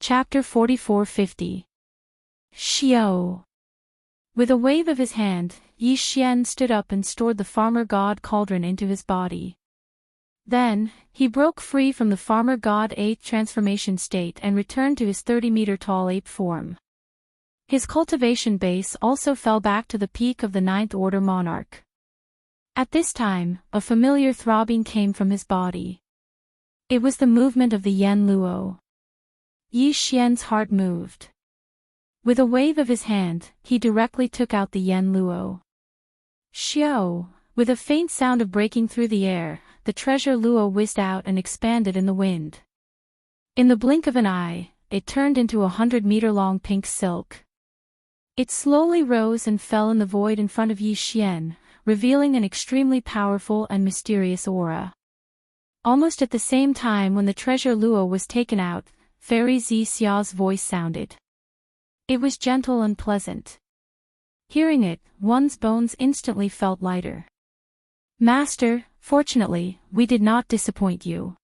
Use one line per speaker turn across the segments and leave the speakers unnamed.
Chapter 4450. Xiao. With a wave of his hand, Yi Xian stood up and stored the farmer god cauldron into his body. Then, he broke free from the farmer god ape transformation state and returned to his 30-meter-tall ape form. His cultivation base also fell back to the peak of the Ninth Order monarch. At this time, a familiar throbbing came from his body. It was the movement of the Yen Luo. Yi Xian's heart moved. With a wave of his hand, he directly took out the Yen Luo. Xiao, with a faint sound of breaking through the air, the treasure Luo whizzed out and expanded in the wind. In the blink of an eye, it turned into a 100-meter-long pink silk. It slowly rose and fell in the void in front of Yi Xian, revealing an extremely powerful and mysterious aura. Almost at the same time when the treasure Luo was taken out, Fairy Zi Xiao's voice sounded. It was gentle and pleasant. Hearing it, one's bones instantly felt lighter. Master, fortunately, we did not disappoint you.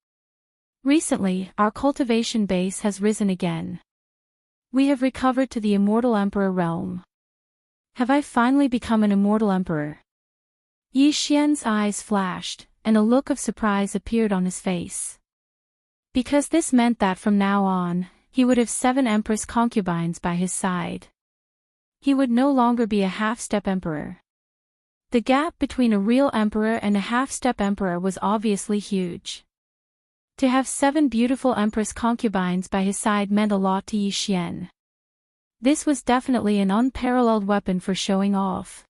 Recently, our cultivation base has risen again. We have recovered to the Immortal Emperor realm. Have I finally become an Immortal Emperor? Yi Xian's eyes flashed, and a look of surprise appeared on his face. Because this meant that from now on, he would have 7 Empress concubines by his side. He would no longer be a half-step emperor. The gap between a real emperor and a half-step emperor was obviously huge. To have 7 beautiful Empress concubines by his side meant a lot to Yi Xian. This was definitely an unparalleled weapon for showing off.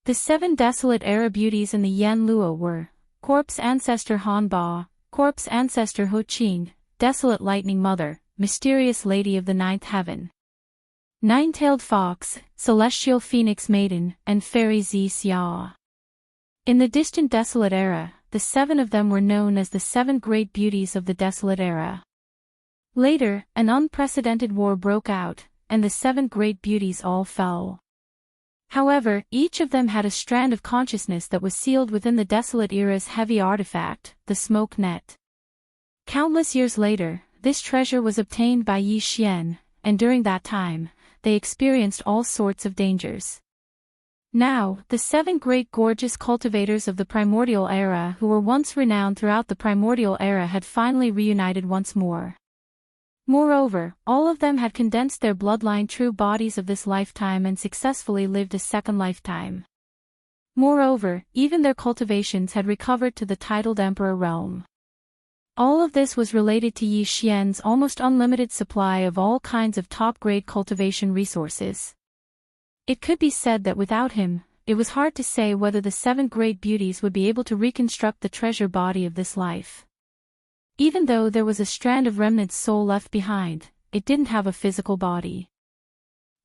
The 7 desolate era beauties in the Yen Luo were Corpse Ancestor Han Ba, Corpse Ancestor Ho Qing, Desolate Lightning Mother, Mysterious Lady of the Ninth Heaven, Nine-Tailed Fox, Celestial Phoenix Maiden, and Fairy Zi Xia. In the distant Desolate Era, the 7 of them were known as the 7 Great Beauties of the Desolate Era. Later, an unprecedented war broke out, and the 7 Great Beauties all fell. However, each of them had a strand of consciousness that was sealed within the Desolate Era's heavy artifact, the Smoke Net. Countless years later, this treasure was obtained by Yi Xian, and during that time, they experienced all sorts of dangers. Now, the 7 great gorgeous cultivators of the Primordial Era who were once renowned throughout the Primordial Era had finally reunited once more. Moreover, all of them had condensed their bloodline true bodies of this lifetime and successfully lived a second lifetime. Moreover, even their cultivations had recovered to the titled Emperor realm. All of this was related to Yi Xian's almost unlimited supply of all kinds of top-grade cultivation resources. It could be said that without him, it was hard to say whether the 7 great beauties would be able to reconstruct the treasure body of this life. Even though there was a strand of remnant soul left behind, it didn't have a physical body.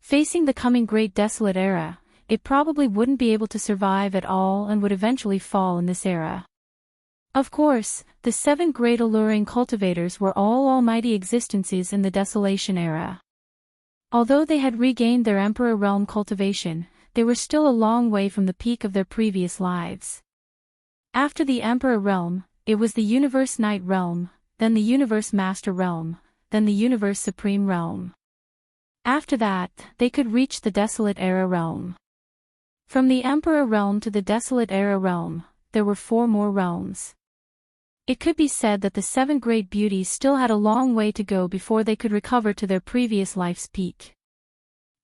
Facing the coming Great Desolate Era, it probably wouldn't be able to survive at all and would eventually fall in this era. Of course, the 7 great alluring cultivators were all almighty existences in the Desolation Era. Although they had regained their Emperor Realm cultivation, they were still a long way from the peak of their previous lives. After the Emperor Realm, it was the Universe Knight Realm, then the Universe Master Realm, then the Universe Supreme Realm. After that, they could reach the Desolate Era Realm. From the Emperor Realm to the Desolate Era Realm, there were 4 more realms. It could be said that the 7 great beauties still had a long way to go before they could recover to their previous life's peak.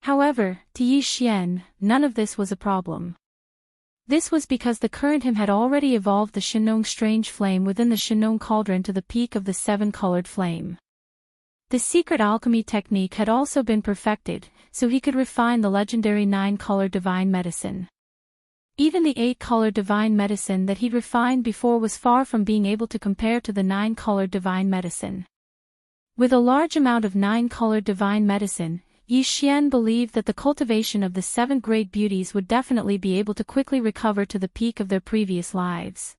However, to Yi Xian, none of this was a problem. This was because the current him had already evolved the Shenong strange flame within the Shenong cauldron to the peak of the 7-colored flame. The secret alchemy technique had also been perfected, so he could refine the legendary 9-colored divine medicine. Even the 8-colored divine medicine that he'd refined before was far from being able to compare to the 9-colored divine medicine. With a large amount of 9-colored divine medicine, Yi Xian believed that the cultivation of the 7 great beauties would definitely be able to quickly recover to the peak of their previous lives.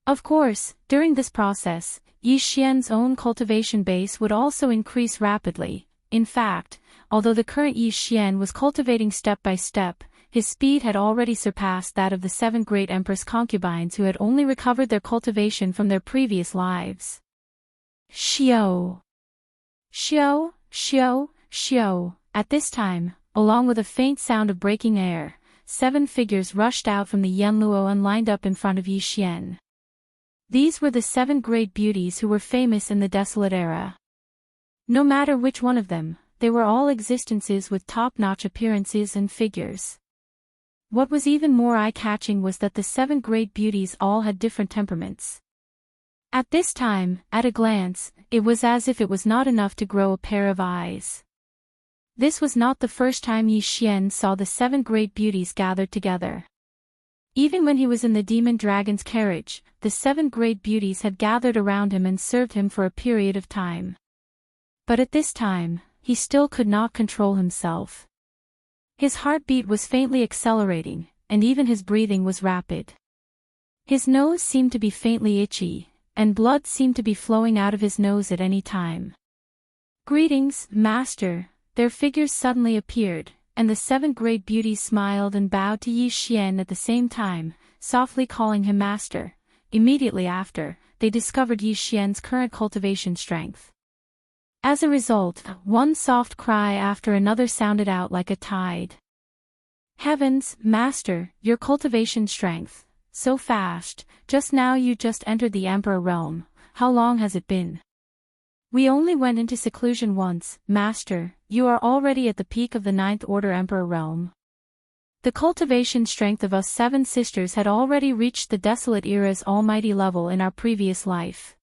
Of course, during this process, Yi Xian's own cultivation base would also increase rapidly. In fact, although the current Yi Xian was cultivating step by step, his speed had already surpassed that of the 7 great Empress concubines who had only recovered their cultivation from their previous lives. Xiao. Shio, shio, shio. At this time, along with a faint sound of breaking air, 7 figures rushed out from the Yanluo and lined up in front of Yi Xian. These were the 7 great beauties who were famous in the Desolate Era. No matter which one of them, they were all existences with top-notch appearances and figures. What was even more eye-catching was that the 7 great beauties all had different temperaments. At this time, at a glance, it was as if it was not enough to grow a pair of eyes. This was not the first time Yi Xian saw the 7 great beauties gathered together. Even when he was in the demon dragon's carriage, the 7 great beauties had gathered around him and served him for a period of time. But at this time, he still could not control himself. His heartbeat was faintly accelerating, and even his breathing was rapid. His nose seemed to be faintly itchy, and blood seemed to be flowing out of his nose at any time. "Greetings, Master," their figures suddenly appeared, and the 7 great beauties smiled and bowed to Yi Xian at the same time, softly calling him Master. Immediately after, they discovered Yi Xian's current cultivation strength. As a result, one soft cry after another sounded out like a tide. "Heavens, Master, your cultivation strength, so fast, just now you just entered the Emperor realm, how long has it been?" "We only went into seclusion once, Master, you are already at the peak of the 9th Order Emperor realm." The cultivation strength of us 7 sisters had already reached the Desolate Era's almighty level in our previous life.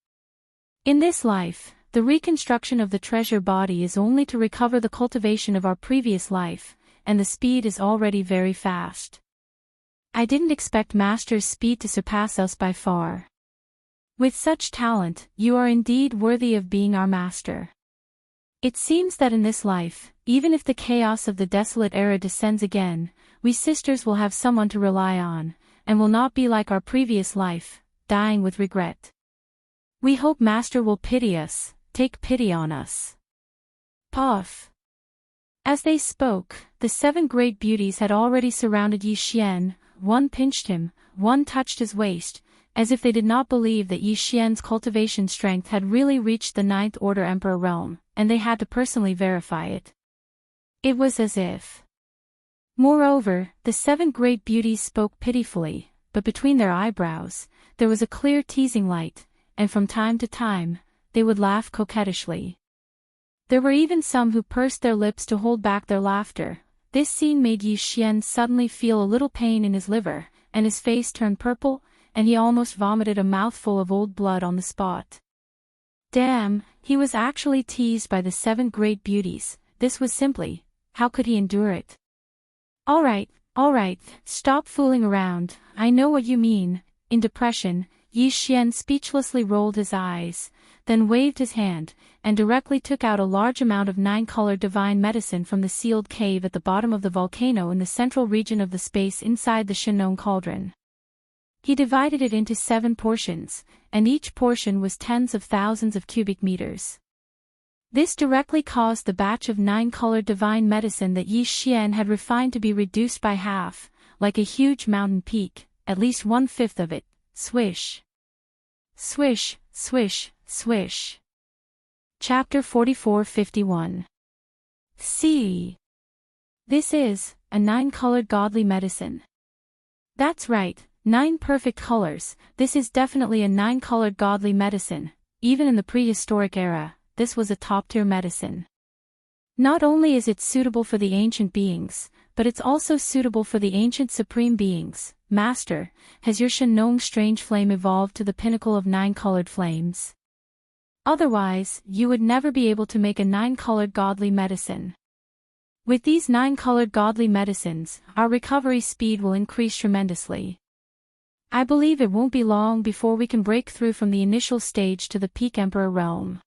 In this life, the reconstruction of the treasure body is only to recover the cultivation of our previous life, and the speed is already very fast. I didn't expect Master's speed to surpass us by far. With such talent, you are indeed worthy of being our master. It seems that in this life, even if the chaos of the Desolate Era descends again, we sisters will have someone to rely on, and will not be like our previous life, dying with regret. We hope Master will pity us, take pity on us. Puff. As they spoke, the 7 great beauties had already surrounded Yi Xian, one pinched him, one touched his waist, as if they did not believe that Yi Xian's cultivation strength had really reached the 9th Order Emperor realm, and they had to personally verify it. It was as if. Moreover, the 7 great beauties spoke pitifully, but between their eyebrows, there was a clear teasing light, and from time to time, they would laugh coquettishly. There were even some who pursed their lips to hold back their laughter. This scene made Yi Xian suddenly feel a little pain in his liver, and his face turned purple, and he almost vomited a mouthful of old blood on the spot. Damn, he was actually teased by the 7 great beauties. This was simply, how could he endure it? All right, stop fooling around, I know what you mean. In depression, Yi Xian speechlessly rolled his eyes, then waved his hand, and directly took out a large amount of 9-colored divine medicine from the sealed cave at the bottom of the volcano in the central region of the space inside the Shinong cauldron. He divided it into 7 portions, and each portion was tens of thousands of cubic meters. This directly caused the batch of 9-colored divine medicine that Yi Xian had refined to be reduced by half, like a huge mountain peak, at least 1/5 of it. Swish. Swish, swish, swish. Chapter 44-51. See. This is a 9-colored godly medicine. That's right, 9 perfect colors. This is definitely a 9-colored godly medicine. Even in the prehistoric era, this was a top-tier medicine. Not only is it suitable for the ancient beings, but it's also suitable for the ancient supreme beings. Master, has your Shinong strange flame evolved to the pinnacle of 9-colored flames? Otherwise, you would never be able to make a 9-colored godly medicine. With these 9-colored godly medicines, our recovery speed will increase tremendously. I believe it won't be long before we can break through from the initial stage to the peak Emperor realm.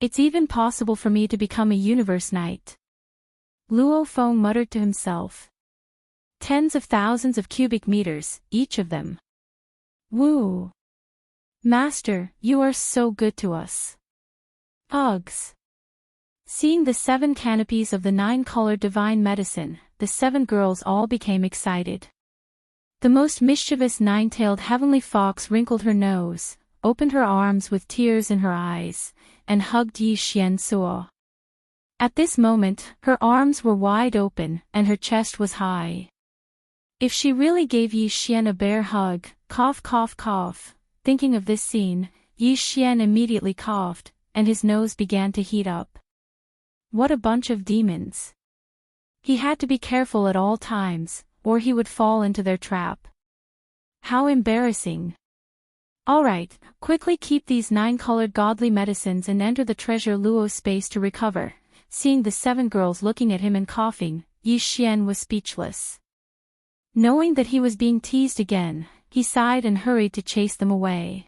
It's even possible for me to become a universe knight. Luo Feng muttered to himself. Tens of thousands of cubic meters, each of them. Woo! Master, you are so good to us. Uggs. Seeing the 7 canopies of the 9-colored divine medicine, the 7 girls all became excited. The most mischievous 9-tailed heavenly fox wrinkled her nose, opened her arms with tears in her eyes, and hugged Yi Xian. At this moment, her arms were wide open, and her chest was high. If she really gave Yi Xian a bear hug, cough cough cough. Thinking of this scene, Yi Xian immediately coughed, and his nose began to heat up. What a bunch of demons. He had to be careful at all times, or he would fall into their trap. How embarrassing. Alright, quickly keep these 9 colored godly medicines and enter the treasure Luo space to recover. Seeing the 7 girls looking at him and coughing, Yi Xian was speechless. Knowing that he was being teased again, he sighed and hurried to chase them away.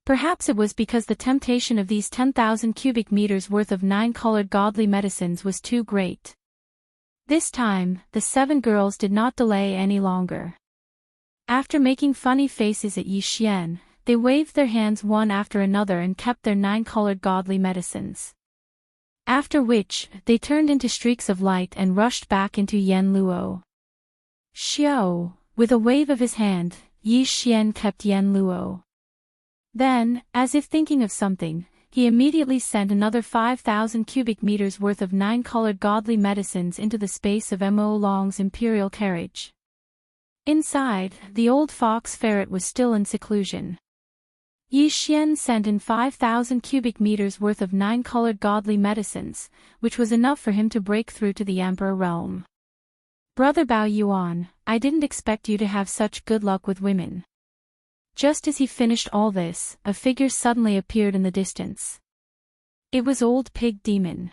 Perhaps it was because the temptation of these 10,000 cubic meters worth of 9 colored godly medicines was too great. This time, the 7 girls did not delay any longer. After making funny faces at Yi Xian, they waved their hands one after another and kept their 9 colored godly medicines. After which, they turned into streaks of light and rushed back into Yan Luo. Xiao, with a wave of his hand, Yi Xian kept Yan Luo. Then, as if thinking of something, he immediately sent another 5,000 cubic meters worth of 9 colored godly medicines into the space of Mo Long's imperial carriage. Inside, the old fox ferret was still in seclusion. Yi Xian sent in 5,000 cubic meters worth of 9 colored godly medicines, which was enough for him to break through to the Emperor realm. Brother Bao Yuan, I didn't expect you to have such good luck with women. Just as he finished all this, a figure suddenly appeared in the distance. It was Old Pig Demon.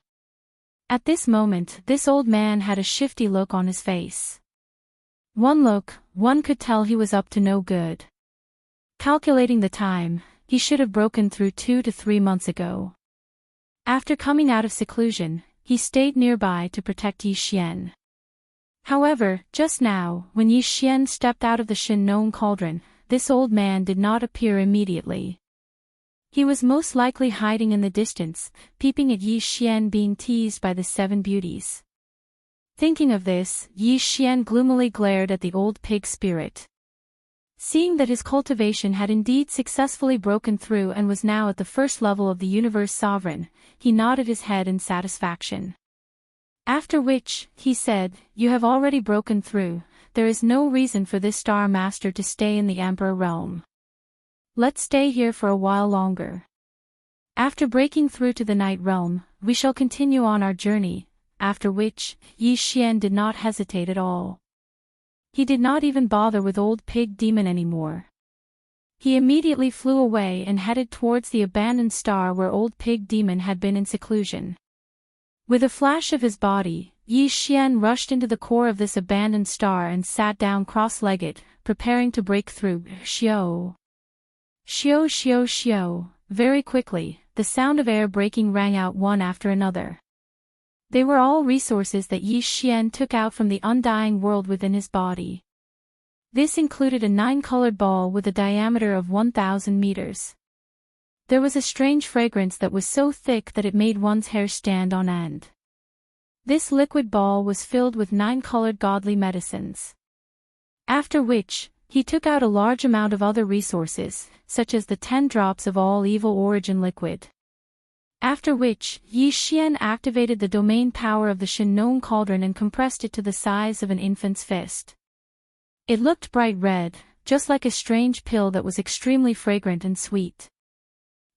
At this moment, this old man had a shifty look on his face. One look, one could tell he was up to no good. Calculating the time, he should have broken through 2 to 3 months ago. After coming out of seclusion, he stayed nearby to protect Yi Xian. However, just now, when Yi Xian stepped out of the Shin cauldron, this old man did not appear immediately. He was most likely hiding in the distance, peeping at Yi Xian being teased by the 7 beauties. Thinking of this, Yi Xian gloomily glared at the old pig spirit. Seeing that his cultivation had indeed successfully broken through and was now at the first level of the universe sovereign, he nodded his head in satisfaction. After which, he said, "You have already broken through, there is no reason for this Star Master to stay in the Emperor realm. Let's stay here for a while longer. After breaking through to the Night realm, we shall continue on our journey." After which, Yi Xian did not hesitate at all. He did not even bother with Old Pig Demon anymore. He immediately flew away and headed towards the abandoned star where Old Pig Demon had been in seclusion. With a flash of his body, Yi Xian rushed into the core of this abandoned star and sat down cross-legged, preparing to break through. Xiao. Xiao xiao xiao. Very quickly, the sound of air breaking rang out one after another. They were all resources that Yi Xian took out from the undying world within his body. This included a 9-colored ball with a diameter of 1,000 meters. There was a strange fragrance that was so thick that it made one's hair stand on end. This liquid ball was filled with 9-colored godly medicines. After which, he took out a large amount of other resources, such as the 10 drops of all evil origin liquid. After which, Yi Xian activated the domain power of the Shin cauldron and compressed it to the size of an infant's fist. It looked bright red, just like a strange pill that was extremely fragrant and sweet.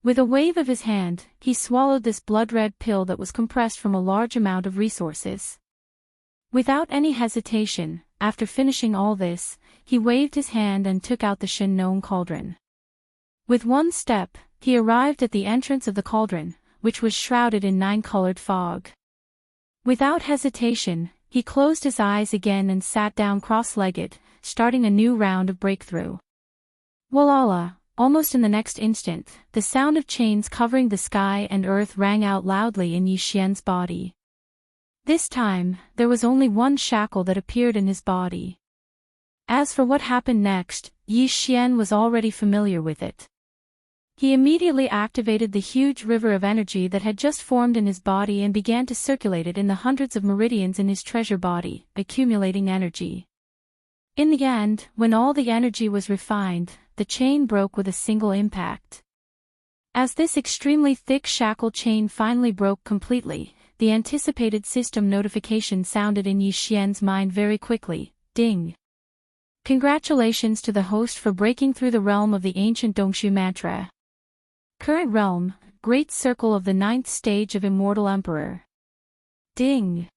With a wave of his hand, he swallowed this blood-red pill that was compressed from a large amount of resources. Without any hesitation, after finishing all this, he waved his hand and took out the Shin cauldron. With one step, he arrived at the entrance of the cauldron, which was shrouded in 9-colored fog. Without hesitation, he closed his eyes again and sat down cross-legged, starting a new round of breakthrough. Walala, almost in the next instant, the sound of chains covering the sky and earth rang out loudly in Yi Xian's body. This time, there was only one shackle that appeared in his body. As for what happened next, Yi Xian was already familiar with it. He immediately activated the huge river of energy that had just formed in his body and began to circulate it in the hundreds of meridians in his treasure body, accumulating energy. In the end, when all the energy was refined, the chain broke with a single impact. As this extremely thick shackle chain finally broke completely, the anticipated system notification sounded in Yi Xian's mind very quickly. Ding! Congratulations to the host for breaking through the realm of the ancient Dongshu mantra. Current realm, Great Circle of the 9th stage of Immortal Emperor. Ding!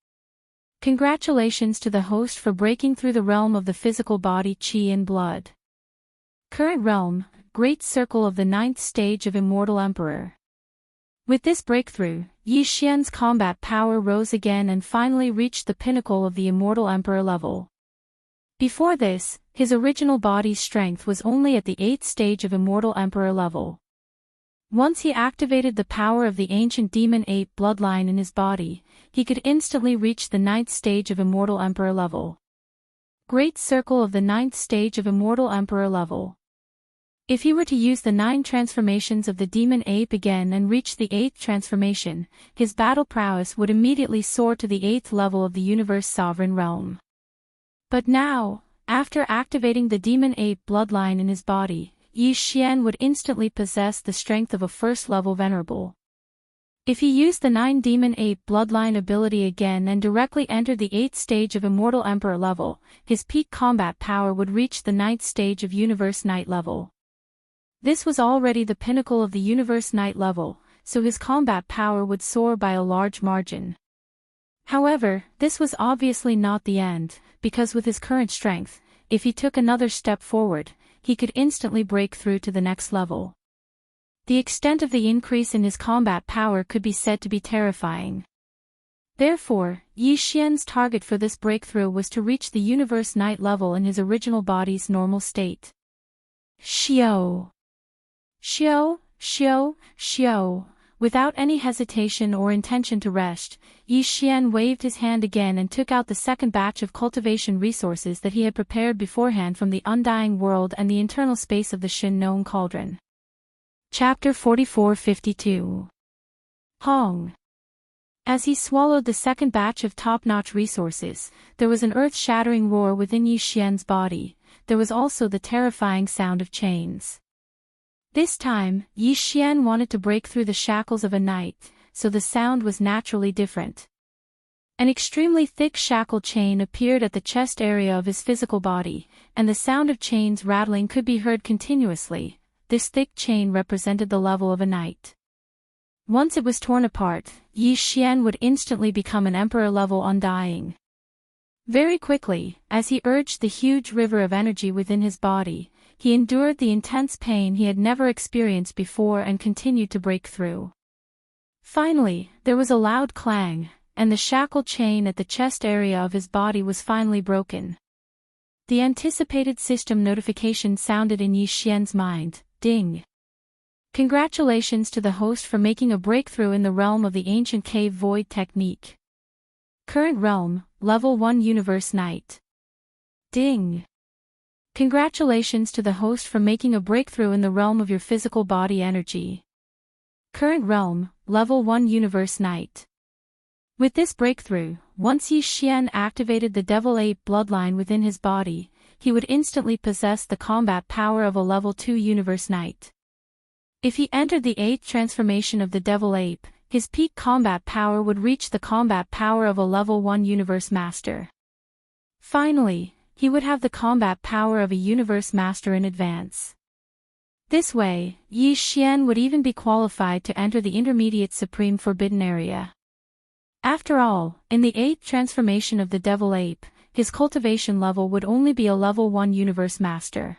Congratulations to the host for breaking through the realm of the physical body Qi and blood. Current realm, Great Circle of the 9th stage of Immortal Emperor. With this breakthrough, Yi Xian's combat power rose again and finally reached the pinnacle of the Immortal Emperor level. Before this, his original body's strength was only at the 8th stage of Immortal Emperor level. Once he activated the power of the ancient demon ape bloodline in his body, he could instantly reach the 9th stage of Immortal Emperor level. Great Circle of the 9th stage of Immortal Emperor level. If he were to use the 9 transformations of the demon ape again and reach the 8th transformation, his battle prowess would immediately soar to the 8th level of the universe sovereign realm. But now, after activating the demon ape bloodline in his body, Yi Xian would instantly possess the strength of a first-level venerable. If he used the 9 demon ape bloodline ability again and directly entered the 8th stage of Immortal Emperor level, his peak combat power would reach the 9th stage of Universe Knight level. This was already the pinnacle of the Universe Knight level, so his combat power would soar by a large margin. However, this was obviously not the end, because with his current strength, if he took another step forward, he could instantly break through to the next level. The extent of the increase in his combat power could be said to be terrifying. Therefore, Yi Xian's target for this breakthrough was to reach the Universe Knight level in his original body's normal state. Xiao! Xiao, Xiao, Xiao. Without any hesitation or intention to rest, Yi Xian waved his hand again and took out the second batch of cultivation resources that he had prepared beforehand from the undying world and the internal space of the Shin-known cauldron. Chapter 44-52. Hong. As he swallowed the second batch of top-notch resources, there was an earth-shattering roar within Yi Xian's body. There was also the terrifying sound of chains. This time, Yi Xian wanted to break through the shackles of a knight, so the sound was naturally different. An extremely thick shackle chain appeared at the chest area of his physical body, and the sound of chains rattling could be heard continuously. This thick chain represented the level of a knight. Once it was torn apart, Yi Xian would instantly become an emperor-level undying. Very quickly, as he urged the huge river of energy within his body, he endured the intense pain he had never experienced before and continued to break through. Finally, there was a loud clang, and the shackle chain at the chest area of his body was finally broken. The anticipated system notification sounded in Yi Xian's mind. Ding! Congratulations to the host for making a breakthrough in the realm of the ancient cave void technique. Current realm, Level 1 Universe Knight. Ding! Congratulations to the host for making a breakthrough in the realm of your physical body energy. Current realm, Level 1 Universe Knight. With this breakthrough, once Yi Xian activated the Devil Ape bloodline within his body, he would instantly possess the combat power of a Level 2 Universe Knight. If he entered the 8th transformation of the Devil Ape, his peak combat power would reach the combat power of a Level 1 Universe Master. Finally, he would have the combat power of a Universe Master in advance. This way, Yi Xian would even be qualified to enter the Intermediate Supreme Forbidden Area. After all, in the 8th transformation of the Devil Ape, his cultivation level would only be a Level 1 Universe Master.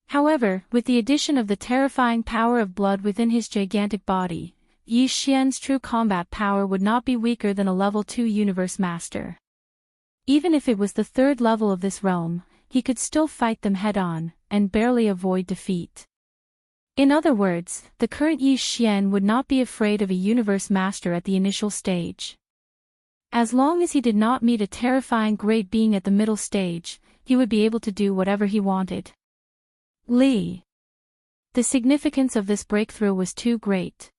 However, with the addition of the terrifying power of blood within his gigantic body, Yi Xian's true combat power would not be weaker than a Level 2 Universe Master. Even if it was the 3rd level of this realm, he could still fight them head-on, and barely avoid defeat. In other words, the current Yi Xian would not be afraid of a Universe Master at the initial stage. As long as he did not meet a terrifying great being at the middle stage, he would be able to do whatever he wanted. Li. The significance of this breakthrough was too great.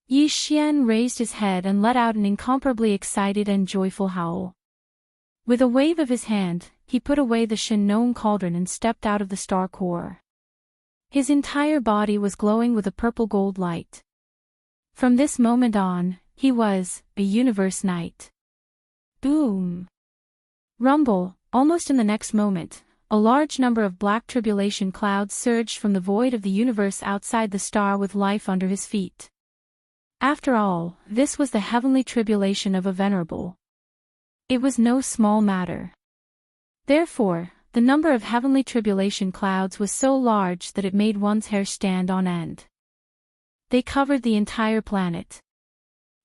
Yi Xian raised his head and let out an incomparably excited and joyful howl. With a wave of his hand, he put away the Shin-known cauldron and stepped out of the star core. His entire body was glowing with a purple gold light. From this moment on, he was a universe knight. Boom! Rumble, almost in the next moment, a large number of black tribulation clouds surged from the void of the universe outside the star with life under his feet. After all, this was the heavenly tribulation of a venerable. It was no small matter. Therefore, the number of heavenly tribulation clouds was so large that it made one's hair stand on end. They covered the entire planet.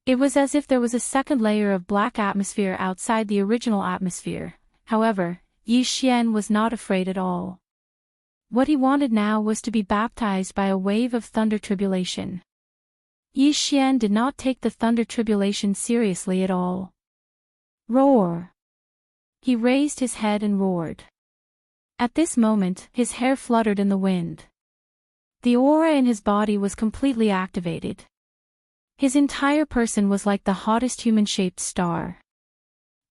It was as if there was a second layer of black atmosphere outside the original atmosphere. However, Yi Xian was not afraid at all. What he wanted now was to be baptized by a wave of thunder tribulation. Yi Xian did not take the thunder tribulation seriously at all. Roar! He raised his head and roared. At this moment, his hair fluttered in the wind. The aura in his body was completely activated. His entire person was like the hottest human-shaped star.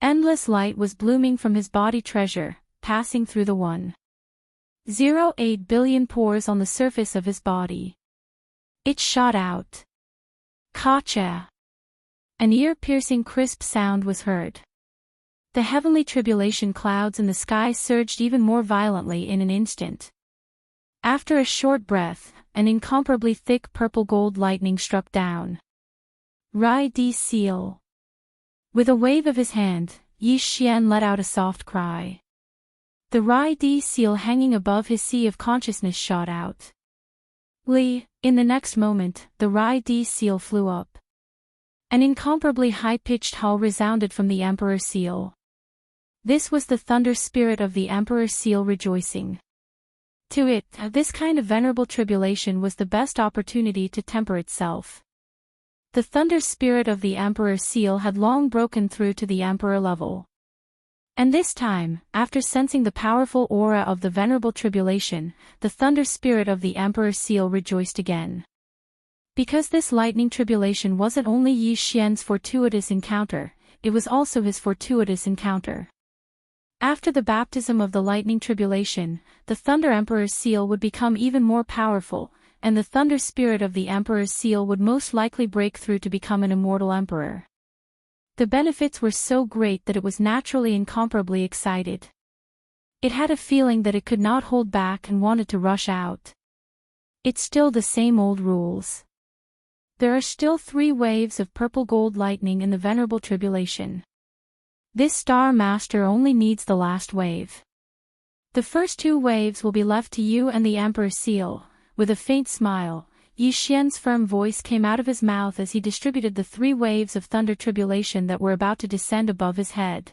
Endless light was blooming from his body treasure, passing through the 1.08 billion pores on the surface of his body. It shot out. Kacha! An ear-piercing crisp sound was heard. The heavenly tribulation clouds in the sky surged even more violently in an instant. After a short breath, an incomparably thick purple gold lightning struck down. Rai Di Seal. With a wave of his hand, Yi Xian let out a soft cry. The Rai Di Seal hanging above his sea of consciousness shot out. In the next moment, the Rai Di Seal flew up. An incomparably high-pitched howl resounded from the Emperor Seal. This was the thunder spirit of the Emperor Seal rejoicing. To it, this kind of venerable tribulation was the best opportunity to temper itself. The thunder spirit of the Emperor Seal had long broken through to the Emperor level. And this time, after sensing the powerful aura of the venerable tribulation, the thunder spirit of the Emperor Seal rejoiced again. Because this lightning tribulation wasn't only Yi Xian's fortuitous encounter, it was also his fortuitous encounter. After the baptism of the lightning tribulation, the Thunder Emperor's seal would become even more powerful, and the thunder spirit of the Emperor's seal would most likely break through to become an immortal emperor. The benefits were so great that it was naturally incomparably excited. It had a feeling that it could not hold back and wanted to rush out. It's still the same old rules. There are still 3 waves of purple gold lightning in the venerable tribulation. This Star Master only needs the last wave. The first 2 waves will be left to you and the Emperor's seal. With a faint smile, Yi Xian's firm voice came out of his mouth as he distributed the 3 waves of thunder tribulation that were about to descend above his head.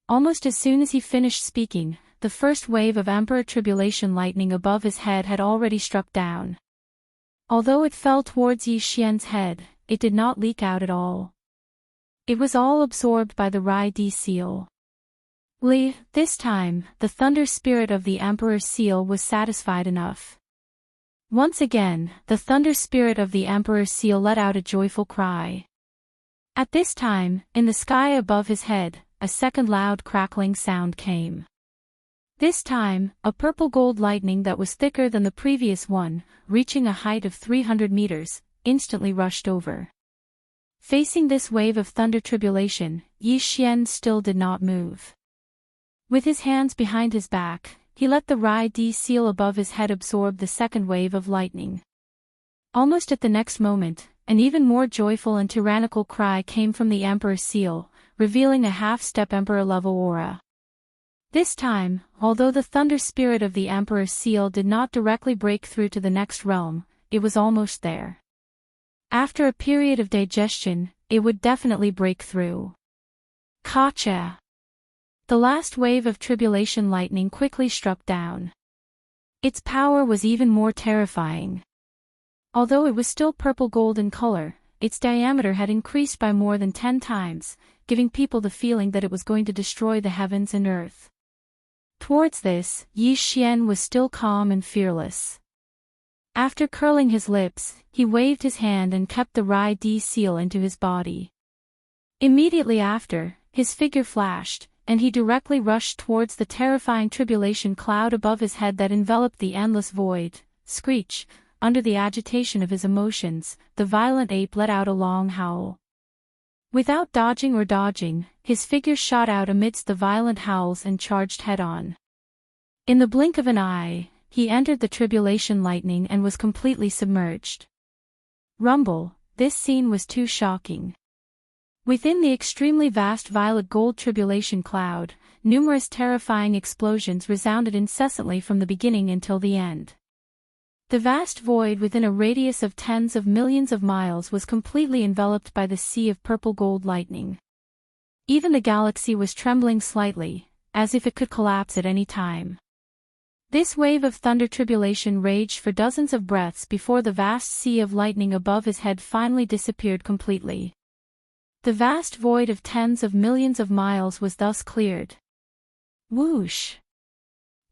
Almost as soon as he finished speaking, the first wave of Emperor Tribulation lightning above his head had already struck down. Although it fell towards Yi Xian's head, it did not leak out at all. It was all absorbed by the Rai Di seal. This time, the thunder spirit of the Emperor's seal was satisfied enough. Once again, the thunder spirit of the Emperor's seal let out a joyful cry. At this time, in the sky above his head, a second loud crackling sound came. This time, a purple gold lightning that was thicker than the previous one, reaching a height of 300 meters, instantly rushed over. Facing this wave of thunder tribulation, Yi Xian still did not move. With his hands behind his back, he let the Rai Di seal above his head absorb the second wave of lightning. Almost at the next moment, an even more joyful and tyrannical cry came from the Emperor's seal, revealing a half-step Emperor-level aura. This time, although the thunder spirit of the Emperor's seal did not directly break through to the next realm, it was almost there. After a period of digestion, it would definitely break through. Kacha! The last wave of tribulation lightning quickly struck down. Its power was even more terrifying. Although it was still purple gold in color, its diameter had increased by more than 10 times, giving people the feeling that it was going to destroy the heavens and earth. Towards this, Yi Xian was still calm and fearless. After curling his lips, he waved his hand and kept the Rai Di seal into his body. Immediately after, his figure flashed, and he directly rushed towards the terrifying tribulation cloud above his head that enveloped the endless void, screech, under the agitation of his emotions, the violent ape let out a long howl. Without dodging or dodging, his figure shot out amidst the violent howls and charged head-on. In the blink of an eye, he entered the tribulation lightning and was completely submerged. Rumble, this scene was too shocking. Within the extremely vast violet gold tribulation cloud, numerous terrifying explosions resounded incessantly from the beginning until the end. The vast void within a radius of tens of millions of miles was completely enveloped by the sea of purple gold lightning. Even the galaxy was trembling slightly, as if it could collapse at any time. This wave of thunder tribulation raged for dozens of breaths before the vast sea of lightning above his head finally disappeared completely. The vast void of tens of millions of miles was thus cleared. Whoosh!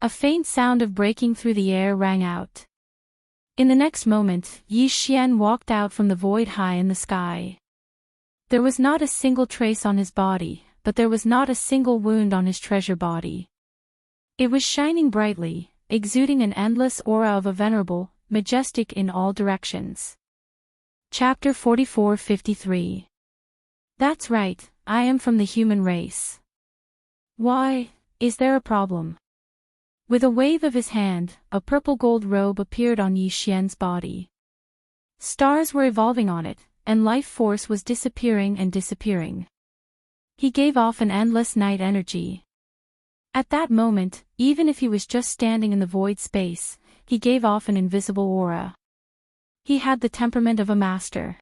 A faint sound of breaking through the air rang out. In the next moment, Yi Xian walked out from the void high in the sky. There was not a single trace on his body, but there was not a single wound on his treasure body. It was shining brightly, exuding an endless aura of a venerable, majestic in all directions. Chapter 44-53. That's right, I am from the human race. Why, is there a problem? With a wave of his hand, a purple gold robe appeared on Yi Xian's body. Stars were evolving on it, and life force was disappearing and disappearing. He gave off an endless night energy. At that moment, even if he was just standing in the void space, he gave off an invisible aura. He had the temperament of a master.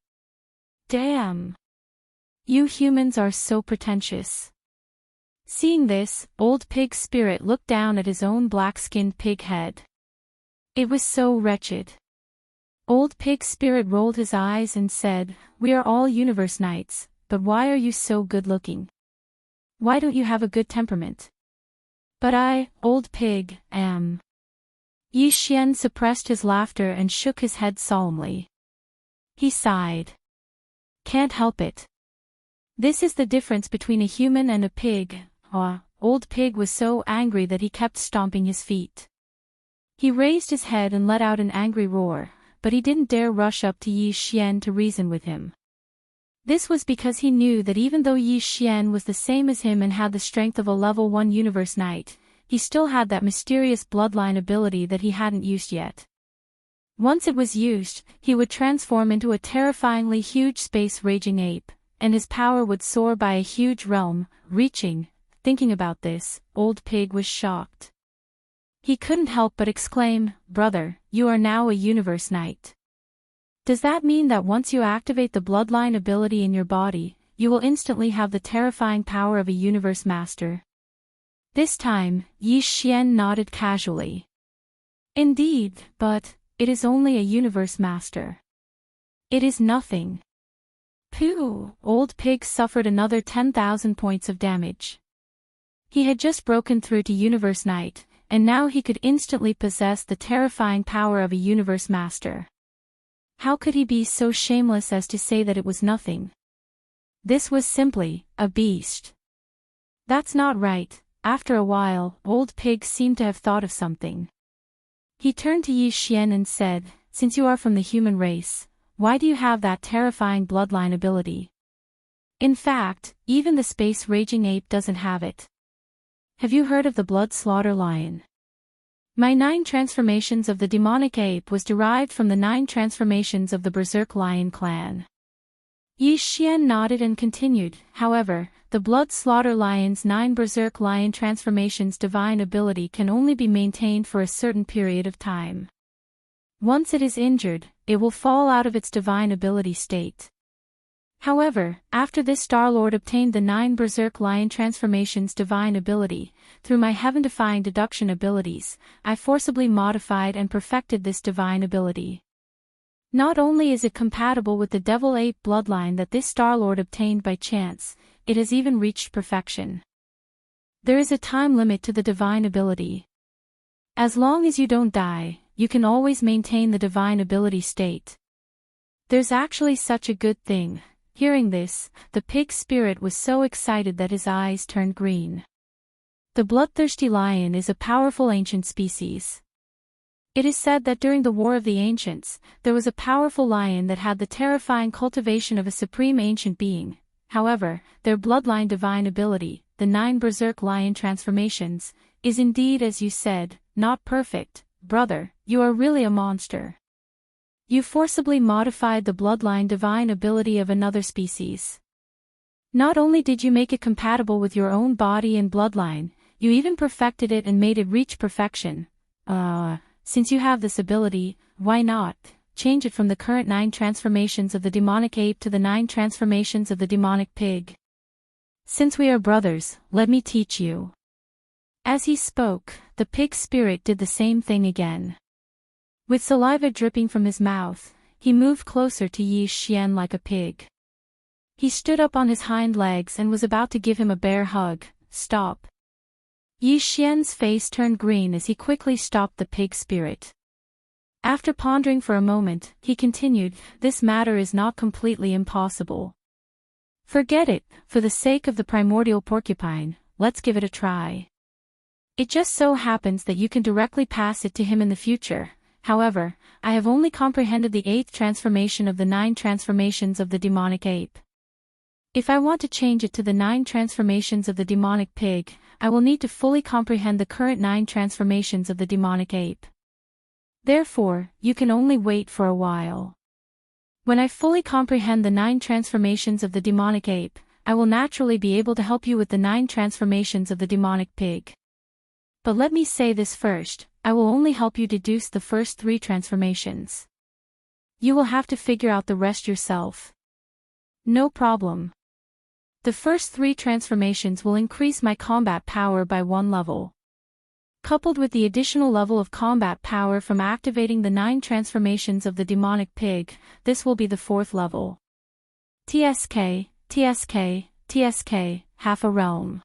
Damn! You humans are so pretentious. Seeing this, Old Pig's spirit looked down at his own black-skinned pig head. It was so wretched. Old Pig's spirit rolled his eyes and said, "We are all universe knights, but why are you so good-looking? Why don't you have a good temperament?" "But I, Old Pig, am." Yi Xian suppressed his laughter and shook his head solemnly. He sighed. "Can't help it. This is the difference between a human and a pig." Old Pig was so angry that he kept stomping his feet. He raised his head and let out an angry roar, but he didn't dare rush up to Yi Xian to reason with him. This was because he knew that even though Yi Xian was the same as him and had the strength of a level 1 universe knight, he still had that mysterious bloodline ability that he hadn't used yet. Once it was used, he would transform into a terrifyingly huge space-raging ape, and his power would soar by a huge realm, reaching. Thinking about this, Old Pig was shocked. He couldn't help but exclaim, "Brother, you are now a universe knight. Does that mean that once you activate the bloodline ability in your body, you will instantly have the terrifying power of a universe master?" This time, Yi Xian nodded casually. "Indeed, but it is only a universe master. It is nothing." Pooh! Old Pig suffered another 10,000 points of damage. He had just broken through to Universe Knight, and now he could instantly possess the terrifying power of a Universe Master. How could he be so shameless as to say that it was nothing? This was simply a beast. That's not right. After a while, Old Pig seemed to have thought of something. He turned to Yi Xian and said, "Since you are from the human race, why do you have that terrifying bloodline ability? In fact, even the space-raging ape doesn't have it. Have you heard of the blood slaughter lion? My 9 transformations of the demonic ape was derived from the 9 transformations of the berserk lion clan." Yi Xian nodded and continued, "However, the blood slaughter lion's 9 berserk lion transformations divine ability can only be maintained for a certain period of time. Once it is injured, it will fall out of its divine ability state. However, after this Star-Lord obtained the 9 Berserk Lion Transformations divine ability, through my heaven-defying deduction abilities, I forcibly modified and perfected this divine ability. Not only is it compatible with the Devil Ape bloodline that this Star-Lord obtained by chance, it has even reached perfection. There is a time limit to the divine ability. As long as you don't die, you can always maintain the divine ability state. There's actually such a good thing." Hearing this, the pig spirit was so excited that his eyes turned green. The bloodthirsty lion is a powerful ancient species. It is said that during the War of the Ancients, there was a powerful lion that had the terrifying cultivation of a supreme ancient being. However, their bloodline divine ability, the 9 berserk lion transformations, is indeed, as you said, not perfect. Brother, you are really a monster. You forcibly modified the bloodline divine ability of another species. Not only did you make it compatible with your own body and bloodline, you even perfected it and made it reach perfection. Since you have this ability, why not change it from the current 9 transformations of the demonic ape to the 9 transformations of the demonic pig? Since we are brothers, let me teach you. As he spoke, the pig spirit did the same thing again. With saliva dripping from his mouth, he moved closer to Yi Xian like a pig. He stood up on his hind legs and was about to give him a bear hug. Stop. Yi Xian's face turned green as he quickly stopped the pig spirit. After pondering for a moment, he continued, this matter is not completely impossible. Forget it, for the sake of the primordial porcupine, let's give it a try. It just so happens that you can directly pass it to him in the future. However, I have only comprehended the 8th transformation of the 9 transformations of the demonic ape. If I want to change it to the 9 transformations of the demonic pig, I will need to fully comprehend the current 9 transformations of the demonic ape. Therefore, you can only wait for a while. When I fully comprehend the 9 transformations of the demonic ape, I will naturally be able to help you with the 9 transformations of the demonic pig. But let me say this first, I will only help you deduce the first 3 transformations. You will have to figure out the rest yourself. No problem. The first 3 transformations will increase my combat power by 1 level. Coupled with the additional level of combat power from activating the 9 transformations of the demonic pig, this will be the 4th level. TSK, TSK, TSK, half a realm.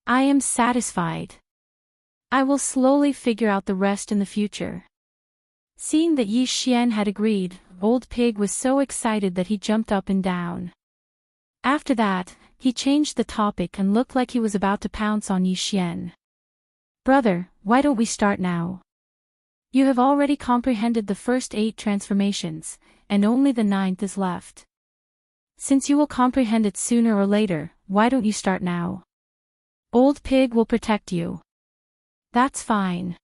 I am satisfied. I will slowly figure out the rest in the future. Seeing that Yi Xian had agreed, Old Pig was so excited that he jumped up and down. After that, he changed the topic and looked like he was about to pounce on Yi Xian. Brother, why don't we start now? You have already comprehended the first 8 transformations, and only the 9th is left. Since you will comprehend it sooner or later, why don't you start now? Old Pig will protect you. That's fine.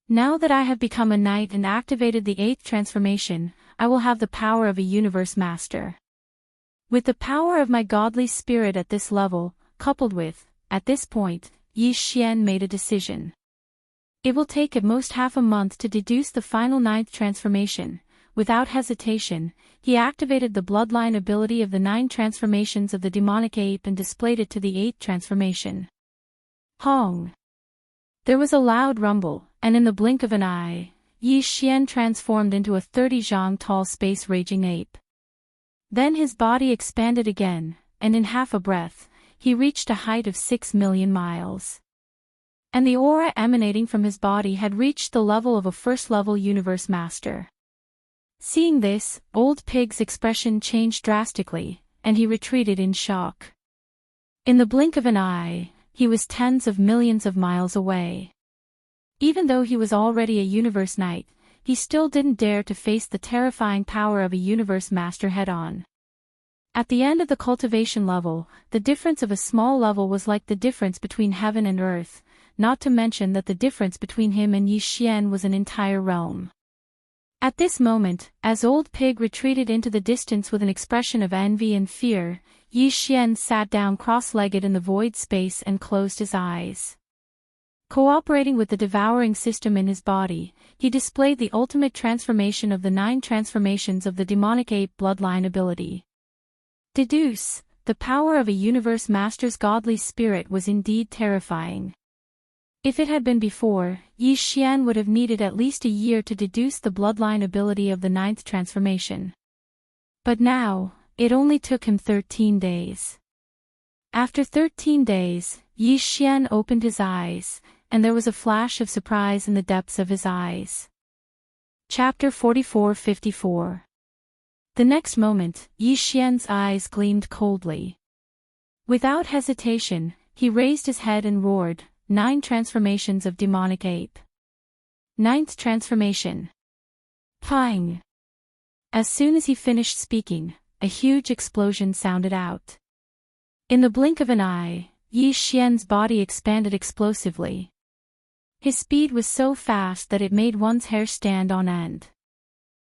Now that I have become a knight and activated the 8th transformation, I will have the power of a universe master. With the power of my godly spirit at this level, coupled with, at this point, Yi Xian made a decision. It will take at most half a month to deduce the final 9th transformation. Without hesitation, he activated the bloodline ability of the 9 transformations of the demonic ape and displayed it to the 8th transformation. Hong! There was a loud rumble, and in the blink of an eye, Yi Xian transformed into a 30-zhang tall space-raging ape. Then his body expanded again, and in half a breath, he reached a height of 6 million miles. And the aura emanating from his body had reached the level of a first-level universe master. Seeing this, Old Pig's expression changed drastically, and he retreated in shock. In the blink of an eye, he was tens of millions of miles away. Even though he was already a universe knight, he still didn't dare to face the terrifying power of a universe master head-on. At the end of the cultivation level, the difference of a small level was like the difference between heaven and earth, not to mention that the difference between him and Yi Xian was an entire realm. At this moment, as Old Pig retreated into the distance with an expression of envy and fear, Yi Xian sat down cross-legged in the void space and closed his eyes. Cooperating with the devouring system in his body, he displayed the ultimate transformation of the 9 transformations of the demonic ape bloodline ability. Deduce, the power of a universe master's godly spirit was indeed terrifying. If it had been before, Yi Xian would have needed at least a year to deduce the bloodline ability of the 9th transformation. But now, it only took him 13 days. After 13 days, Yi Xian opened his eyes, and there was a flash of surprise in the depths of his eyes. Chapter 44-54. The next moment, Yi Xian's eyes gleamed coldly. Without hesitation, he raised his head and roared, 9 transformations of demonic ape. Ninth transformation. Pang! As soon as he finished speaking, a huge explosion sounded out. In the blink of an eye, Yi Xian's body expanded explosively. His speed was so fast that it made one's hair stand on end.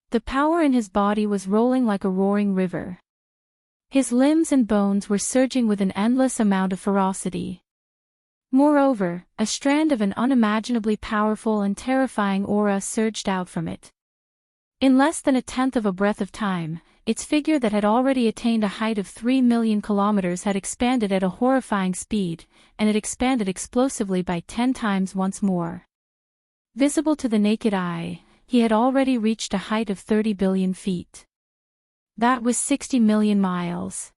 The power in his body was rolling like a roaring river. His limbs and bones were surging with an endless amount of ferocity. Moreover, a strand of an unimaginably powerful and terrifying aura surged out from it. In less than a tenth of a breath of time, its figure that had already attained a height of 3 million kilometers had expanded at a horrifying speed, and it expanded explosively by 10 times once more. Visible to the naked eye, he had already reached a height of 30 billion feet. That was 60 million miles.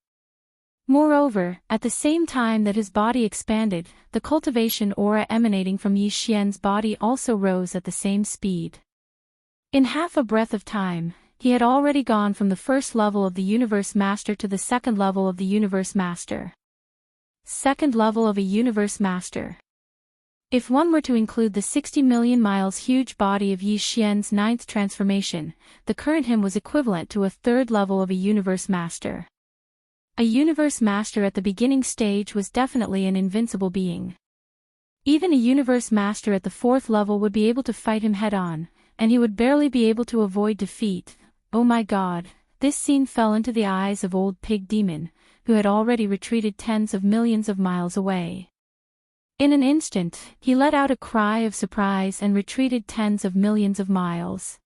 Moreover, at the same time that his body expanded, the cultivation aura emanating from Yi Xian's body also rose at the same speed. In half a breath of time, he had already gone from the first level of the Universe Master to the second level of the Universe Master. Second level of a Universe Master. If one were to include the 60 million miles huge body of Yi Xian's ninth transformation, the current him was equivalent to a third level of a Universe Master. A Universe Master at the beginning stage was definitely an invincible being. Even a Universe Master at the fourth level would be able to fight him head-on, and he would barely be able to avoid defeat. Oh my god, this scene fell into the eyes of old Pig Demon, who had already retreated tens of millions of miles away. In an instant, he let out a cry of surprise and retreated tens of millions of miles.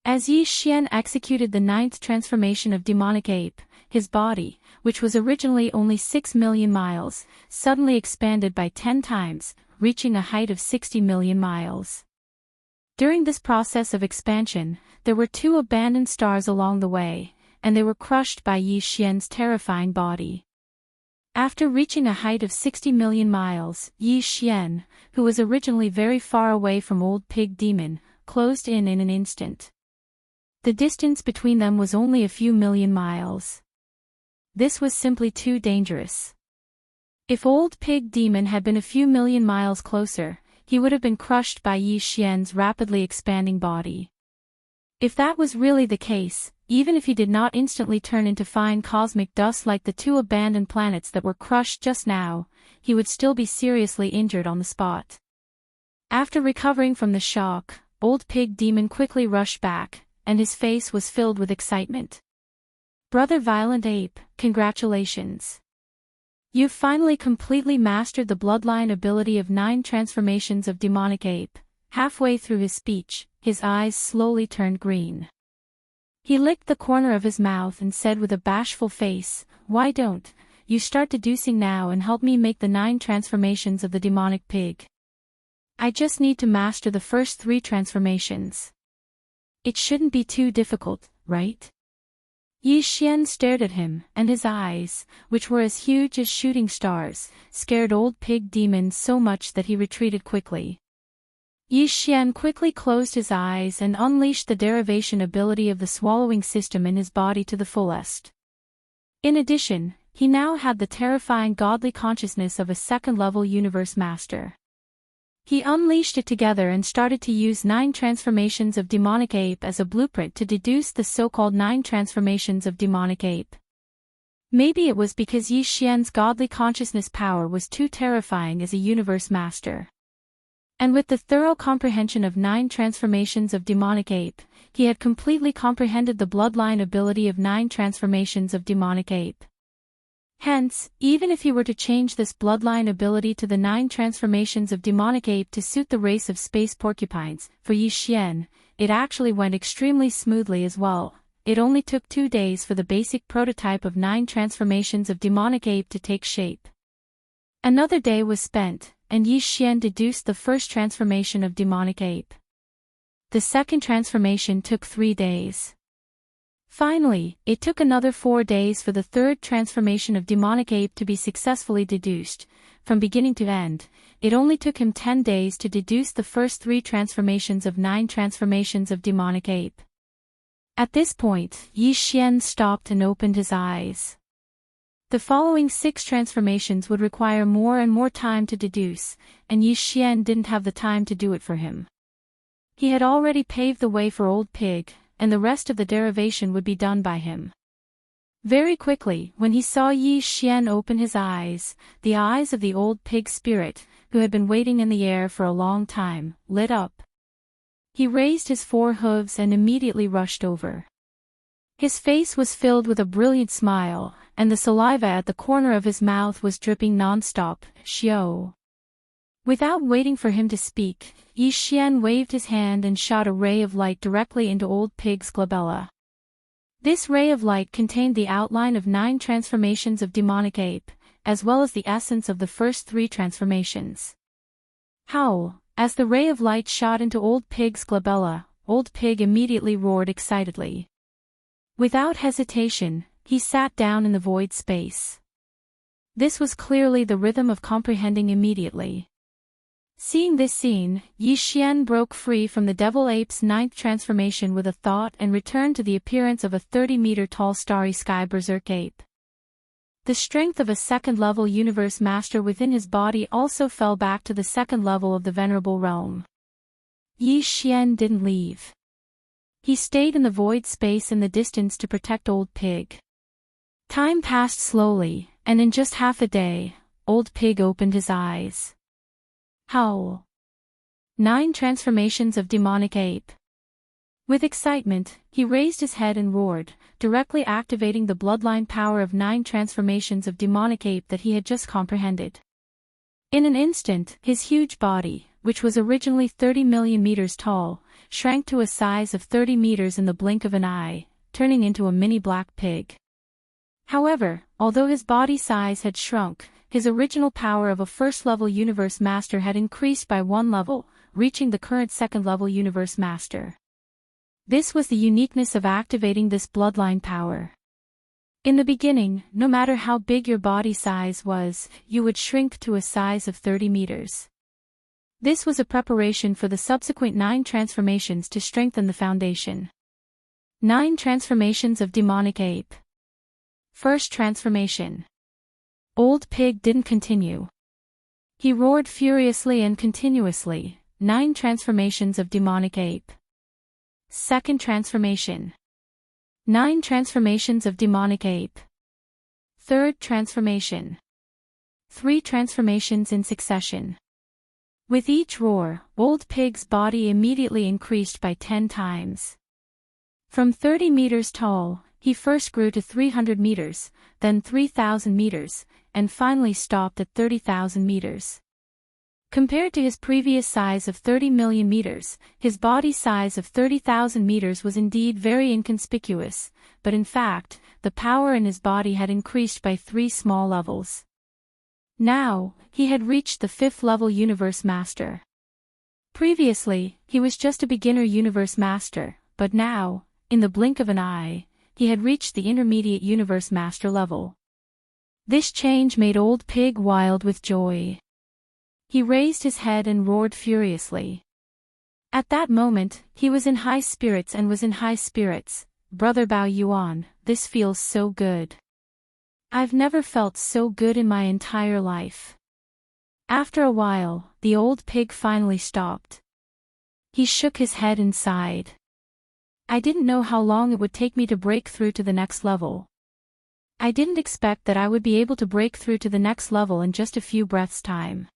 As Yi Xian executed the ninth transformation of demonic ape, his body, which was originally only 6 million miles, suddenly expanded by 10 times, reaching a height of 60 million miles. During this process of expansion, there were 2 abandoned stars along the way, and they were crushed by Yi Xian's terrifying body. After reaching a height of 60 million miles, Yi Xian, who was originally very far away from old Pig Demon, closed in an instant. The distance between them was only a few million miles. This was simply too dangerous. If old Pig Demon had been a few million miles closer, he would have been crushed by Yi Xian's rapidly expanding body. If that was really the case, even if he did not instantly turn into fine cosmic dust like the 2 abandoned planets that were crushed just now, he would still be seriously injured on the spot. After recovering from the shock, old Pig Demon quickly rushed back, and his face was filled with excitement. Brother Violent Ape, congratulations. You've finally completely mastered the bloodline ability of 9 transformations of demonic ape. Halfway through his speech, his eyes slowly turned green. He licked the corner of his mouth and said with a bashful face, "Why don't you start deducing now and help me make the 9 transformations of the demonic pig? I just need to master the first 3 transformations. It shouldn't be too difficult, right?" Yi Xian stared at him, and his eyes, which were as huge as shooting stars, scared old Pig Demon so much that he retreated quickly. Yi Xian quickly closed his eyes and unleashed the derivation ability of the swallowing system in his body to the fullest. In addition, he now had the terrifying godly consciousness of a second-level Universe Master. He unleashed it together and started to use 9 transformations of demonic ape as a blueprint to deduce the so-called 9 transformations of demonic ape. Maybe it was because Yi Xian's godly consciousness power was too terrifying as a Universe Master. And with the thorough comprehension of 9 transformations of demonic ape, he had completely comprehended the bloodline ability of 9 transformations of demonic ape. Hence, even if he were to change this bloodline ability to the 9 transformations of demonic ape to suit the race of space porcupines, for Yi Xian, it actually went extremely smoothly as well. It only took 2 days for the basic prototype of 9 transformations of demonic ape to take shape. Another day was spent, and Yi Xian deduced the first transformation of demonic ape. The second transformation took 3 days. Finally, it took another 4 days for the third transformation of demonic ape to be successfully deduced. From beginning to end, it only took him 10 days to deduce the first 3 transformations of 9 transformations of demonic ape. At this point, Yi Xian stopped and opened his eyes. The following 6 transformations would require more and more time to deduce, and Yi Xian didn't have the time to do it for him. He had already paved the way for Old Pig, and the rest of the derivation would be done by him. Very quickly, when he saw Yi Xian open his eyes, the eyes of the Old Pig spirit, who had been waiting in the air for a long time, lit up. He raised his 4 hooves and immediately rushed over. His face was filled with a brilliant smile, and the saliva at the corner of his mouth was dripping non-stop. Xiao. Without waiting for him to speak, Yi Xian waved his hand and shot a ray of light directly into Old Pig's glabella. This ray of light contained the outline of 9 transformations of demonic ape, as well as the essence of the first 3 transformations. Howl! As the ray of light shot into Old Pig's glabella, Old Pig immediately roared excitedly. Without hesitation, he sat down in the void space. This was clearly the rhythm of comprehending immediately. Seeing this scene, Yi Xian broke free from the devil ape's 9th transformation with a thought and returned to the appearance of a 30-meter-tall starry sky berserk ape. The strength of a second-level universe master within his body also fell back to the second level of the venerable realm. Yi Xian didn't leave. He stayed in the void space in the distance to protect Old Pig. Time passed slowly, and in just half a day, Old Pig opened his eyes. Howl! 9 transformations of demonic ape. With excitement, he raised his head and roared, directly activating the bloodline power of 9 transformations of demonic ape that he had just comprehended. In an instant, his huge body, which was originally 30 million meters tall, shrank to a size of 30 meters in the blink of an eye, turning into a mini black pig. However, although his body size had shrunk, his original power of a first-level universe master had increased by 1 level, reaching the current second-level universe master. This was the uniqueness of activating this bloodline power. In the beginning, no matter how big your body size was, you would shrink to a size of 30 meters. This was a preparation for the subsequent 9 transformations to strengthen the foundation. 9 transformations of demonic ape. First transformation. Old Pig didn't continue. He roared furiously and continuously, 9 transformations of demonic ape. Second transformation. 9 transformations of demonic ape. Third transformation. 3 transformations in succession. With each roar, Old Pig's body immediately increased by 10 times. From 30 meters tall, he first grew to 300 meters, then 3,000 meters, and finally stopped at 30,000 meters. Compared to his previous size of 30 million meters, his body size of 30,000 meters was indeed very inconspicuous, but in fact, the power in his body had increased by 3 small levels. Now, he had reached the 5th level Universe Master. Previously, he was just a beginner Universe Master, but now, in the blink of an eye, he had reached the intermediate Universe Master level. This change made Old Pig wild with joy. He raised his head and roared furiously. At that moment, he was in high spirits and was in high spirits. Brother Bao Yuan, this feels so good. I've never felt so good in my entire life. After a while, the Old Pig finally stopped. He shook his head and sighed. I didn't know how long it would take me to break through to the next level. I didn't expect that I would be able to break through to the next level in just a few breaths' time.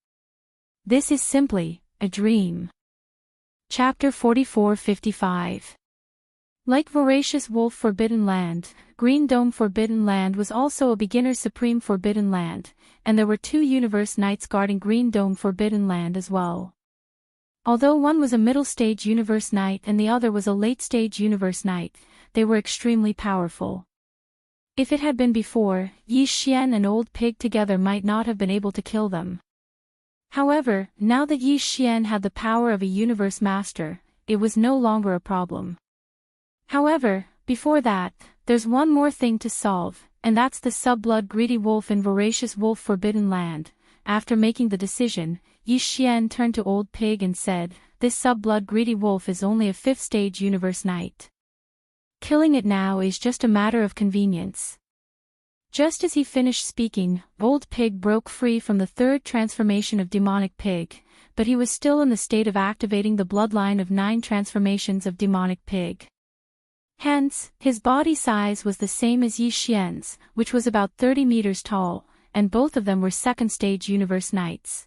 This is simply a dream. Chapter 44-55. Like Voracious Wolf Forbidden Land, Green Dome Forbidden Land was also a beginner Supreme Forbidden Land, and there were 2 Universe Knights guarding Green Dome Forbidden Land as well. Although one was a middle-stage Universe Knight and the other was a late-stage Universe Knight, they were extremely powerful. If it had been before, Yi Xian and Old Pig together might not have been able to kill them. However, now that Yi Xian had the power of a Universe Master, it was no longer a problem. However, before that, there's one more thing to solve, and that's the sub-blood greedy wolf in Voracious Wolf Forbidden Land. After making the decision, Yi Xian turned to Old Pig and said, this sub-blood greedy wolf is only a 5th-stage Universe Knight. Killing it now is just a matter of convenience. Just as he finished speaking, Old Pig broke free from the 3rd transformation of Demonic Pig, but he was still in the state of activating the bloodline of 9 transformations of demonic pig. Hence, his body size was the same as Yi Xian's, which was about 30 meters tall, and both of them were second-stage universe knights.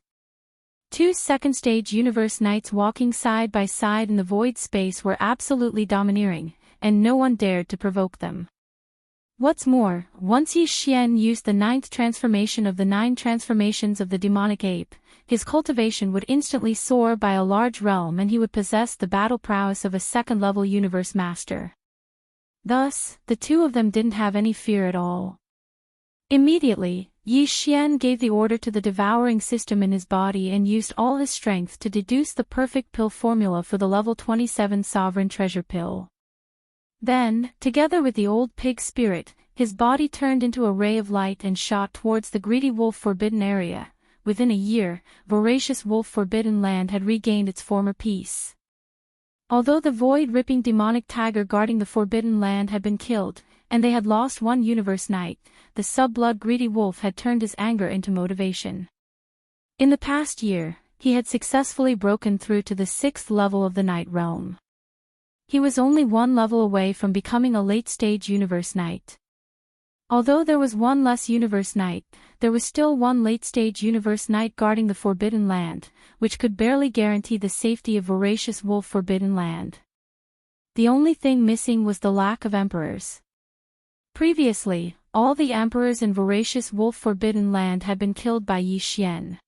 2 second-stage universe knights walking side by side in the void space were absolutely domineering, and no one dared to provoke them. What's more, once Yi Xian used the 9th transformation of the 9 transformations of the demonic ape, his cultivation would instantly soar by a large realm and he would possess the battle prowess of a second-level universe master. Thus, the two of them didn't have any fear at all. Immediately, Yi Xian gave the order to the devouring system in his body and used all his strength to deduce the perfect pill formula for the level 27 sovereign treasure pill. Then, together with the old pig spirit, his body turned into a ray of light and shot towards the greedy wolf forbidden area. Within a year, voracious wolf forbidden land had regained its former peace. Although the void-ripping demonic tiger guarding the forbidden land had been killed, and they had lost 1 universe knight, the sub-blood greedy wolf had turned his anger into motivation. In the past year, he had successfully broken through to the 6th level of the Night Realm. He was only 1 level away from becoming a late-stage universe knight. Although there was 1 less universe knight, there was still 1 late-stage universe knight guarding the Forbidden Land, which could barely guarantee the safety of voracious wolf Forbidden Land. The only thing missing was the lack of emperors. Previously, all the emperors in voracious wolf Forbidden Land had been killed by Yi Xian.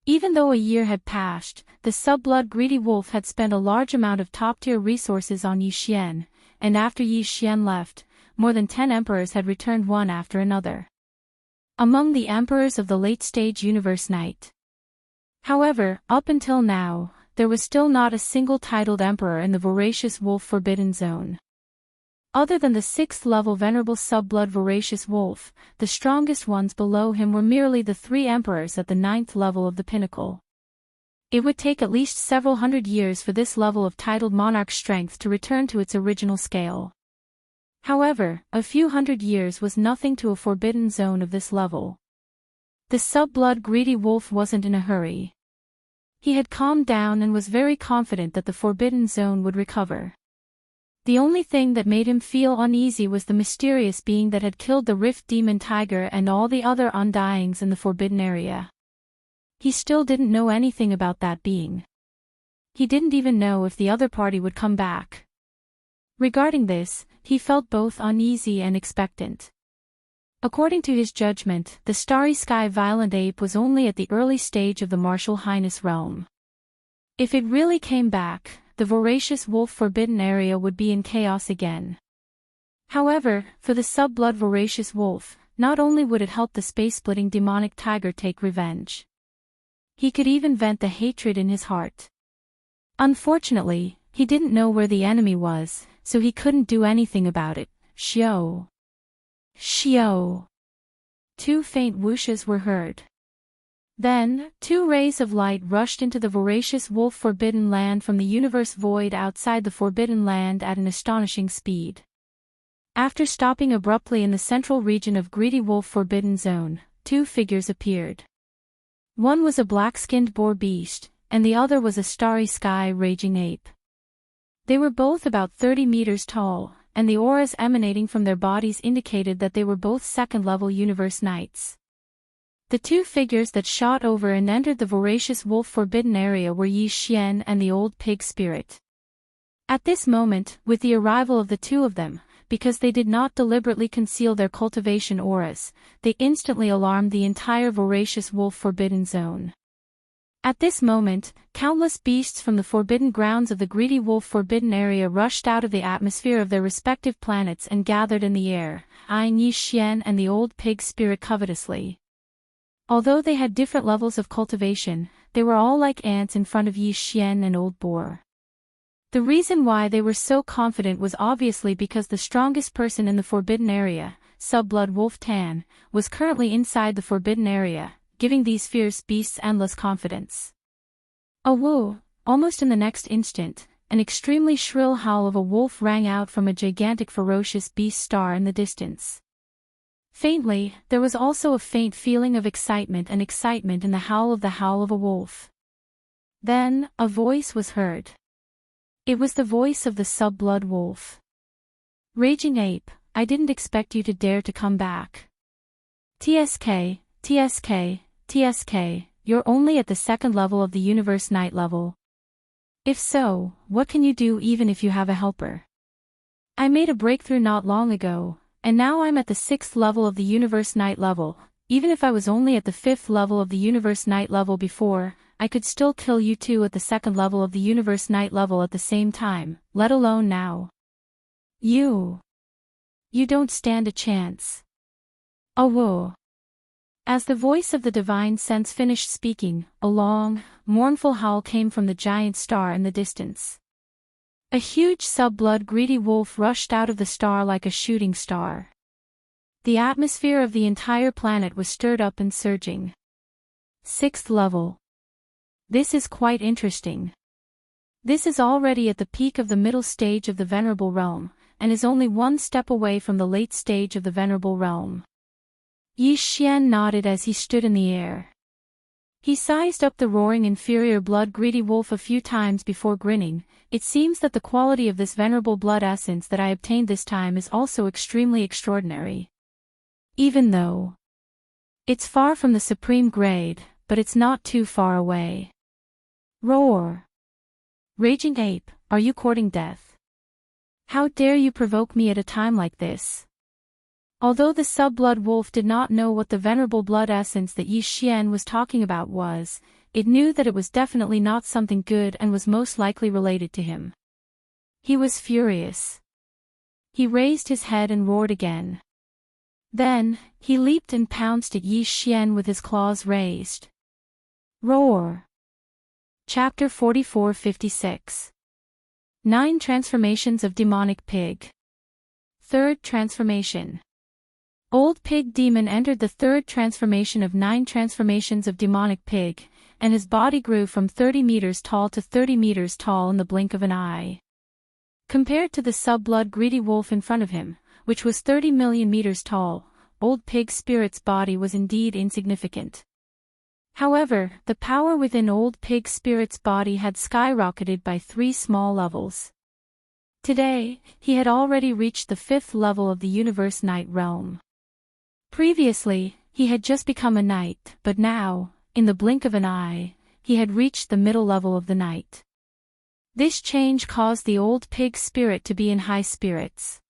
Even though a year had passed, the sub-blood greedy wolf had spent a large amount of top-tier resources on Yi Xian, and after Yi Xian left, more than 10 emperors had returned one after another. Among the emperors of the late-stage universe knight. However, up until now, there was still not a single titled emperor in the voracious wolf forbidden zone. Other than the 6th-level venerable sub-blood voracious wolf, the strongest ones below him were merely the 3 emperors at the 9th level of the pinnacle. It would take at least several hundred years for this level of titled monarch strength to return to its original scale. However, a few hundred years was nothing to a forbidden zone of this level. The sub-blood greedy wolf wasn't in a hurry. He had calmed down and was very confident that the forbidden zone would recover. The only thing that made him feel uneasy was the mysterious being that had killed the Rift Demon Tiger and all the other undyings in the forbidden area. He still didn't know anything about that being. He didn't even know if the other party would come back. Regarding this, he felt both uneasy and expectant. According to his judgment, the Starry Sky Violent Ape was only at the early stage of the Martial Highness realm. If it really came back, the voracious wolf forbidden area would be in chaos again. However, for the sub-blood voracious wolf, not only would it help the space-splitting demonic tiger take revenge. He could even vent the hatred in his heart. Unfortunately, he didn't know where the enemy was, so he couldn't do anything about it. Xiao. Xiao. 2 faint whooshes were heard. Then, 2 rays of light rushed into the voracious wolf forbidden land from the universe void outside the forbidden land at an astonishing speed. After stopping abruptly in the central region of greedy wolf forbidden zone, 2 figures appeared. One was a black-skinned boar beast, and the other was a starry sky raging ape. They were both about 30 meters tall, and the auras emanating from their bodies indicated that they were both second-level universe knights. The 2 figures that shot over and entered the voracious wolf forbidden area were Yi Xian and the old pig spirit. At this moment, with the arrival of the 2 of them, because they did not deliberately conceal their cultivation auras, they instantly alarmed the entire voracious wolf forbidden zone. At this moment, countless beasts from the forbidden grounds of the greedy wolf forbidden area rushed out of the atmosphere of their respective planets and gathered in the air, eyeing Yi Xian and the old pig spirit covetously. Although they had different levels of cultivation, they were all like ants in front of Yi Xian and Old Boar. The reason why they were so confident was obviously because the strongest person in the forbidden area, Sub-Blood Wolf Tan, was currently inside the forbidden area, giving these fierce beasts endless confidence. Whoa! Almost in the next instant, an extremely shrill howl of a wolf rang out from a gigantic ferocious beast star in the distance. Faintly, there was also a faint feeling of excitement in the howl of a wolf. Then, a voice was heard. It was the voice of the sub-blood wolf. Raging ape, I didn't expect you to dare to come back. TSK, TSK, TSK, you're only at the second level of the universe night level. If so, what can you do even if you have a helper? I made a breakthrough not long ago, and now I'm at the 6th level of the universe night level. Even if I was only at the 5th level of the universe night level before, I could still kill you two at the 2nd level of the universe night level at the same time, let alone now. You don't stand a chance. Oh whoa. As the voice of the divine sense finished speaking, a long, mournful howl came from the giant star in the distance. A huge sub-blood greedy wolf rushed out of the star like a shooting star. The atmosphere of the entire planet was stirred up and surging. 6th level. This is quite interesting. This is already at the peak of the middle stage of the Venerable Realm, and is only one step away from the late stage of the Venerable Realm. Yi Xian nodded as he stood in the air. He sized up the roaring inferior blood-greedy wolf a few times before grinning. It seems that the quality of this venerable blood essence that I obtained this time is also extremely extraordinary. Even though it's far from the supreme grade, but it's not too far away. Roar! Raging ape, are you courting death? How dare you provoke me at a time like this? Although the sub-blood wolf did not know what the venerable blood essence that Yi Xian was talking about was, it knew that it was definitely not something good and was most likely related to him. He was furious. He raised his head and roared again. Then, he leaped and pounced at Yi Xian with his claws raised. Roar! Chapter 44-56. 9 Transformations of Demonic Pig. 3rd Transformation. Old Pig Demon entered the 3rd transformation of 9 transformations of Demonic Pig, and his body grew from 30 meters tall to 30 meters tall in the blink of an eye. Compared to the sub-blood greedy wolf in front of him, which was 30 million meters tall, Old Pig Spirit's body was indeed insignificant. However, the power within Old Pig Spirit's body had skyrocketed by 3 small levels. Today, he had already reached the 5th level of the Universe Night Realm. Previously, he had just become a knight, but now, in the blink of an eye, he had reached the middle level of the night. This change caused the Old Pig Spirit to be in high spirits.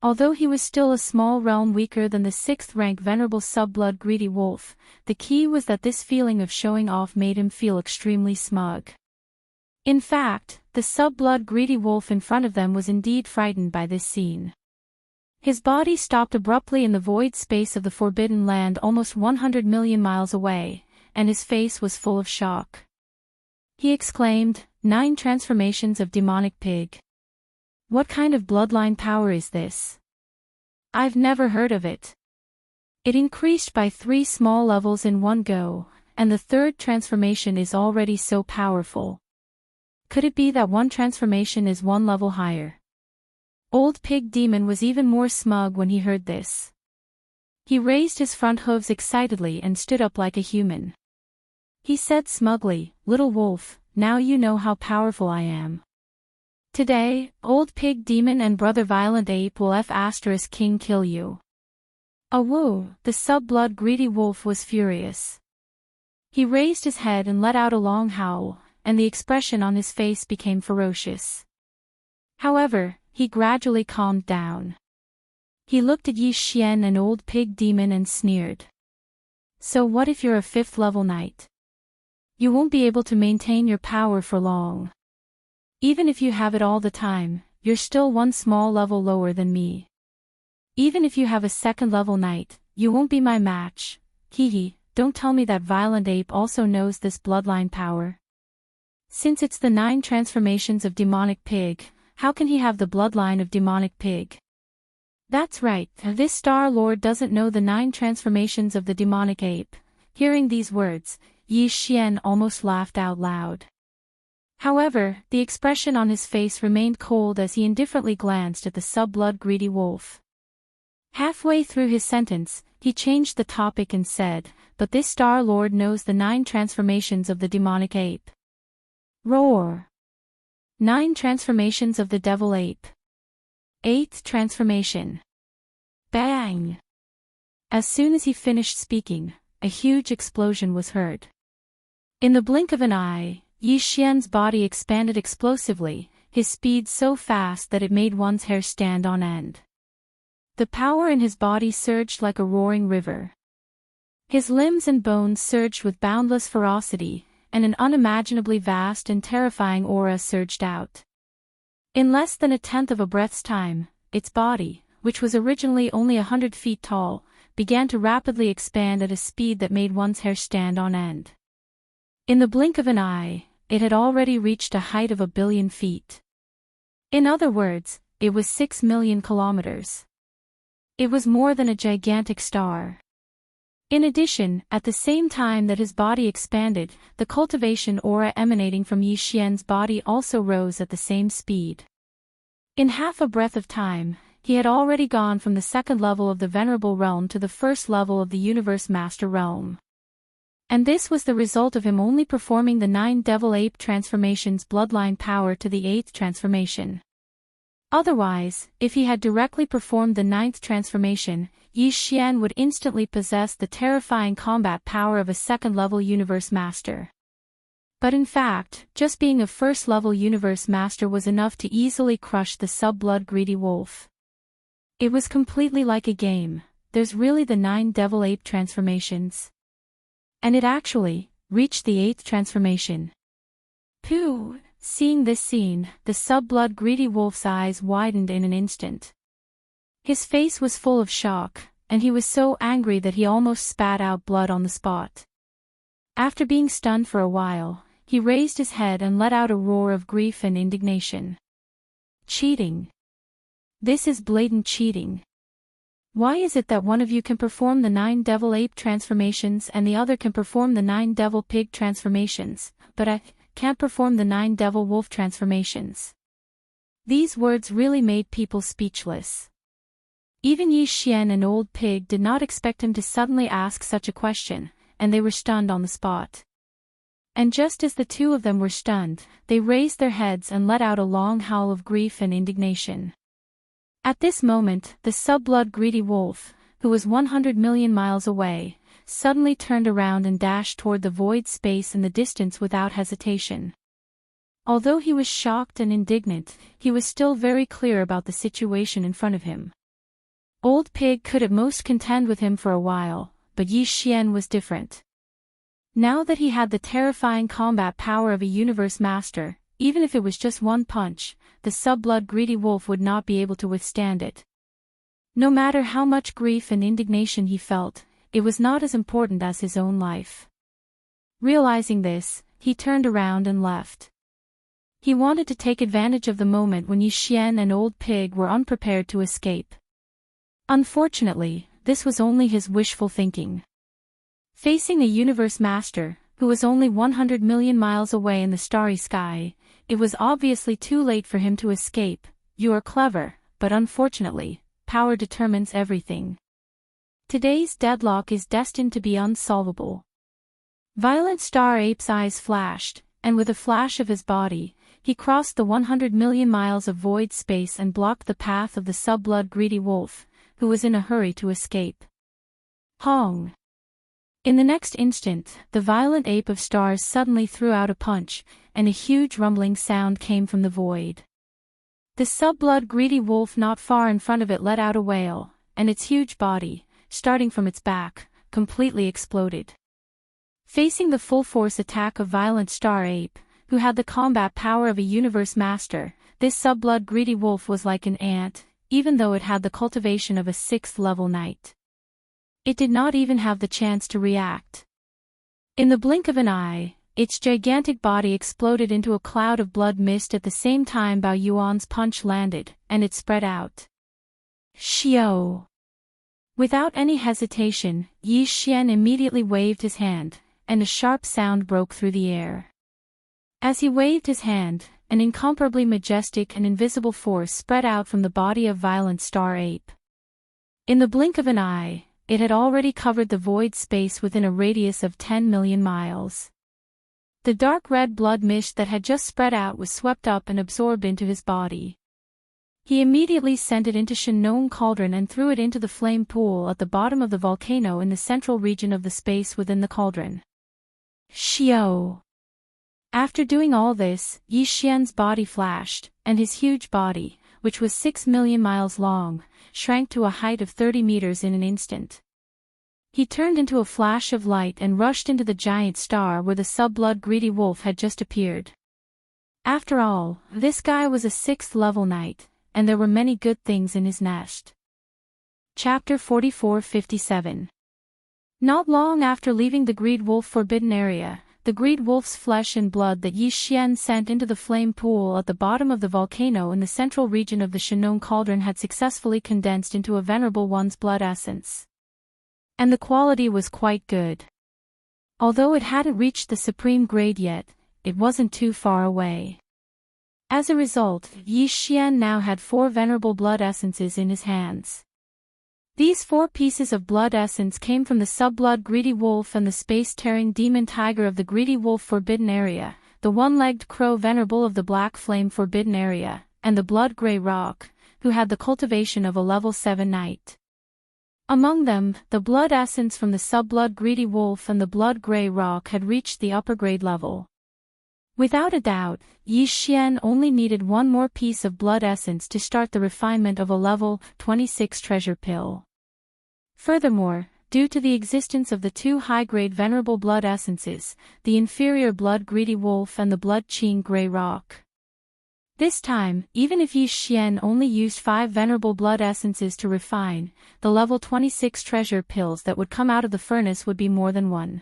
Although he was still a small realm weaker than the 6th rank venerable sub-blood greedy wolf, the key was that this feeling of showing off made him feel extremely smug. In fact, the sub-blood greedy wolf in front of them was indeed frightened by this scene. His body stopped abruptly in the void space of the Forbidden Land almost 100 million miles away, and his face was full of shock. He exclaimed, 9 transformations of demonic pig. What kind of bloodline power is this? I've never heard of it. It increased by 3 small levels in one go, and the 3rd transformation is already so powerful. Could it be that one transformation is 1 level higher? Old Pig Demon was even more smug when he heard this. He raised his front hooves excitedly and stood up like a human. He said smugly, Little wolf, now you know how powerful I am. Today, Old Pig Demon and Brother Violent Ape will King kill you. Awoo, the sub-blood greedy wolf was furious. He raised his head and let out a long howl, and the expression on his face became ferocious. However, he gradually calmed down. He looked at Yi Xian and Old Pig Demon and sneered. So what if you're a 5th level knight? You won't be able to maintain your power for long. Even if you have it all the time, you're still 1 small level lower than me. Even if you have a 2nd level knight, you won't be my match. Hehe, don't tell me that Violent Ape also knows this bloodline power. Since it's the 9 transformations of demonic pig, how can he have the bloodline of demonic pig? That's right, this Star Lord doesn't know the 9 transformations of the demonic ape. Hearing these words, Yi Xian almost laughed out loud. However, the expression on his face remained cold as he indifferently glanced at the sub-blood greedy wolf. Halfway through his sentence, he changed the topic and said, but this Star Lord knows the 9 transformations of the demonic ape. Roar. 9 transformations of the devil ape. 8th transformation. Bang! As soon as he finished speaking, a huge explosion was heard. In the blink of an eye, Yi Xian's body expanded explosively, his speed so fast that it made one's hair stand on end. The power in his body surged like a roaring river. His limbs and bones surged with boundless ferocity, and an unimaginably vast and terrifying aura surged out. In less than a tenth of a breath's time, its body, which was originally only 100 feet tall, began to rapidly expand at a speed that made one's hair stand on end. In the blink of an eye, it had already reached a height of 1 billion feet. In other words, it was 6 million kilometers. It was more than a gigantic star. In addition, at the same time that his body expanded, the cultivation aura emanating from Yi Xian's body also rose at the same speed. In half a breath of time, he had already gone from the second level of the Venerable Realm to the first level of the Universe Master Realm. And this was the result of him only performing the 9 Devil Ape transformations bloodline power to the 8th transformation. Otherwise, if he had directly performed the 9th transformation, Yi Xian would instantly possess the terrifying combat power of a second-level Universe Master. But in fact, just being a first-level Universe Master was enough to easily crush the sub-blood greedy wolf. It was completely like a game. There's really the 9 Devil Ape transformations. And it actually reached the 8th transformation. Pooh! Seeing this scene, the sub-blood greedy wolf's eyes widened in an instant. His face was full of shock, and he was so angry that he almost spat out blood on the spot. After being stunned for a while, he raised his head and let out a roar of grief and indignation. Cheating. This is blatant cheating. Why is it that one of you can perform the 9 Devil Ape transformations and the other can perform the 9 Devil Pig transformations, but I can't perform the 9 Devil Wolf transformations? These words really made people speechless. Even Yi Xian and Old Pig did not expect him to suddenly ask such a question, and they were stunned on the spot. And just as the two of them were stunned, they raised their heads and let out a long howl of grief and indignation. At this moment, the sub-blood greedy wolf, who was 100 million miles away, suddenly turned around and dashed toward the void space in the distance without hesitation. Although he was shocked and indignant, he was still very clear about the situation in front of him. Old Pig could at most contend with him for a while, but Yi Xian was different. Now that he had the terrifying combat power of a Universe Master, even if it was just one punch, the sub-blood greedy wolf would not be able to withstand it. No matter how much grief and indignation he felt, it was not as important as his own life. Realizing this, he turned around and left. He wanted to take advantage of the moment when Yi Xian and Old Pig were unprepared to escape. Unfortunately, this was only his wishful thinking. Facing a Universe Master, who was only 100 million miles away in the starry sky, it was obviously too late for him to escape. You are clever, but unfortunately, power determines everything. Today's deadlock is destined to be unsolvable. Violent Star Ape's eyes flashed, and with a flash of his body, he crossed the 100 million miles of void space and blocked the path of the sub-blood greedy wolf, who was in a hurry to escape. Hong! In the next instant, the violent ape of stars suddenly threw out a punch, and a huge rumbling sound came from the void. The sub-blood greedy wolf not far in front of it let out a wail, and its huge body, starting from its back, completely exploded. Facing the full-force attack of Violent Star Ape, who had the combat power of a Universe Master, this sub-blood greedy wolf was like an ant, even though it had the cultivation of a 6th-level knight. It did not even have the chance to react. In the blink of an eye, its gigantic body exploded into a cloud of blood mist at the same time Bao Yuan's punch landed, and it spread out. Xiao! Without any hesitation, Yi Xian immediately waved his hand, and a sharp sound broke through the air. As he waved his hand, an incomparably majestic and invisible force spread out from the body of Violent Star Ape. In the blink of an eye, it had already covered the void space within a radius of 10 million miles. The dark red blood mist that had just spread out was swept up and absorbed into his body. He immediately sent it into Fictional cauldron and threw it into the flame pool at the bottom of the volcano in the central region of the space within the cauldron. Xiao. After doing all this, Yi Xian's body flashed, and his huge body, which was 6 million miles long, shrank to a height of 30 meters in an instant. He turned into a flash of light and rushed into the giant star where the sub-blood greedy wolf had just appeared. After all, this guy was a 6th level knight, and there were many good things in his nest. Chapter 44-57. Not long after leaving the Greed Wolf Forbidden Area, the Greed Wolf's flesh and blood that Yi Xian sent into the flame pool at the bottom of the volcano in the central region of the Fictional cauldron had successfully condensed into a venerable one's blood essence. And the quality was quite good. Although it hadn't reached the supreme grade yet, it wasn't too far away. As a result, Yi Xian now had 4 venerable blood essences in his hands. These 4 pieces of blood essence came from the sub-blood greedy wolf and the space-tearing demon tiger of the Greedy Wolf Forbidden Area, the one-legged crow venerable of the Black Flame Forbidden Area, and the blood grey rock, who had the cultivation of a level 7 knight. Among them, the blood essence from the sub-blood greedy wolf and the blood grey rock had reached the upper grade level. Without a doubt, Yi Xian only needed 1 more piece of blood essence to start the refinement of a level 26 treasure pill. Furthermore, due to the existence of the 2 high-grade venerable blood essences, the inferior blood greedy wolf and the blood qing grey rock. This time, even if Yi Xian only used 5 venerable blood essences to refine, the level 26 treasure pills that would come out of the furnace would be more than 1.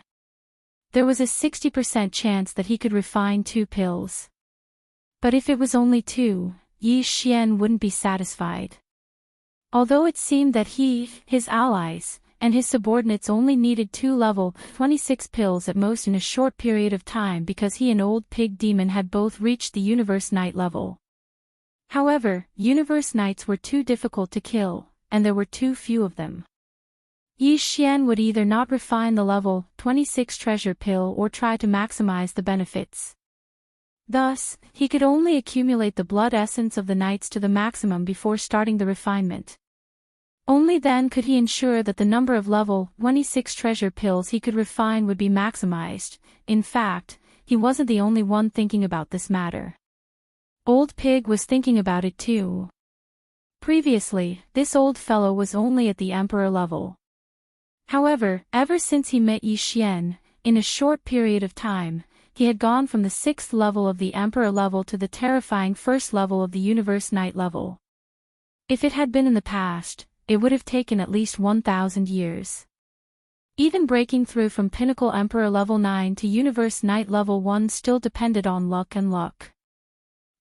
There was a 60% chance that he could refine 2 pills. But if it was only 2, Yi Xian wouldn't be satisfied. Although it seemed that he, his allies, and his subordinates only needed 2 level 26 pills at most in a short period of time because he and Old Pig Demon had both reached the Universe Knight level. However, Universe Knights were too difficult to kill, and there were too few of them. Yi Xian would either not refine the level 26 treasure pill or try to maximize the benefits. Thus, he could only accumulate the blood essence of the knights to the maximum before starting the refinement. Only then could he ensure that the number of level 26 treasure pills he could refine would be maximized. In fact, he wasn't the only one thinking about this matter. Old Pig was thinking about it too. Previously, this old fellow was only at the Emperor level. However, ever since he met Yi Xian, in a short period of time, he had gone from the 6th level of the Emperor level to the terrifying 1st level of the Universe Knight level. If it had been in the past, it would have taken at least 1,000 years. Even breaking through from Pinnacle Emperor level 9 to Universe Knight level 1 still depended on luck and luck.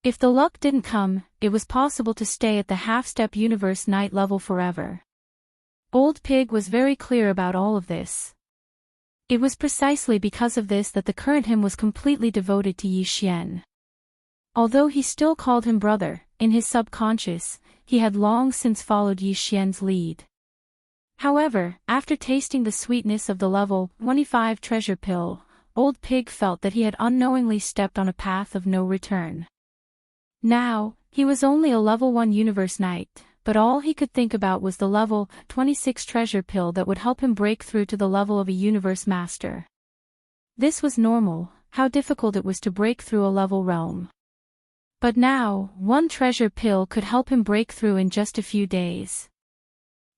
If the luck didn't come, it was possible to stay at the half-step Universe Knight level forever. Old Pig was very clear about all of this. It was precisely because of this that the current him was completely devoted to Yi Xian. Although he still called him brother, in his subconscious, he had long since followed Yi Xian's lead. However, after tasting the sweetness of the level 25 treasure pill, Old Pig felt that he had unknowingly stepped on a path of no return. Now, he was only a level 1 Universe Knight, but all he could think about was the level 26 treasure pill that would help him break through to the level of a Universe Master. This was normal, how difficult it was to break through a level realm. But now, 1 treasure pill could help him break through in just a few days.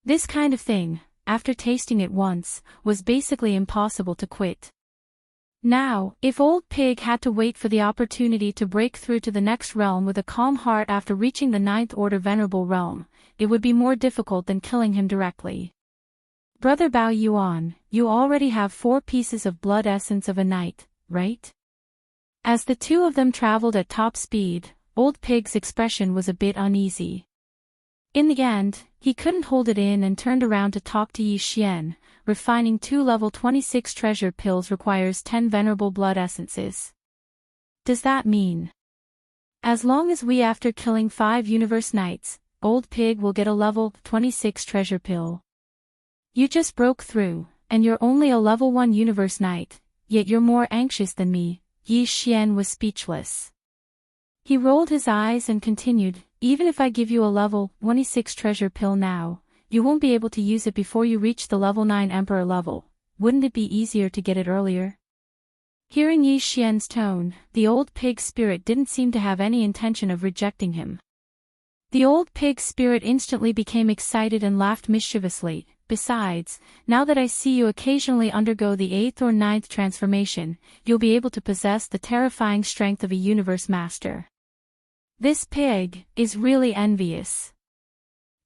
This kind of thing, after tasting it once, was basically impossible to quit. Now, if Old Pig had to wait for the opportunity to break through to the next realm with a calm heart after reaching the 9th Order Venerable Realm, it would be more difficult than killing him directly. Brother Bao Yuan, you already have 4 pieces of blood essence of a knight, right? As the 2 of them traveled at top speed, Old Pig's expression was a bit uneasy. In the end, he couldn't hold it in and turned around to talk to Yi Xian. Refining 2 level 26 treasure pills requires 10 venerable blood essences. Does that mean? As long as we after killing 5 Universe Knights, Old Pig will get a level 26 treasure pill. You just broke through, and you're only a level 1 Universe Knight, yet you're more anxious than me, Yi Xian was speechless. He rolled his eyes and continued, even if I give you a level 26 treasure pill now, you won't be able to use it before you reach the level 9 Emperor level. Wouldn't it be easier to get it earlier? Hearing Yi Xian's tone, the old pig spirit didn't seem to have any intention of rejecting him. The old pig spirit instantly became excited and laughed mischievously. Besides, now that I see you occasionally undergo the 8th or 9th transformation, you'll be able to possess the terrifying strength of a universe master. This pig is really envious.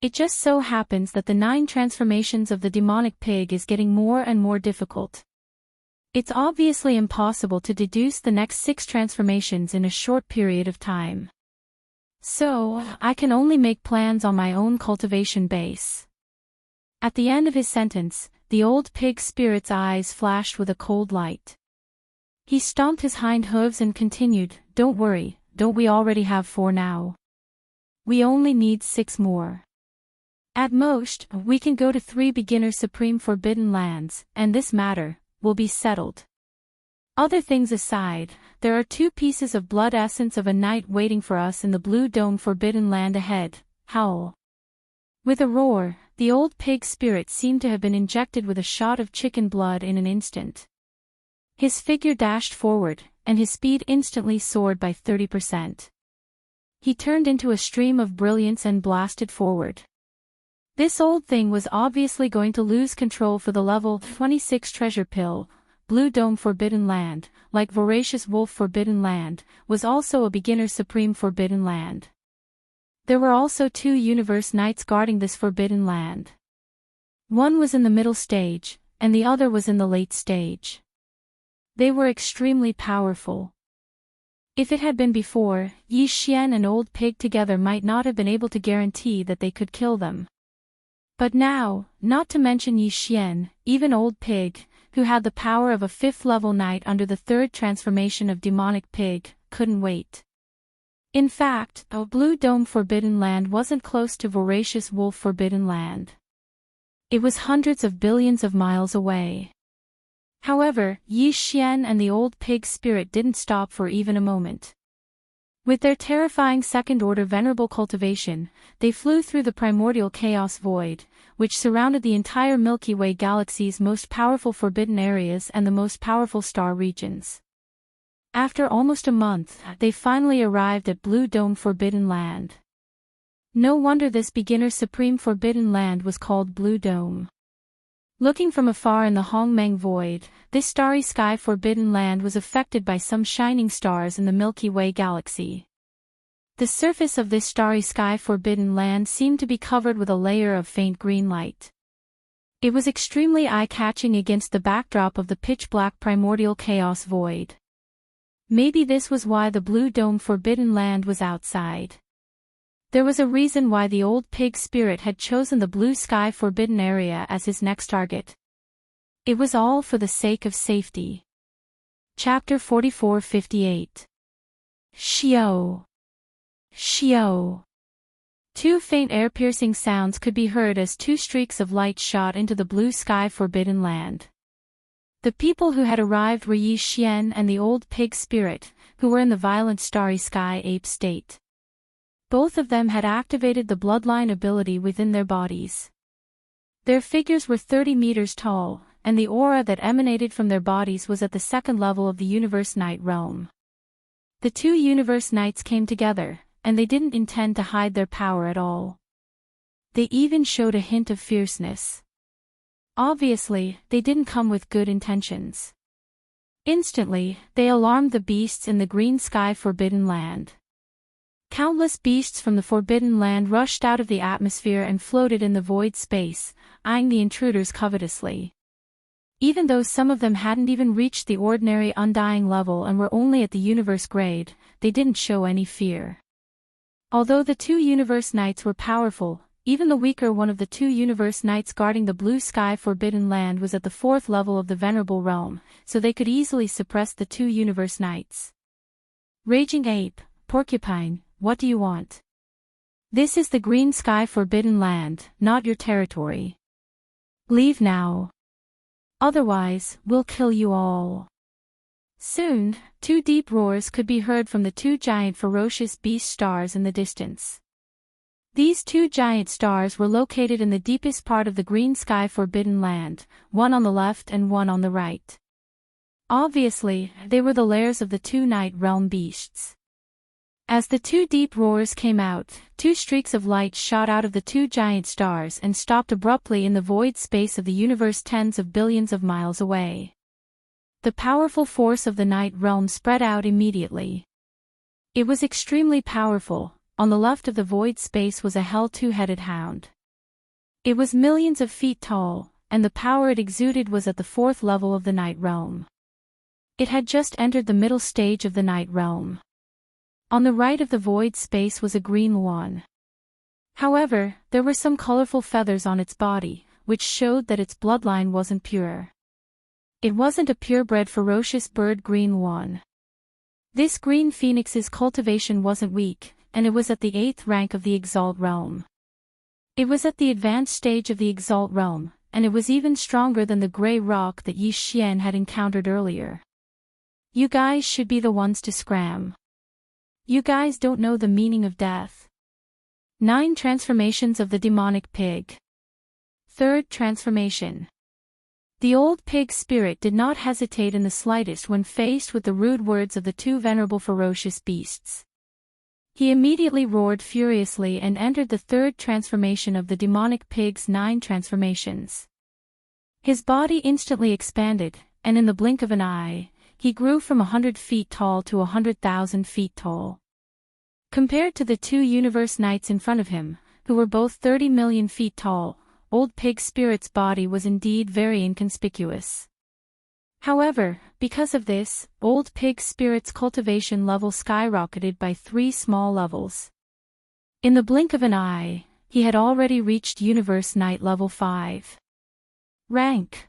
It just so happens that the 9 transformations of the demonic pig is getting more and more difficult. It's obviously impossible to deduce the next 6 transformations in a short period of time. So, I can only make plans on my own cultivation base. At the end of his sentence, the old pig spirit's eyes flashed with a cold light. He stomped his hind hooves and continued, don't worry, don't we already have 4 now? We only need 6 more. At most, we can go to 3 beginner supreme forbidden lands, and this matter will be settled. Other things aside, there are 2 pieces of blood essence of a knight waiting for us in the blue dome forbidden land ahead. Howl. With a roar, the old pig spirit seemed to have been injected with a shot of chicken blood in an instant. His figure dashed forward, and his speed instantly soared by 30%. He turned into a stream of brilliance and blasted forward. This old thing was obviously going to lose control for the level 26 treasure pill. Blue Dome Forbidden Land, like Voracious Wolf Forbidden Land, was also a beginner supreme forbidden land. There were also 2 universe knights guarding this forbidden land. One was in the middle stage, and the other was in the late stage. They were extremely powerful. If it had been before, Yi Xian and Old Pig together might not have been able to guarantee that they could kill them. But now, not to mention Yi Xian, even Old Pig, who had the power of a 5th level knight under the 3rd transformation of demonic pig, couldn't wait. In fact, a Blue Dome Forbidden Land wasn't close to Voracious Wolf Forbidden Land. It was hundreds of billions of miles away. However, Yi Xian and the old pig spirit didn't stop for even a moment. With their terrifying second-order venerable cultivation, they flew through the primordial chaos void, which surrounded the entire Milky Way galaxy's most powerful forbidden areas and the most powerful star regions. After almost a month, they finally arrived at Blue Dome Forbidden Land. No wonder this beginner supreme forbidden land was called Blue Dome. Looking from afar in the Hongmeng Void, this starry sky forbidden land was affected by some shining stars in the Milky Way galaxy. The surface of this starry sky forbidden land seemed to be covered with a layer of faint green light. It was extremely eye-catching against the backdrop of the pitch-black primordial chaos void. Maybe this was why the Blue Dome Forbidden Land was outside. There was a reason why the old pig spirit had chosen the Blue Sky Forbidden Area as his next target. It was all for the sake of safety. Chapter 44-58. Xiao. Xiao. 2 faint air-piercing sounds could be heard as 2 streaks of light shot into the Blue Sky Forbidden Land. The people who had arrived were Yi Xian and the old pig spirit, who were in the violent starry sky ape state. Both of them had activated the bloodline ability within their bodies. Their figures were 30 meters tall, and the aura that emanated from their bodies was at the 2nd level of the Universe Knight realm. The 2 Universe Knights came together, and they didn't intend to hide their power at all. They even showed a hint of fierceness. Obviously, they didn't come with good intentions. Instantly, they alarmed the beasts in the Green Sky Forbidden Land. Countless beasts from the Forbidden Land rushed out of the atmosphere and floated in the void space, eyeing the intruders covetously. Even though some of them hadn't even reached the ordinary undying level and were only at the universe grade, they didn't show any fear. Although the 2 Universe Knights were powerful, even the weaker one of the 2 Universe Knights guarding the Blue Sky Forbidden Land was at the 4th level of the Venerable Realm, so they could easily suppress the 2 Universe Knights. Raging Ape, Porcupine, what do you want? This is the Green Sky Forbidden Land, not your territory. Leave now. Otherwise, we'll kill you all. Soon, two deep roars could be heard from the two giant ferocious beast stars in the distance. These two giant stars were located in the deepest part of the green sky forbidden land, one on the left and one on the right. Obviously, they were the lairs of the two night realm beasts. As the two deep roars came out, two streaks of light shot out of the two giant stars and stopped abruptly in the void space of the universe tens of billions of miles away. The powerful force of the night realm spread out immediately. It was extremely powerful. On the left of the void space was a hell two-headed hound. It was millions of feet tall, and the power it exuded was at the fourth level of the night realm. It had just entered the middle stage of the night realm. On the right of the void space was a green one. However, there were some colorful feathers on its body, which showed that its bloodline wasn't pure. It wasn't a purebred ferocious bird green one. This green phoenix's cultivation wasn't weak, and it was at the 8th rank of the Exalt realm. It was at the advanced stage of the Exalt realm, and it was even stronger than the gray rock that Yi Xian had encountered earlier. You guys should be the ones to scram. You guys don't know the meaning of death. 9 transformations of the demonic pig. Third transformation. The old pig spirit did not hesitate in the slightest when faced with the rude words of the two venerable ferocious beasts. He immediately roared furiously and entered the third transformation of the demonic pig's 9 transformations. His body instantly expanded, and in the blink of an eye, he grew from 100 feet tall to 100,000 feet tall. Compared to the two universe knights in front of him, who were both 30 million feet tall, old pig spirit's body was indeed very inconspicuous. However, because of this, old pig spirit's cultivation level skyrocketed by 3 small levels. In the blink of an eye, he had already reached universe knight level 5. Rank.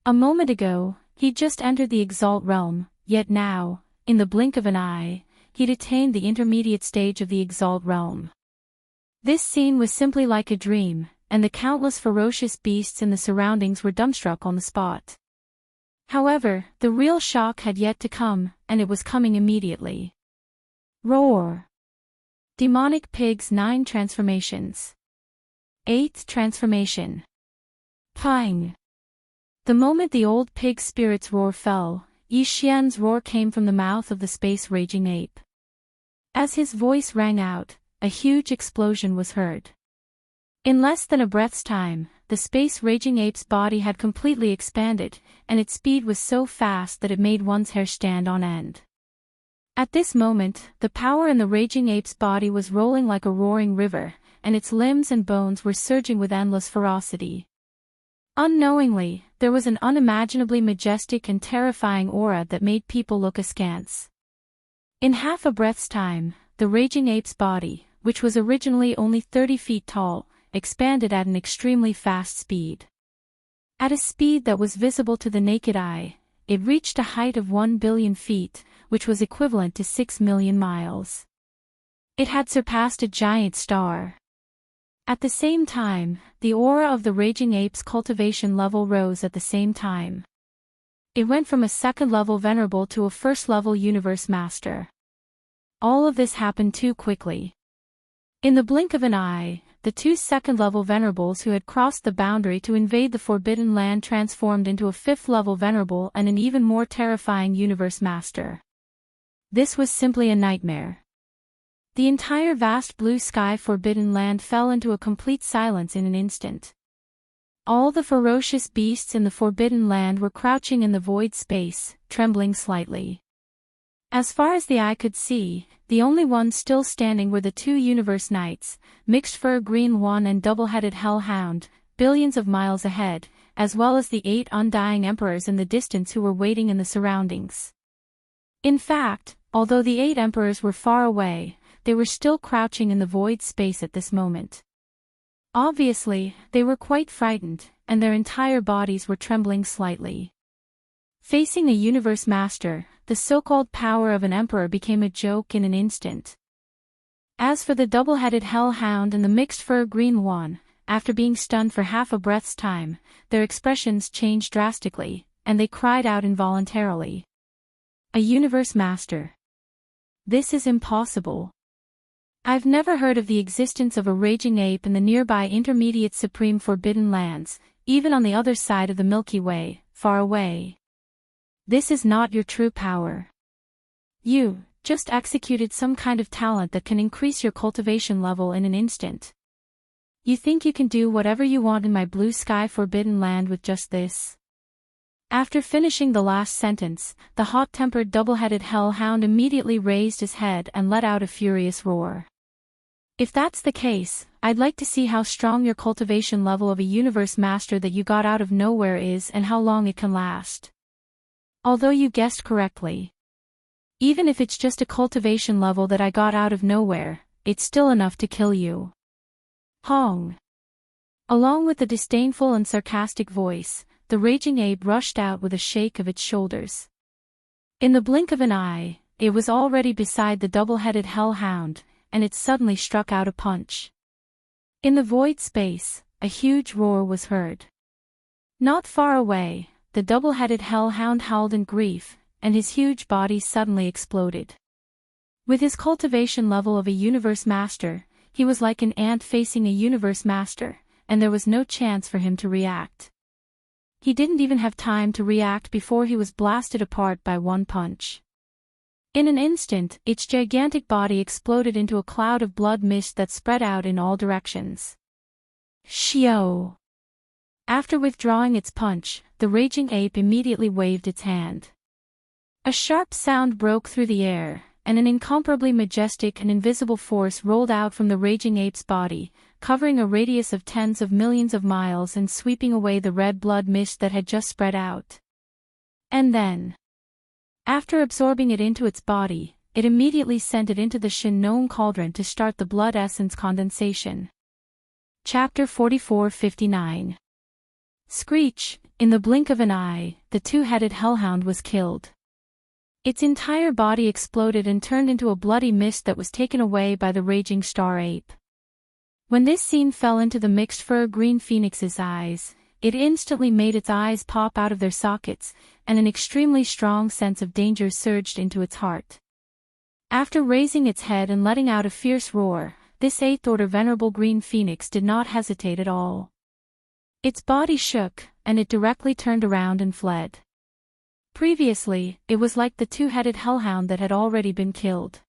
A moment ago, he'd just entered the Exalt realm, yet now, in the blink of an eye, he'd attained the intermediate stage of the Exalt realm. This scene was simply like a dream, and the countless ferocious beasts in the surroundings were dumbstruck on the spot. However, the real shock had yet to come, and it was coming immediately. Roar. Demonic pig's 9 transformations. 8th transformation. Pang. The moment the old pig spirit's roar fell, Yi Xian's roar came from the mouth of the space-raging ape. As his voice rang out, a huge explosion was heard. In less than a breath's time, the space-raging ape's body had completely expanded, and its speed was so fast that it made one's hair stand on end. At this moment, the power in the raging ape's body was rolling like a roaring river, and its limbs and bones were surging with endless ferocity. Unknowingly, there was an unimaginably majestic and terrifying aura that made people look askance. In half a breath's time, the raging ape's body, which was originally only 30 feet tall, expanded at an extremely fast speed. At a speed that was visible to the naked eye, it reached a height of 1 billion feet, which was equivalent to 6 million miles. It had surpassed a giant star. At the same time, the aura of the raging ape's cultivation level rose at the same time. It went from a second-level venerable to a first-level universe master. All of this happened too quickly. In the blink of an eye, the 2 second-level venerables who had crossed the boundary to invade the Forbidden Land transformed into a 5th-level venerable and an even more terrifying universe master. This was simply a nightmare. The entire vast blue sky Forbidden Land fell into a complete silence in an instant. All the ferocious beasts in the Forbidden Land were crouching in the void space, trembling slightly. As far as the eye could see, the only ones still standing were the 2 universe knights, mixed fur green one and double-headed hellhound, billions of miles ahead, as well as the 8 undying emperors in the distance who were waiting in the surroundings. In fact, although the 8 emperors were far away, they were still crouching in the void space at this moment. Obviously, they were quite frightened, and their entire bodies were trembling slightly. Facing a universe master, the so-called power of an emperor became a joke in an instant. As for the double-headed hellhound and the mixed fur green one, after being stunned for half a breath's time, their expressions changed drastically, and they cried out involuntarily. A universe master. This is impossible. I've never heard of the existence of a raging ape in the nearby intermediate supreme forbidden lands, even on the other side of the Milky Way, far away. This is not your true power. You just executed some kind of talent that can increase your cultivation level in an instant. You think you can do whatever you want in my blue sky forbidden land with just this? After finishing the last sentence, the hot-tempered double-headed hellhound immediately raised his head and let out a furious roar. If that's the case, I'd like to see how strong your cultivation level of a universe master that you got out of nowhere is and how long it can last. Although you guessed correctly. Even if it's just a cultivation level that I got out of nowhere, it's still enough to kill you. Hong. Along with the disdainful and sarcastic voice, the raging ape rushed out with a shake of its shoulders. In the blink of an eye, it was already beside the double-headed hellhound, and it suddenly struck out a punch. In the void space, a huge roar was heard. Not far away, the double-headed hellhound howled in grief, and his huge body suddenly exploded. With his cultivation level of a universe master, he was like an ant facing a universe master, and there was no chance for him to react. He didn't even have time to react before he was blasted apart by one punch. In an instant, its gigantic body exploded into a cloud of blood mist that spread out in all directions. Xiao! After withdrawing its punch, the raging ape immediately waved its hand. A sharp sound broke through the air, and an incomparably majestic and invisible force rolled out from the raging ape's body, covering a radius of tens of millions of miles and sweeping away the red blood mist that had just spread out. And then, after absorbing it into its body, it immediately sent it into the Shin-known cauldron to start the blood essence condensation. Chapter 44:59. Screech! In the blink of an eye, the two-headed hellhound was killed. Its entire body exploded and turned into a bloody mist that was taken away by the raging star ape. When this scene fell into the mixed fur green phoenix's eyes, it instantly made its eyes pop out of their sockets, and an extremely strong sense of danger surged into its heart. After raising its head and letting out a fierce roar, this eighth-order venerable green phoenix did not hesitate at all. Its body shook, and it directly turned around and fled. Previously, it was like the two-headed hellhound that had already been killed.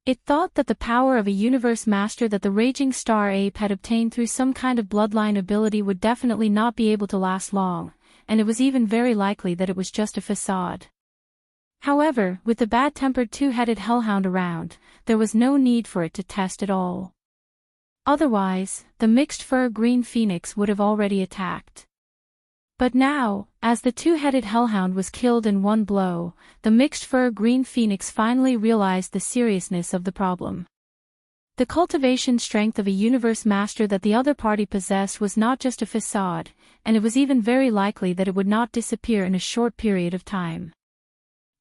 It thought that the power of a universe master that the raging star ape had obtained through some kind of bloodline ability would definitely not be able to last long, and it was even very likely that it was just a facade. However, with the bad-tempered two-headed hellhound around, there was no need for it to test at all. Otherwise, the mixed fur green phoenix would have already attacked. But now, as the two-headed hellhound was killed in one blow, the mixed fur green phoenix finally realized the seriousness of the problem. The cultivation strength of a universe master that the other party possessed was not just a facade, and it was even very likely that it would not disappear in a short period of time.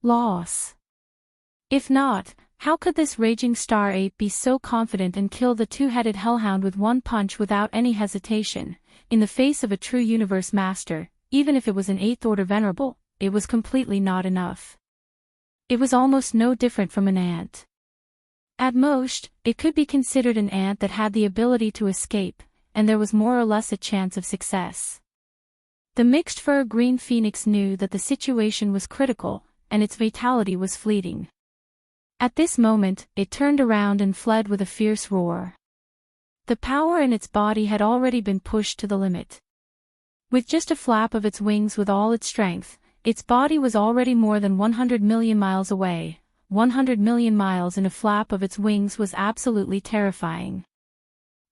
Loss. If not, how could this raging star ape be so confident and kill the two-headed hellhound with one punch without any hesitation? In the face of a true universe master, even if it was an eighth-order venerable, it was completely not enough. It was almost no different from an ant. At most, it could be considered an ant that had the ability to escape, and there was more or less a chance of success. The mixed fur green phoenix knew that the situation was critical, and its vitality was fleeting. At this moment, it turned around and fled with a fierce roar. The power in its body had already been pushed to the limit. With just a flap of its wings with all its strength, its body was already more than 100 million miles away. 100 million miles in a flap of its wings was absolutely terrifying.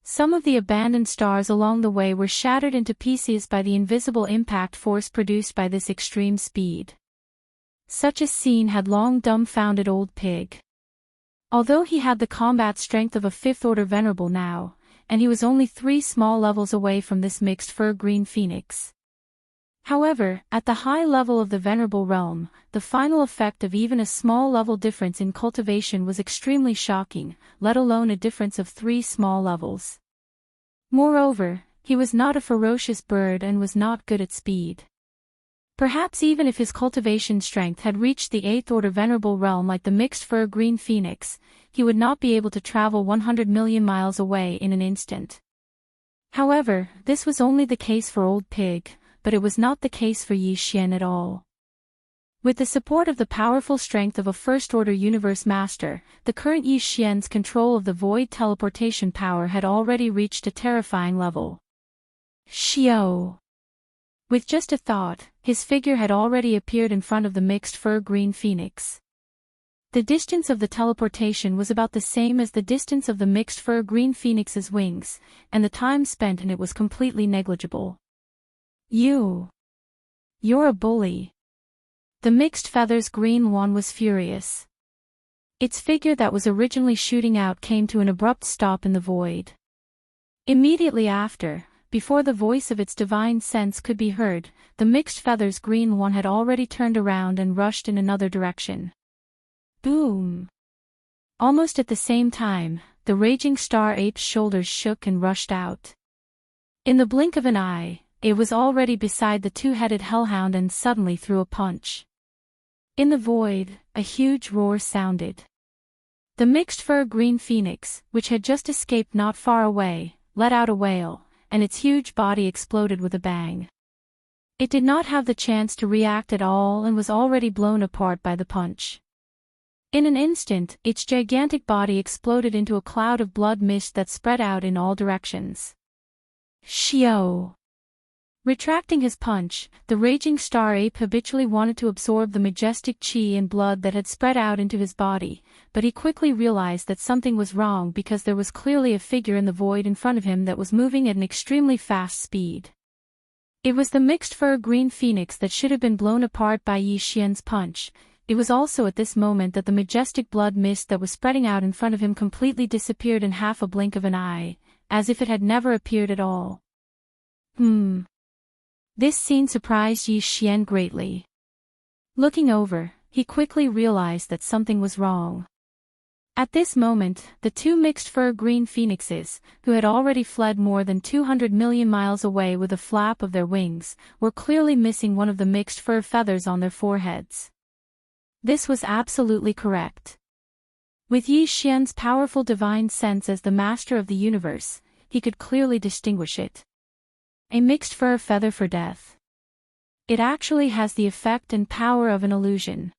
Some of the abandoned stars along the way were shattered into pieces by the invisible impact force produced by this extreme speed. Such a scene had long dumbfounded Old Pig. Although he had the combat strength of a fifth-order venerable now, and he was only 3 small levels away from this mixed fur green phoenix. However, at the high level of the venerable realm, the final effect of even a small level difference in cultivation was extremely shocking, let alone a difference of 3 small levels. Moreover, he was not a ferocious bird and was not good at speed. Perhaps even if his cultivation strength had reached the 8th order venerable realm like the mixed fur green phoenix, he would not be able to travel 100 million miles away in an instant. However, this was only the case for Old Pig, but it was not the case for Yi Xian at all. With the support of the powerful strength of a first-order universe master, the current Yi Xian's control of the void teleportation power had already reached a terrifying level. Xiao! With just a thought, his figure had already appeared in front of the mixed fur green phoenix. The distance of the teleportation was about the same as the distance of the mixed fur green phoenix's wings, and the time spent in it was completely negligible. You're a bully. The mixed feathers green one was furious. Its figure that was originally shooting out came to an abrupt stop in the void. Immediately after, before the voice of its divine sense could be heard, the mixed feathers green one had already turned around and rushed in another direction. Boom! Almost at the same time, the raging star ape's shoulders shook and rushed out. In the blink of an eye, it was already beside the two-headed hellhound and suddenly threw a punch. In the void, a huge roar sounded. The mixed fur green phoenix, which had just escaped not far away, let out a wail, and its huge body exploded with a bang. It did not have the chance to react at all and was already blown apart by the punch. In an instant, its gigantic body exploded into a cloud of blood mist that spread out in all directions. Xiao! Retracting his punch, the raging star ape habitually wanted to absorb the majestic qi and blood that had spread out into his body, but he quickly realized that something was wrong because there was clearly a figure in the void in front of him that was moving at an extremely fast speed. It was the mixed fur green phoenix that should have been blown apart by Yi Xian's punch. It was also at this moment that the majestic blood mist that was spreading out in front of him completely disappeared in half a blink of an eye, as if it had never appeared at all. This scene surprised Yi Xian greatly. Looking over, he quickly realized that something was wrong. At this moment, the two mixed fur green phoenixes, who had already fled more than 200 million miles away with a flap of their wings, were clearly missing one of the mixed fur feathers on their foreheads. This was absolutely correct. With Yi Xian's powerful divine sense as the master of the universe, he could clearly distinguish it. A mixed fur feather for death. It actually has the effect and power of an illusion.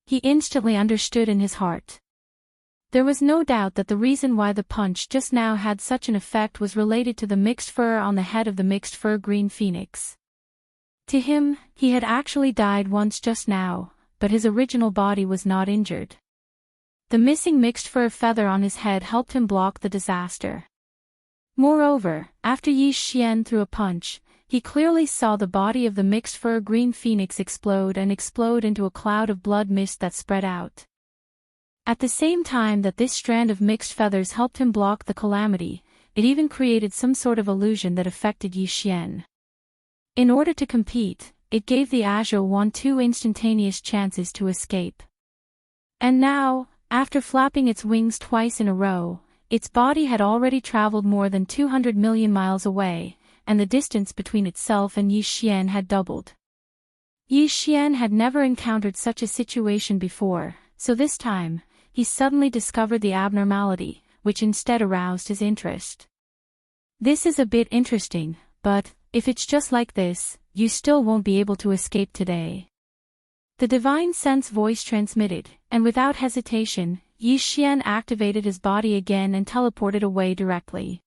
He instantly understood in his heart. There was no doubt that the reason why the punch just now had such an effect was related to the mixed fur on the head of the mixed fur green phoenix. To him, he had actually died once just now, but his original body was not injured. The missing mixed fur feather on his head helped him block the disaster. Moreover, after Yi Xian threw a punch, he clearly saw the body of the mixed fur green phoenix explode into a cloud of blood mist that spread out. At the same time that this strand of mixed feathers helped him block the calamity, it even created some sort of illusion that affected Yi Xian. In order to compete, it gave the Azure One 2 instantaneous chances to escape. And now, after flapping its wings twice in a row, its body had already traveled more than 200 million miles away, and the distance between itself and Yi Xian had doubled. Yi Xian had never encountered such a situation before, so this time, he suddenly discovered the abnormality, which instead aroused his interest. This is a bit interesting, but, if it's just like this, you still won't be able to escape today. The divine sense voice transmitted, and without hesitation, Yi Xian activated his body again and teleported away directly.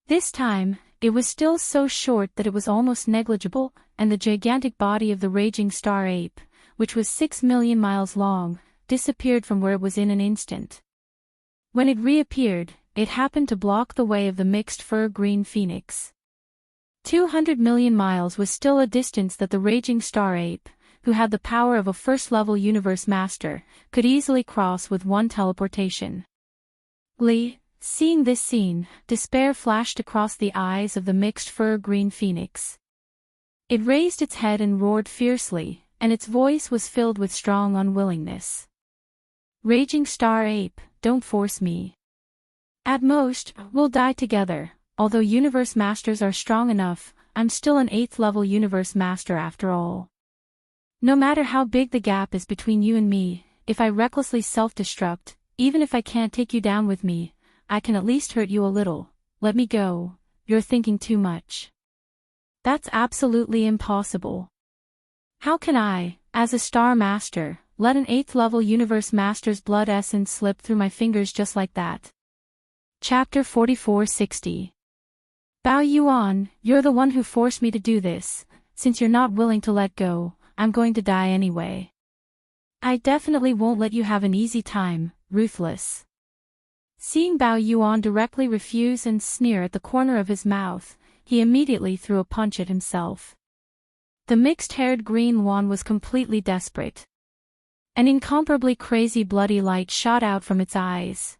This time, it was still so short that it was almost negligible, and the gigantic body of the raging star ape, which was 6 million miles long, disappeared from where it was in an instant. When it reappeared, it happened to block the way of the mixed fur green phoenix. 200 million miles was still a distance that the raging star ape, who had the power of a first-level universe master, could easily cross with one teleportation. Seeing this scene, despair flashed across the eyes of the mixed fur green phoenix. It raised its head and roared fiercely, and its voice was filled with strong unwillingness. Raging star ape, don't force me. At most, we'll die together. Although universe masters are strong enough, I'm still an 8th level universe master after all. No matter how big the gap is between you and me, if I recklessly self-destruct, even if I can't take you down with me, I can at least hurt you a little. Let me go, you're thinking too much. That's absolutely impossible. How can I, as a star master, let an 8th level universe master's blood essence slip through my fingers just like that? Chapter 4460. Bao Yuan, you're the one who forced me to do this. Since you're not willing to let go, I'm going to die anyway. I definitely won't let you have an easy time, ruthless. Seeing Bao Yuan directly refuse and sneer at the corner of his mouth, he immediately threw a punch at himself. The mixed-haired green one was completely desperate. An incomparably crazy bloody light shot out from its eyes.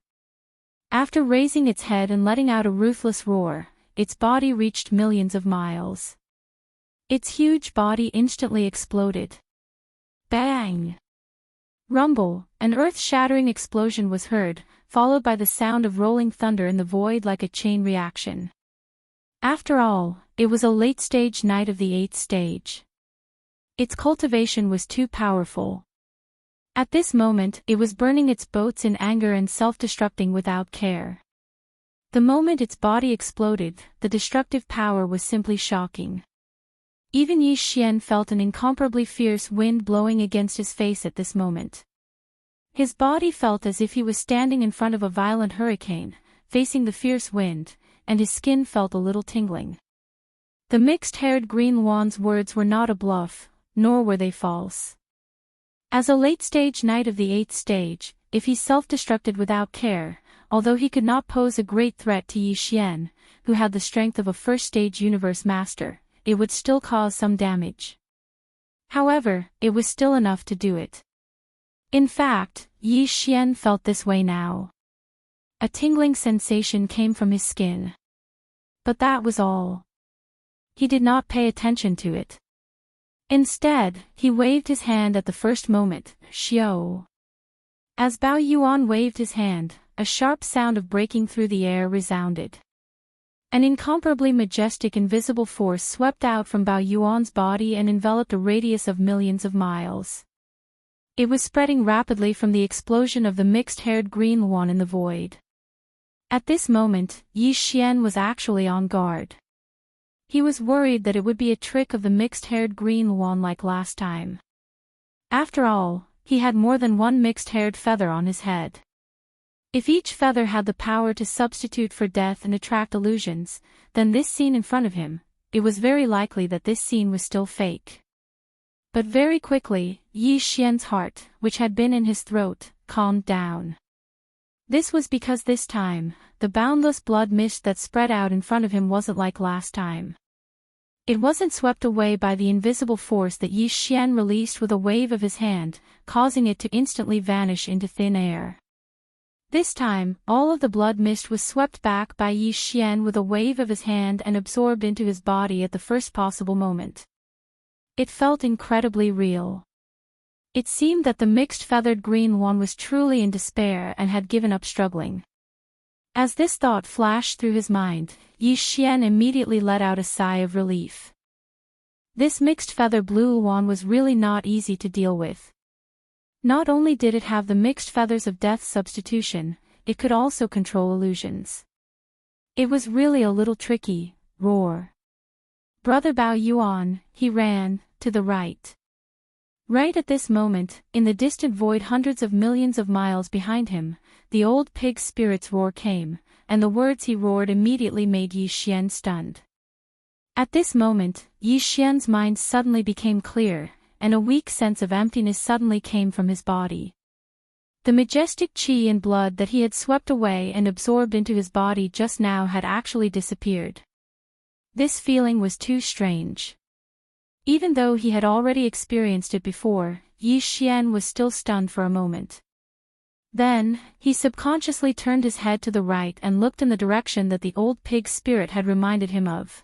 After raising its head and letting out a ruthless roar, its body reached millions of miles. Its huge body instantly exploded. Bang! Rumble, an earth-shattering explosion was heard, followed by the sound of rolling thunder in the void like a chain reaction. After all, it was a late-stage knight of the 8th stage. Its cultivation was too powerful. At this moment, it was burning its boats in anger and self-destructing without care. The moment its body exploded, the destructive power was simply shocking. Even Yi Xian felt an incomparably fierce wind blowing against his face at this moment. His body felt as if he was standing in front of a violent hurricane, facing the fierce wind, and his skin felt a little tingling. The mixed-haired green wan's words were not a bluff, nor were they false. As a late-stage knight of the 8th stage, if he self-destructed without care, although he could not pose a great threat to Yi Xian, who had the strength of a first-stage universe master, it would still cause some damage. However, it was still enough to do it. In fact, Yi Xian felt this way now. A tingling sensation came from his skin. But that was all. He did not pay attention to it. Instead, he waved his hand at the first moment, Xiao. As Bao Yuan waved his hand, a sharp sound of breaking through the air resounded. An incomparably majestic invisible force swept out from Bao Yuan's body and enveloped a radius of millions of miles. It was spreading rapidly from the explosion of the mixed-haired green one in the void. At this moment, Yi Xian was actually on guard. He was worried that it would be a trick of the mixed-haired green one like last time. After all, he had more than one mixed-haired feather on his head. If each feather had the power to substitute for death and attract illusions, then this scene in front of him, it was very likely that this scene was still fake. But very quickly, Yi Xian's heart, which had been in his throat, calmed down. This was because this time, the boundless blood mist that spread out in front of him wasn't like last time. It wasn't swept away by the invisible force that Yi Xian released with a wave of his hand, causing it to instantly vanish into thin air. This time, all of the blood mist was swept back by Yi Xian with a wave of his hand and absorbed into his body at the first possible moment. It felt incredibly real. It seemed that the mixed-feathered green one was truly in despair and had given up struggling. As this thought flashed through his mind, Yi Xian immediately let out a sigh of relief. This mixed-feather blue one was really not easy to deal with. Not only did it have the mixed feathers of death substitution, it could also control illusions. It was really a little tricky. Roar. Brother Bao Yuan, he ran, to the right. Right at this moment, in the distant void hundreds of millions of miles behind him, the old pig's spirit's roar came, and the words he roared immediately made Yi Xian stunned. At this moment, Yi Xian's mind suddenly became clear, and a weak sense of emptiness suddenly came from his body. The majestic qi and blood that he had swept away and absorbed into his body just now had actually disappeared. This feeling was too strange. Even though he had already experienced it before, Yi Xian was still stunned for a moment. Then, he subconsciously turned his head to the right and looked in the direction that the old pig's spirit had reminded him of.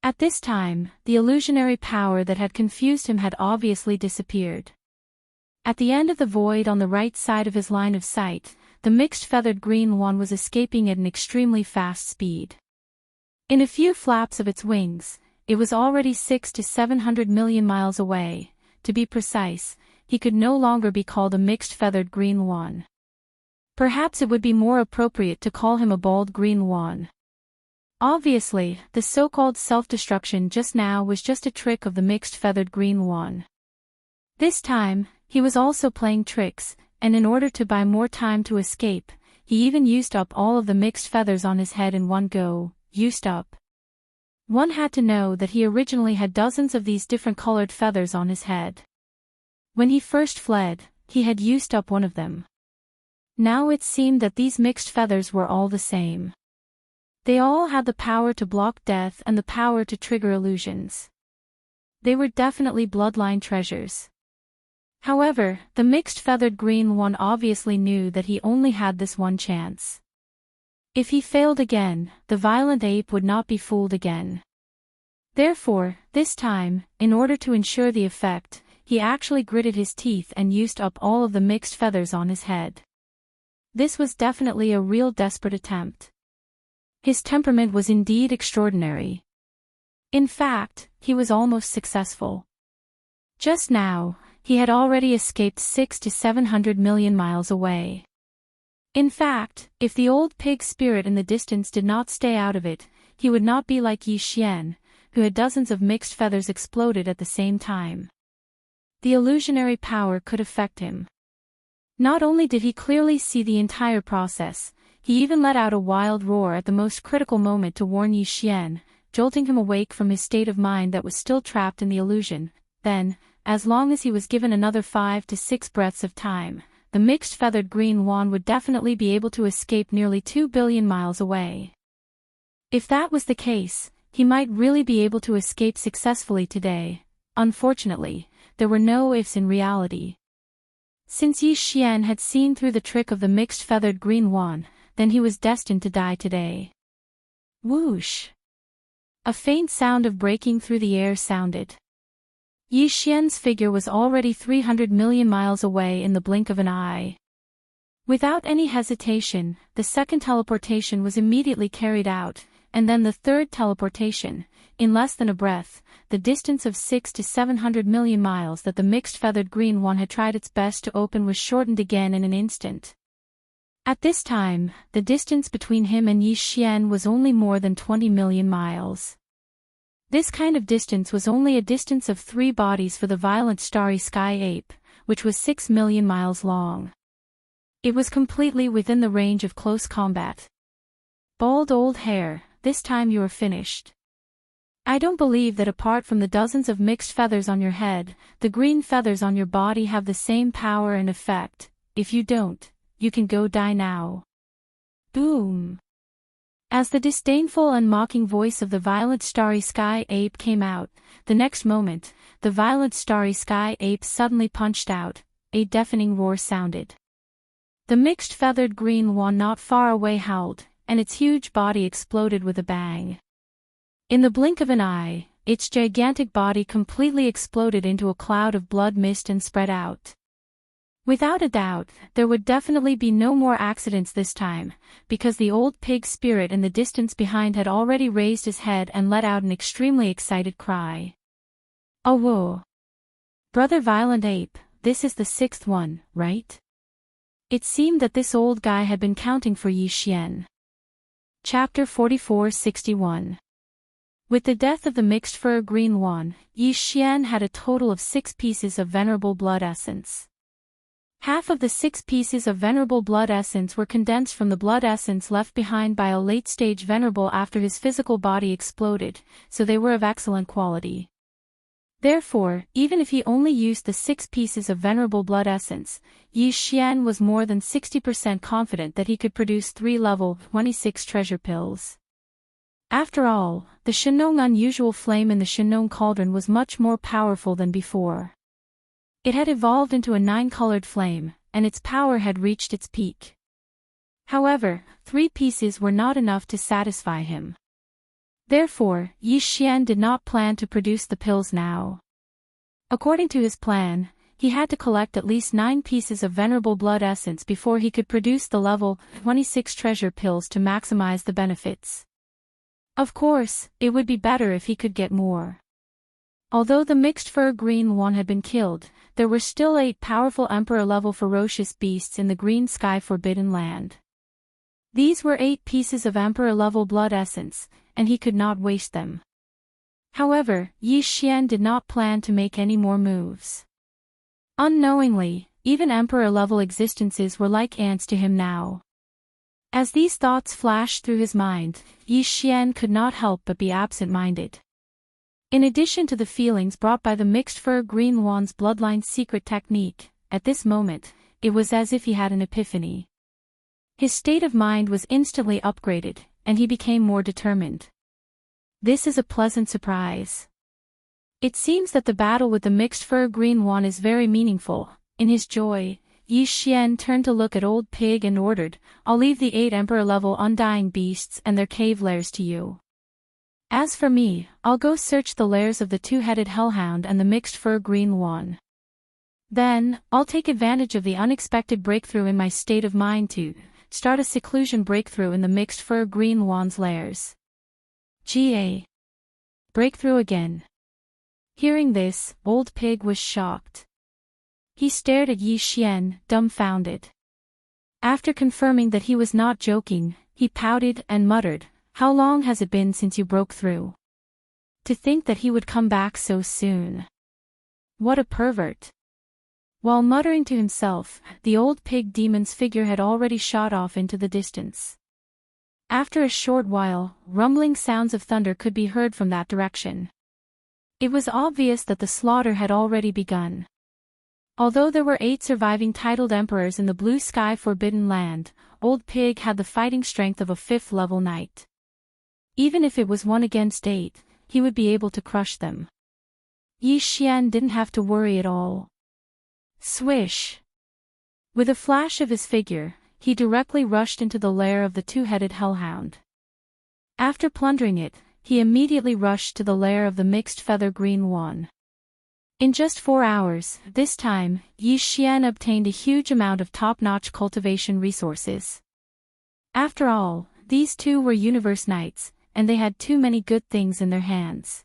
At this time, the illusionary power that had confused him had obviously disappeared. At the end of the void on the right side of his line of sight, the mixed-feathered green one was escaping at an extremely fast speed. In a few flaps of its wings, it was already 600 to 700 million miles away. To be precise, he could no longer be called a mixed feathered green one. Perhaps it would be more appropriate to call him a bald green one. Obviously, the so-called self-destruction just now was just a trick of the mixed feathered green one. This time, he was also playing tricks, and in order to buy more time to escape, he even used up all of the mixed feathers on his head in one go. Used up. One had to know that he originally had dozens of these different colored feathers on his head. When he first fled, he had used up one of them. Now it seemed that these mixed feathers were all the same. They all had the power to block death and the power to trigger illusions. They were definitely bloodline treasures. However, the mixed feathered green one obviously knew that he only had this one chance. If he failed again, the violent ape would not be fooled again. Therefore, this time, in order to ensure the effect, he actually gritted his teeth and used up all of the mixed feathers on his head. This was definitely a real desperate attempt. His temperament was indeed extraordinary. In fact, he was almost successful. Just now, he had already escaped 600 to 700 million miles away. In fact, if the old pig spirit in the distance did not stay out of it, he would not be like Yi Xian, who had dozens of mixed feathers exploded at the same time. The illusionary power could affect him. Not only did he clearly see the entire process, he even let out a wild roar at the most critical moment to warn Yi Xian, jolting him awake from his state of mind that was still trapped in the illusion. Then, as long as he was given another 5 to 6 breaths of time, the mixed feathered green one would definitely be able to escape nearly 2 billion miles away. If that was the case, he might really be able to escape successfully today. Unfortunately, there were no ifs in reality. Since Yi Xian had seen through the trick of the mixed feathered green one, then he was destined to die today. Whoosh! A faint sound of breaking through the air sounded. Yi Xian's figure was already 300 million miles away in the blink of an eye. Without any hesitation, the second teleportation was immediately carried out, and then the third teleportation, in less than a breath, the distance of 600 to 700 million miles that the mixed feathered green one had tried its best to open was shortened again in an instant. At this time, the distance between him and Yi Xian was only more than 20 million miles. This kind of distance was only a distance of 3 bodies for the violent starry sky ape, which was 6 million miles long. It was completely within the range of close combat. Bald old hair, this time you are finished. I don't believe that apart from the dozens of mixed feathers on your head, the green feathers on your body have the same power and effect. If you don't, you can go die now. Boom! As the disdainful and mocking voice of the violent starry sky ape came out, the next moment, the violent starry sky ape suddenly punched out. A deafening roar sounded. The mixed feathered green one not far away howled, and its huge body exploded with a bang. In the blink of an eye, its gigantic body completely exploded into a cloud of blood mist and spread out. Without a doubt, there would definitely be no more accidents this time, because the old pig spirit in the distance behind had already raised his head and let out an extremely excited cry. Oh whoa! Brother Violent Ape, this is the 6th one, right? It seemed that this old guy had been counting for Yi Xian. Chapter 4461. With the death of the mixed fur green one, Yi Xian had a total of 6 pieces of venerable blood essence. Half of the 6 pieces of venerable blood essence were condensed from the blood essence left behind by a late-stage venerable after his physical body exploded, so they were of excellent quality. Therefore, even if he only used the 6 pieces of venerable blood essence, Yi Xian was more than 60% confident that he could produce 3 level 26 treasure pills. After all, the Shenong unusual flame in the Shenong cauldron was much more powerful than before. It had evolved into a 9-colored flame, and its power had reached its peak. However, 3 pieces were not enough to satisfy him. Therefore, Yi Xian did not plan to produce the pills now. According to his plan, he had to collect at least 9 pieces of venerable blood essence before he could produce the level 26 treasure pills to maximize the benefits. Of course, it would be better if he could get more. Although the mixed fur green one had been killed, there were still 8 powerful Emperor-level ferocious beasts in the green sky Forbidden Land. These were 8 pieces of Emperor-level blood essence, and he could not waste them. However, Yi Xian did not plan to make any more moves. Unknowingly, even Emperor-level existences were like ants to him now. As these thoughts flashed through his mind, Yi Xian could not help but be absent-minded. In addition to the feelings brought by the mixed fur green one's bloodline secret technique, at this moment, it was as if he had an epiphany. His state of mind was instantly upgraded, and he became more determined. This is a pleasant surprise. It seems that the battle with the mixed fur green one is very meaningful. In his joy, Yi Xian turned to look at Old Pig and ordered, "I'll leave the 8 Emperor-level undying beasts and their cave lairs to you. As for me, I'll go search the lairs of the 2-headed hellhound and the mixed fur green one. Then, I'll take advantage of the unexpected breakthrough in my state of mind to start a seclusion breakthrough in the mixed fur green one's lairs." Ga. Breakthrough again. Hearing this, Old Pig was shocked. He stared at Yi Xian, dumbfounded. After confirming that he was not joking, he pouted and muttered, "How long has it been since you broke through? To think that he would come back so soon. What a pervert." While muttering to himself, the old pig demon's figure had already shot off into the distance. After a short while, rumbling sounds of thunder could be heard from that direction. It was obvious that the slaughter had already begun. Although there were 8 surviving titled emperors in the blue sky Forbidden Land, Old Pig had the fighting strength of a 5th-level knight. Even if it was 1 against 8, he would be able to crush them. Yi Xian didn't have to worry at all. Swish! With a flash of his figure, he directly rushed into the lair of the 2-headed hellhound. After plundering it, he immediately rushed to the lair of the mixed feather green one. In just 4 hours, this time, Yi Xian obtained a huge amount of top-notch cultivation resources. After all, these 2 were universe knights, and they had too many good things in their hands.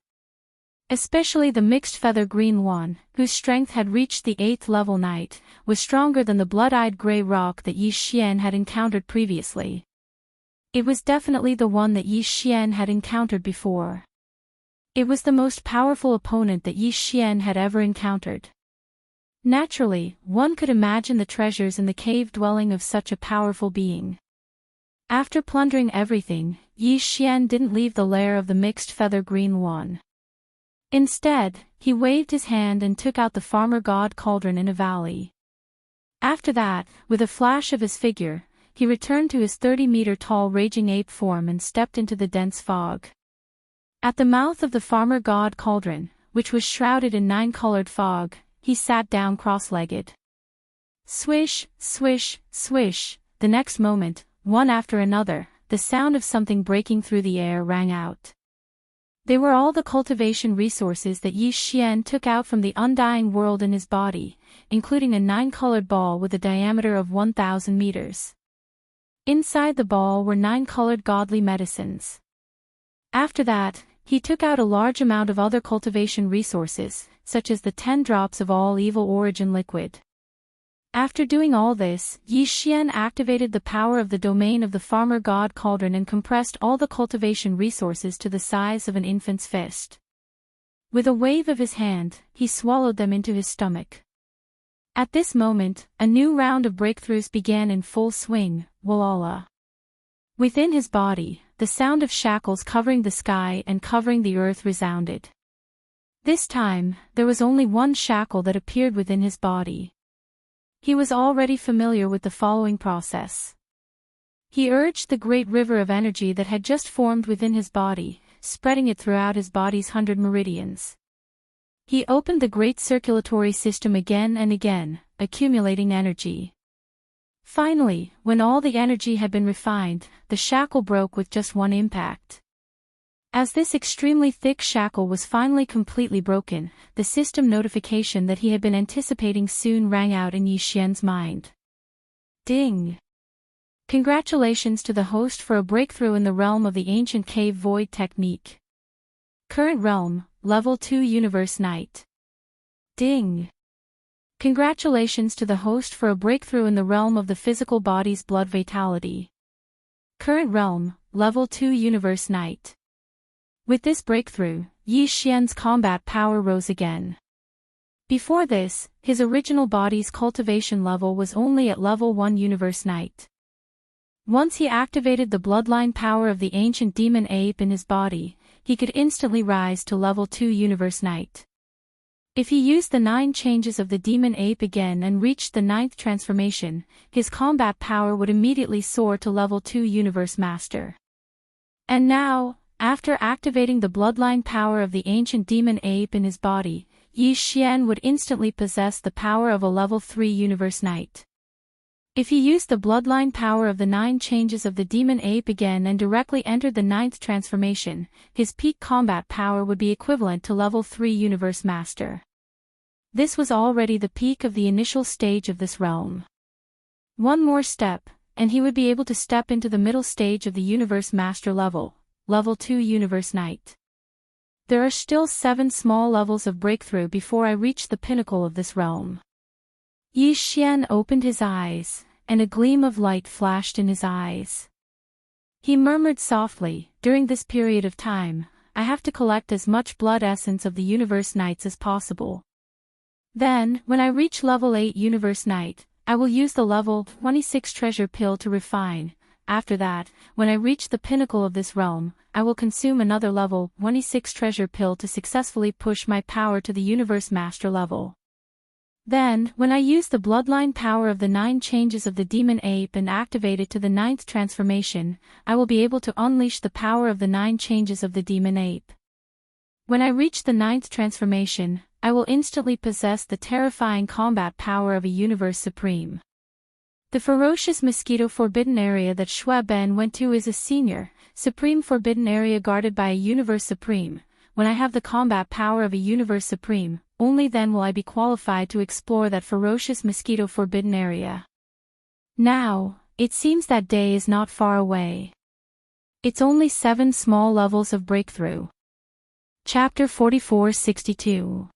Especially the mixed feather green one, whose strength had reached the 8th-level knight, was stronger than the blood-eyed gray rock that Yi Xian had encountered previously. It was definitely the one that Yi Xian had encountered before. It was the most powerful opponent that Yi Xian had ever encountered. Naturally, one could imagine the treasures in the cave dwelling of such a powerful being. After plundering everything, Yi Xian didn't leave the lair of the mixed feather green one. Instead, he waved his hand and took out the farmer god cauldron in a valley. After that, with a flash of his figure, he returned to his 30-meter-tall raging ape form and stepped into the dense fog. At the mouth of the farmer god cauldron, which was shrouded in 9-colored fog, he sat down cross-legged. Swish, swish, swish, the next moment, one after another, the sound of something breaking through the air rang out. They were all the cultivation resources that Yi Xian took out from the undying world in his body, including a 9-colored ball with a diameter of 1,000 meters. Inside the ball were 9-colored godly medicines. After that, he took out a large amount of other cultivation resources, such as the 10 drops of all evil origin liquid. After doing all this, Yi Xian activated the power of the domain of the farmer god cauldron and compressed all the cultivation resources to the size of an infant's fist. With a wave of his hand, he swallowed them into his stomach. At this moment, a new round of breakthroughs began in full swing, Walala. Within his body, the sound of shackles covering the sky and covering the earth resounded. This time, there was only one shackle that appeared within his body. He was already familiar with the following process. He urged the great river of energy that had just formed within his body, spreading it throughout his body's 100 meridians. He opened the great circulatory system again and again, accumulating energy. Finally, when all the energy had been refined, the shackle broke with just one impact. As this extremely thick shackle was finally completely broken, the system notification that he had been anticipating soon rang out in Yi Xian's mind. Ding! Congratulations to the host for a breakthrough in the realm of the ancient cave void technique. Current realm, Level 2 Universe Knight. Ding! Congratulations to the host for a breakthrough in the realm of the physical body's blood vitality. Current realm, Level 2 Universe Knight. With this breakthrough, Yi Xian's combat power rose again. Before this, his original body's cultivation level was only at Level 1 Universe Knight. Once he activated the bloodline power of the ancient demon ape in his body, he could instantly rise to Level 2 Universe Knight. If he used the 9 changes of the demon ape again and reached the 9th transformation, his combat power would immediately soar to Level 2 Universe Master. And now, after activating the bloodline power of the ancient demon ape in his body, Yi Xian would instantly possess the power of a Level 3 Universe Knight. If he used the bloodline power of the 9 changes of the demon ape again and directly entered the 9th transformation, his peak combat power would be equivalent to Level 3 Universe Master. This was already the peak of the initial stage of this realm. One more step, and he would be able to step into the middle stage of the Universe Master level, Level 2 Universe Knight. There are still 7 small levels of breakthrough before I reach the pinnacle of this realm. Yi Xian opened his eyes, and a gleam of light flashed in his eyes. He murmured softly, "During this period of time, I have to collect as much blood essence of the Universe Knights as possible. Then, when I reach Level 8 Universe Knight, I will use the Level 26 treasure pill to refine. After that, when I reach the pinnacle of this realm, I will consume another Level 26 treasure pill to successfully push my power to the Universe Master level. Then, when I use the bloodline power of the 9 changes of the demon ape and activate it to the 9th transformation, I will be able to unleash the power of the 9 changes of the demon ape. When I reach the 9th transformation, I will instantly possess the terrifying combat power of a Universe Supreme. The ferocious mosquito forbidden area that Xue Ben went to is a senior, supreme forbidden area guarded by a Universe Supreme. When I have the combat power of a Universe Supreme, only then will I be qualified to explore that ferocious mosquito forbidden area. Now, it seems that day is not far away. It's only 7 small levels of breakthrough. Chapter 44-62.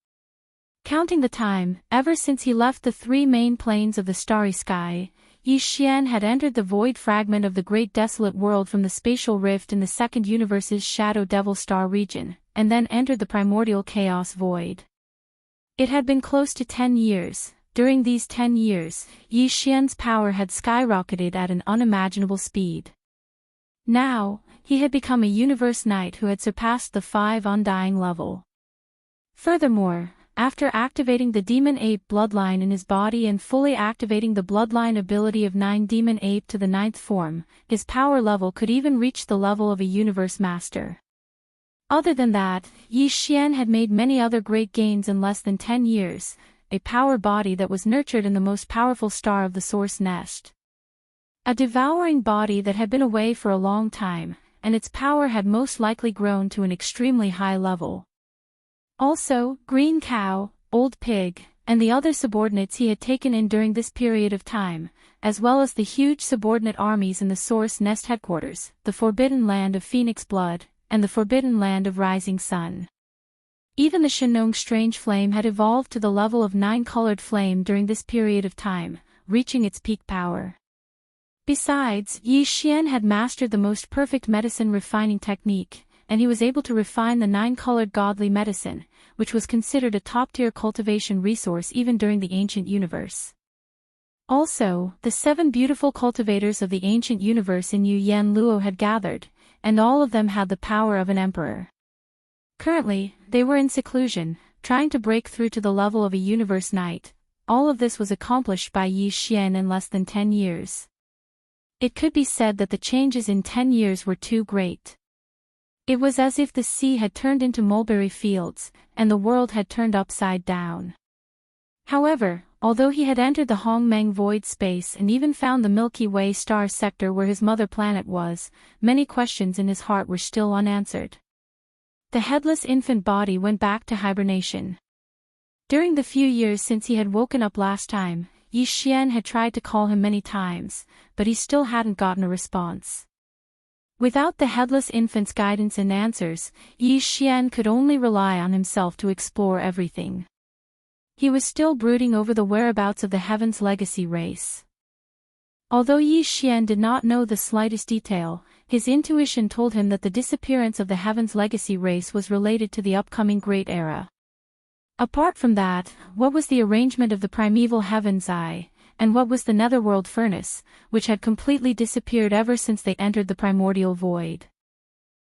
Counting the time, ever since he left the 3 main planes of the starry sky, Yi Xian had entered the void fragment of the great desolate world from the spatial rift in the 2nd universe's Shadow Devil Star region, and then entered the primordial chaos void. It had been close to 10 years. During these 10 years, Yi Xian's power had skyrocketed at an unimaginable speed. Now, he had become a Universe Knight who had surpassed the 5 Undying level. Furthermore, after activating the Demon Ape bloodline in his body and fully activating the bloodline ability of 9 Demon Ape to the 9th form, his power level could even reach the level of a Universe Master. Other than that, Yi Xian had made many other great gains in less than 10 years, a power body that was nurtured in the most powerful star of the Source Nest. A devouring body that had been away for a long time, and its power had most likely grown to an extremely high level. Also, Green Cow, Old Pig, and the other subordinates he had taken in during this period of time, as well as the huge subordinate armies in the Source Nest headquarters, the Forbidden Land of Phoenix Blood, and the Forbidden Land of Rising Sun. Even the Shenong Strange Flame had evolved to the level of 9-colored flame during this period of time, reaching its peak power. Besides, Yi Xian had mastered the most perfect medicine refining technique, and he was able to refine the 9-colored godly medicine, which was considered a top-tier cultivation resource even during the ancient universe. Also, the 7 beautiful cultivators of the ancient universe in Yu Yan Luo had gathered, and all of them had the power of an emperor. Currently, they were in seclusion, trying to break through to the level of a Universe Knight. All of this was accomplished by Yi Xian in less than 10 years. It could be said that the changes in 10 years were too great. It was as if the sea had turned into mulberry fields, and the world had turned upside down. However, although he had entered the Hongmeng void space and even found the Milky Way star sector where his mother planet was, many questions in his heart were still unanswered. The headless infant body went back to hibernation. During the few years since he had woken up last time, Yi Xian had tried to call him many times, but he still hadn't gotten a response. Without the headless infant's guidance and answers, Yi Xian could only rely on himself to explore everything. He was still brooding over the whereabouts of the Heaven's Legacy race. Although Yi Xian did not know the slightest detail, his intuition told him that the disappearance of the Heaven's Legacy race was related to the upcoming Great Era. Apart from that, what was the arrangement of the primeval Heaven's Eye, and what was the Netherworld Furnace, which had completely disappeared ever since they entered the primordial void?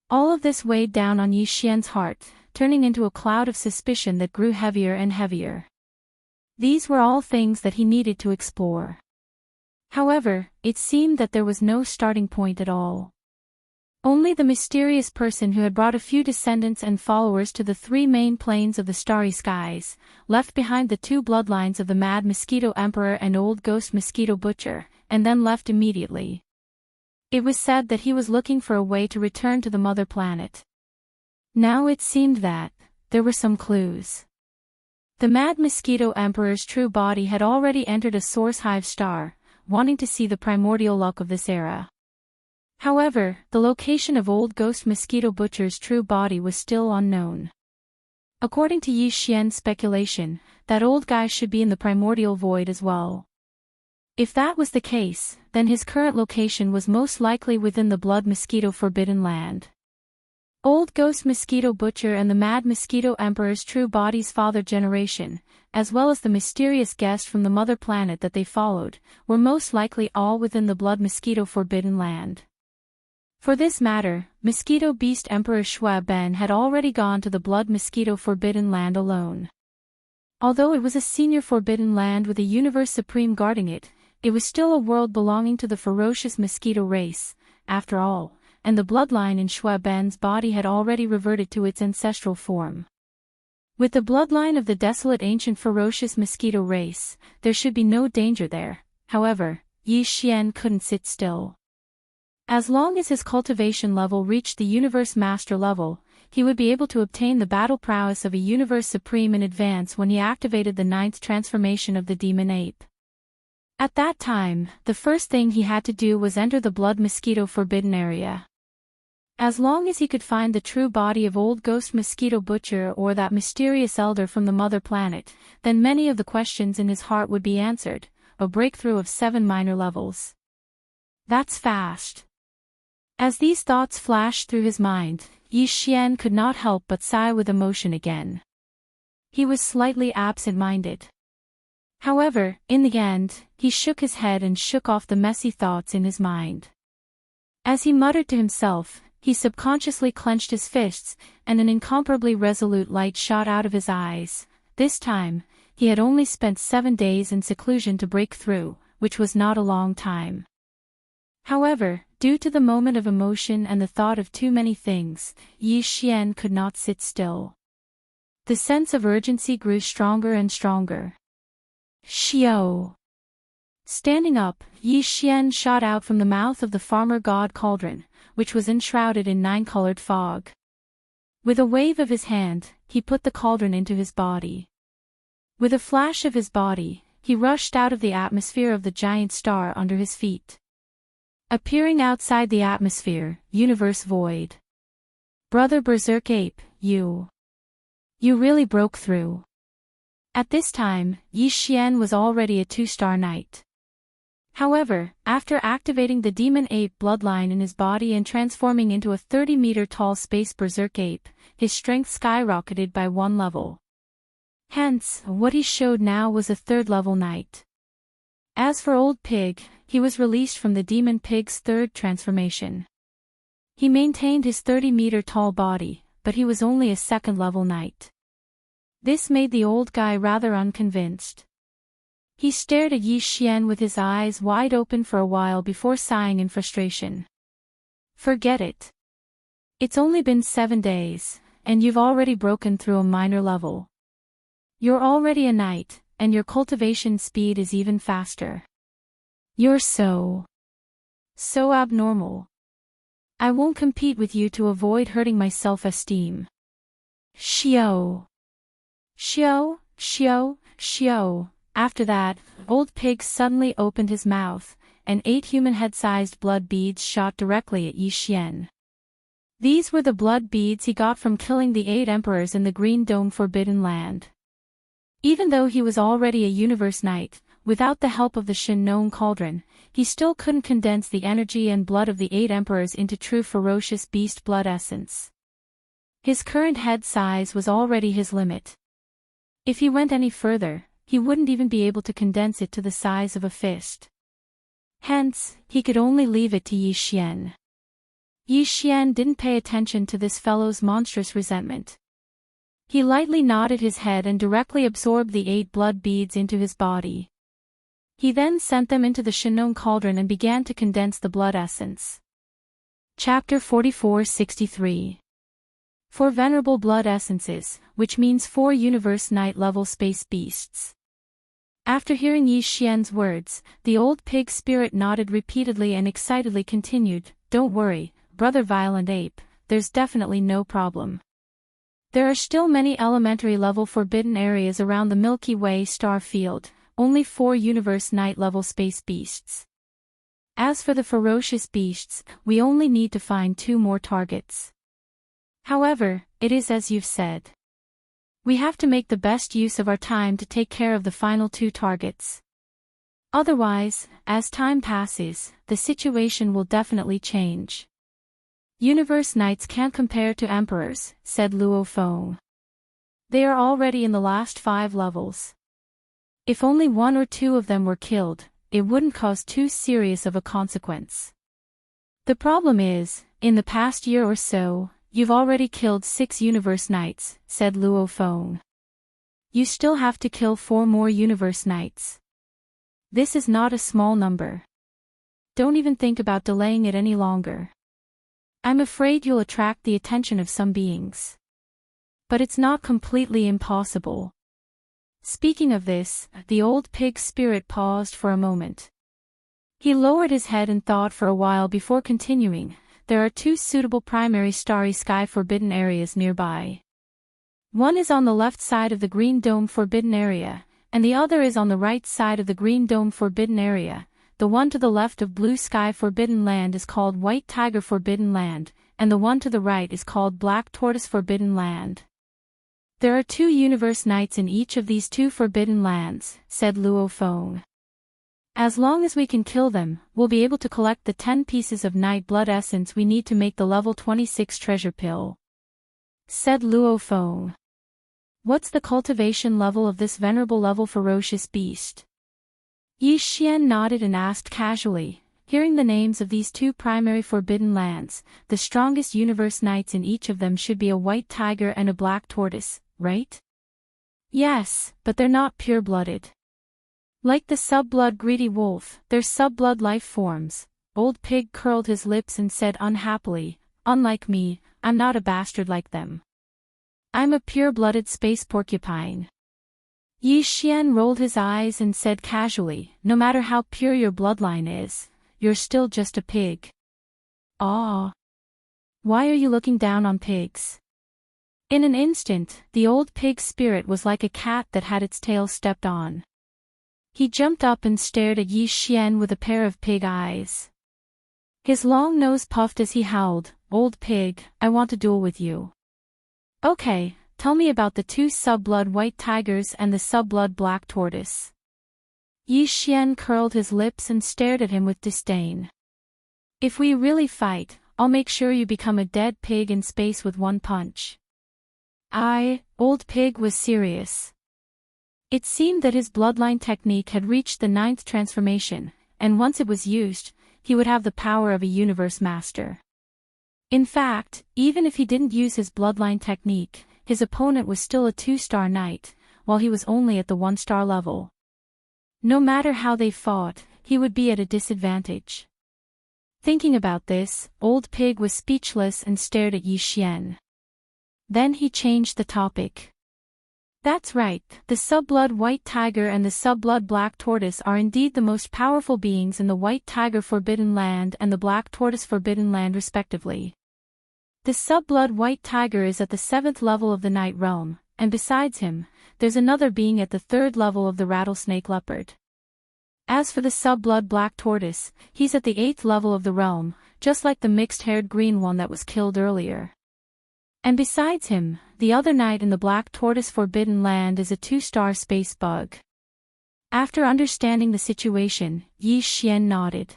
All of this weighed down on Yi Xian's heart, turning into a cloud of suspicion that grew heavier and heavier. These were all things that he needed to explore. However, it seemed that there was no starting point at all. Only the mysterious person who had brought a few descendants and followers to the three main planes of the starry skies, left behind the two bloodlines of the Mad Mosquito Emperor and Old Ghost Mosquito Butcher, and then left immediately. It was said that he was looking for a way to return to the mother planet. Now it seemed that there were some clues. The Mad Mosquito Emperor's true body had already entered a source hive star, wanting to see the primordial luck of this era. However, the location of Old Ghost Mosquito Butcher's true body was still unknown. According to Yi Xian's speculation, that old guy should be in the primordial void as well. If that was the case, then his current location was most likely within the Blood Mosquito Forbidden Land. Old Ghost Mosquito Butcher and the Mad Mosquito Emperor's true body's father generation, as well as the mysterious guest from the mother planet that they followed, were most likely all within the Blood Mosquito Forbidden Land. For this matter, Mosquito Beast Emperor Shui Ben had already gone to the Blood Mosquito Forbidden Land alone. Although it was a senior Forbidden Land with a Universe Supreme guarding it, it was still a world belonging to the ferocious mosquito race, after all, and the bloodline in Shui Ben's body had already reverted to its ancestral form. With the bloodline of the desolate ancient ferocious mosquito race, there should be no danger there. However, Yi Xian couldn't sit still. As long as his cultivation level reached the Universe Master level, he would be able to obtain the battle prowess of a Universe Supreme in advance when he activated the 9th transformation of the Demon Ape. At that time, the first thing he had to do was enter the Blood Mosquito Forbidden Area. As long as he could find the true body of Old Ghost Mosquito Butcher or that mysterious elder from the mother planet, then many of the questions in his heart would be answered, a breakthrough of 7 minor levels. That's fast. As these thoughts flashed through his mind, Yi Xian could not help but sigh with emotion again. He was slightly absent-minded. However, in the end, he shook his head and shook off the messy thoughts in his mind. As he muttered to himself, he subconsciously clenched his fists, and an incomparably resolute light shot out of his eyes. This time, he had only spent 7 days in seclusion to break through, which was not a long time. However, due to the moment of emotion and the thought of too many things, Yi Xian could not sit still. The sense of urgency grew stronger and stronger. Xiao! Standing up, Yi Xian shot out from the mouth of the farmer god cauldron, which was enshrouded in 9-colored fog. With a wave of his hand, he put the cauldron into his body. With a flash of his body, he rushed out of the atmosphere of the giant star under his feet. Appearing outside the atmosphere, Universe Void. Brother Berserk Ape, you really broke through. At this time, Yi Xian was already a 2-star knight. However, after activating the Demon Ape bloodline in his body and transforming into a 30-meter-tall space Berserk Ape, his strength skyrocketed by 1 level. Hence, what he showed now was a 3rd-level knight. As for Old Pig, he was released from the Demon Pig's 3rd transformation. He maintained his 30-meter-tall body, but he was only a 2nd-level knight. This made the old guy rather unconvinced. He stared at Yi Xian with his eyes wide open for a while before sighing in frustration. Forget it. It's only been 7 days, and you've already broken through a minor level. You're already a knight, and your cultivation speed is even faster. You're so abnormal. I won't compete with you to avoid hurting my self-esteem. Xiao. After that, Old Pig suddenly opened his mouth, and 8 human head-sized blood beads shot directly at Yi Xian. These were the blood beads he got from killing the 8 emperors in the Green Dome Forbidden Land. Even though he was already a Universe Knight, without the help of the Shin Gnome Cauldron, he still couldn't condense the energy and blood of the 8 emperors into true ferocious beast blood essence. His current head size was already his limit. If he went any further, he wouldn't even be able to condense it to the size of a fist. Hence, he could only leave it to Yi Xian. Yi Xian didn't pay attention to this fellow's monstrous resentment. He lightly nodded his head and directly absorbed the 8 blood beads into his body. He then sent them into the Shin Gnome Cauldron and began to condense the blood essence. Chapter 4463. 4 Venerable Blood Essences, which means 4 Universe Knight level space beasts. After hearing Yi Xian's words, the Old Pig spirit nodded repeatedly and excitedly continued, "Don't worry, Brother Violent Ape, there's definitely no problem. There are still many elementary level forbidden areas around the Milky Way star field, only 4 Universe Knight level space beasts. As for the ferocious beasts, we only need to find 2 more targets. However, it is as you've said. We have to make the best use of our time to take care of the final 2 targets. Otherwise, as time passes, the situation will definitely change. Universe Knights can't compare to Emperors," said Luo Feng. "They are already in the last 5 levels. If only 1 or 2 of them were killed, it wouldn't cause too serious of a consequence. The problem is, in the past year or so, you've already killed 6 Universe Knights," said Luo Feng. "You still have to kill 4 more Universe Knights. This is not a small number. Don't even think about delaying it any longer. I'm afraid you'll attract the attention of some beings. But it's not completely impossible." Speaking of this, the Old Pig spirit paused for a moment. He lowered his head and thought for a while before continuing, "There are 2 suitable primary starry sky forbidden areas nearby. One is on the left side of the Green Dome Forbidden Area, and the other is on the right side of the Green Dome Forbidden Area. The one to the left of Blue Sky Forbidden Land is called White Tiger Forbidden Land, and the one to the right is called Black Tortoise Forbidden Land. There are 2 Universe Knights in each of these 2 forbidden lands," said Luo Feng. "As long as we can kill them, we'll be able to collect the 10 pieces of Night Blood Essence we need to make the level 26 treasure pill," said Luo Feng. "What's the cultivation level of this venerable level ferocious beast?" Yi Xian nodded and asked casually, "Hearing the names of these 2 primary forbidden lands, the strongest Universe Knights in each of them should be a white tiger and a black tortoise, right?" "Yes, but they're not pure-blooded. Like the sub-blood greedy wolf, they're sub-blood life forms." Old Pig curled his lips and said unhappily, "Unlike me, I'm not a bastard like them. I'm a pure-blooded space porcupine." Yi Xian rolled his eyes and said casually, "No matter how pure your bloodline is, you're still just a pig." "Ah. Why are you looking down on pigs?" In an instant, the Old Pig spirit was like a cat that had its tail stepped on. He jumped up and stared at Yi Xian with a pair of pig eyes. His long nose puffed as he howled, "Old Pig, I want to duel with you." "Okay. Tell me about the 2 sub-blood white tigers and the sub-blood black tortoise." Yi Xian curled his lips and stared at him with disdain. "If we really fight, I'll make sure you become a dead pig in space with 1 punch." Old Pig was serious. It seemed that his bloodline technique had reached the 9th transformation, and once it was used, he would have the power of a universe master. In fact, even if he didn't use his bloodline technique, his opponent was still a 2-star knight, while he was only at the 1-star level. No matter how they fought, he would be at a disadvantage. Thinking about this, Old Pig was speechless and stared at Yi Xian. Then he changed the topic. "That's right, the sub-blood white tiger and the sub-blood black tortoise are indeed the most powerful beings in the White Tiger Forbidden Land and the Black Tortoise Forbidden Land respectively. The sub-blood white tiger is at the 7th level of the Night Realm, and besides him, there's another being at the 3rd level of the rattlesnake leopard. As for the sub-blood black tortoise, he's at the 8th level of the realm, just like the mixed-haired green one that was killed earlier. And besides him, the other knight in the black tortoise forbidden land is a 2-star space bug. After understanding the situation, Yi Xian nodded.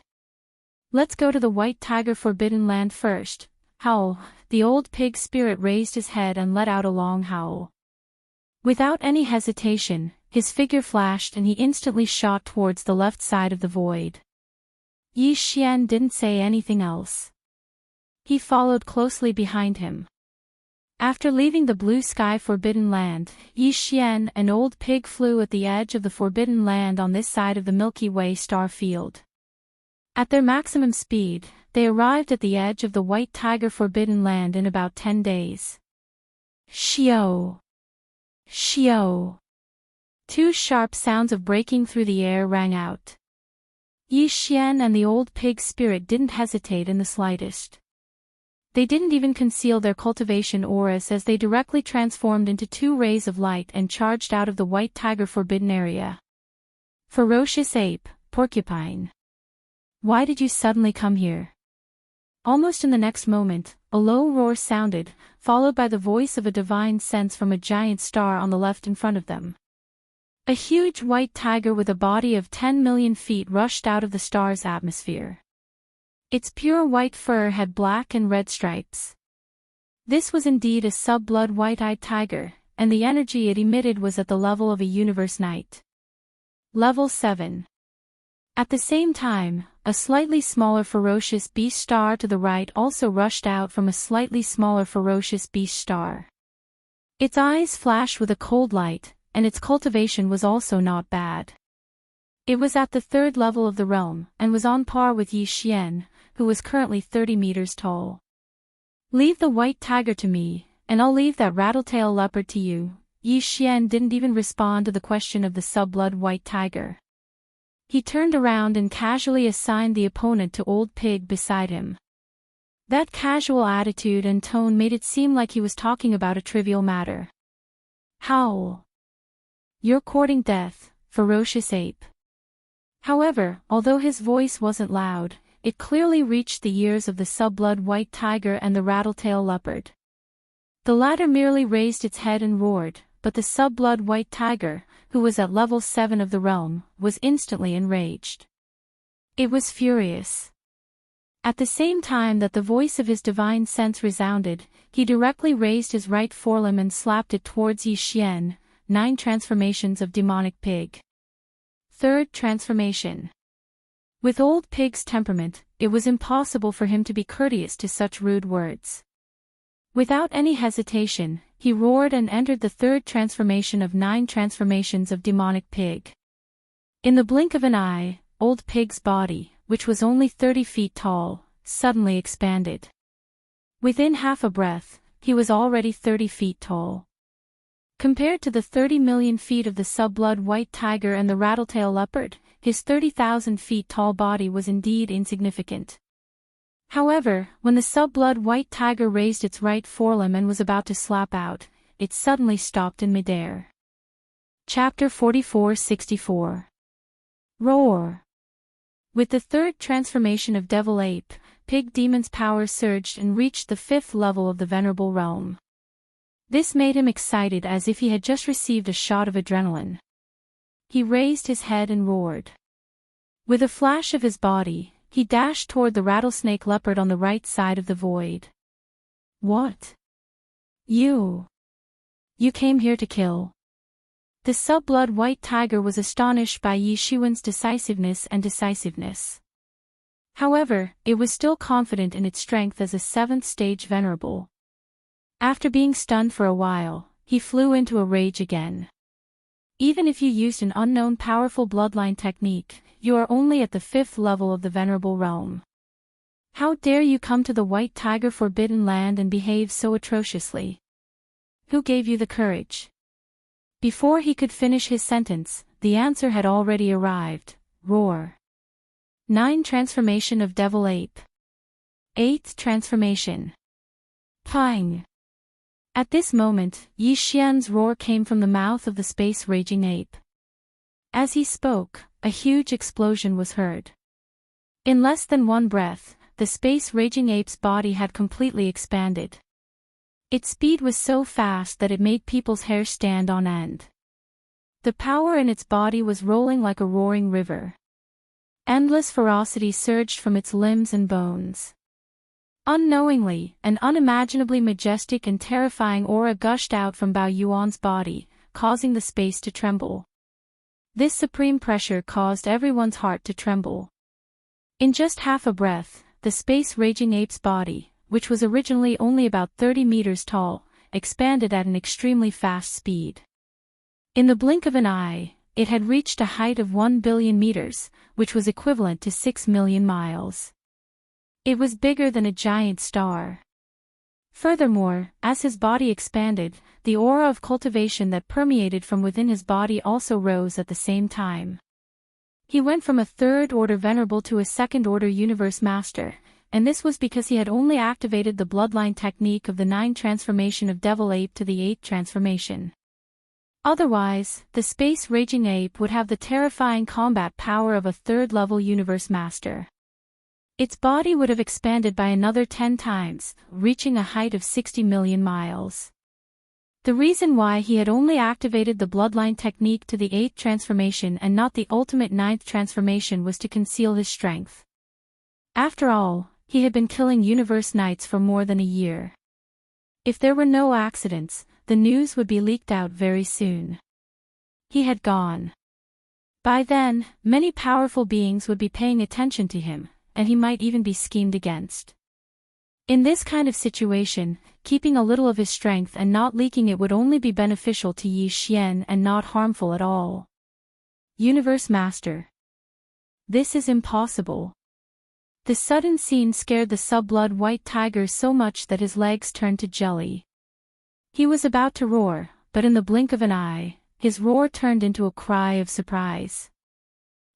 Let's go to the white tiger forbidden land first. Howl. The old pig spirit raised his head and let out a long howl. Without any hesitation, his figure flashed and he instantly shot towards the left side of the void. Yi Xian didn't say anything else. He followed closely behind him. After leaving the blue sky forbidden land, Yi Xian and old pig flew at the edge of the forbidden land on this side of the Milky Way star field. At their maximum speed, they arrived at the edge of the white tiger forbidden land in about 10 days. Xiao! Xiao! 2 sharp sounds of breaking through the air rang out. Yi Xian and the old pig spirit didn't hesitate in the slightest. They didn't even conceal their cultivation auras as they directly transformed into 2 rays of light and charged out of the white tiger forbidden area. Ferocious ape, porcupine. Why did you suddenly come here? Almost in the next moment, a low roar sounded, followed by the voice of a divine sense from a giant star on the left in front of them. A huge white tiger with a body of 10 million feet rushed out of the star's atmosphere. Its pure white fur had black and red stripes. This was indeed a sub-blood white-eyed tiger, and the energy it emitted was at the level of a universe knight. Level 7. At the same time, a slightly smaller ferocious beast star to the right also rushed out from a slightly smaller ferocious beast star. Its eyes flashed with a cold light, and its cultivation was also not bad. It was at the 3rd level of the realm, and was on par with Yi Xian, who was currently 30 meters tall. Leave the white tiger to me, and I'll leave that rattletail leopard to you. Yi Xian didn't even respond to the question of the sub-blood white tiger. He turned around and casually assigned the opponent to old pig beside him. That casual attitude and tone made it seem like he was talking about a trivial matter. Howl! You're courting death, ferocious ape. However, although his voice wasn't loud, it clearly reached the ears of the sub-blood white tiger and the rattletail leopard. The latter merely raised its head and roared, but the sub-blood white tiger, who was at level 7 of the realm, was instantly enraged. It was furious. At the same time that the voice of his divine sense resounded, he directly raised his right forelimb and slapped it towards Yi Xian. 9 transformations of demonic pig. 3rd transformation. With old pig's temperament, it was impossible for him to be courteous to such rude words. Without any hesitation, he roared and entered the 3rd transformation of 9 transformations of demonic pig. In the blink of an eye, old pig's body, which was only 30 feet tall, suddenly expanded. Within half a breath, he was already 30 feet tall. Compared to the 30 million feet of the sub-blood white tiger and the rattletail leopard, his 30,000 feet tall body was indeed insignificant. However, when the sub-blood white tiger raised its right forelimb and was about to slap out, it suddenly stopped in midair. Chapter 44-64. Roar. With the 3rd transformation of Devil Ape, Pig Demon's power surged and reached the 5th level of the Venerable Realm. This made him excited as if he had just received a shot of adrenaline. He raised his head and roared. With a flash of his body, he dashed toward the rattlesnake leopard on the right side of the void. What? You came here to kill? The sub-blood white tiger was astonished by Yi Xian's decisiveness. However, it was still confident in its strength as a 7th stage venerable. After being stunned for a while, he flew into a rage again. Even if you used an unknown powerful bloodline technique, you are only at the 5th level of the Venerable Realm. How dare you come to the White Tiger Forbidden Land and behave so atrociously? Who gave you the courage? Before he could finish his sentence, the answer had already arrived. Roar. 9 Transformation of Devil Ape. 8th Transformation. Pang. At this moment, Yi Xian's roar came from the mouth of the space-raging ape. As he spoke, a huge explosion was heard. In less than one breath, the space-raging ape's body had completely expanded. Its speed was so fast that it made people's hair stand on end. The power in its body was rolling like a roaring river. Endless ferocity surged from its limbs and bones. Unknowingly, an unimaginably majestic and terrifying aura gushed out from Bao Yuan's body, causing the space to tremble. This supreme pressure caused everyone's heart to tremble. In just half a breath, the space-raging ape's body, which was originally only about 30 meters tall, expanded at an extremely fast speed. In the blink of an eye, it had reached a height of 1 billion meters, which was equivalent to 6 million miles. It was bigger than a giant star. Furthermore, as his body expanded, the aura of cultivation that permeated from within his body also rose at the same time. He went from a third-order venerable to a second-order universe master, and this was because he had only activated the bloodline technique of the 9 transformation of Devil Ape to the 8 transformation. Otherwise, the space-raging ape would have the terrifying combat power of a third-level universe master. Its body would have expanded by another 10 times, reaching a height of 60 million miles. The reason why he had only activated the bloodline technique to the 8th transformation and not the ultimate 9th transformation was to conceal his strength. After all, he had been killing universe knights for more than a year. If there were no accidents, the news would be leaked out very soon. He had gone. By then, many powerful beings would be paying attention to him, and he might even be schemed against. In this kind of situation, keeping a little of his strength and not leaking it would only be beneficial to Yi Xian and not harmful at all. Universe Master. This is impossible. The sudden scene scared the sub-blood white tiger so much that his legs turned to jelly. He was about to roar, but in the blink of an eye, his roar turned into a cry of surprise.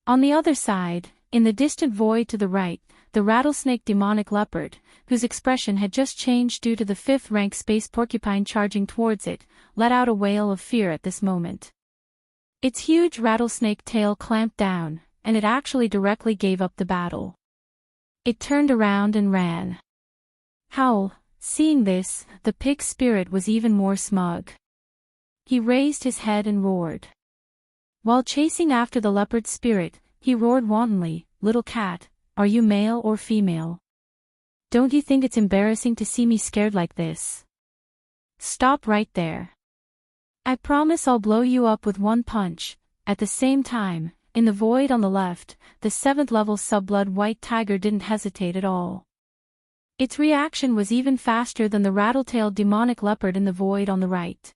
On the other side, in the distant void to the right, the rattlesnake demonic leopard, whose expression had just changed due to the 5th-rank space porcupine charging towards it, let out a wail of fear at this moment. Its huge rattlesnake tail clamped down, and it actually directly gave up the battle. It turned around and ran. Howl, seeing this, the pig spirit was even more smug. He raised his head and roared. While chasing after the leopard spirit, he roared wantonly, "Little cat, are you male or female? Don't you think it's embarrassing to see me scared like this? Stop right there. I promise I'll blow you up with one punch." At the same time, in the void on the left, the 7th-level sub-blood white tiger didn't hesitate at all. Its reaction was even faster than the rattle-tailed demonic leopard in the void on the right.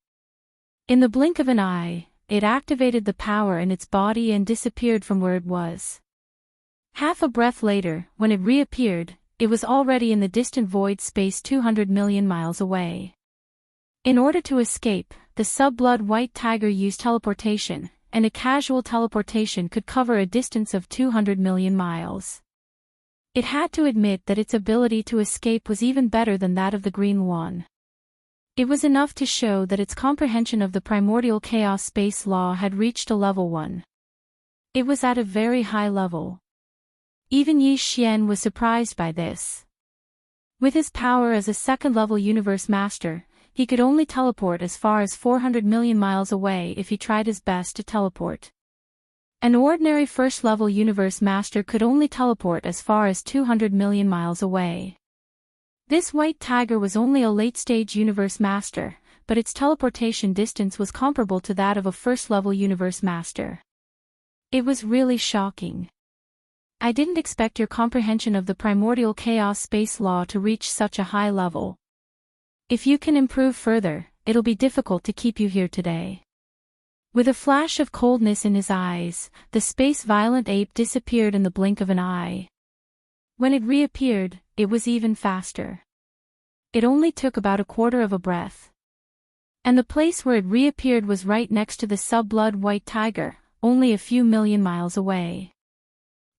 In the blink of an eye, it activated the power in its body and disappeared from where it was. Half a breath later, when it reappeared, it was already in the distant void space 200 million miles away. In order to escape, the sub-blood white tiger used teleportation, and a casual teleportation could cover a distance of 200 million miles. It had to admit that its ability to escape was even better than that of the green one. It was enough to show that its comprehension of the primordial chaos space law had reached a level 1. It was at a very high level. Even Yi Xian was surprised by this. With his power as a second-level universe master, he could only teleport as far as 400 million miles away if he tried his best to teleport. An ordinary first-level universe master could only teleport as far as 200 million miles away. This white tiger was only a late-stage universe master, but its teleportation distance was comparable to that of a first-level universe master. It was really shocking. I didn't expect your comprehension of the primordial chaos space law to reach such a high level. If you can improve further, it'll be difficult to keep you here today. With a flash of coldness in his eyes, the space-violent ape disappeared in the blink of an eye. When it reappeared, it was even faster. It only took about a quarter of a breath. And the place where it reappeared was right next to the sub-blood white tiger, only a few million miles away.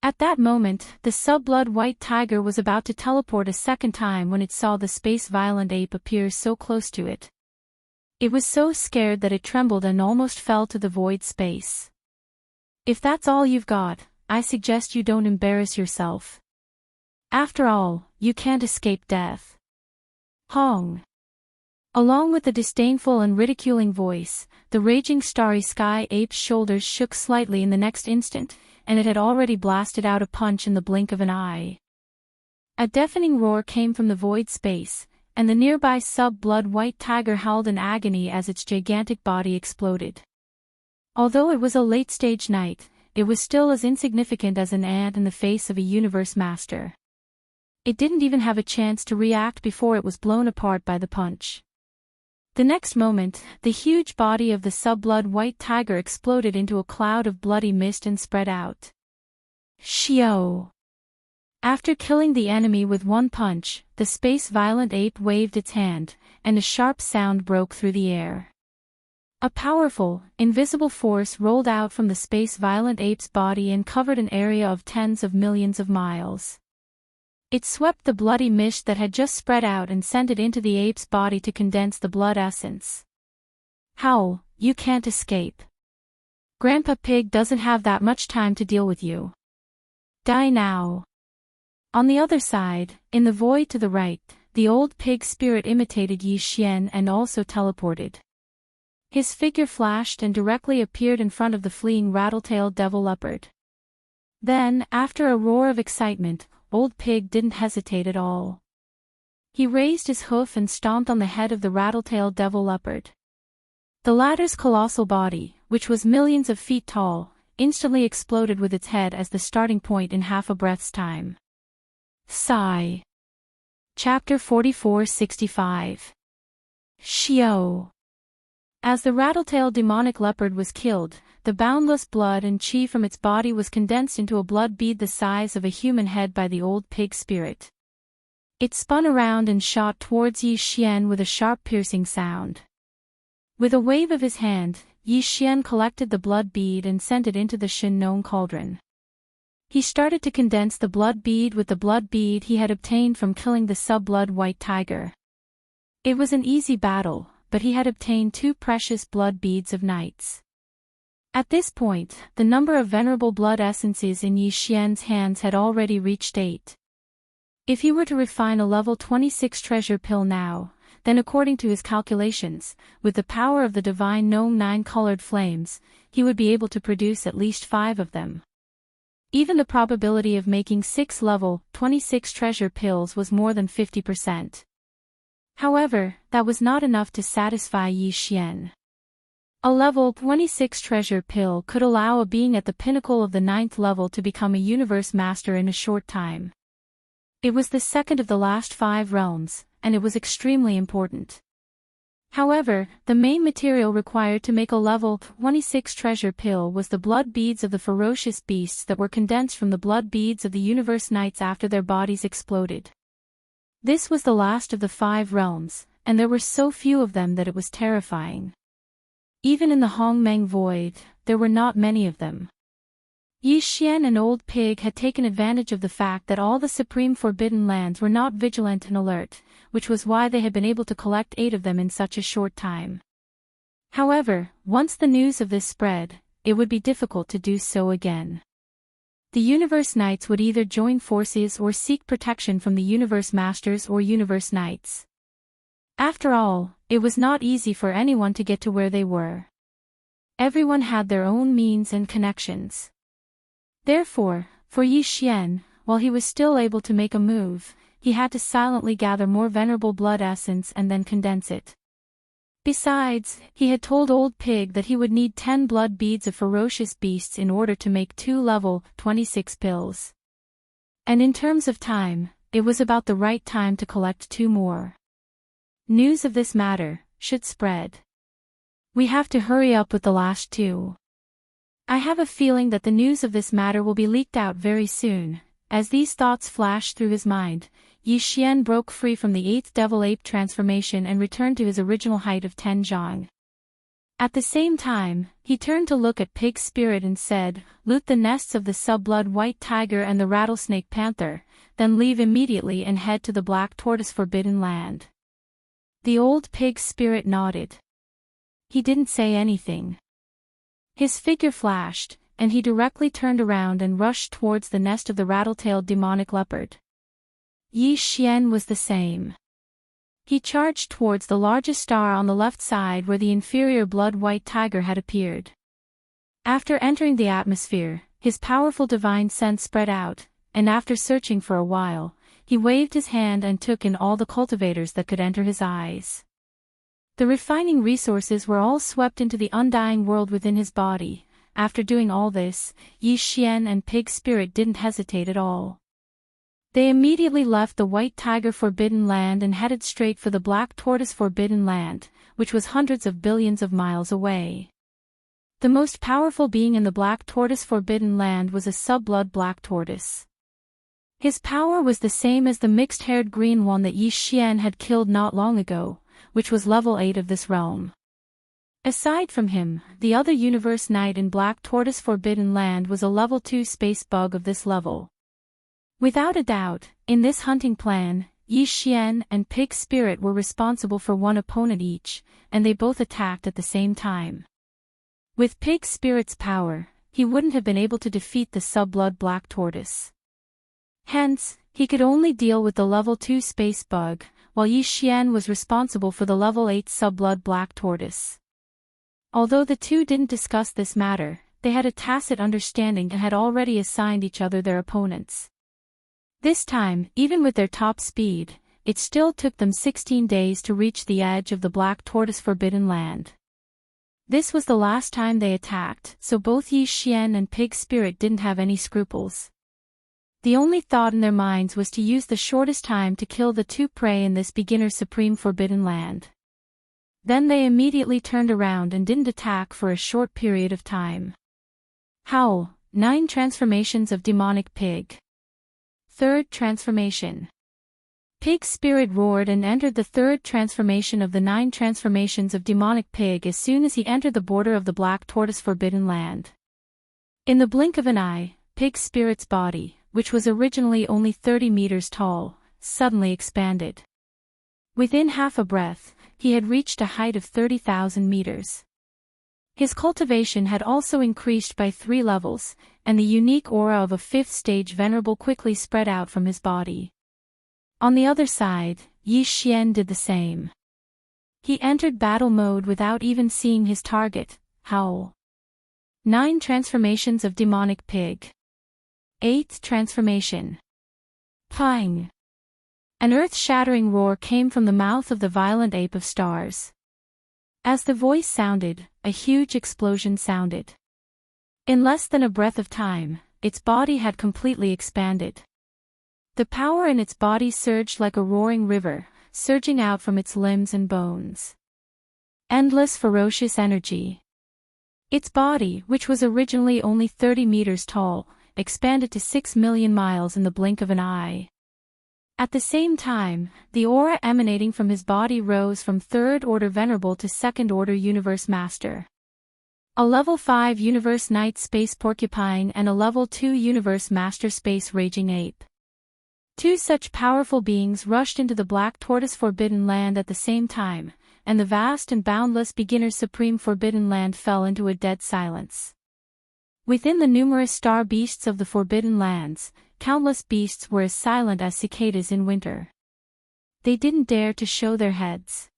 At that moment, the sub-blood white tiger was about to teleport a second time when it saw the space-violent ape appear so close to it. It was so scared that it trembled and almost fell to the void space. If that's all you've got, I suggest you don't embarrass yourself. After all, you can't escape death. Hong. Along with the disdainful and ridiculing voice, the raging starry sky ape's shoulders shook slightly in the next instant, and it had already blasted out a punch in the blink of an eye. A deafening roar came from the void space, and the nearby sub-blood-white tiger howled in agony as its gigantic body exploded. Although it was a late-stage night, it was still as insignificant as an ant in the face of a universe master. It didn't even have a chance to react before it was blown apart by the punch. The next moment, the huge body of the sub-blood-white tiger exploded into a cloud of bloody mist and spread out. Xiao! After killing the enemy with one punch, the space-violent ape waved its hand, and a sharp sound broke through the air. A powerful, invisible force rolled out from the space-violent ape's body and covered an area of tens of millions of miles. It swept the bloody mist that had just spread out and sent it into the ape's body to condense the blood essence. Howl, you can't escape. Grandpa Pig doesn't have that much time to deal with you. Die now. On the other side, in the void to the right, the old pig spirit imitated Yi Xian and also teleported. His figure flashed and directly appeared in front of the fleeing rattle-tailed devil leopard. Then, after a roar of excitement, Old Pig didn't hesitate at all. He raised his hoof and stomped on the head of the rattle-tailed devil leopard. The latter's colossal body, which was millions of feet tall, instantly exploded with its head as the starting point in half a breath's time. Sigh. Chapter 44-65. Xiao. As the rattle-tailed demonic leopard was killed, the boundless blood and qi from its body was condensed into a blood bead the size of a human head by the old pig spirit. It spun around and shot towards Yi Xian with a sharp piercing sound. With a wave of his hand, Yi Xian collected the blood bead and sent it into the Shin-known cauldron. He started to condense the blood bead with the blood bead he had obtained from killing the sub-blood-white tiger. It was an easy battle, but he had obtained 2 precious blood beads of knights. At this point, the number of venerable blood essences in Yi Xian's hands had already reached 8. If he were to refine a level 26 treasure pill now, then according to his calculations, with the power of the divine gnome 9-colored flames, he would be able to produce at least 5 of them. Even the probability of making 6 level 26 treasure pills was more than 50%. However, that was not enough to satisfy Yi Xian. A level 26 treasure pill could allow a being at the pinnacle of the 9th level to become a universe master in a short time. It was the second of the last 5 realms, and it was extremely important. However, the main material required to make a level 26 treasure pill was the blood beads of the ferocious beasts that were condensed from the blood beads of the universe knights after their bodies exploded. This was the last of the 5 realms, and there were so few of them that it was terrifying. Even in the Hongmeng Void, there were not many of them. Yi Xian and Old Pig had taken advantage of the fact that all the Supreme Forbidden Lands were not vigilant and alert, which was why they had been able to collect 8 of them in such a short time. However, once the news of this spread, it would be difficult to do so again. The Universe Knights would either join forces or seek protection from the Universe Masters or Universe Knights. After all, it was not easy for anyone to get to where they were. Everyone had their own means and connections. Therefore, for Yi Xian, while he was still able to make a move, he had to silently gather more venerable blood essence and then condense it. Besides, he had told Old Pig that he would need 10 blood beads of ferocious beasts in order to make 2 level 26 pills. And in terms of time, it was about the right time to collect 2 more. News of this matter should spread. We have to hurry up with the last 2. I have a feeling that the news of this matter will be leaked out very soon. As these thoughts flashed through his mind, Yi Xian broke free from the 8th devil ape transformation and returned to his original height of 10 zhang. At the same time, he turned to look at Pig Spirit and said, "Loot the nests of the sub-blood white tiger and the rattlesnake panther, then leave immediately and head to the black tortoise forbidden land." The old Pig Spirit nodded. he didn't say anything. His figure flashed, and he directly turned around and rushed towards the nest of the rattle-tailed demonic leopard. Yi Xian was the same. He charged towards the largest star on the left side where the inferior blood-white tiger had appeared. After entering the atmosphere, his powerful divine sense spread out, and after searching for a while, he waved his hand and took in all the cultivators that could enter his eyes. The refining resources were all swept into the undying world within his body. After doing all this, Yi Xian and Pig Spirit didn't hesitate at all. They immediately left the White Tiger Forbidden Land and headed straight for the Black Tortoise Forbidden Land, which was hundreds of billions of miles away. The most powerful being in the Black Tortoise Forbidden Land was a sub-blood black tortoise. His power was the same as the mixed-haired green one that Yi Xian had killed not long ago, which was level 8 of this realm. Aside from him, the other Universe Knight in Black Tortoise Forbidden Land was a level 2 space bug of this level. Without a doubt, in this hunting plan, Yi Xian and Pig Spirit were responsible for one opponent each, and they both attacked at the same time. With Pig Spirit's power, he wouldn't have been able to defeat the sub-blood black tortoise. Hence, he could only deal with the level 2 space bug, while Yi Xian was responsible for the level 8 sub-blood black tortoise. Although the two didn't discuss this matter, they had a tacit understanding and had already assigned each other their opponents. This time, even with their top speed, it still took them 16 days to reach the edge of the Black Tortoise Forbidden Land. This was the last time they attacked, so both Yi Xian and Pig Spirit didn't have any scruples. The only thought in their minds was to use the shortest time to kill the two prey in this beginner's supreme Forbidden Land. Then they immediately turned around and didn't attack for a short period of time. Howl, 9 transformations of demonic pig. Third transformation. Pig Spirit roared and entered the third transformation of the 9 transformations of demonic pig as soon as he entered the border of the Black Tortoise Forbidden Land. In the blink of an eye, Pig Spirit's body, which was originally only 30 meters tall, suddenly expanded. Within half a breath, he had reached a height of 30,000 meters. His cultivation had also increased by 3 levels, and the unique aura of a 5th stage venerable quickly spread out from his body. On the other side, Yi Xian did the same. He entered battle mode without even seeing his target. Howl. 9 transformations of demonic pig. 8th transformation. Pang. An earth-shattering roar came from the mouth of the violent ape of stars. As the voice sounded, a huge explosion sounded. In less than a breath of time, its body had completely expanded. The power in its body surged like a roaring river, surging out from its limbs and bones. Endless ferocious energy. Its body, which was originally only 30 meters tall, expanded to 6 million miles in the blink of an eye. At the same time, the aura emanating from his body rose from 3rd Order Venerable to 2nd Order Universe Master. A Level 5 Universe Knight Space Porcupine and a Level 2 Universe Master Space Raging Ape. 2 such powerful beings rushed into the Black Tortoise Forbidden Land at the same time, and the vast and boundless Beginner's Supreme Forbidden Land fell into a dead silence. Within the numerous star beasts of the Forbidden Lands, countless beasts were as silent as cicadas in winter. They didn't dare to show their heads.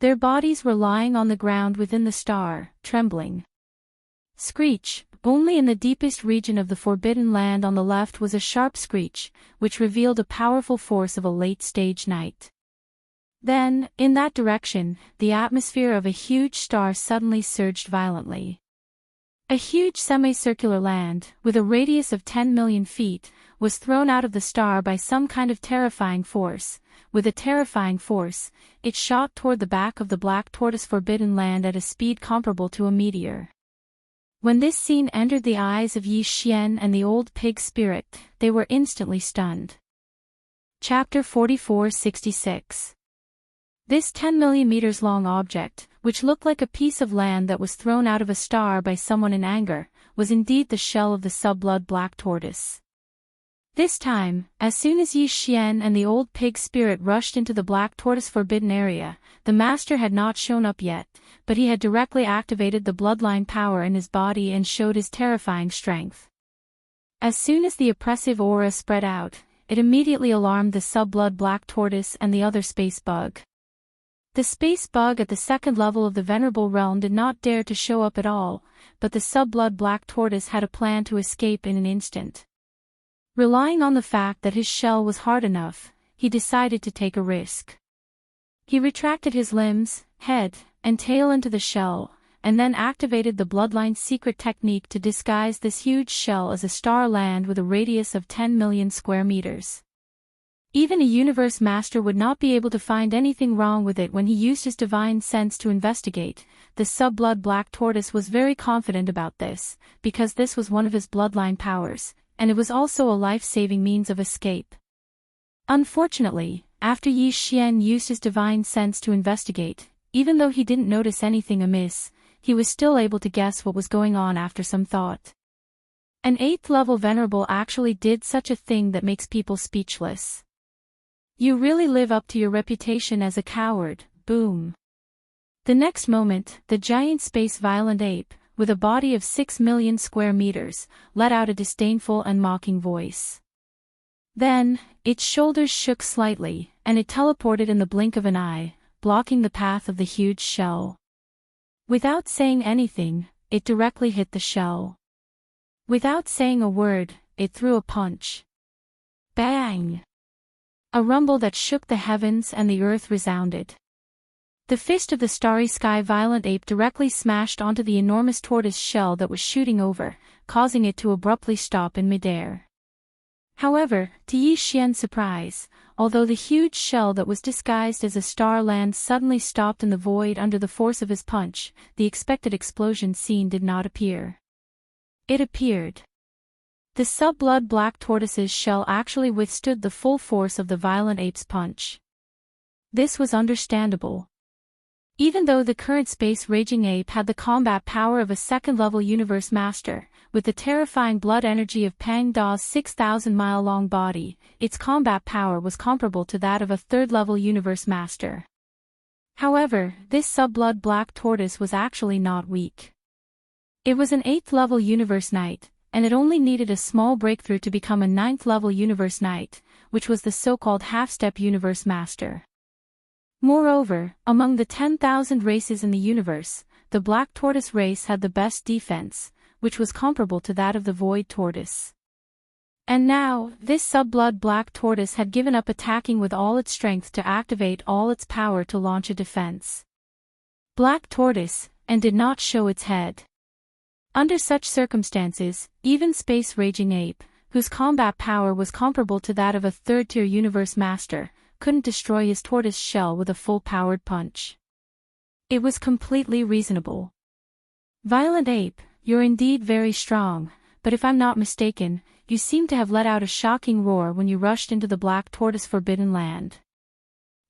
Their bodies were lying on the ground within the star, trembling. Screech, only in the deepest region of the Forbidden Land on the left was a sharp screech, which revealed a powerful force of a late-stage knight. Then, in that direction, the atmosphere of a huge star suddenly surged violently. A huge semicircular land, with a radius of 10 million feet, was thrown out of the star by some kind of terrifying force. With a terrifying force, it shot toward the back of the Black Tortoise Forbidden Land at a speed comparable to a meteor. When this scene entered the eyes of Yi Xian and the old Pig Spirit, they were instantly stunned. Chapter 4466. This 10 million meters long object, which looked like a piece of land that was thrown out of a star by someone in anger, was indeed the shell of the sub-blood black tortoise. This time, as soon as Yi Xian and the old pig spirit rushed into the black tortoise forbidden area, the master had not shown up yet, but he had directly activated the bloodline power in his body and showed his terrifying strength. As soon as the oppressive aura spread out, it immediately alarmed the sub-blood black tortoise and the other space bug. The space bug at the second level of the venerable realm did not dare to show up at all, but the sub-blood black tortoise had a plan to escape in an instant. Relying on the fact that his shell was hard enough, he decided to take a risk. He retracted his limbs, head, and tail into the shell, and then activated the bloodline's secret technique to disguise this huge shell as a star land with a radius of 10 million square meters. Even a universe master would not be able to find anything wrong with it when he used his divine sense to investigate. The sub-blood black tortoise was very confident about this, because this was one of his bloodline powers, and it was also a life-saving means of escape. Unfortunately, after Yi Xian used his divine sense to investigate, even though he didn't notice anything amiss, he was still able to guess what was going on after some thought. An 8th level venerable actually did such a thing that makes people speechless. You really live up to your reputation as a coward, boom. The next moment, the giant space violent ape, with a body of 6 million square meters, let out a disdainful and mocking voice. Then, its shoulders shook slightly, and it teleported in the blink of an eye, blocking the path of the huge shell. Without saying anything, it directly hit the shell. Without saying a word, it threw a punch. Bang! A rumble that shook the heavens and the earth resounded. The fist of the starry sky violent ape directly smashed onto the enormous tortoise shell that was shooting over, causing it to abruptly stop in midair. However, to Yi Xian's surprise, although the huge shell that was disguised as a star land suddenly stopped in the void under the force of his punch, the expected explosion scene did not appear. It appeared. The sub-blood black tortoise's shell actually withstood the full force of the violent ape's punch. This was understandable. Even though the current space-raging ape had the combat power of a second-level universe master, with the terrifying blood energy of Pang Da's 6,000-mile-long body, its combat power was comparable to that of a third-level universe master. However, this sub-blood black tortoise was actually not weak. It was an 8th-level universe knight, and it only needed a small breakthrough to become a 9th-level universe knight, which was the so-called half-step universe master. Moreover, among the 10,000 races in the universe, the black tortoise race had the best defense, which was comparable to that of the void tortoise. And now, this sub-blood black tortoise had given up attacking with all its strength to activate all its power to launch a defense. Black tortoise, and did not show its head. Under such circumstances, even space-raging ape, whose combat power was comparable to that of a third-tier universe master, couldn't destroy his tortoise shell with a full-powered punch. It was completely reasonable. Violent ape, you're indeed very strong, but if I'm not mistaken, you seem to have let out a shocking roar when you rushed into the black tortoise forbidden land.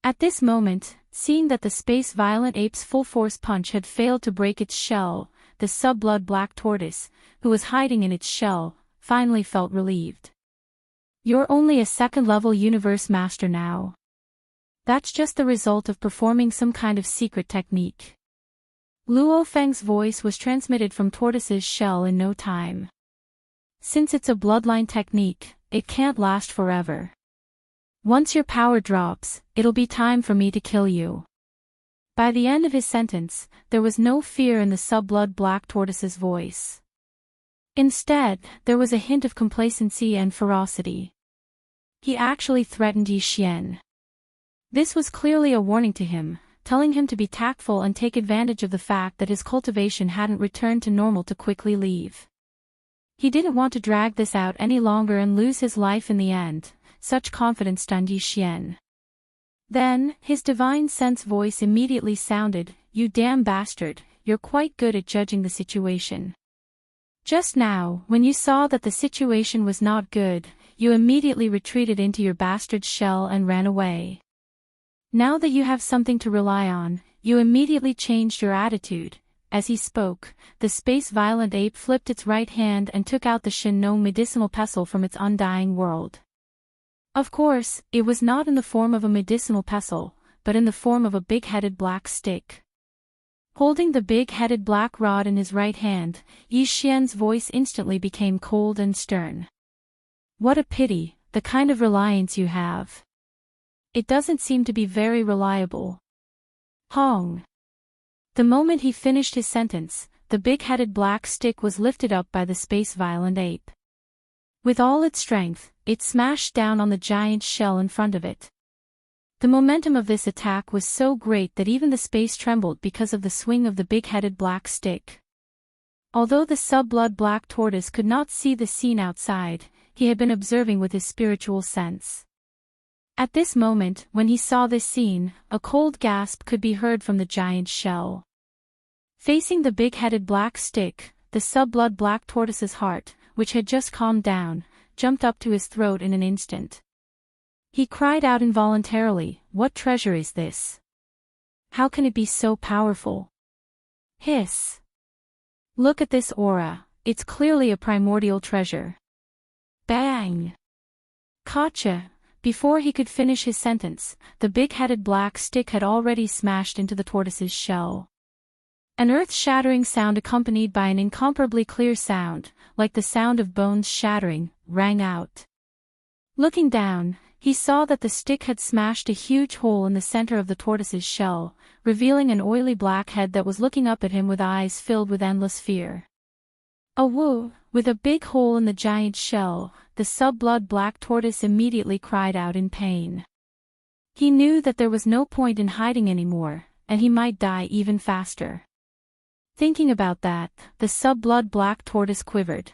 At this moment, seeing that the space violent ape's full-force punch had failed to break its shell, the sub-blood black tortoise, who was hiding in its shell, finally felt relieved. You're only a second-level universe master now. That's just the result of performing some kind of secret technique. Luo Feng's voice was transmitted from Tortoise's shell in no time. Since it's a bloodline technique, it can't last forever. Once your power drops, it'll be time for me to kill you. By the end of his sentence, there was no fear in the sub-blood black tortoise's voice. Instead, there was a hint of complacency and ferocity. He actually threatened Yi Xian. This was clearly a warning to him, telling him to be tactful and take advantage of the fact that his cultivation hadn't returned to normal to quickly leave. He didn't want to drag this out any longer and lose his life in the end. Such confidence stunned Yi Xian. Then, his divine sense voice immediately sounded, "You damn bastard, you're quite good at judging the situation. Just now, when you saw that the situation was not good, you immediately retreated into your bastard shell and ran away. Now that you have something to rely on, you immediately changed your attitude." As he spoke, the space-violent ape flipped its right hand and took out the Shin-No medicinal pestle from its undying world. Of course, it was not in the form of a medicinal pestle, but in the form of a big-headed black stick. Holding the big-headed black rod in his right hand, Yi Xian's voice instantly became cold and stern. What a pity, the kind of reliance you have. It doesn't seem to be very reliable. Hong. The moment he finished his sentence, the big-headed black stick was lifted up by the space-violent ape. With all its strength, it smashed down on the giant shell in front of it. The momentum of this attack was so great that even the space trembled because of the swing of the big-headed black stick. Although the sub-blood black tortoise could not see the scene outside, he had been observing with his spiritual sense. At this moment, when he saw this scene, a cold gasp could be heard from the giant shell. Facing the big-headed black stick, the sub-blood black tortoise's heart, which had just calmed down, jumped up to his throat in an instant. He cried out involuntarily, "What treasure is this? How can it be so powerful?" Hiss. Look at this aura, it's clearly a primordial treasure. Bang! Gotcha! Before he could finish his sentence, the big-headed black stick had already smashed into the tortoise's shell. An earth-shattering sound accompanied by an incomparably clear sound, like the sound of bones shattering, rang out. Looking down, he saw that the stick had smashed a huge hole in the center of the tortoise's shell, revealing an oily black head that was looking up at him with eyes filled with endless fear. Awoo! With a big hole in the giant shell, the sub-blood black tortoise immediately cried out in pain. He knew that there was no point in hiding anymore, and he might die even faster. Thinking about that, the sub-blood black tortoise quivered.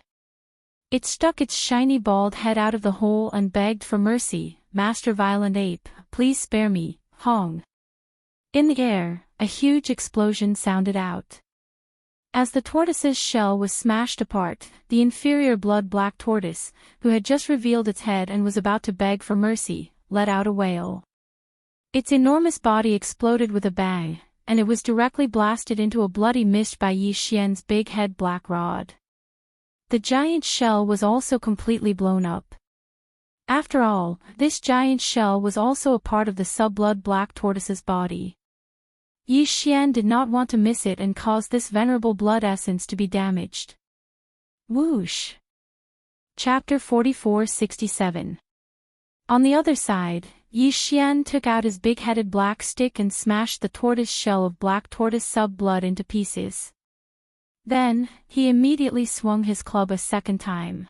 It stuck its shiny bald head out of the hole and begged for mercy, "Master Violent Ape, please spare me, Hong." In the air, a huge explosion sounded out. As the tortoise's shell was smashed apart, the inferior blood-black tortoise, who had just revealed its head and was about to beg for mercy, let out a wail. Its enormous body exploded with a bang, and it was directly blasted into a bloody mist by Yi Xian's big-head black rod. The giant shell was also completely blown up. After all, this giant shell was also a part of the sub-blood black tortoise's body. Yi Xian did not want to miss it and cause this venerable blood essence to be damaged. Whoosh! Chapter 44-67. On the other side, Yi Xian took out his big-headed black stick and smashed the tortoise shell of black tortoise sub-blood into pieces. Then, he immediately swung his club a second time.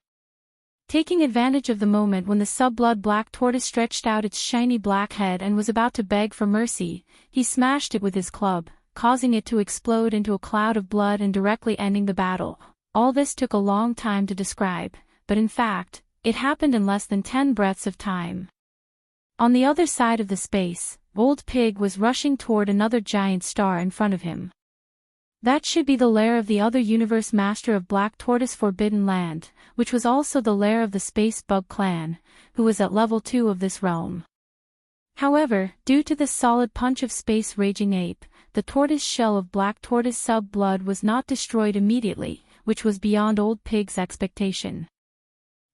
Taking advantage of the moment when the sub-blood black tortoise stretched out its shiny black head and was about to beg for mercy, he smashed it with his club, causing it to explode into a cloud of blood and directly ending the battle. All this took a long time to describe, but in fact, it happened in less than 10 breaths of time. On the other side of the space, Old Pig was rushing toward another giant star in front of him. That should be the lair of the other universe master of Black Tortoise Forbidden Land, which was also the lair of the Space Bug Clan, who was at level 2 of this realm. However, due to the solid punch of Space Raging Ape, the tortoise shell of Black Tortoise Sub-Blood was not destroyed immediately, which was beyond Old Pig's expectation.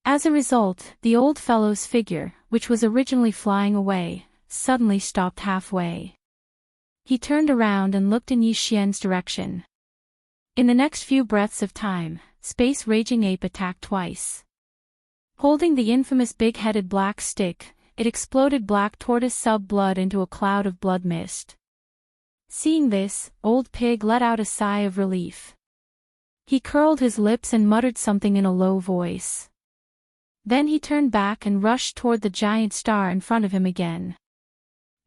As a result, the old fellow's figure, which was originally flying away, suddenly stopped halfway. He turned around and looked in Yi Xian's direction. In the next few breaths of time, Space Raging Ape attacked twice. Holding the infamous big-headed black stick, it exploded Black Tortoise Sub-Blood into a cloud of blood mist. Seeing this, Old Pig let out a sigh of relief. He curled his lips and muttered something in a low voice. Then he turned back and rushed toward the giant star in front of him again.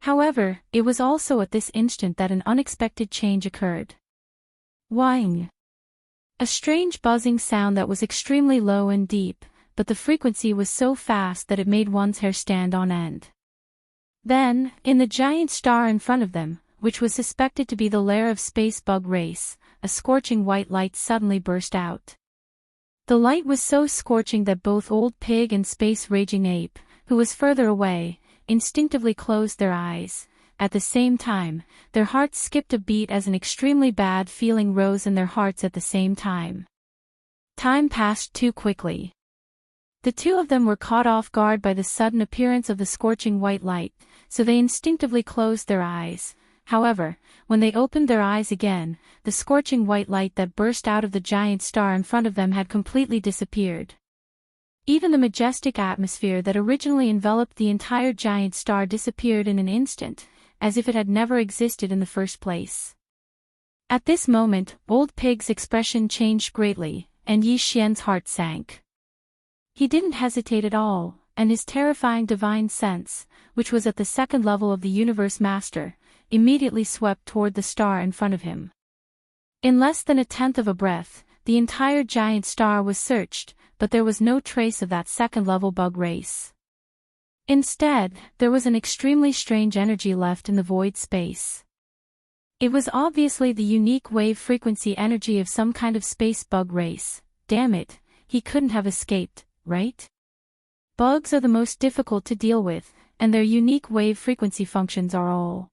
However, it was also at this instant that an unexpected change occurred. Whing! A strange buzzing sound that was extremely low and deep, but the frequency was so fast that it made one's hair stand on end. Then, in the giant star in front of them, which was suspected to be the lair of Space Bug Race, a scorching white light suddenly burst out. The light was so scorching that both Old Pig and Space Raging Ape, who was further away, instinctively closed their eyes. At the same time, their hearts skipped a beat as an extremely bad feeling rose in their hearts at the same time. Time passed too quickly. The two of them were caught off guard by the sudden appearance of the scorching white light, so they instinctively closed their eyes. However, when they opened their eyes again, the scorching white light that burst out of the giant star in front of them had completely disappeared. Even the majestic atmosphere that originally enveloped the entire giant star disappeared in an instant, as if it had never existed in the first place. At this moment, Old Pig's expression changed greatly, and Yi Xian's heart sank. He didn't hesitate at all, and his terrifying divine sense, which was at the second level of the Universe Master, immediately swept toward the star in front of him. In less than a tenth of a breath, the entire giant star was searched, but there was no trace of that second-level bug race. Instead, there was an extremely strange energy left in the void space. It was obviously the unique wave-frequency energy of some kind of space bug race. Damn it, he couldn't have escaped, right? Bugs are the most difficult to deal with, and their unique wave-frequency functions are all.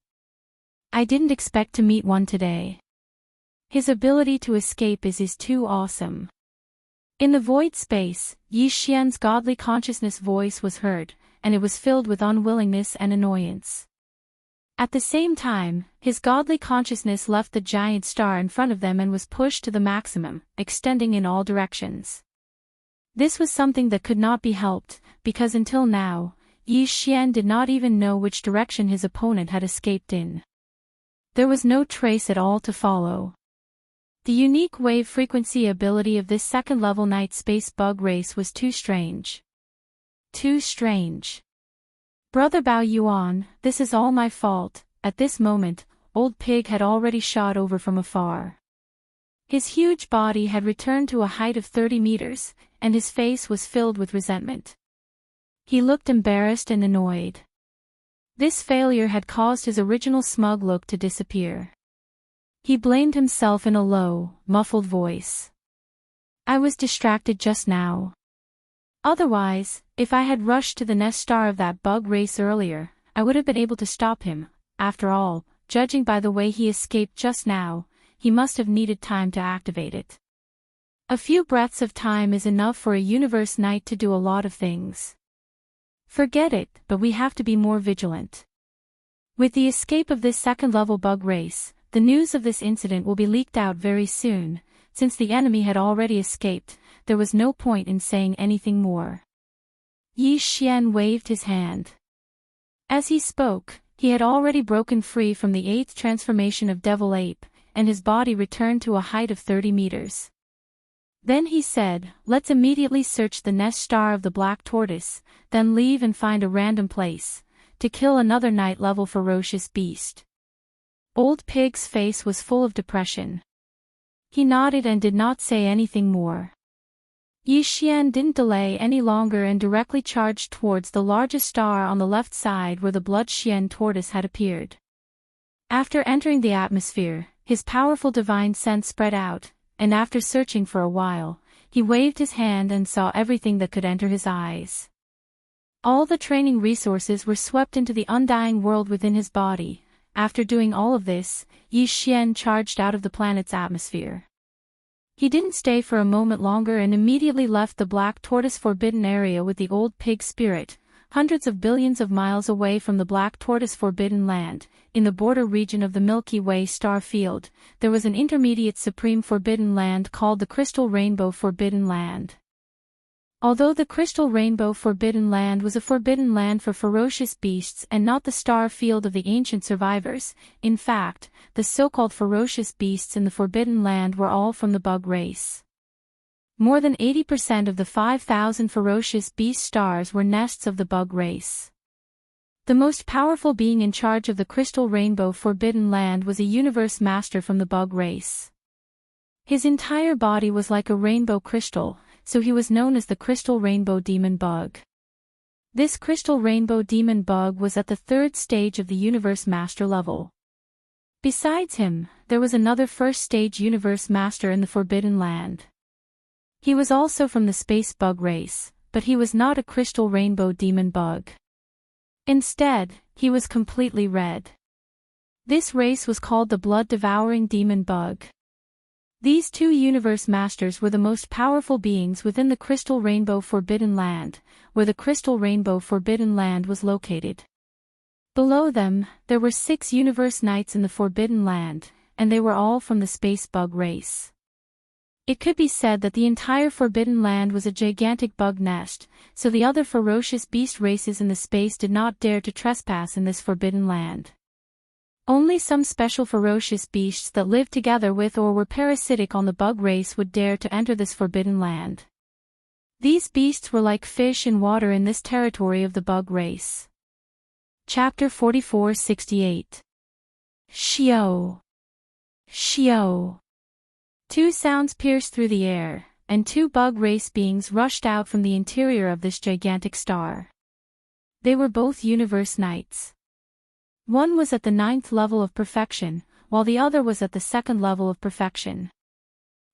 I didn't expect to meet one today. His ability to escape is too awesome. In the void space, Yi Xian's godly consciousness voice was heard, and it was filled with unwillingness and annoyance. At the same time, his godly consciousness left the giant star in front of them and was pushed to the maximum, extending in all directions. This was something that could not be helped, because until now, Yi Xian did not even know which direction his opponent had escaped in. There was no trace at all to follow. The unique wave-frequency ability of this second-level night space bug race was too strange. Too strange. Brother Bao Yuan, this is all my fault. At this moment, Old Pig had already shot over from afar. His huge body had returned to a height of 30 meters, and his face was filled with resentment. He looked embarrassed and annoyed. This failure had caused his original smug look to disappear. He blamed himself in a low, muffled voice. I was distracted just now. Otherwise, if I had rushed to the nest star of that bug race earlier, I would have been able to stop him. After all, judging by the way he escaped just now, he must have needed time to activate it. A few breaths of time is enough for a universe knight to do a lot of things. Forget it, but we have to be more vigilant. With the escape of this second-level bug race, the news of this incident will be leaked out very soon. Since the enemy had already escaped, there was no point in saying anything more. Yi Xian waved his hand. As he spoke, he had already broken free from the 8th transformation of Devil Ape, and his body returned to a height of 30 meters. Then he said, let's immediately search the nest star of the Black Tortoise, then leave and find a random place, to kill another night-level ferocious beast. Old Pig's face was full of depression. He nodded and did not say anything more. Yi Xian didn't delay any longer and directly charged towards the largest star on the left side where the Blood Xian tortoise had appeared. After entering the atmosphere, his powerful divine sense spread out, and after searching for a while, he waved his hand and saw everything that could enter his eyes. All the training resources were swept into the undying world within his body. After doing all of this, Yi Xian charged out of the planet's atmosphere. He didn't stay for a moment longer and immediately left the Black Tortoise Forbidden Area with the Old Pig spirit, hundreds of billions of miles away from the Black Tortoise Forbidden Land. In the border region of the Milky Way star field, there was an intermediate supreme forbidden land called the Crystal Rainbow Forbidden Land. Although the Crystal Rainbow Forbidden Land was a forbidden land for ferocious beasts and not the star field of the ancient survivors, in fact, the so-called ferocious beasts in the Forbidden Land were all from the bug race. More than 80% of the 5,000 ferocious beast stars were nests of the bug race. The most powerful being in charge of the Crystal Rainbow Forbidden Land was a universe master from the bug race. His entire body was like a rainbow crystal, so he was known as the Crystal Rainbow Demon Bug. This Crystal Rainbow Demon Bug was at the 3rd stage of the Universe Master level. Besides him, there was another 1st stage Universe Master in the Forbidden Land. He was also from the Space Bug race, but he was not a Crystal Rainbow Demon Bug. Instead, he was completely red. This race was called the Blood-Devouring Demon Bug. These two universe masters were the most powerful beings within the Crystal Rainbow Forbidden Land, where the Crystal Rainbow Forbidden Land was located. Below them, there were 6 universe knights in the Forbidden Land, and they were all from the space bug race. It could be said that the entire Forbidden Land was a gigantic bug nest, so the other ferocious beast races in the space did not dare to trespass in this Forbidden Land. Only some special ferocious beasts that lived together with or were parasitic on the bug race would dare to enter this Forbidden Land. These beasts were like fish in water in this territory of the bug race. Chapter 44-68. Shio. Shio. 2 sounds pierced through the air, and 2 bug race beings rushed out from the interior of this gigantic star. They were both universe knights. One was at the 9th level of perfection, while the other was at the 2nd level of perfection.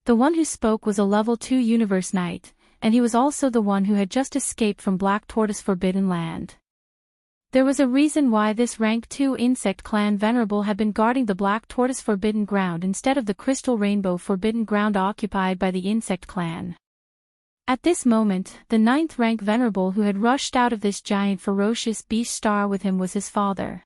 The one who spoke was a level 2 universe knight, and he was also the one who had just escaped from Black Tortoise Forbidden Land. There was a reason why this rank 2 insect clan venerable had been guarding the Black Tortoise Forbidden Ground instead of the Crystal Rainbow Forbidden Ground occupied by the insect clan. At this moment, the 9th rank venerable who had rushed out of this giant ferocious beast star with him was his father.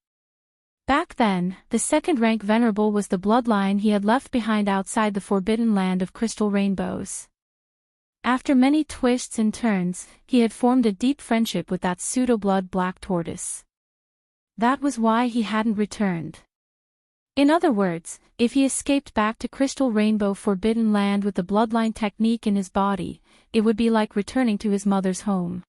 Back then, the 2nd rank venerable was the bloodline he had left behind outside the Forbidden Land of Crystal Rainbows. After many twists and turns, he had formed a deep friendship with that pseudo-blood Black Tortoise. That was why he hadn't returned. In other words, if he escaped back to Crystal Rainbow Forbidden Land with the bloodline technique in his body, it would be like returning to his mother's home.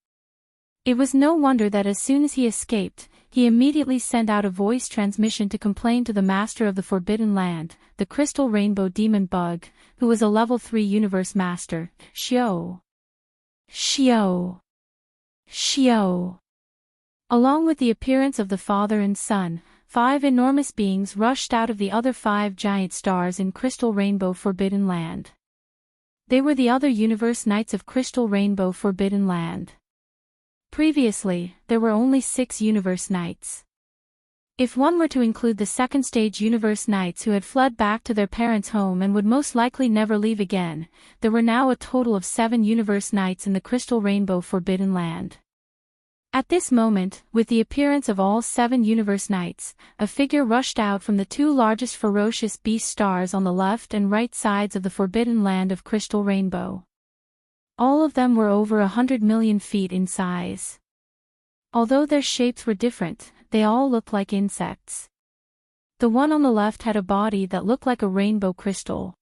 It was no wonder that as soon as he escaped, he immediately sent out a voice transmission to complain to the master of the Forbidden Land, the Crystal Rainbow Demon Bug, who was a level 3 universe master, Shio. Shio. Shio. Along with the appearance of the father and son, 5 enormous beings rushed out of the other 5 giant stars in Crystal Rainbow Forbidden Land. They were the other universe knights of Crystal Rainbow Forbidden Land. Previously, there were only 6 universe knights. If one were to include the 2nd stage universe knights who had fled back to their parents' home and would most likely never leave again, there were now a total of 7 universe knights in the Crystal Rainbow Forbidden Land. At this moment, with the appearance of all 7 universe knights, a figure rushed out from the 2 largest ferocious beast stars on the left and right sides of the Forbidden Land of Crystal Rainbow. All of them were over 100 million feet in size. Although their shapes were different, they all looked like insects. The one on the left had a body that looked like a rainbow crystal.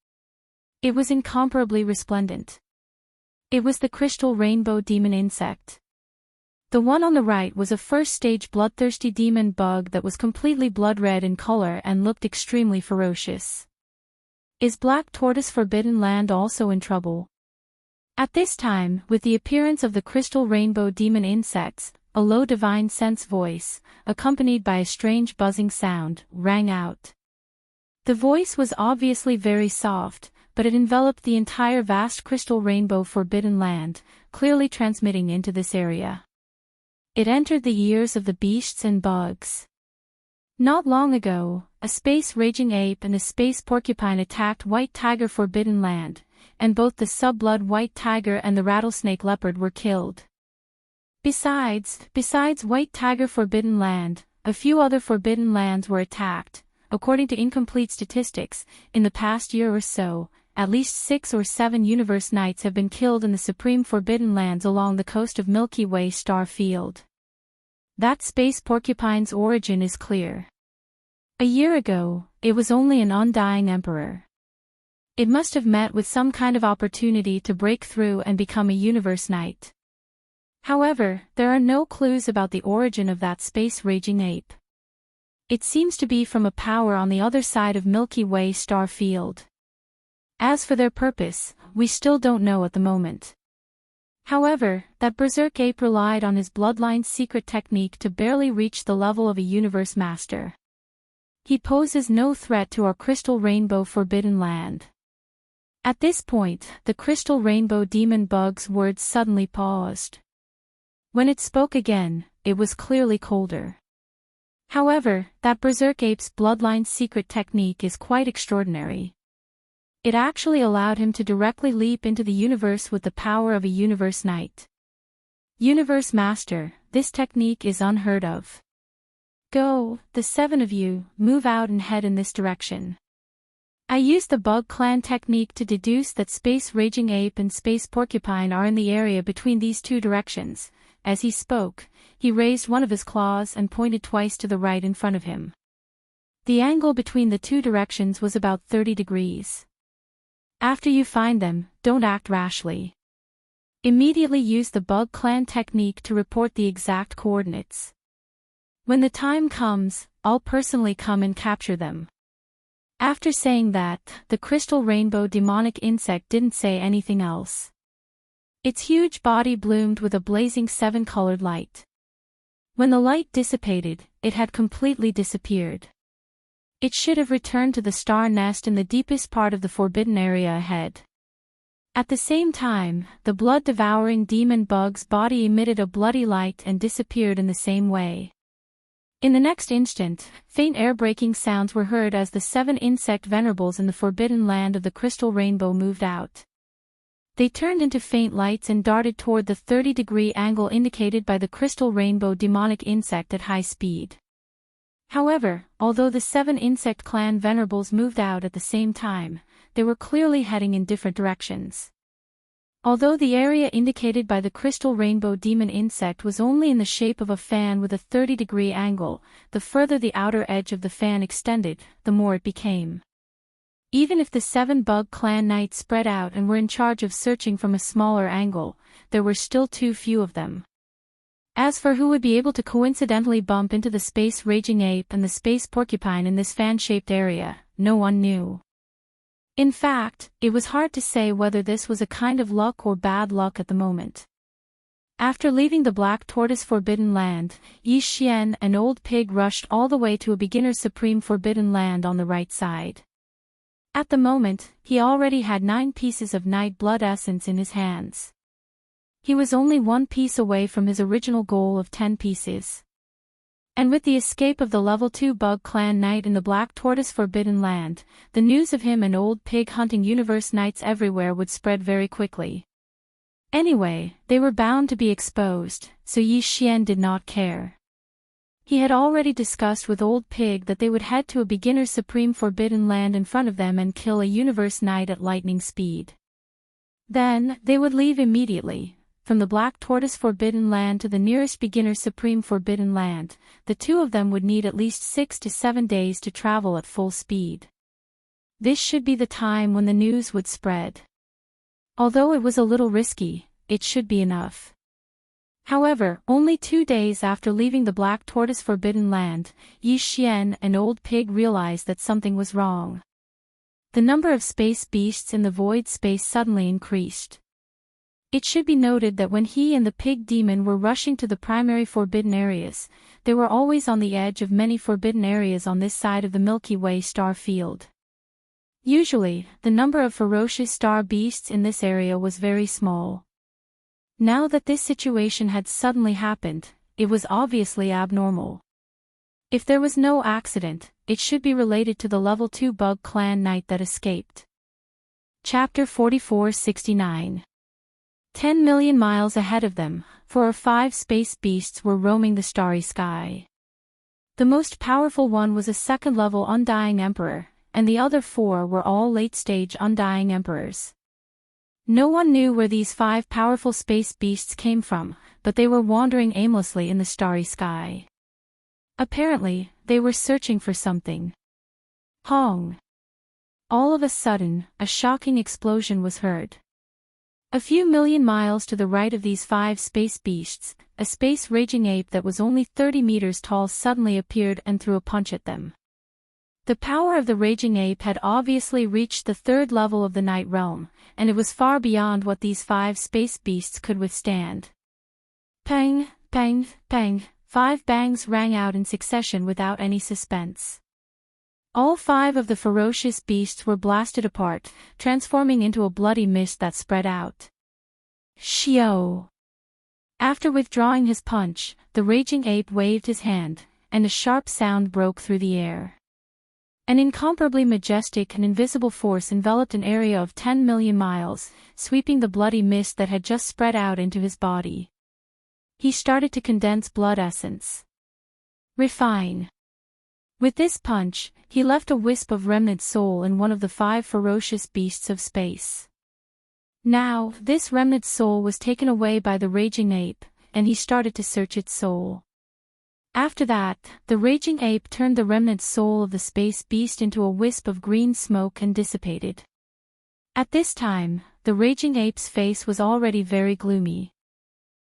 It was incomparably resplendent. It was the Crystal Rainbow Demon Insect. The one on the right was a first-stage bloodthirsty demon bug that was completely blood-red in color and looked extremely ferocious. Is Black Tortoise Forbidden Land also in trouble? At this time, with the appearance of the Crystal Rainbow Demon Insects, a low divine sense voice, accompanied by a strange buzzing sound, rang out. The voice was obviously very soft, but it enveloped the entire vast Crystal Rainbow Forbidden Land, clearly transmitting into this area. It entered the ears of the beasts and bugs. Not long ago, a space-raging ape and a space porcupine attacked White Tiger Forbidden Land, and both the sub-blood white tiger and the rattlesnake leopard were killed. Besides White Tiger Forbidden Land, a few other Forbidden Lands were attacked. According to incomplete statistics, in the past year or so, at least 6 or 7 universe knights have been killed in the Supreme Forbidden Lands along the coast of Milky Way star field. That space porcupine's origin is clear. A year ago, it was only an undying emperor. It must have met with some kind of opportunity to break through and become a universe knight. However, there are no clues about the origin of that space-raging ape. It seems to be from a power on the other side of Milky Way star field. As for their purpose, we still don't know at the moment. However, that berserk ape relied on his bloodline's secret technique to barely reach the level of a universe master. He poses no threat to our Crystal Rainbow Forbidden Land. At this point, the Crystal Rainbow Demon Bug's words suddenly paused. When it spoke again, it was clearly colder. However, that berserk ape's bloodline's secret technique is quite extraordinary. It actually allowed him to directly leap into the universe with the power of a universe knight. Universe Master, this technique is unheard of. Go, the 7 of you, move out and head in this direction. I used the Bug Clan technique to deduce that Space Raging Ape and Space Porcupine are in the area between these two directions. As he spoke, he raised one of his claws and pointed twice to the right in front of him. The angle between the two directions was about 30 degrees. After you find them, don't act rashly. Immediately use the Bug Clan technique to report the exact coordinates. When the time comes, I'll personally come and capture them. After saying that, the crystal rainbow demonic insect didn't say anything else. Its huge body bloomed with a blazing 7-colored light. When the light dissipated, it had completely disappeared. It should have returned to the star nest in the deepest part of the forbidden area ahead. At the same time, the blood-devouring demon bug's body emitted a bloody light and disappeared in the same way. In the next instant, faint air-breaking sounds were heard as the 7 insect venerables in the forbidden land of the crystal rainbow moved out. They turned into faint lights and darted toward the 30-degree angle indicated by the crystal rainbow demonic insect at high speed. However, although the 7 insect clan venerables moved out at the same time, they were clearly heading in different directions. Although the area indicated by the crystal rainbow demon insect was only in the shape of a fan with a 30-degree angle, the further the outer edge of the fan extended, the more it became. Even if the 7 Bug Clan Knights spread out and were in charge of searching from a smaller angle, there were still too few of them. As for who would be able to coincidentally bump into the Space Raging Ape and the Space Porcupine in this fan-shaped area, no one knew. In fact, it was hard to say whether this was a kind of luck or bad luck at the moment. After leaving the Black Tortoise Forbidden Land, Yi Xian and Old Pig rushed all the way to a beginner's Supreme Forbidden Land on the right side. At the moment, he already had 9 pieces of Night Blood Essence in his hands. He was only 1 piece away from his original goal of 10 pieces. And with the escape of the level 2 Bug Clan Knight in the Black Tortoise Forbidden Land, the news of him and Old Pig hunting universe knights everywhere would spread very quickly. Anyway, they were bound to be exposed, so Yi Xian did not care. He had already discussed with Old Pig that they would head to a beginner's Supreme Forbidden Land in front of them and kill a universe knight at lightning speed. Then, they would leave immediately. From the Black Tortoise Forbidden Land to the nearest beginner Supreme Forbidden Land, the two of them would need at least 6 to 7 days to travel at full speed. This should be the time when the news would spread. Although it was a little risky, it should be enough. However, only 2 days after leaving the Black Tortoise Forbidden Land, Yi Xian and Old Pig realized that something was wrong. The number of space beasts in the void space suddenly increased. It should be noted that when he and the pig demon were rushing to the primary forbidden areas, they were always on the edge of many forbidden areas on this side of the Milky Way star field. Usually, the number of ferocious star beasts in this area was very small. Now that this situation had suddenly happened, it was obviously abnormal. If there was no accident, it should be related to the level 2 Bug Clan Knight that escaped. Chapter 4469. 10 million miles ahead of them, 4 or 5 space beasts were roaming the starry sky. The most powerful one was a second-level Undying Emperor, and the other 4 were all late-stage Undying Emperors. No one knew where these 5 powerful space beasts came from, but they were wandering aimlessly in the starry sky. Apparently, they were searching for something. Hong! All of a sudden, a shocking explosion was heard. A few million miles to the right of these 5 space beasts, a space raging ape that was only 30 meters tall suddenly appeared and threw a punch at them. The power of the raging ape had obviously reached the 3rd level of the night realm, and it was far beyond what these 5 space beasts could withstand. Pang, pang, pang, 5 bangs rang out in succession without any suspense. All 5 of the ferocious beasts were blasted apart, transforming into a bloody mist that spread out. Xiao! After withdrawing his punch, the raging ape waved his hand, and a sharp sound broke through the air. An incomparably majestic and invisible force enveloped an area of 10 million miles, sweeping the bloody mist that had just spread out into his body. He started to condense blood essence. Refine. With this punch, he left a wisp of remnant soul in one of the 5 ferocious beasts of space. Now, this remnant soul was taken away by the raging ape, and he started to search its soul. After that, the raging ape turned the remnant soul of the space beast into a wisp of green smoke and dissipated. At this time, the raging ape's face was already very gloomy.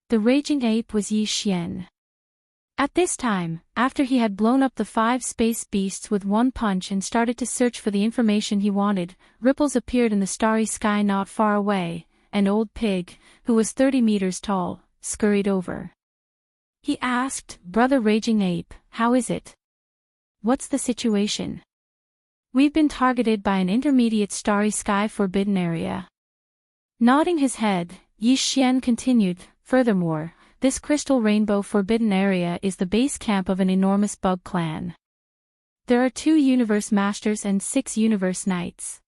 The raging ape was Yi Xian. At this time, after he had blown up the 5 space beasts with one punch and started to search for the information he wanted, ripples appeared in the starry sky not far away. An old pig, who was 30 meters tall, scurried over. He asked, "Brother Raging Ape, how is it? What's the situation?" "We've been targeted by an intermediate starry sky forbidden area." Nodding his head, Yi Xian continued, "Furthermore, this crystal rainbow forbidden area is the base camp of an enormous bug clan. There are 2 universe masters and 6 universe knights."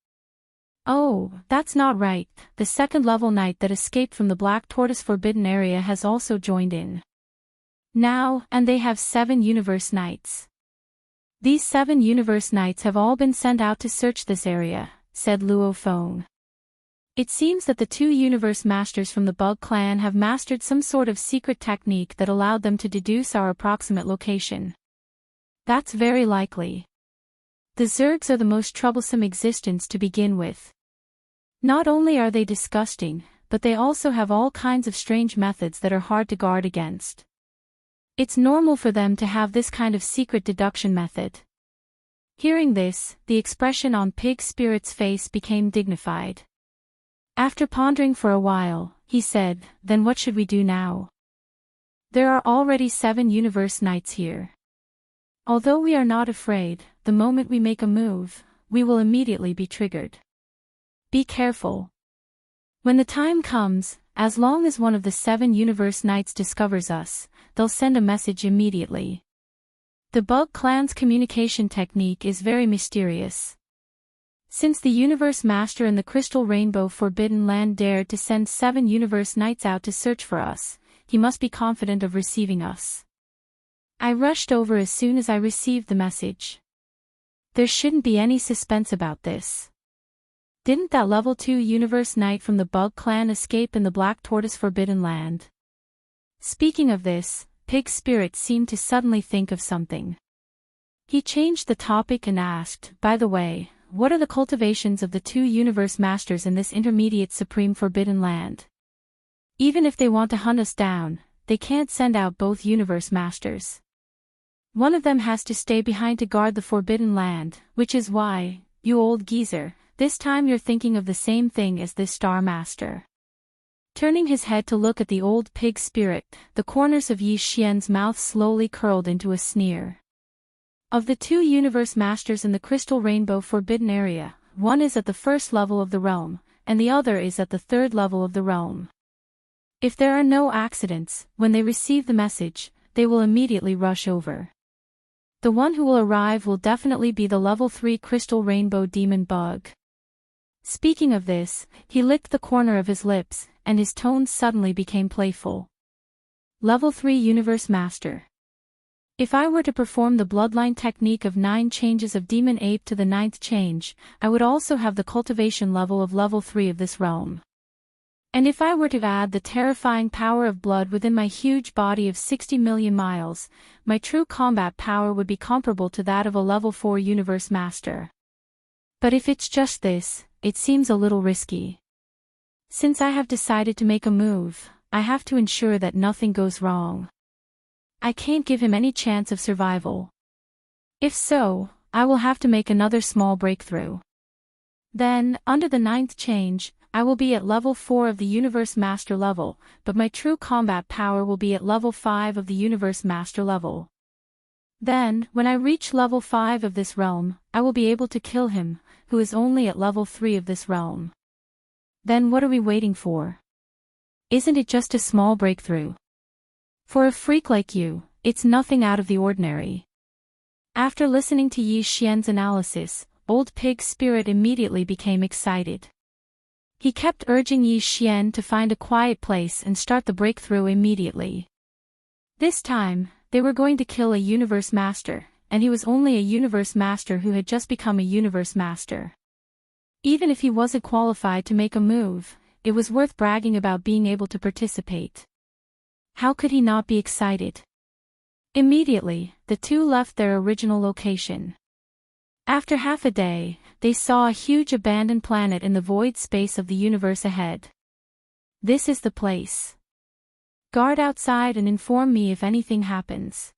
"Oh, that's not right, the 2nd level knight that escaped from the Black Tortoise forbidden area has also joined in. Now, and they have 7 universe knights. These 7 universe knights have all been sent out to search this area," said Luo Feng. "It seems that the 2 universe masters from the Bug clan have mastered some sort of secret technique that allowed them to deduce our approximate location." "That's very likely. The Zergs are the most troublesome existence to begin with. Not only are they disgusting, but they also have all kinds of strange methods that are hard to guard against. It's normal for them to have this kind of secret deduction method." Hearing this, the expression on Pig Spirit's face became dignified. After pondering for a while, he said, "Then what should we do now? There are already 7 universe knights here. Although we are not afraid, the moment we make a move, we will immediately be triggered. Be careful. When the time comes, as long as one of the 7 universe knights discovers us, they'll send a message immediately. The Bug clan's communication technique is very mysterious. Since the Universe Master in the Crystal Rainbow Forbidden Land dared to send 7 Universe Knights out to search for us, he must be confident of receiving us. I rushed over as soon as I received the message. There shouldn't be any suspense about this. Didn't that level 2 Universe Knight from the Bug Clan escape in the Black Tortoise Forbidden Land?" Speaking of this, Pig Spirit seemed to suddenly think of something. He changed the topic and asked, "By the way, what are the cultivations of the 2 universe masters in this intermediate supreme forbidden land? Even if they want to hunt us down, they can't send out both universe masters. One of them has to stay behind to guard the forbidden land, which is why, you old geezer, this time you're thinking of the same thing as this Star Master." Turning his head to look at the old Pig Spirit, the corners of Yi Xian's mouth slowly curled into a sneer. "Of the 2 universe masters in the Crystal Rainbow Forbidden Area, one is at the 1st level of the realm, and the other is at the 3rd level of the realm. If there are no accidents, when they receive the message, they will immediately rush over. The one who will arrive will definitely be the level 3 Crystal Rainbow Demon Bug." Speaking of this, he licked the corner of his lips, and his tone suddenly became playful. "Level 3 Universe Master. If I were to perform the bloodline technique of 9 changes of Demon Ape to the 9th change, I would also have the cultivation level of level 3 of this realm. And if I were to add the terrifying power of blood within my huge body of 60 million miles, my true combat power would be comparable to that of a level 4 Universe Master. But if it's just this, it seems a little risky. Since I have decided to make a move, I have to ensure that nothing goes wrong. I can't give him any chance of survival. If so, I will have to make another small breakthrough. Then, under the 9th change, I will be at level 4 of the Universe Master level, but my true combat power will be at level 5 of the Universe Master level. Then, when I reach level 5 of this realm, I will be able to kill him, who is only at level 3 of this realm. Then what are we waiting for? Isn't it just a small breakthrough? For a freak like you, it's nothing out of the ordinary." After listening to Yi Xian's analysis, Old Pig's spirit immediately became excited. He kept urging Yi Xian to find a quiet place and start the breakthrough immediately. This time, they were going to kill a universe master, and he was only a universe master who had just become a universe master. Even if he wasn't qualified to make a move, it was worth bragging about being able to participate. How could he not be excited? Immediately, the two left their original location. After half a day, they saw a huge abandoned planet in the void space of the universe ahead. This is the place. Guard outside and inform me if anything happens.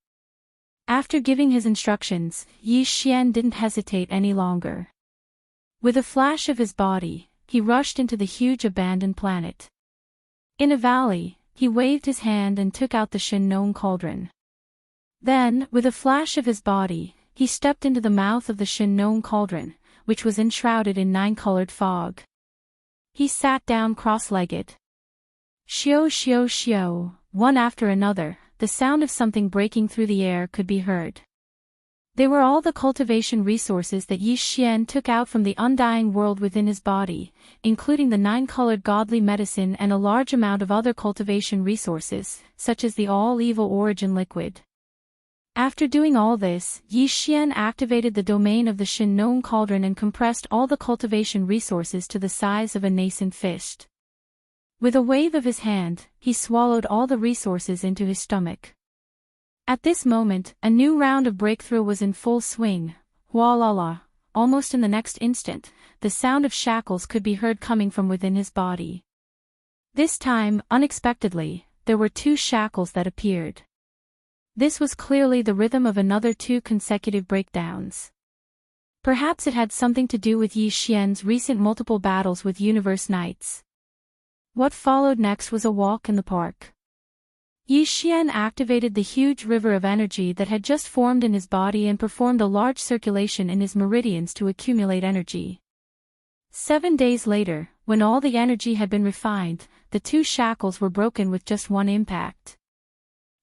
After giving his instructions, Yi Xian didn't hesitate any longer. With a flash of his body, he rushed into the huge abandoned planet. In a valley, he waved his hand and took out the Shinnon cauldron. Then, with a flash of his body, he stepped into the mouth of the Shinnon cauldron, which was enshrouded in 9-colored fog. He sat down cross-legged. Shio shio shio, one after another, the sound of something breaking through the air could be heard. They were all the cultivation resources that Yi Xian took out from the undying world within his body, including the 9-colored godly medicine and a large amount of other cultivation resources, such as the all-evil origin liquid. After doing all this, Yi Xian activated the domain of the Shinnon cauldron and compressed all the cultivation resources to the size of a nascent fist. With a wave of his hand, he swallowed all the resources into his stomach. At this moment, a new round of breakthrough was in full swing. Wah-la-la. Almost in the next instant, the sound of shackles could be heard coming from within his body. This time, unexpectedly, there were 2 shackles that appeared. This was clearly the rhythm of another 2 consecutive breakdowns. Perhaps it had something to do with Yi Xian's recent multiple battles with Universe Knights. What followed next was a walk in the park. Yi Xian activated the huge river of energy that had just formed in his body and performed a large circulation in his meridians to accumulate energy. 7 days later, when all the energy had been refined, the 2 shackles were broken with just one impact.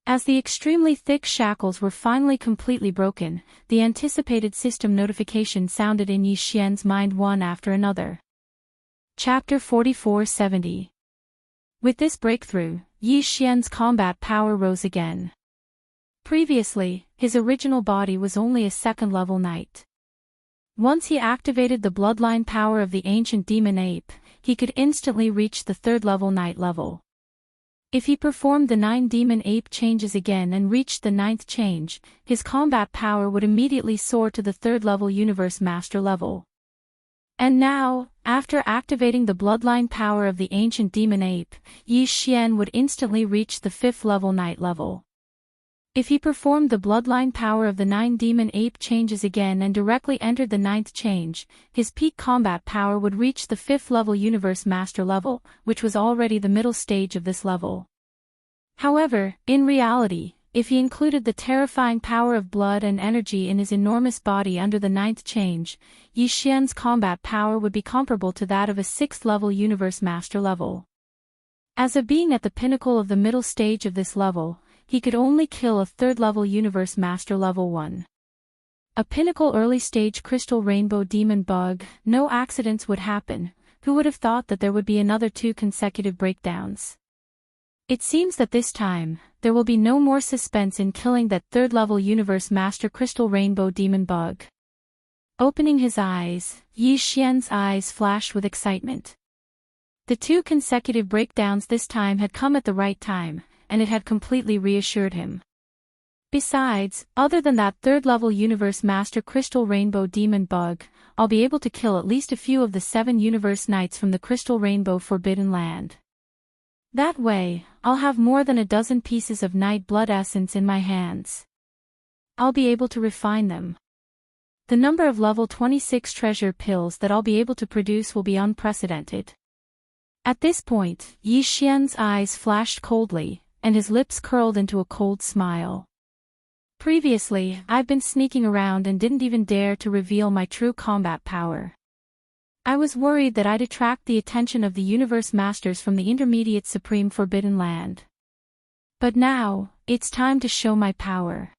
As the extremely thick shackles were finally completely broken, the anticipated system notification sounded in Yi Xian's mind one after another. Chapter 4470. With this breakthrough, Yi Xian's combat power rose again. Previously, his original body was only a 2nd-level knight. Once he activated the bloodline power of the ancient demon ape, he could instantly reach the 3rd-level knight level. If he performed the 9 demon ape changes again and reached the 9th change, his combat power would immediately soar to the 3rd-level universe master level. And now, after activating the bloodline power of the ancient demon ape, Yi Xian would instantly reach the 5th-level knight level. If he performed the bloodline power of the 9 demon ape changes again and directly entered the 9th change, his peak combat power would reach the 5th-level universe master level, which was already the middle stage of this level. However, in reality, if he included the terrifying power of blood and energy in his enormous body under the 9th change, Yi Xian's combat power would be comparable to that of a 6th-level universe master level. As a being at the pinnacle of the middle stage of this level, he could only kill a 3rd-level universe master level 1. A pinnacle early-stage crystal rainbow demon bug, no accidents would happen. Who would have thought that there would be another 2 consecutive breakdowns? It seems that this time, there will be no more suspense in killing that 3rd-level universe master crystal rainbow demon bug. Opening his eyes, Yi Xian's eyes flashed with excitement. The 2 consecutive breakdowns this time had come at the right time, and it had completely reassured him. Besides, other than that 3rd-level universe master crystal rainbow demon bug, I'll be able to kill at least a few of the 7 universe knights from the crystal rainbow forbidden land. That way, I'll have more than a dozen pieces of night blood essence in my hands. I'll be able to refine them. The number of level 26 treasure pills that I'll be able to produce will be unprecedented. At this point, Yi Xian's eyes flashed coldly, and his lips curled into a cold smile. Previously, I've been sneaking around and didn't even dare to reveal my true combat power. I was worried that I'd attract the attention of the universe masters from the intermediate supreme forbidden land. But now, it's time to show my power.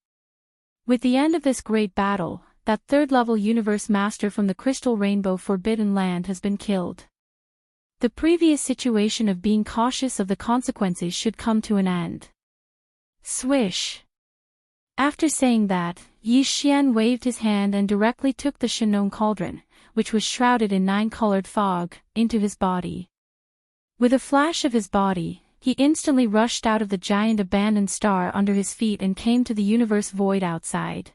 With the end of this great battle, that third-level universe master from the Crystal Rainbow Forbidden Land has been killed. The previous situation of being cautious of the consequences should come to an end. Swish. After saying that, Yi Xian waved his hand and directly took the Shinong cauldron, which was shrouded in 9-colored fog, into his body. With a flash of his body, he instantly rushed out of the giant abandoned star under his feet and came to the universe void outside.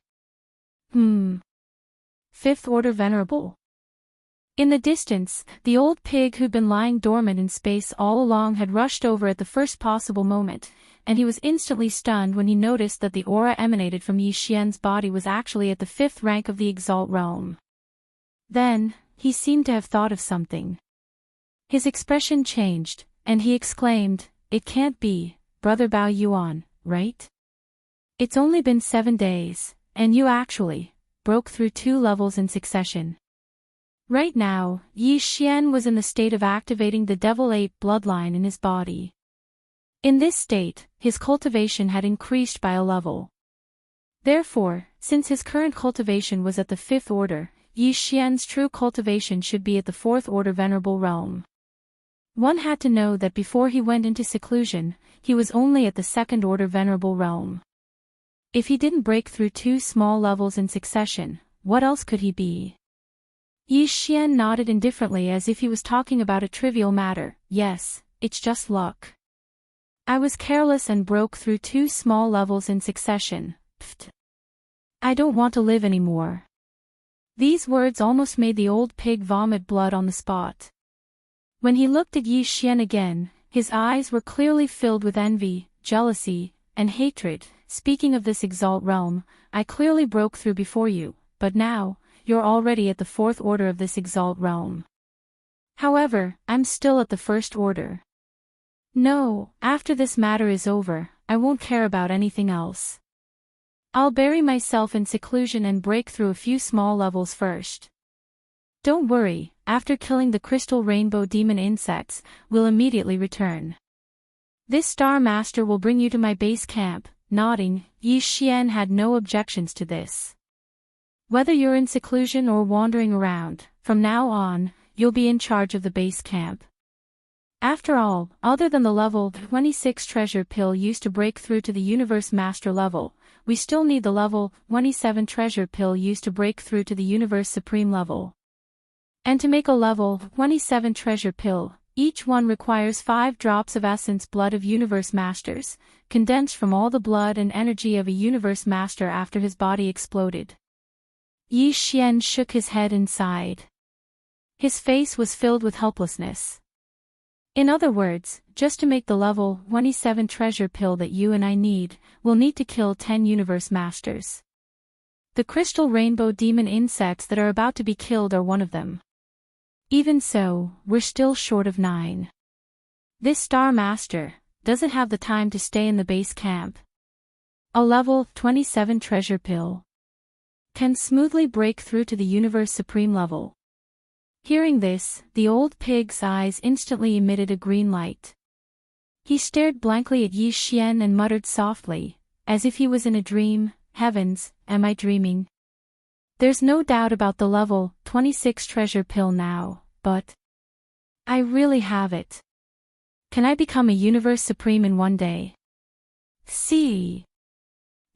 Fifth Order Venerable. In the distance, the old pig who'd been lying dormant in space all along had rushed over at the first possible moment, and he was instantly stunned when he noticed that the aura emanated from Yi Xian's body was actually at the 5th rank of the Exalt realm. Then, he seemed to have thought of something. His expression changed, and he exclaimed, "It can't be, Brother Bao Yuan, right? It's only been 7 days, and you actually broke through 2 levels in succession." Right now, Yi Xian was in the state of activating the Devil Ape bloodline in his body. In this state, his cultivation had increased by a level. Therefore, since his current cultivation was at the 5th order, Yi Xian's true cultivation should be at the 4th order Venerable realm. One had to know that before he went into seclusion, he was only at the 2nd order Venerable realm. If he didn't break through 2 small levels in succession, what else could he be? Yi Xian nodded indifferently as if he was talking about a trivial matter. "Yes, it's just luck. I was careless and broke through 2 small levels in succession. Pfft. I don't want to live anymore." These words almost made the old pig vomit blood on the spot. When he looked at Yi Xian again, his eyes were clearly filled with envy, jealousy, and hatred. "Speaking of this Exalt realm, I clearly broke through before you, but now, you're already at the 4th order of this Exalt realm. However, I'm still at the 1st order. No, after this matter is over, I won't care about anything else. I'll bury myself in seclusion and break through a few small levels first. Don't worry, after killing the Crystal Rainbow Demon insects, we'll immediately return. This Star Master will bring you to my base camp." Nodding, Yi Xian had no objections to this. "Whether you're in seclusion or wandering around, from now on, you'll be in charge of the base camp. After all, other than the level 26 treasure pill used to break through to the Universe Master level, we still need the level 27 treasure pill used to break through to the Universe Supreme level. And to make a level 27 treasure pill, each one requires 5 drops of essence blood of Universe Masters, condensed from all the blood and energy of a Universe Master after his body exploded." Yi Xian shook his head and sighed. His face was filled with helplessness. "In other words, just to make the level 27 treasure pill that you and I need, we'll need to kill 10 Universe Masters. The Crystal Rainbow Demon insects that are about to be killed are one of them. Even so, we're still short of 9. This Star Master doesn't have the time to stay in the base camp. A level 27 treasure pill can smoothly break through to the Universe Supreme level." Hearing this, the old pig's eyes instantly emitted a green light. He stared blankly at Yi Xian and muttered softly, as if he was in a dream, "Heavens, am I dreaming? There's no doubt about the level 26 treasure pill now, but I really have it. Can I become a Universe Supreme in one day? See?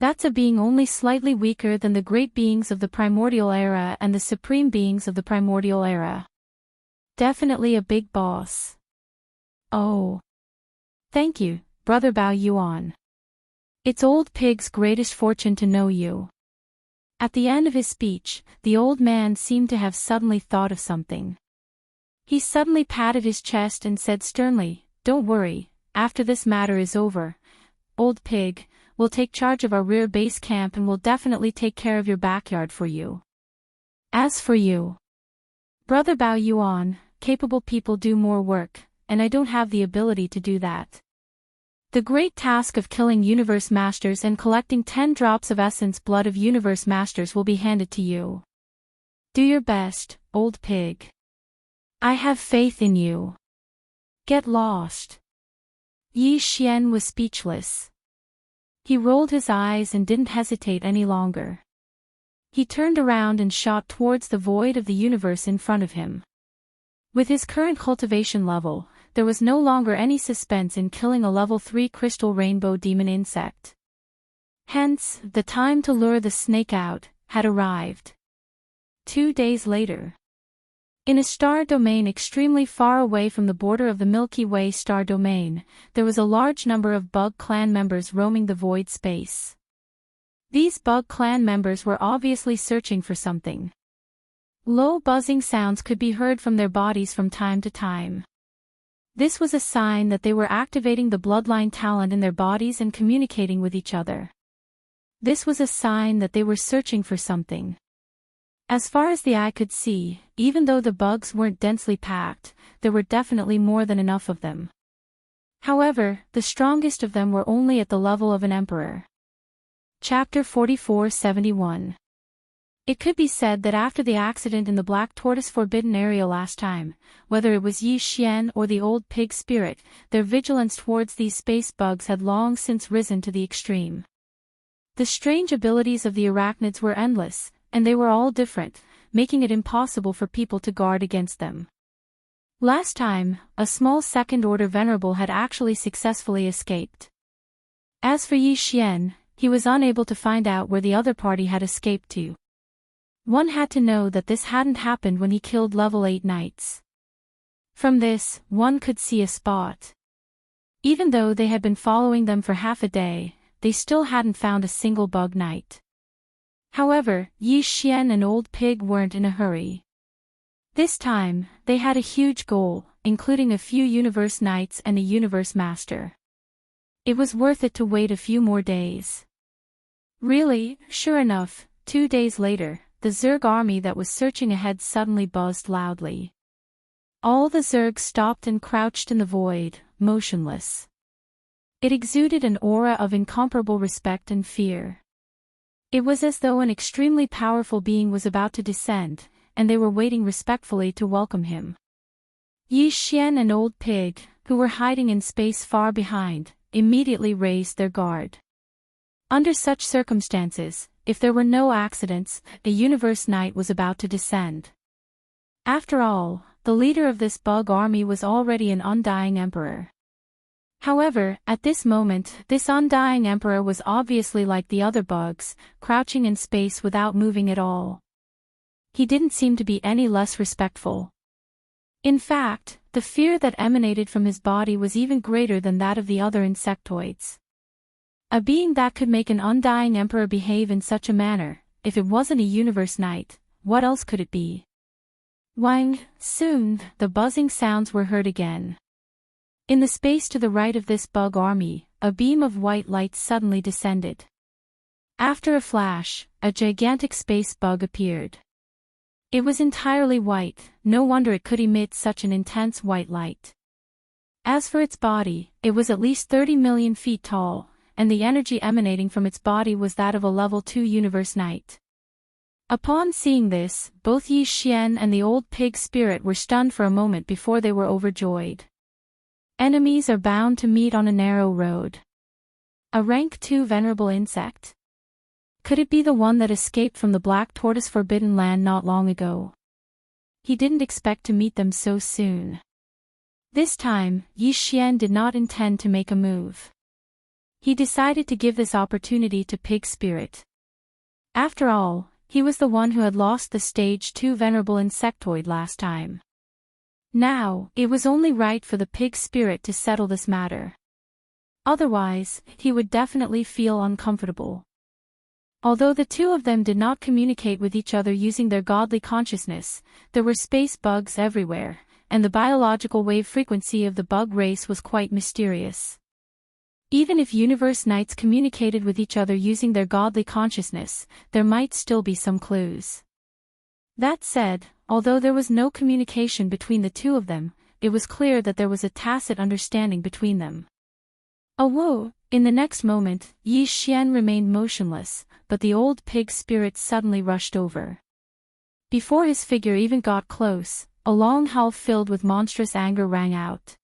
That's a being only slightly weaker than the great beings of the Primordial Era and the Supreme Beings of the Primordial Era. Definitely a big boss. Oh. Thank you, Brother Bao Yuan. It's old pig's greatest fortune to know you." At the end of his speech, the old man seemed to have suddenly thought of something. He suddenly patted his chest and said sternly, "Don't worry, after this matter is over, old pig, we'll take charge of our rear base camp and we'll definitely take care of your backyard for you. As for you, Brother Bao Yuan, capable people do more work, and I don't have the ability to do that. The great task of killing Universe Masters and collecting 10 drops of essence blood of Universe Masters will be handed to you. Do your best, old pig. I have faith in you. Get lost." Yi Xian was speechless. He rolled his eyes and didn't hesitate any longer. He turned around and shot towards the void of the universe in front of him. With his current cultivation level, there was no longer any suspense in killing a level 3 crystal rainbow demon insect. Hence, the time to lure the snake out had arrived. 2 days later. In a star domain extremely far away from the border of the Milky Way star domain, there was a large number of bug clan members roaming the void space. These bug clan members were obviously searching for something. Low buzzing sounds could be heard from their bodies from time to time. This was a sign that they were activating the bloodline talent in their bodies and communicating with each other. This was a sign that they were searching for something. As far as the eye could see, even though the bugs weren't densely packed, there were definitely more than enough of them. However, the strongest of them were only at the level of an emperor. Chapter 4471. It could be said that after the accident in the Black Tortoise Forbidden Area last time, whether it was Yi Xian or the old pig spirit, their vigilance towards these space bugs had long since risen to the extreme. The strange abilities of the arachnids were endless, and they were all different, making it impossible for people to guard against them. Last time, a small second-order venerable had actually successfully escaped. As for Yi Xian, he was unable to find out where the other party had escaped to. One had to know that this hadn't happened when he killed level 8 knights. From this, one could see a spot. Even though they had been following them for half a day, they still hadn't found a single bug knight. However, Yi Xian and Old Pig weren't in a hurry. This time, they had a huge goal, including a few Universe Knights and a Universe Master. It was worth it to wait a few more days. Really, sure enough, 2 days later, the Zerg army that was searching ahead suddenly buzzed loudly. All the Zergs stopped and crouched in the void, motionless. It exuded an aura of incomparable respect and fear. It was as though an extremely powerful being was about to descend, and they were waiting respectfully to welcome him. Yi Xian and Old Pig, who were hiding in space far behind, immediately raised their guard. Under such circumstances, if there were no accidents, a Universe Knight was about to descend. After all, the leader of this bug army was already an undying emperor. However, at this moment, this undying emperor was obviously like the other bugs, crouching in space without moving at all. He didn't seem to be any less respectful. In fact, the fear that emanated from his body was even greater than that of the other insectoids. A being that could make an undying emperor behave in such a manner, if it wasn't a Universe Knight, what else could it be? Wang, soon, the buzzing sounds were heard again. In the space to the right of this bug army, a beam of white light suddenly descended. After a flash, a gigantic space bug appeared. It was entirely white, no wonder it could emit such an intense white light. As for its body, it was at least 30 million feet tall, and the energy emanating from its body was that of a level 2 Universe Knight. Upon seeing this, both Yi Xian and the Old Pig spirit were stunned for a moment before they were overjoyed. Enemies are bound to meet on a narrow road. A rank 2 venerable insect? Could it be the one that escaped from the Black Tortoise Forbidden Land not long ago? He didn't expect to meet them so soon. This time, Yi Xian did not intend to make a move. He decided to give this opportunity to Pig Spirit. After all, he was the one who had lost the Stage 2 venerable insectoid last time. Now, it was only right for the Pig Spirit to settle this matter. Otherwise, he would definitely feel uncomfortable. Although the two of them did not communicate with each other using their godly consciousness, there were space bugs everywhere, and the biological wave frequency of the bug race was quite mysterious. Even if Universe Knights communicated with each other using their godly consciousness, there might still be some clues. That said, although there was no communication between the two of them, it was clear that there was a tacit understanding between them. Oh whoa! In the next moment, Yi Xian remained motionless, but the Old Pig spirit suddenly rushed over. Before his figure even got close, a long howl filled with monstrous anger rang out.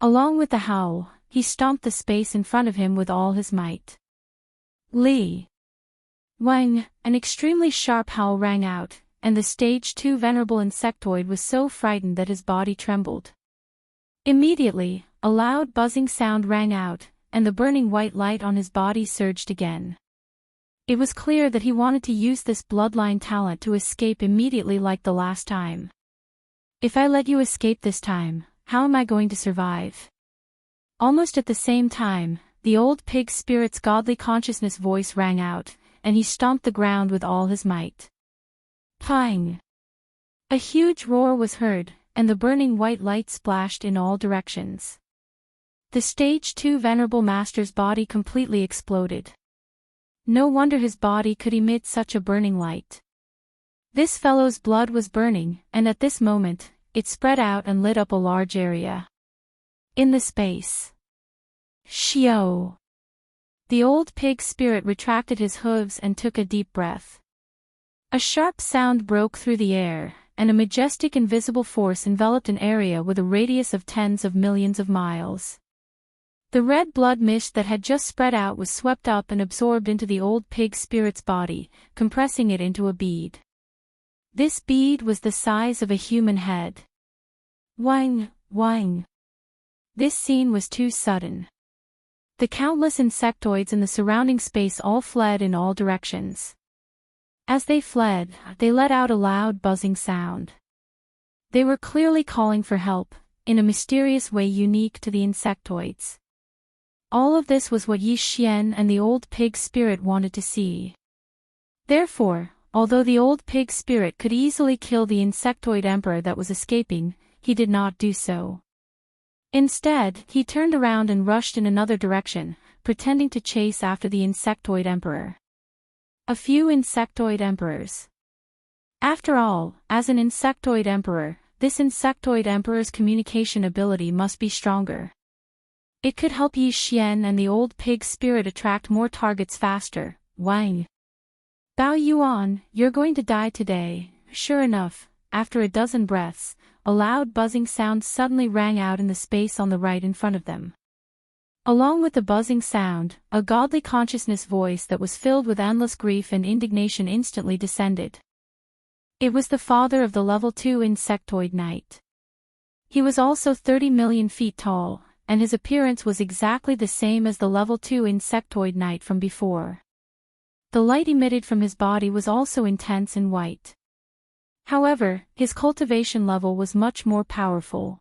Along with the howl, he stomped the space in front of him with all his might. Li. Wang, an extremely sharp howl rang out, and the stage 2 venerable insectoid was so frightened that his body trembled. Immediately, a loud buzzing sound rang out, and the burning white light on his body surged again. It was clear that he wanted to use this bloodline talent to escape immediately like the last time. If I let you escape this time, how am I going to survive? Almost at the same time, the old pig spirit's godly consciousness voice rang out, and he stomped the ground with all his might. Pang! A huge roar was heard, and the burning white light splashed in all directions. The stage 2 venerable master's body completely exploded. No wonder his body could emit such a burning light. This fellow's blood was burning, and at this moment, it spread out and lit up a large area. In the space. Xiao! The old pig spirit retracted his hooves and took a deep breath. A sharp sound broke through the air, and a majestic invisible force enveloped an area with a radius of tens of millions of miles. The red blood mist that had just spread out was swept up and absorbed into the old pig spirit's body, compressing it into a bead. This bead was the size of a human head. Wang, Wang. This scene was too sudden. The countless insectoids in the surrounding space all fled in all directions. As they fled, they let out a loud buzzing sound. They were clearly calling for help, in a mysterious way unique to the insectoids. All of this was what Yi Xian and the old pig spirit wanted to see. Therefore, although the old pig spirit could easily kill the insectoid emperor that was escaping, he did not do so. Instead, he turned around and rushed in another direction, pretending to chase after the insectoid emperor. A few insectoid emperors. After all, as an insectoid emperor, this insectoid emperor's communication ability must be stronger. It could help Yi Xian and the old pig spirit attract more targets faster. Wang. Bao Yuan, you're going to die today. Sure enough, after a dozen breaths, a loud buzzing sound suddenly rang out in the space on the right in front of them. Along with the buzzing sound, a godly consciousness voice that was filled with endless grief and indignation instantly descended. It was the father of the level 2 insectoid knight. He was also 30 million feet tall, and his appearance was exactly the same as the level 2 insectoid knight from before. The light emitted from his body was also intense and white. However, his cultivation level was much more powerful.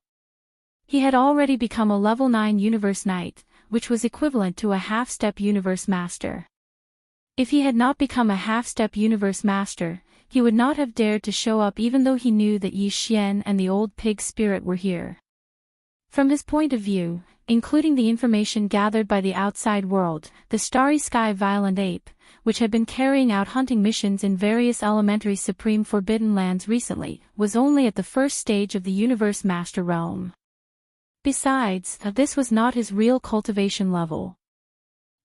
He had already become a level 9 universe knight, which was equivalent to a half-step universe master. If he had not become a half-step universe master, he would not have dared to show up even though he knew that Yi Xian and the old pig spirit were here. From his point of view, including the information gathered by the outside world, the Starry Sky Violent Ape, which had been carrying out hunting missions in various elementary supreme forbidden lands recently, was only at the first stage of the Universe Master realm. Besides, this was not his real cultivation level.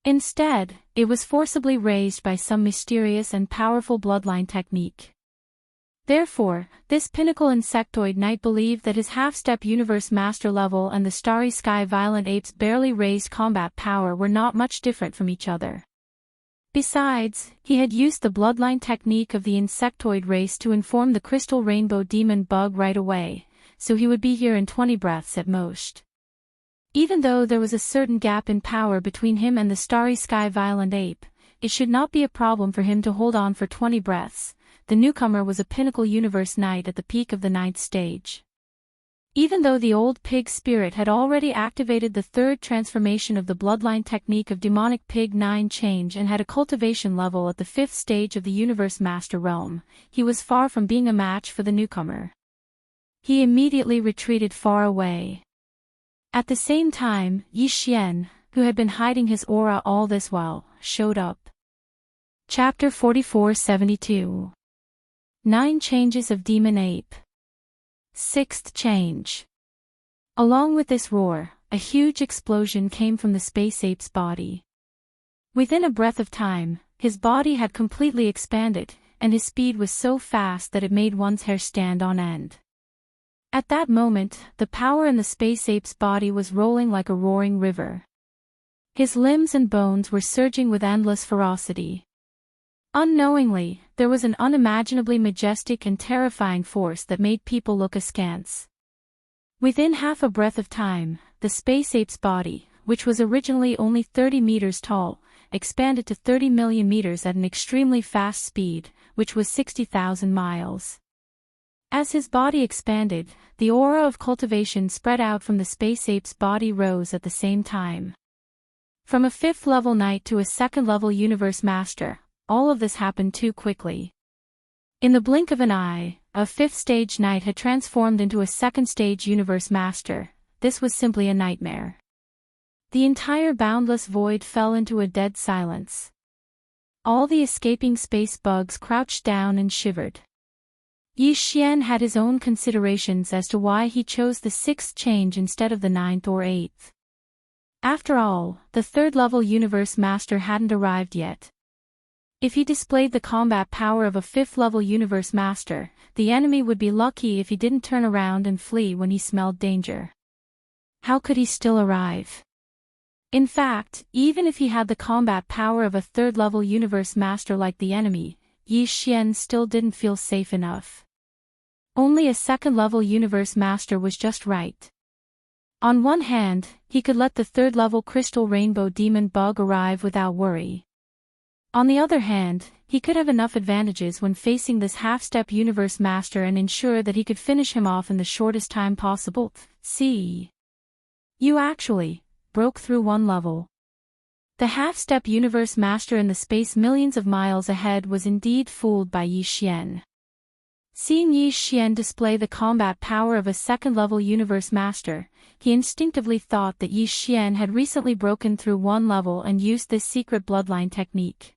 Instead, it was forcibly raised by some mysterious and powerful bloodline technique. Therefore, this pinnacle insectoid knight believed that his half-step universe master level and the Starry Sky Violent Ape's barely raised combat power were not much different from each other. Besides, he had used the bloodline technique of the insectoid race to inform the crystal rainbow demon bug right away, so he would be here in 20 breaths at most. Even though there was a certain gap in power between him and the Starry Sky Violent Ape, it should not be a problem for him to hold on for 20 breaths. The newcomer was a pinnacle universe knight at the peak of the 9th stage. Even though the old pig spirit had already activated the 3rd transformation of the bloodline technique of demonic pig 9 change and had a cultivation level at the 5th stage of the universe master realm, he was far from being a match for the newcomer. He immediately retreated far away. At the same time, Yi Xian, who had been hiding his aura all this while, showed up. Chapter 4472. 9 Changes of Demon Ape. 6th change. Along with this roar, a huge explosion came from the space ape's body. Within a breath of time, his body had completely expanded, and his speed was so fast that it made one's hair stand on end. At that moment, the power in the space ape's body was rolling like a roaring river. His limbs and bones were surging with endless ferocity. Unknowingly, there was an unimaginably majestic and terrifying force that made people look askance. Within half a breath of time, the space ape's body, which was originally only 30 meters tall, expanded to 30 million meters at an extremely fast speed, which was 60,000 miles. As his body expanded, the aura of cultivation spread out from the space ape's body rose at the same time. From a 5th-level knight to a 2nd-level universe master, all of this happened too quickly. In the blink of an eye, a 5th-stage knight had transformed into a 2nd-stage universe master. This was simply a nightmare. The entire boundless void fell into a dead silence. All the escaping space bugs crouched down and shivered. Yi Xian had his own considerations as to why he chose the 6th change instead of the 9th or 8th. After all, the 3rd-level universe master hadn't arrived yet. If he displayed the combat power of a 5th-level universe master, the enemy would be lucky if he didn't turn around and flee when he smelled danger. How could he still arrive? In fact, even if he had the combat power of a 3rd-level universe master like the enemy, Yi Xian still didn't feel safe enough. Only a 2nd-level universe master was just right. On one hand, he could let the 3rd-level crystal rainbow demon bug arrive without worry. On the other hand, he could have enough advantages when facing this half-step universe master and ensure that he could finish him off in the shortest time possible. See? You actually broke through one level. The half-step universe master in the space millions of miles ahead was indeed fooled by Yi Xian. Seeing Yi Xian display the combat power of a 2nd-level universe master, he instinctively thought that Yi Xian had recently broken through one level and used this secret bloodline technique.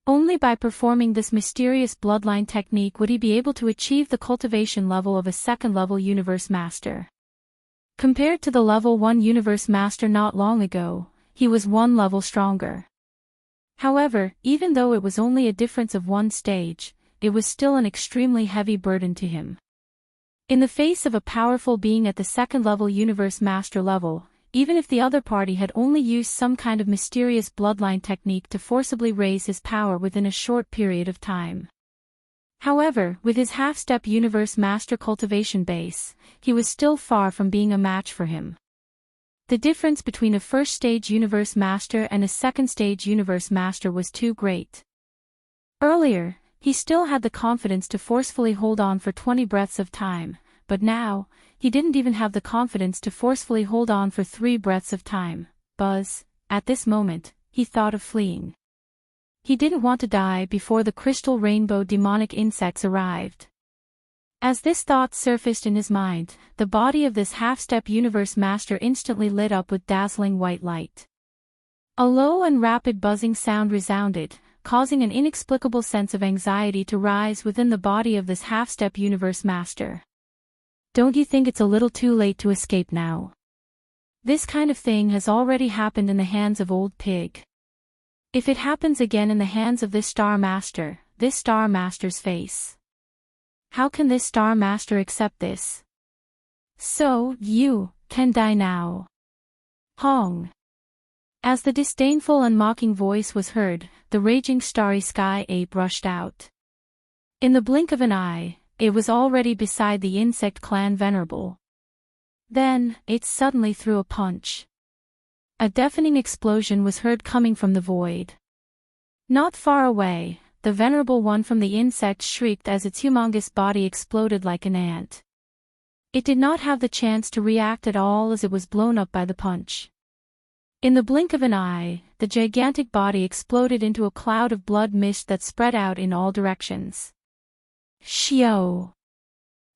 Only by performing this mysterious bloodline technique would he be able to achieve the cultivation level of a 2nd-level universe master. Compared to the level 1 universe master not long ago, he was one level stronger. However, even though it was only a difference of one stage, it was still an extremely heavy burden to him. In the face of a powerful being at the 2nd-level universe master level, even if the other party had only used some kind of mysterious bloodline technique to forcibly raise his power within a short period of time. However, with his half-step universe master cultivation base, he was still far from being a match for him. The difference between a 1st-stage universe master and a 2nd-stage universe master was too great. Earlier, he still had the confidence to forcefully hold on for 20 breaths of time, but now, he didn't even have the confidence to forcefully hold on for 3 breaths of time. At this moment, he thought of fleeing. He didn't want to die before the crystal rainbow demonic insects arrived. As this thought surfaced in his mind, the body of this half-step universe master instantly lit up with dazzling white light. A low and rapid buzzing sound resounded, causing an inexplicable sense of anxiety to rise within the body of this half-step universe master. Don't you think it's a little too late to escape now? This kind of thing has already happened in the hands of Old Pig. If it happens again in the hands of this Star Master's face. How can this Star Master accept this? So, you can die now. Hong. As the disdainful and mocking voice was heard, the raging starry sky ape rushed out. In the blink of an eye, it was already beside the insect clan Venerable. Then, it suddenly threw a punch. A deafening explosion was heard coming from the void. Not far away, the Venerable one from the insect shrieked as its humongous body exploded like an ant. It did not have the chance to react at all as it was blown up by the punch. In the blink of an eye, the gigantic body exploded into a cloud of blood mist that spread out in all directions. Xiao!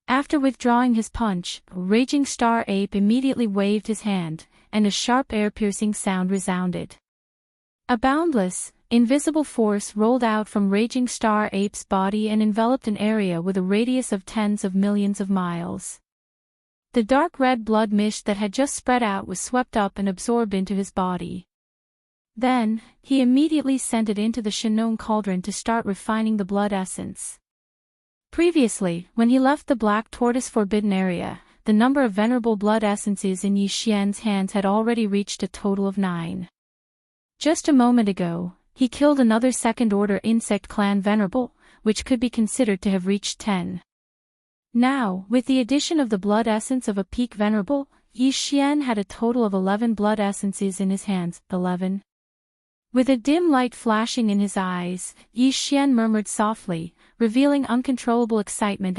After withdrawing his punch, Raging Star Ape immediately waved his hand, and a sharp air-piercing sound resounded. A boundless, invisible force rolled out from Raging Star Ape's body and enveloped an area with a radius of tens of millions of miles. The dark red blood mist that had just spread out was swept up and absorbed into his body. Then, he immediately sent it into the Shinong cauldron to start refining the blood essence. Previously, when he left the Black Tortoise Forbidden Area, the number of venerable blood essences in Yi Xian's hands had already reached a total of 9. Just a moment ago, he killed another second-order insect clan Venerable, which could be considered to have reached 10. Now, with the addition of the blood essence of a peak Venerable, Yi Xian had a total of 11 blood essences in his hands. 11. With a dim light flashing in his eyes, Yi Xian murmured softly, revealing uncontrollable excitement,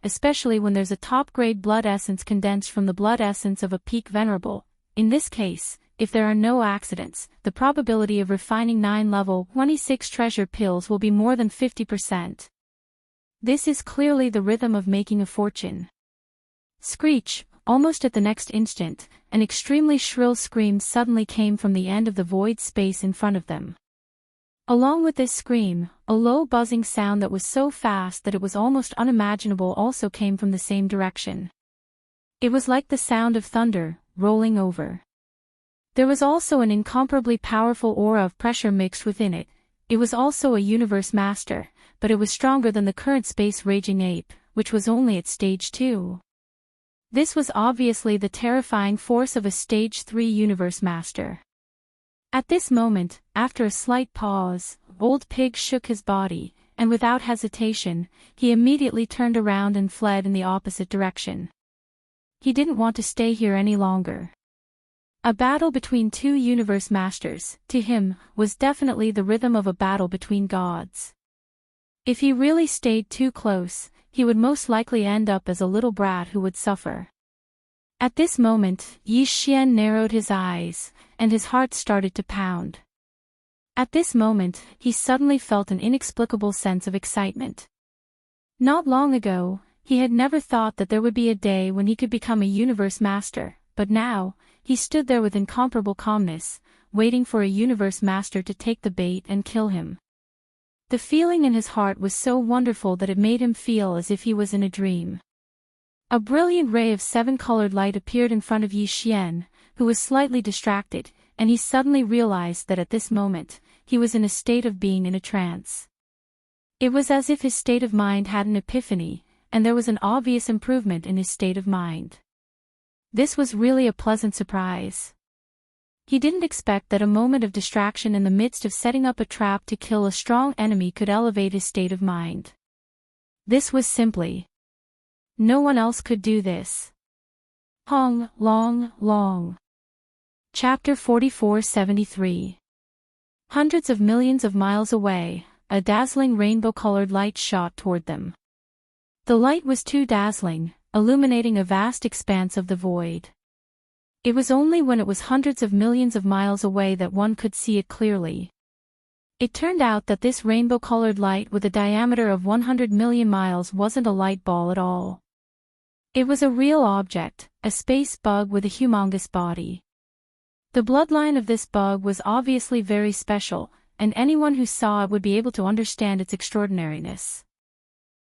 especially when there's a top-grade blood essence condensed from the blood essence of a peak Venerable. In this case, if there are no accidents, the probability of refining 9 level 26 treasure pills will be more than 50%. This is clearly the rhythm of making a fortune. Screech! Almost at the next instant, an extremely shrill scream suddenly came from the end of the void space in front of them. Along with this scream, a low buzzing sound that was so fast that it was almost unimaginable also came from the same direction. It was like the sound of thunder, rolling over. There was also an incomparably powerful aura of pressure mixed within it. It was also a universe master, but it was stronger than the current space raging ape, which was only at stage 2. This was obviously the terrifying force of a stage 3 universe master. At this moment, after a slight pause, Old Pig shook his body, and without hesitation, he immediately turned around and fled in the opposite direction. He didn't want to stay here any longer. A battle between 2 universe masters, to him, was definitely the rhythm of a battle between gods. If he really stayed too close, he would most likely end up as a little brat who would suffer. At this moment, Yi Xian narrowed his eyes, and his heart started to pound. At this moment, he suddenly felt an inexplicable sense of excitement. Not long ago, he had never thought that there would be a day when he could become a universe master, but now, he stood there with incomparable calmness, waiting for a universe master to take the bait and kill him. The feeling in his heart was so wonderful that it made him feel as if he was in a dream. A brilliant ray of 7-colored light appeared in front of Yi Xian, who was slightly distracted, and he suddenly realized that at this moment, he was in a state of being in a trance. It was as if his state of mind had an epiphany, and there was an obvious improvement in his state of mind. This was really a pleasant surprise. He didn't expect that a moment of distraction in the midst of setting up a trap to kill a strong enemy could elevate his state of mind. This was simply. No one else could do this. Long. Chapter 4473. Hundreds of millions of miles away, a dazzling rainbow-colored light shot toward them. The light was too dazzling, illuminating a vast expanse of the void. It was only when it was hundreds of millions of miles away that one could see it clearly. It turned out that this rainbow-colored light with a diameter of 100 million miles wasn't a light ball at all. It was a real object, a space bug with a humongous body. The bloodline of this bug was obviously very special, and anyone who saw it would be able to understand its extraordinariness.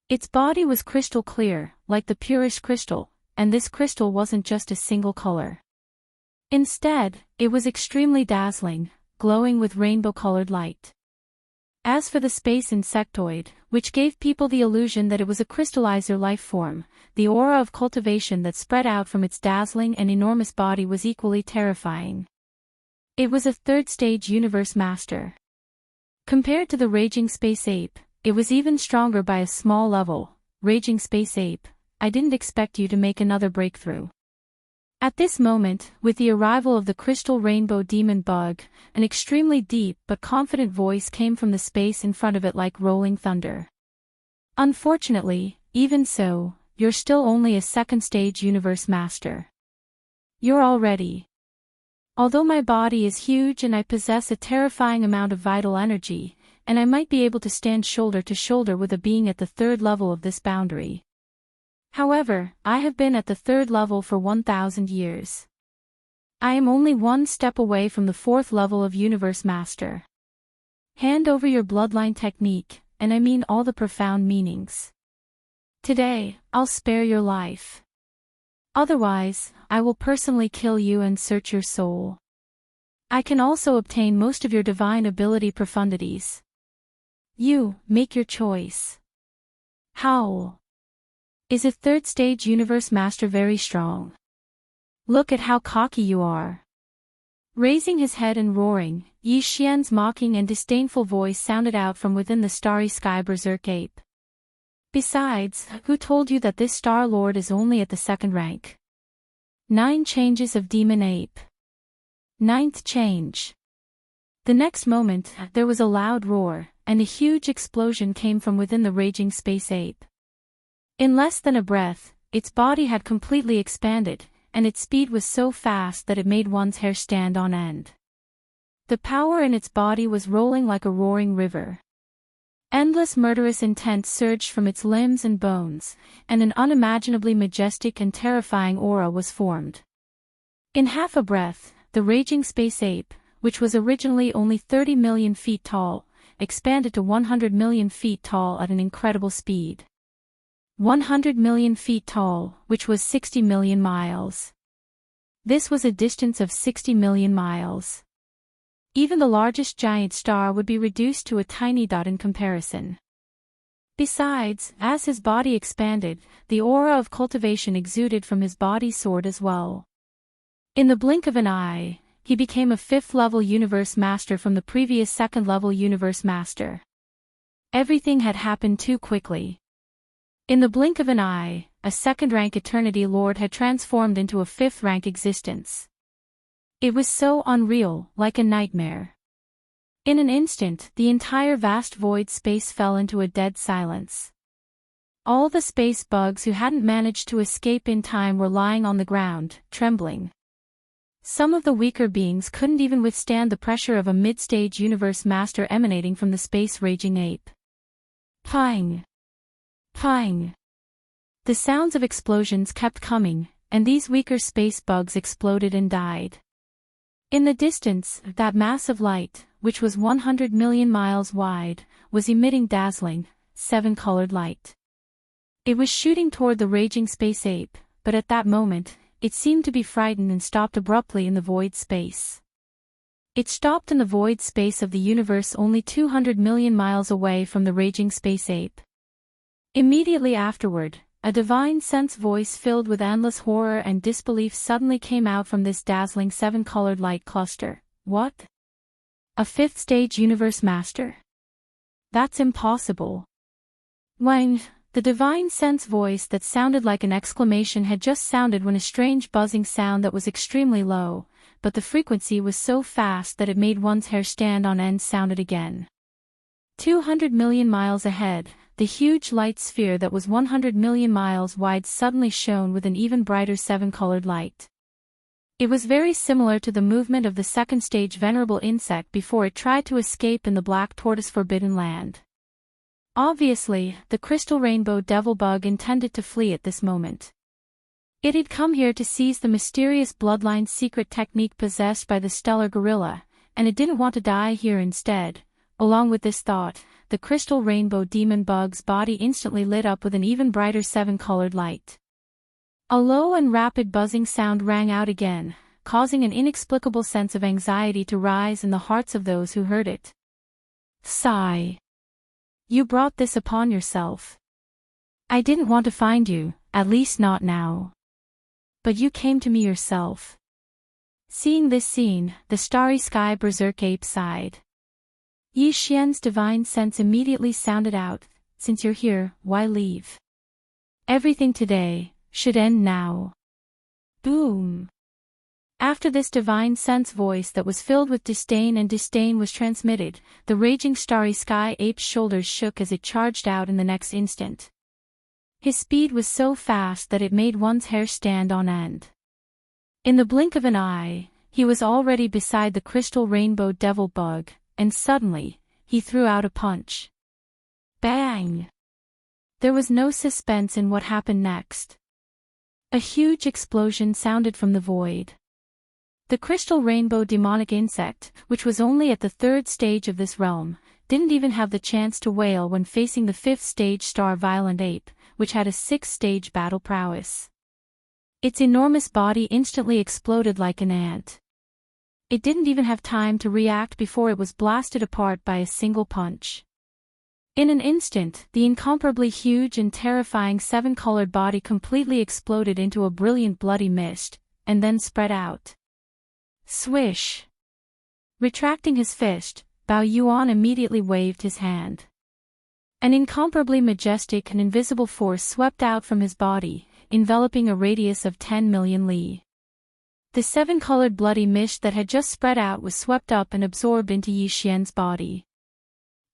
Its body was crystal clear, like the purest crystal, and this crystal wasn't just a single color. Instead, it was extremely dazzling, glowing with rainbow-colored light. As for the space insectoid, which gave people the illusion that it was a crystallizer life form, the aura of cultivation that spread out from its dazzling and enormous body was equally terrifying. It was a third-stage universe master. Compared to the raging space ape, it was even stronger by a small level. Raging space ape, I didn't expect you to make another breakthrough. At this moment, with the arrival of the crystal rainbow demon bug, an extremely deep but confident voice came from the space in front of it like rolling thunder. Unfortunately, even so, you're still only a second-stage universe master. You're already. Although my body is huge and I possess a terrifying amount of vital energy, and I might be able to stand shoulder to shoulder with a being at the 3rd level of this boundary. However, I have been at the 3rd level for 1,000 years. I am only one step away from the 4th level of Universe Master. Hand over your bloodline technique, and I mean all the profound meanings. Today, I'll spare your life. Otherwise, I will personally kill you and search your soul. I can also obtain most of your divine ability profundities. You, make your choice. Howl. Is a 3rd stage Universe Master very strong? Look at how cocky you are. Raising his head and roaring, Yi Xian's mocking and disdainful voice sounded out from within the starry sky berserk ape. Besides, who told you that this Star Lord is only at the 2nd rank? 9 changes of Demon Ape. 9th change. The next moment, there was a loud roar, and a huge explosion came from within the raging space ape. In less than a breath, its body had completely expanded, and its speed was so fast that it made one's hair stand on end. The power in its body was rolling like a roaring river. Endless murderous intent surged from its limbs and bones, and an unimaginably majestic and terrifying aura was formed. In half a breath, the raging space ape, which was originally only 30 million feet tall, expanded to 100 million feet tall at an incredible speed. 100 million feet tall, which was 60 million miles. This was a distance of 60 million miles. Even the largest giant star would be reduced to a tiny dot in comparison. Besides, as his body expanded, the aura of cultivation exuded from his body soared as well. In the blink of an eye, he became a 5th-level Universe Master from the previous 2nd-level Universe Master. Everything had happened too quickly. In the blink of an eye, a 2nd-rank Eternity Lord had transformed into a 5th-rank existence. It was so unreal, like a nightmare. In an instant, the entire vast void space fell into a dead silence. All the space bugs who hadn't managed to escape in time were lying on the ground, trembling. Some of the weaker beings couldn't even withstand the pressure of a mid-stage Universe Master emanating from the space-raging ape. Pang! Pang! The sounds of explosions kept coming, and these weaker space bugs exploded and died. In the distance, that mass of light, which was 100 million miles wide, was emitting dazzling, 7-colored light. It was shooting toward the raging space ape, but at that moment, it seemed to be frightened and stopped abruptly in the void space. It stopped in the void space of the universe only 200 million miles away from the raging space ape. Immediately afterward, a divine sense voice filled with endless horror and disbelief suddenly came out from this dazzling 7-colored light cluster. What? A 5th-stage Universe Master? That's impossible. Wang, the divine sense voice that sounded like an exclamation had just sounded when a strange buzzing sound that was extremely low, but the frequency was so fast that it made one's hair stand on end sounded again. 200 million miles ahead, the huge light sphere that was 100 million miles wide suddenly shone with an even brighter 7-colored light. It was very similar to the movement of the 2nd-stage venerable insect before it tried to escape in the black tortoise forbidden land. Obviously, the crystal rainbow devil bug intended to flee at this moment. It had come here to seize the mysterious bloodline secret technique possessed by the stellar gorilla, and it didn't want to die here instead. Along with this thought, the crystal rainbow demon bug's body instantly lit up with an even brighter 7-colored light. A low and rapid buzzing sound rang out again, causing an inexplicable sense of anxiety to rise in the hearts of those who heard it. Sigh. You brought this upon yourself. I didn't want to find you, at least not now. But you came to me yourself. Seeing this scene, the starry sky berserk ape sighed. Yi Xian's divine sense immediately sounded out, since you're here, why leave? Everything today should end now. Boom. After this divine sense voice that was filled with disdain and disdain was transmitted, the raging starry sky ape's shoulders shook as it charged out in the next instant. His speed was so fast that it made one's hair stand on end. In the blink of an eye, he was already beside the crystal rainbow devil bug, and suddenly, he threw out a punch. Bang! There was no suspense in what happened next. A huge explosion sounded from the void. The crystal rainbow demonic insect, which was only at the 3rd stage of this realm, didn't even have the chance to wail when facing the 5th stage star violent ape, which had a 6th-stage battle prowess. Its enormous body instantly exploded like an ant. It didn't even have time to react before it was blasted apart by a single punch. In an instant, the incomparably huge and terrifying 7-colored body completely exploded into a brilliant bloody mist, and then spread out. Swish! Retracting his fist, Bao Yuan immediately waved his hand. An incomparably majestic and invisible force swept out from his body, enveloping a radius of 10 million li. The seven-colored bloody mist that had just spread out was swept up and absorbed into Yi Xian's body.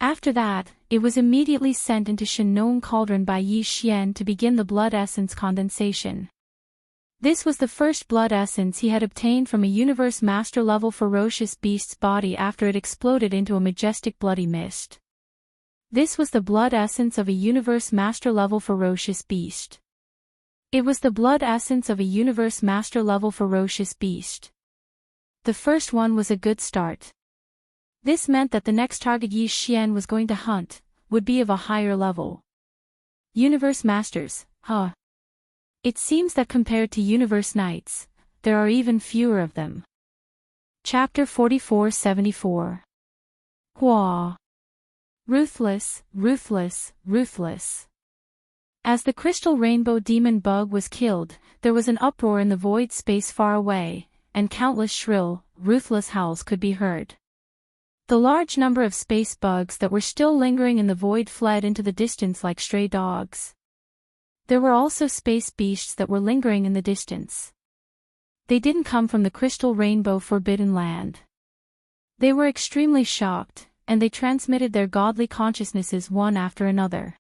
After that, it was immediately sent into Shenong Cauldron by Yi Xian to begin the blood essence condensation. This was the first blood essence he had obtained from a universe master-level ferocious beast's body after it exploded into a majestic bloody mist. This was the blood essence of a universe master-level ferocious beast. It was the blood essence of a universe master-level ferocious beast. The first one was a good start. This meant that the next target Yi Xian was going to hunt would be of a higher level. Universe Masters, huh? It seems that compared to Universe Knights, there are even fewer of them. Chapter 4474. Hua. Ruthless, ruthless, ruthless. As the crystal rainbow demon bug was killed, there was an uproar in the void space far away, and countless shrill, ruthless howls could be heard. The large number of space bugs that were still lingering in the void fled into the distance like stray dogs. There were also space beasts that were lingering in the distance. They didn't come from the crystal rainbow forbidden land. They were extremely shocked, and they transmitted their godly consciousnesses one after another.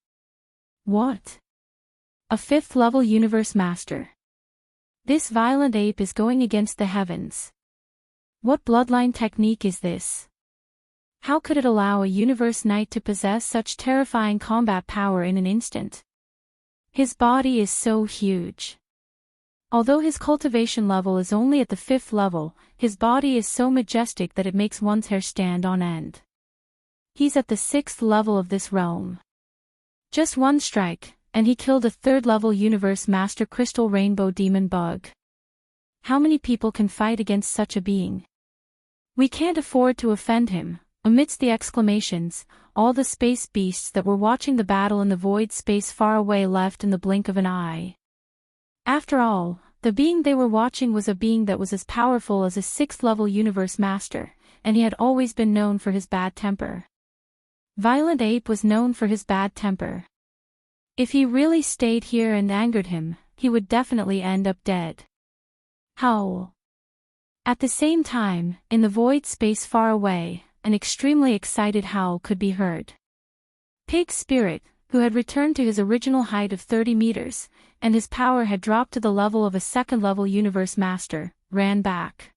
What? A fifth-level universe master. This violent ape is going against the heavens. What bloodline technique is this? How could it allow a universe knight to possess such terrifying combat power in an instant? His body is so huge. Although his cultivation level is only at the 5th level, his body is so majestic that it makes one's hair stand on end. He's at the 6th level of this realm. Just one strike, and he killed a 3rd-level universe master crystal rainbow demon bug. How many people can fight against such a being? We can't afford to offend him. Amidst the exclamations, all the space beasts that were watching the battle in the void space far away left in the blink of an eye. After all, the being they were watching was a being that was as powerful as a 6th-level universe master, and he had always been known for his bad temper. Violent Ape was known for his bad temper. If he really stayed here and angered him, he would definitely end up dead. Howl. At the same time, in the void space far away, an extremely excited howl could be heard. Pig Spirit, who had returned to his original height of 30 meters, and his power had dropped to the level of a 2nd-level universe master, ran back.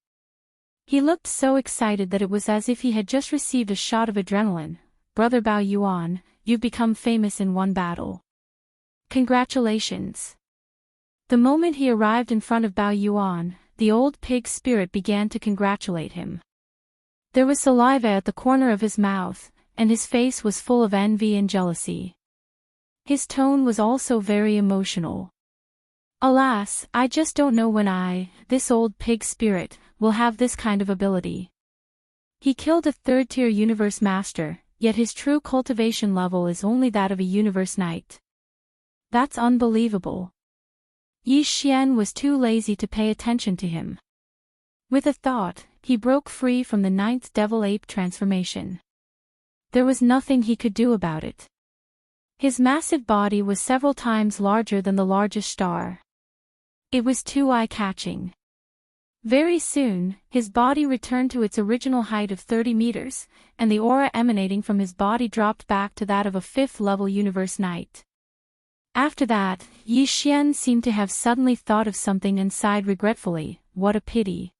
He looked so excited that it was as if he had just received a shot of adrenaline. Brother Bao Yuan, you've become famous in one battle. Congratulations. The moment he arrived in front of Bao Yuan, the old pig spirit began to congratulate him. There was saliva at the corner of his mouth, and his face was full of envy and jealousy. His tone was also very emotional. Alas, I just don't know when this old pig spirit, will have this kind of ability. He killed a 3rd-tier universe master, yet his true cultivation level is only that of a universe knight. That's unbelievable. Yi Xian was too lazy to pay attention to him. With a thought, he broke free from the 9th devil ape transformation. There was nothing he could do about it. His massive body was several times larger than the largest star. It was too eye-catching. Very soon, his body returned to its original height of 30 meters, and the aura emanating from his body dropped back to that of a 5th-level universe knight. After that, Yi Xian seemed to have suddenly thought of something and sighed regretfully, what a pity.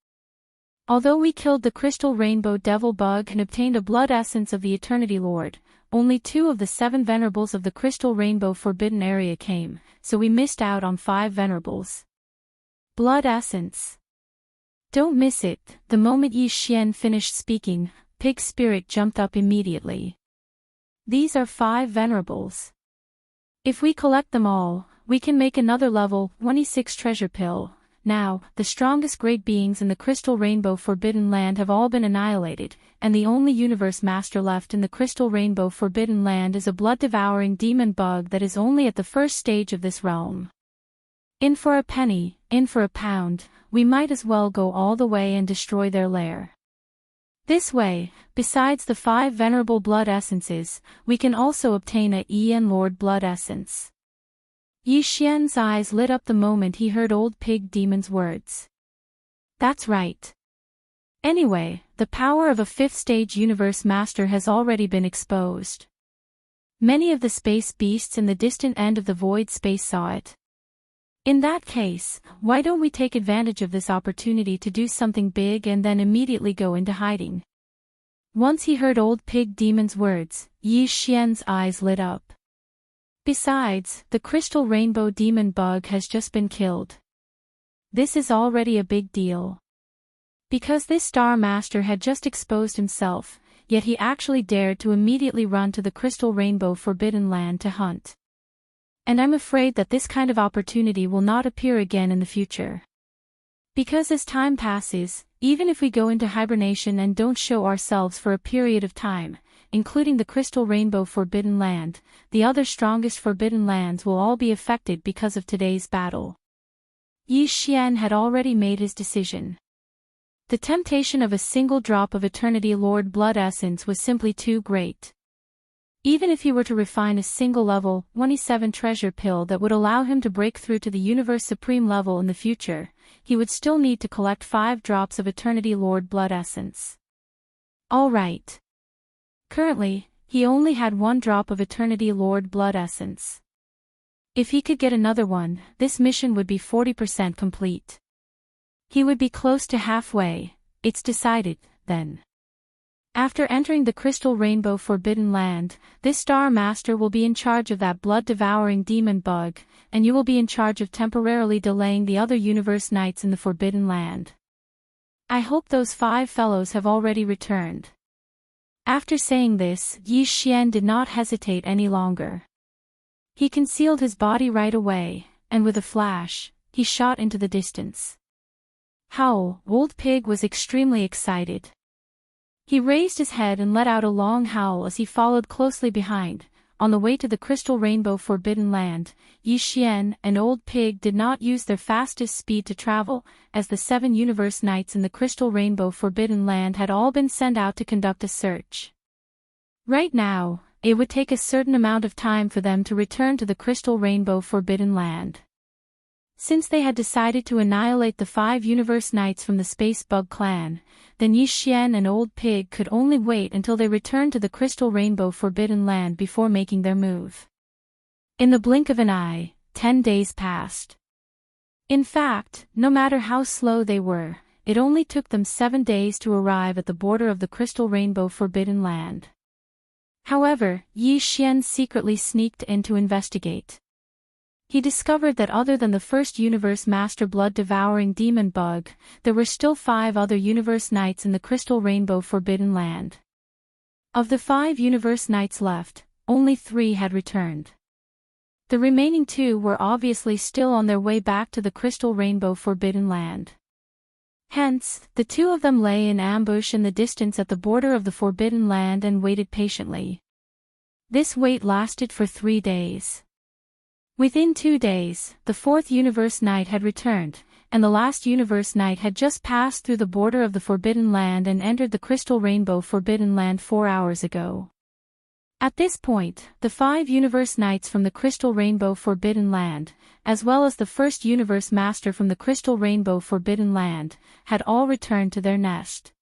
Although we killed the crystal rainbow devil bug and obtained a blood essence of the Eternity Lord, only 2 of the 7 venerables of the crystal rainbow forbidden area came, so we missed out on 5 venerables. Blood essence. Don't miss it. The moment Yi Xian finished speaking, Pig Spirit jumped up immediately. These are 5 venerables. If we collect them all, we can make another level 26 treasure pill. Now, the strongest great beings in the Crystal Rainbow Forbidden Land have all been annihilated, and the only universe master left in the Crystal Rainbow Forbidden Land is a blood-devouring demon bug that is only at the first stage of this realm. In for a penny, in for a pound, we might as well go all the way and destroy their lair. This way, besides the 5 venerable blood essences, we can also obtain a Lord blood essence. Yi Xian's eyes lit up the moment he heard Old Pig Demon's words. That's right. Anyway, the power of a 5th stage universe master has already been exposed. Many of the space beasts in the distant end of the void space saw it. In that case, why don't we take advantage of this opportunity to do something big and then immediately go into hiding? Once he heard Old Pig Demon's words, Yi Xian's eyes lit up. Besides, the crystal rainbow demon bug has just been killed. This is already a big deal. Because this Star Master had just exposed himself, yet he actually dared to immediately run to the crystal rainbow forbidden land to hunt. And I'm afraid that this kind of opportunity will not appear again in the future. Because as time passes, even if we go into hibernation and don't show ourselves for a period of time, including the crystal rainbow forbidden land, the other strongest forbidden lands will all be affected because of today's battle. Yi Xian had already made his decision. The temptation of a single drop of Eternity Lord blood essence was simply too great. Even if he were to refine a single level 27 treasure pill that would allow him to break through to the Universe Supreme level in the future, he would still need to collect 5 drops of Eternity Lord blood essence. Alright. Currently, he only had 1 drop of Eternity Lord blood essence. If he could get another one, this mission would be 40% complete. He would be close to halfway, it's decided, then. After entering the Crystal Rainbow Forbidden Land, this Star Master will be in charge of that blood-devouring demon bug, and you will be in charge of temporarily delaying the other Universe Knights in the Forbidden Land. I hope those 5 fellows have already returned. After saying this, Yi Xian did not hesitate any longer. He concealed his body right away, and with a flash, he shot into the distance. Howl, Old Pig was extremely excited. He raised his head and let out a long howl as he followed closely behind. On the way to the Crystal Rainbow Forbidden Land, Yi Xian and Old Pig did not use their fastest speed to travel, as the 7 Universe Knights in the Crystal Rainbow Forbidden Land had all been sent out to conduct a search. Right now, it would take a certain amount of time for them to return to the Crystal Rainbow Forbidden Land. Since they had decided to annihilate the 5 Universe Knights from the Space Bug Clan, then Yi Xian and Old Pig could only wait until they returned to the Crystal Rainbow Forbidden Land before making their move. In the blink of an eye, 10 days passed. In fact, no matter how slow they were, it only took them 7 days to arrive at the border of the Crystal Rainbow Forbidden Land. However, Yi Xian secretly sneaked in to investigate. He discovered that other than the first Universe Master blood-devouring demon bug, there were still 5 other Universe Knights in the Crystal Rainbow Forbidden Land. Of the 5 Universe Knights left, only 3 had returned. The remaining 2 were obviously still on their way back to the Crystal Rainbow Forbidden Land. Hence, the 2 of them lay in ambush in the distance at the border of the Forbidden Land and waited patiently. This wait lasted for 3 days. Within 2 days, the 4th Universe Knight had returned, and the last Universe Knight had just passed through the border of the Forbidden Land and entered the Crystal Rainbow Forbidden Land 4 hours ago. At this point, the 5 Universe Knights from the Crystal Rainbow Forbidden Land, as well as the first Universe Master from the Crystal Rainbow Forbidden Land, had all returned to their nest.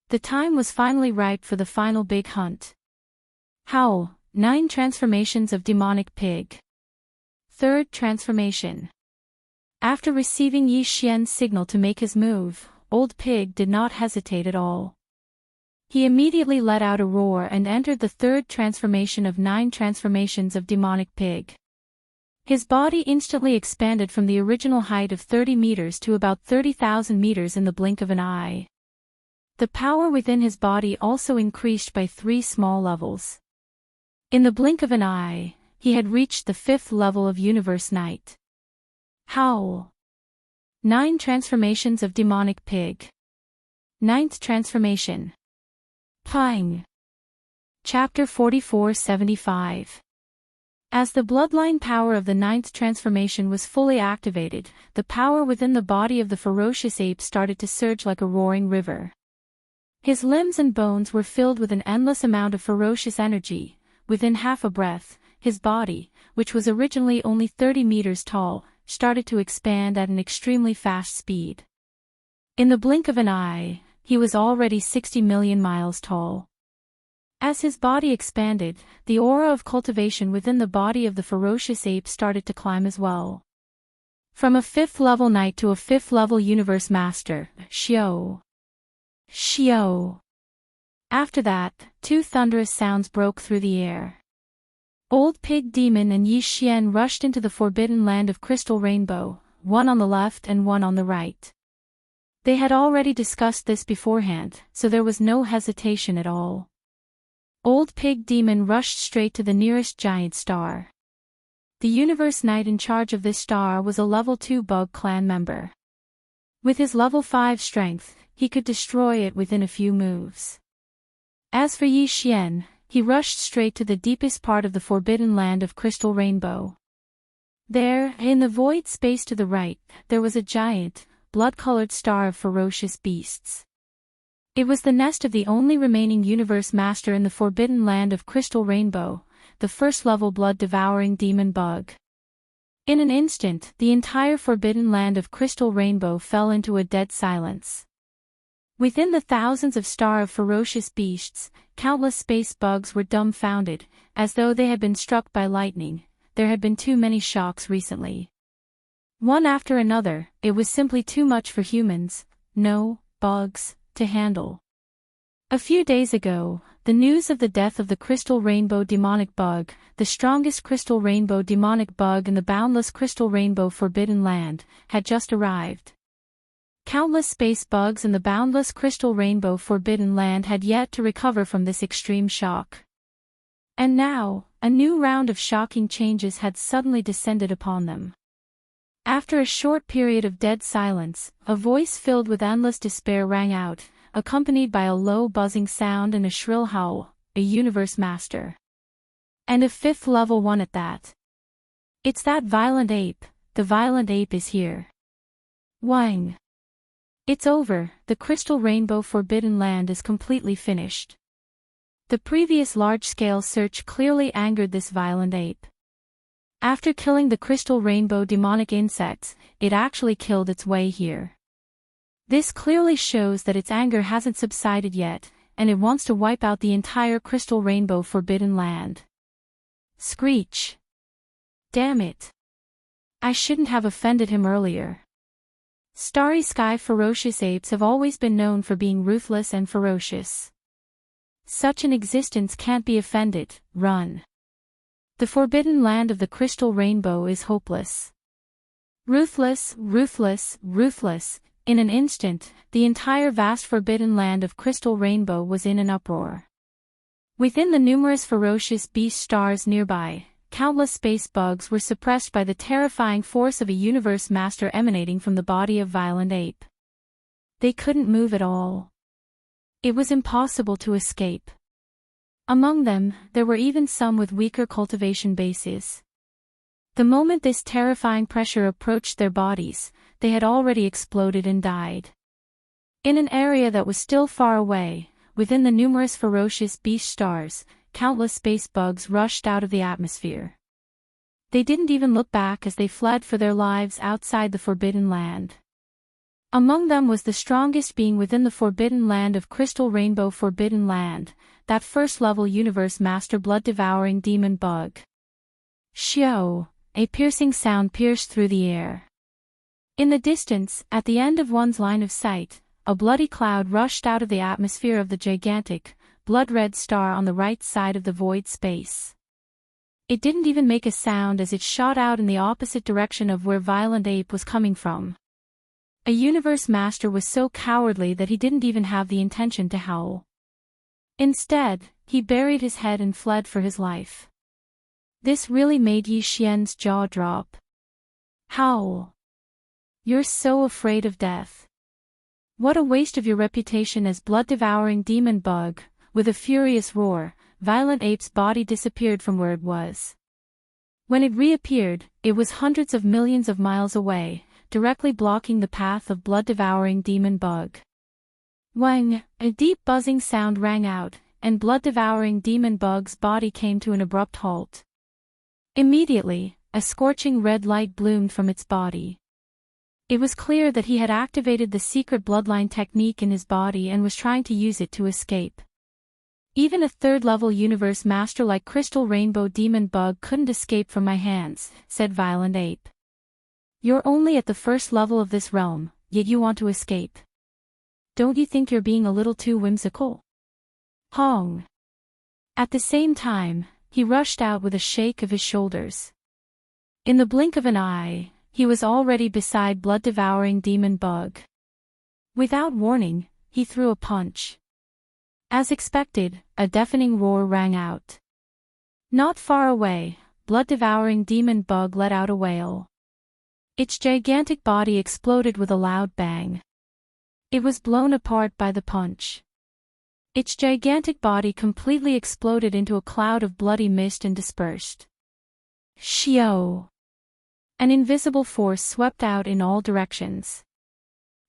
The time was finally ripe for the final big hunt. Howl, 9 transformations of demonic pig. 3rd transformation. After receiving Yi Xian's signal to make his move, Old Pig did not hesitate at all. He immediately let out a roar and entered the 3rd transformation of 9 transformations of demonic pig. His body instantly expanded from the original height of 30 meters to about 30,000 meters in the blink of an eye. The power within his body also increased by 3 small levels. In the blink of an eye, he had reached the 5th level of Universe Knight. Howl. 9 transformations of demonic pig. 9th transformation. Pang. Chapter 4475. As the bloodline power of the 9th transformation was fully activated, the power within the body of the ferocious ape started to surge like a roaring river. His limbs and bones were filled with an endless amount of ferocious energy. Within half a breath, his body, which was originally only 30 meters tall, started to expand at an extremely fast speed. In the blink of an eye, he was already 60 million miles tall. As his body expanded, the aura of cultivation within the body of the ferocious ape started to climb as well. From a 5th-level knight to a 5th-level universe master, Xiao. After that, 2 thunderous sounds broke through the air. Old Pig Demon and Yi Xian rushed into the forbidden land of Crystal Rainbow, one on the left and one on the right. They had already discussed this beforehand, so there was no hesitation at all. Old Pig Demon rushed straight to the nearest giant star. The Universe Knight in charge of this star was a level 2 Bug Clan member. With his level 5 strength, he could destroy it within a few moves. As for Yi Xian, he rushed straight to the deepest part of the forbidden land of Crystal Rainbow. There, in the void space to the right, there was a giant, blood-colored star of ferocious beasts. It was the nest of the only remaining universe master in the forbidden land of Crystal Rainbow, the 1st-level blood-devouring demon bug. In an instant, the entire forbidden land of Crystal Rainbow fell into a dead silence. Within the thousands of star of ferocious beasts, countless space bugs were dumbfounded, as though they had been struck by lightning. There had been too many shocks recently. One after another, it was simply too much for humans, no, bugs, to handle. A few days ago, the news of the death of the Crystal Rainbow demonic bug, the strongest Crystal Rainbow demonic bug in the boundless Crystal Rainbow forbidden land, had just arrived. Countless space bugs in the boundless Crystal Rainbow forbidden land had yet to recover from this extreme shock. And now, a new round of shocking changes had suddenly descended upon them. After a short period of dead silence, a voice filled with endless despair rang out, accompanied by a low buzzing sound and a shrill howl, a universe master. And a 5th-level one at that. It's that violent ape, the violent ape is here. Wang. It's over, the Crystal Rainbow Forbidden Land is completely finished. The previous large-scale search clearly angered this violent ape. After killing the Crystal Rainbow demonic insects, it actually killed its way here. This clearly shows that its anger hasn't subsided yet, and it wants to wipe out the entire Crystal Rainbow Forbidden Land. Screech. Damn it. I shouldn't have offended him earlier. Starry Sky ferocious apes have always been known for being ruthless and ferocious. Such an existence can't be offended, run. The forbidden land of the Crystal Rainbow is hopeless. Ruthless, ruthless, ruthless. In an instant, the entire vast forbidden land of Crystal Rainbow was in an uproar. Within the numerous ferocious beast stars nearby, countless space bugs were suppressed by the terrifying force of a universe master emanating from the body of Violent Ape. They couldn't move at all. It was impossible to escape. Among them, there were even some with weaker cultivation bases. The moment this terrifying pressure approached their bodies, they had already exploded and died. In an area that was still far away, within the numerous ferocious beast stars, countless space bugs rushed out of the atmosphere. They didn't even look back as they fled for their lives outside the Forbidden Land. Among them was the strongest being within the Forbidden Land of Crystal Rainbow Forbidden Land, that 1st-level universe master blood-devouring demon bug. Xiao, a piercing sound pierced through the air. In the distance, at the end of one's line of sight, a bloody cloud rushed out of the atmosphere of the gigantic, blood-red star on the right side of the void space. It didn't even make a sound as it shot out in the opposite direction of where Violent Ape was coming from. A universe master was so cowardly that he didn't even have the intention to howl. Instead, he buried his head and fled for his life. This really made Yi Xian's jaw drop. Howl. You're so afraid of death. What a waste of your reputation as blood-devouring demon bug. With a furious roar, Violent Ape's body disappeared from where it was. When it reappeared, it was hundreds of millions of miles away, directly blocking the path of blood-devouring demon bug. Wang, a deep buzzing sound rang out, and blood-devouring demon bug's body came to an abrupt halt. Immediately, a scorching red light bloomed from its body. It was clear that he had activated the secret bloodline technique in his body and was trying to use it to escape. Even a third-level universe master like Crystal Rainbow Demon Bug couldn't escape from my hands, said Violent Ape. You're only at the first level of this realm, yet you want to escape. Don't you think you're being a little too whimsical? Hong. At the same time, he rushed out with a shake of his shoulders. In the blink of an eye, he was already beside blood-devouring Demon Bug. Without warning, he threw a punch. As expected, a deafening roar rang out. Not far away, blood-devouring Demon Bug let out a wail. Its gigantic body exploded with a loud bang. It was blown apart by the punch. Its gigantic body completely exploded into a cloud of bloody mist and dispersed. Xiao! An invisible force swept out in all directions.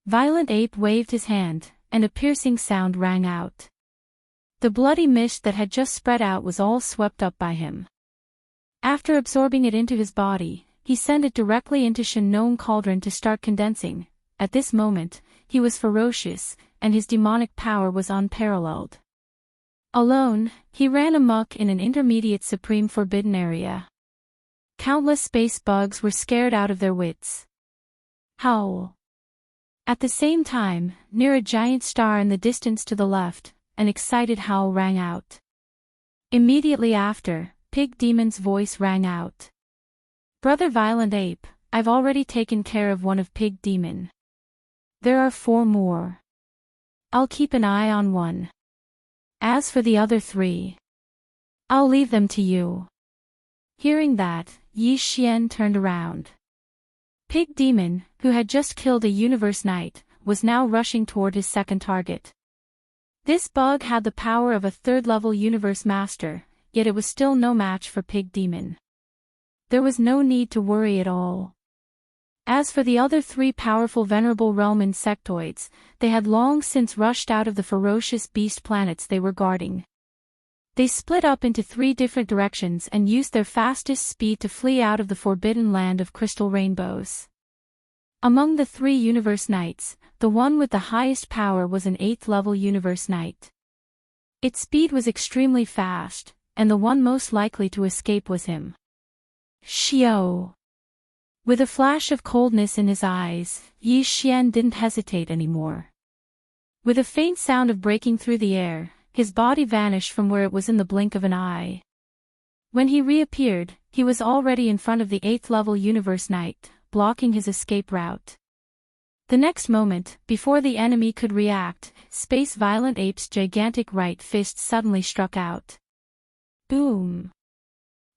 Violent Ape waved his hand, and a piercing sound rang out. The bloody mist that had just spread out was all swept up by him. After absorbing it into his body, he sent it directly into Shenong Cauldron to start condensing. At this moment, he was ferocious, and his demonic power was unparalleled. Alone, he ran amok in an intermediate supreme forbidden area. Countless space bugs were scared out of their wits. Howl. At the same time, near a giant star in the distance to the left, an excited howl rang out. Immediately after, Pig Demon's voice rang out. Brother Violent Ape, I've already taken care of one of Pig Demon. There are 4 more. I'll keep an eye on one. As for the other 3, I'll leave them to you. Hearing that, Yi Xian turned around. Pig Demon, who had just killed a Universe Knight, was now rushing toward his second target. This bug had the power of a third-level Universe Master, yet it was still no match for Pig Demon. There was no need to worry at all. As for the other 3 powerful Venerable Realm insectoids, they had long since rushed out of the ferocious beast planets they were guarding. They split up into 3 different directions and used their fastest speed to flee out of the forbidden land of crystal rainbows. Among the 3 Universe Knights, the one with the highest power was an 8th-level Universe Knight. Its speed was extremely fast, and the one most likely to escape was him. Xiao. With a flash of coldness in his eyes, Yi Xian didn't hesitate anymore. With a faint sound of breaking through the air, his body vanished from where it was in the blink of an eye. When he reappeared, he was already in front of the 8th-level Universe Knight, blocking his escape route. The next moment, before the enemy could react, Space Violent Ape's gigantic right fist suddenly struck out. Boom!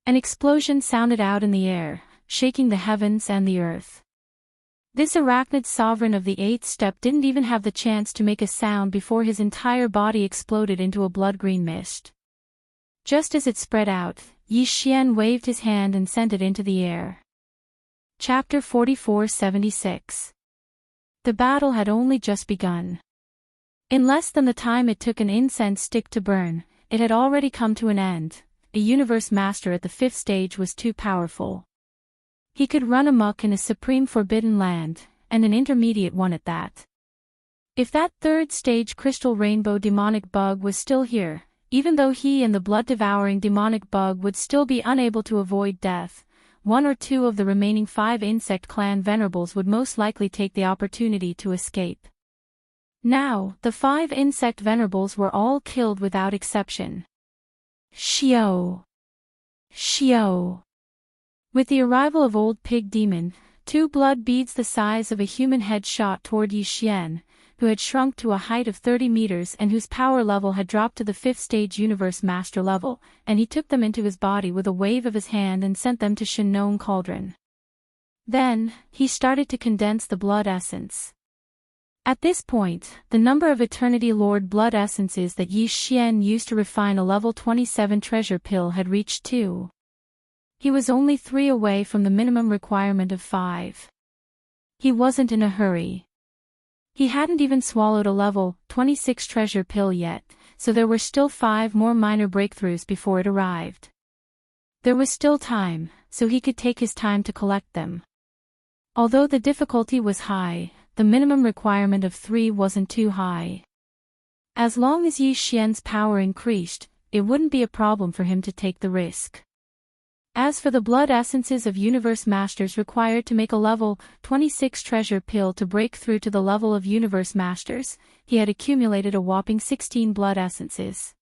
An explosion sounded out in the air, shaking the heavens and the earth. This arachnid sovereign of the 8th step didn't even have the chance to make a sound before his entire body exploded into a blood-green mist. Just as it spread out, Yi Xian waved his hand and sent it into the air. Chapter 4476. The battle had only just begun. In less than the time it took an incense stick to burn, it had already come to an end. A Universe Master at the 5th stage was too powerful. He could run amok in a supreme forbidden land, and an intermediate one at that. If that 3rd stage crystal rainbow demonic bug was still here, even though he and the blood-devouring demonic bug would still be unable to avoid death, 1 or 2 of the remaining 5 insect clan venerables would most likely take the opportunity to escape. Now, the 5 insect venerables were all killed without exception. Xiao! Xiao! With the arrival of Old Pig Demon, 2 blood beads the size of a human head shot toward Yi Xian, who had shrunk to a height of 30 meters and whose power level had dropped to the 5th stage Universe Master level, and he took them into his body with a wave of his hand and sent them to Shenong Cauldron. Then, he started to condense the blood essence. At this point, the number of Eternity Lord blood essences that Yi Xian used to refine a level 27 treasure pill had reached 2. He was only 3 away from the minimum requirement of 5. He wasn't in a hurry. He hadn't even swallowed a level 26 treasure pill yet, so there were still 5 more minor breakthroughs before it arrived. There was still time, so he could take his time to collect them. Although the difficulty was high, the minimum requirement of 3 wasn't too high. As long as Yi Xian's power increased, it wouldn't be a problem for him to take the risk. As for the blood essences of Universe Masters required to make a level 26 treasure pill to break through to the level of Universe Masters, he had accumulated a whopping 16 blood essences.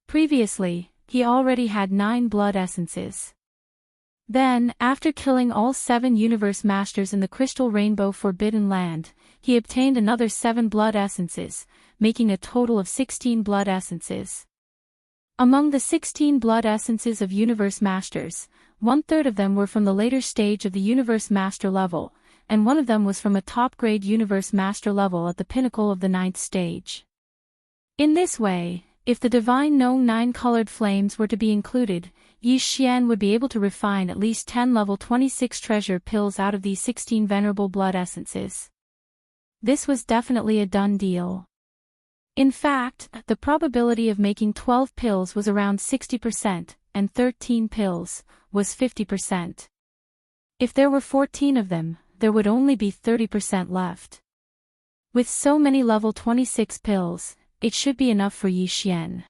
Previously, he already had 9 blood essences. Then, after killing all 7 Universe Masters in the Crystal Rainbow Forbidden Land, he obtained another 7 blood essences, making a total of 16 blood essences. Among the 16 blood essences of Universe Masters, 1/3 of them were from the later stage of the Universe Master level, and 1 of them was from a top-grade Universe Master level at the pinnacle of the 9th stage. In this way, if the divine known 9-colored flames were to be included, Yi Xian would be able to refine at least 10 level 26 treasure pills out of these 16 venerable blood essences. This was definitely a done deal. In fact, the probability of making 12 pills was around 60%, and 13 pills was 50%. If there were 14 of them, there would only be 30% left. With so many level 26 pills, it should be enough for Yi Xian.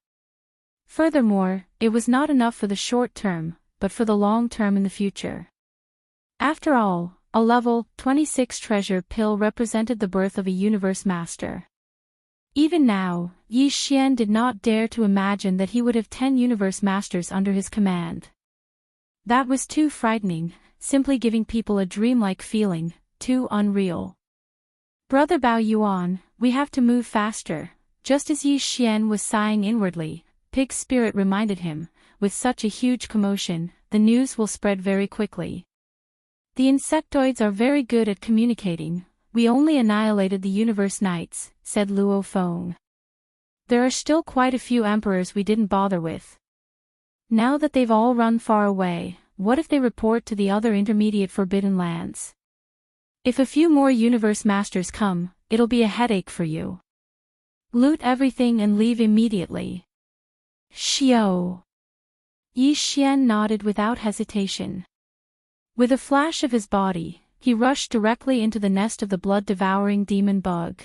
Furthermore, it was not enough for the short term, but for the long term in the future. After all, a level 26 treasure pill represented the birth of a Universe Master. Even now, Yi Xian did not dare to imagine that he would have 10 Universe Masters under his command. That was too frightening, simply giving people a dreamlike feeling, too unreal. Brother Bao Yuan, we have to move faster. Just as Yi Xian was sighing inwardly, Pig's spirit reminded him, with such a huge commotion, the news will spread very quickly. The insectoids are very good at communicating. We only annihilated the Universe Knights, said Luo Feng. There are still quite a few emperors we didn't bother with. Now that they've all run far away, what if they report to the other intermediate forbidden lands? If a few more Universe Masters come, it'll be a headache for you. Loot everything and leave immediately. Xiao. Yi Xian nodded without hesitation. With a flash of his body, he rushed directly into the nest of the blood-devouring demon bug.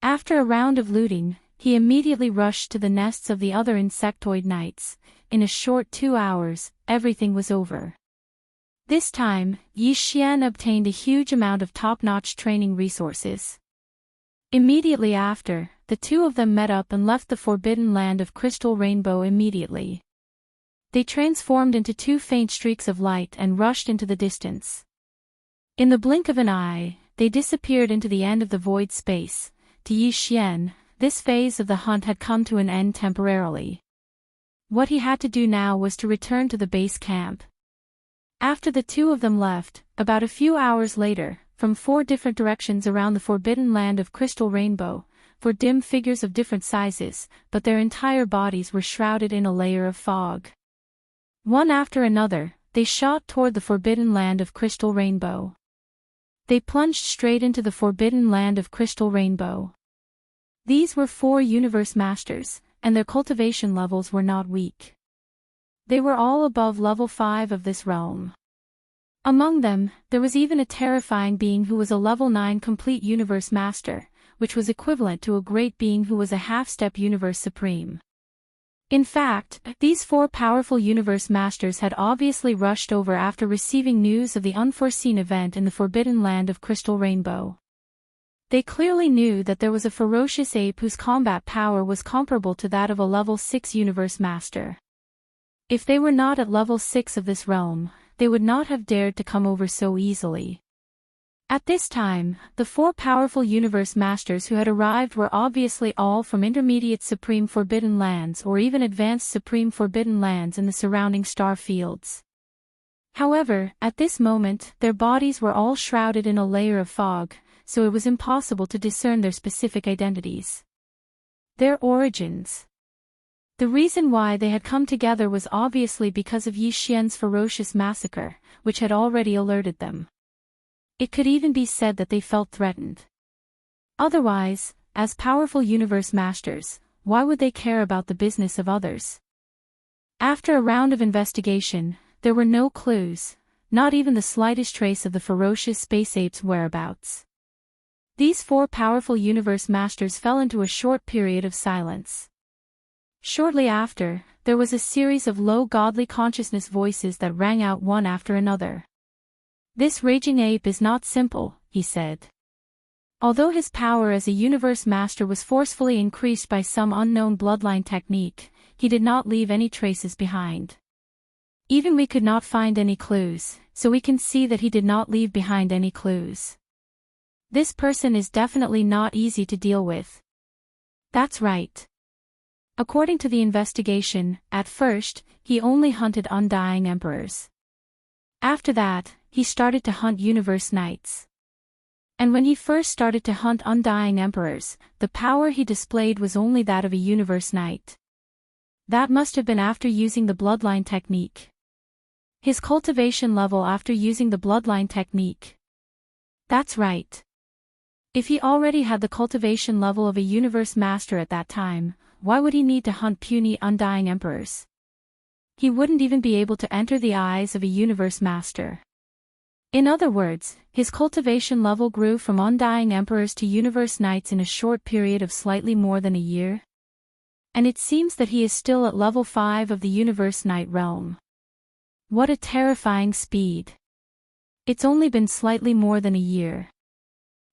After a round of looting, he immediately rushed to the nests of the other insectoid knights. In a short 2 hours, everything was over. This time, Yi Xian obtained a huge amount of top-notch training resources. Immediately after, the two of them met up and left the forbidden land of Crystal Rainbow immediately. They transformed into 2 faint streaks of light and rushed into the distance. In the blink of an eye, they disappeared into the end of the void space. To Yi Xian, this phase of the hunt had come to an end temporarily. What he had to do now was to return to the base camp. After the two of them left, about a few hours later, from 4 different directions around the forbidden land of Crystal Rainbow, 4 dim figures of different sizes, but their entire bodies were shrouded in a layer of fog. One after another, they shot toward the forbidden land of Crystal Rainbow. They plunged straight into the forbidden land of Crystal Rainbow. These were 4 Universe Masters, and their cultivation levels were not weak. They were all above level 5 of this realm. Among them, there was even a terrifying being who was a level 9 complete Universe Master, which was equivalent to a great being who was a half-step Universe Supreme. In fact, these 4 powerful Universe Masters had obviously rushed over after receiving news of the unforeseen event in the forbidden land of Crystal Rainbow. They clearly knew that there was a ferocious ape whose combat power was comparable to that of a level 6 Universe Master. If they were not at level 6 of this realm, they would not have dared to come over so easily. At this time, the 4 powerful Universe Masters who had arrived were obviously all from intermediate Supreme Forbidden Lands or even advanced Supreme Forbidden Lands in the surrounding star fields. However, at this moment, their bodies were all shrouded in a layer of fog, so it was impossible to discern their specific identities. Their origins. The reason why they had come together was obviously because of Yi Xian's ferocious massacre, which had already alerted them. It could even be said that they felt threatened. Otherwise, as powerful universe masters, why would they care about the business of others? After a round of investigation, there were no clues, not even the slightest trace of the ferocious space ape's whereabouts. These four powerful universe masters fell into a short period of silence. Shortly after, there was a series of low godly consciousness voices that rang out one after another. "This raging ape is not simple," he said. Although his power as a universe master was forcefully increased by some unknown bloodline technique, he did not leave any traces behind. Even we could not find any clues, so we can see that he did not leave behind any clues. This person is definitely not easy to deal with. That's right. According to the investigation, at first, he only hunted undying emperors. After that, he started to hunt universe knights. And when he first started to hunt undying emperors, the power he displayed was only that of a universe knight. That must have been after using the bloodline technique. His cultivation level after using the bloodline technique. That's right. If he already had the cultivation level of a universe master at that time, why would he need to hunt puny undying emperors? He wouldn't even be able to enter the eyes of a universe master. In other words, his cultivation level grew from undying emperors to universe knights in a short period of slightly more than a year. And it seems that he is still at level 5 of the universe knight realm. What a terrifying speed. It's only been slightly more than a year.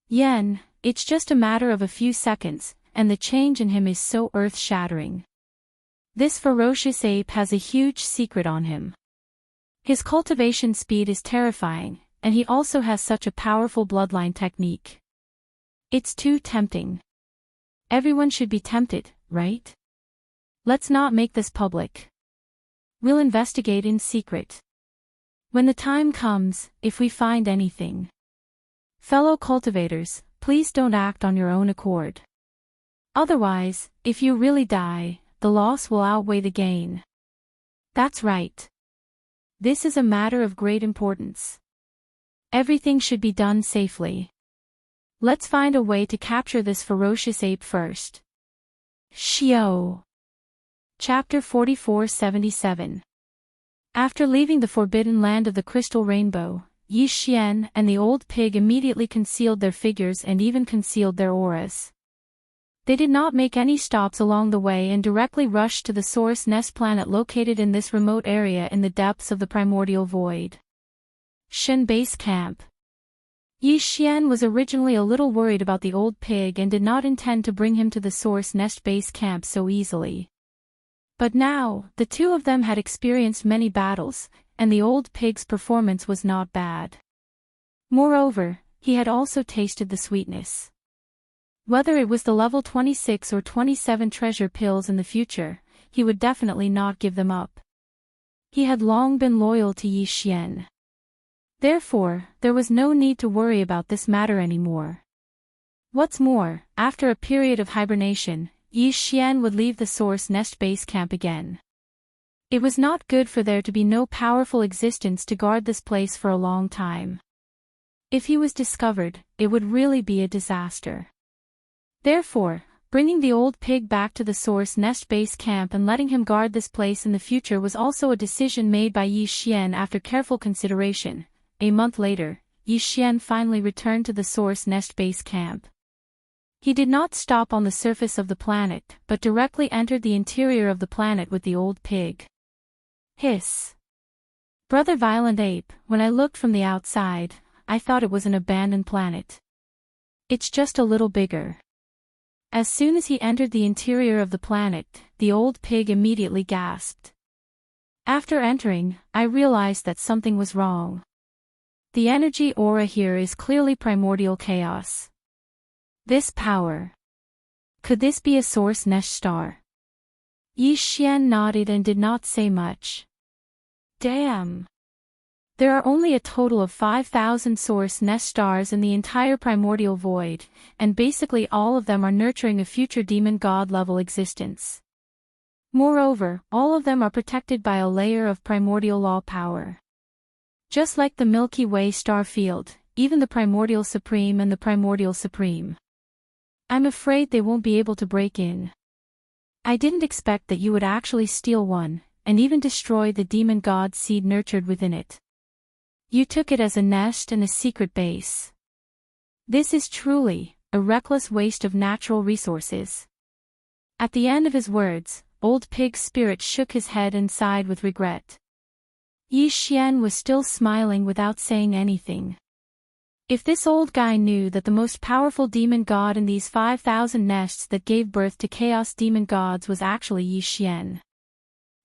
Yen, it's just a matter of a few seconds, and the change in him is so earth-shattering. This ferocious ape has a huge secret on him. His cultivation speed is terrifying, and he also has such a powerful bloodline technique. It's too tempting. Everyone should be tempted, right? Let's not make this public. We'll investigate in secret. When the time comes, if we find anything. Fellow cultivators, please don't act on your own accord. Otherwise, if you really die, the loss will outweigh the gain. That's right. This is a matter of great importance. Everything should be done safely. Let's find a way to capture this ferocious ape first. Xiao. Chapter 4477. After leaving the forbidden land of the crystal rainbow, Yi Xian and the old pig immediately concealed their figures and even concealed their auras. They did not make any stops along the way and directly rushed to the Source Nest planet located in this remote area in the depths of the primordial void. Shen Base Camp. Yi Xian was originally a little worried about the old pig and did not intend to bring him to the Source Nest Base Camp so easily. But now, the two of them had experienced many battles, and the old pig's performance was not bad. Moreover, he had also tasted the sweetness. Whether it was the level 26 or 27 treasure pills in the future, he would definitely not give them up. He had long been loyal to Yi Xian. Therefore, there was no need to worry about this matter anymore. What's more, after a period of hibernation, Yi Xian would leave the Source Nest Base Camp again. It was not good for there to be no powerful existence to guard this place for a long time. If he was discovered, it would really be a disaster. Therefore, bringing the old pig back to the Source Nest Base Camp and letting him guard this place in the future was also a decision made by Yi Xian after careful consideration. A month later, Yi Xian finally returned to the Source Nest Base Camp. He did not stop on the surface of the planet, but directly entered the interior of the planet with the old pig. Hiss. Brother Violent Ape, when I looked from the outside, I thought it was an abandoned planet. It's just a little bigger. As soon as he entered the interior of the planet, the old pig immediately gasped. After entering, I realized that something was wrong. The energy aura here is clearly primordial chaos. This power. Could this be a Source Nest star? Yi Xian nodded and did not say much. Damn. There are only a total of 5,000 Source Nest stars in the entire primordial void, and basically all of them are nurturing a future demon god level existence. Moreover, all of them are protected by a layer of primordial law power. Just like the Milky Way star field, even the Primordial Supreme and the Primordial Supreme. I'm afraid they won't be able to break in. I didn't expect that you would actually steal one, and even destroy the demon god seed nurtured within it. You took it as a nest and a secret base. This is truly a reckless waste of natural resources. At the end of his words, Old Pig's spirit shook his head and sighed with regret. Yi Xian was still smiling without saying anything. If this old guy knew that the most powerful demon god in these 5,000 nests that gave birth to chaos demon gods was actually Yi Xian.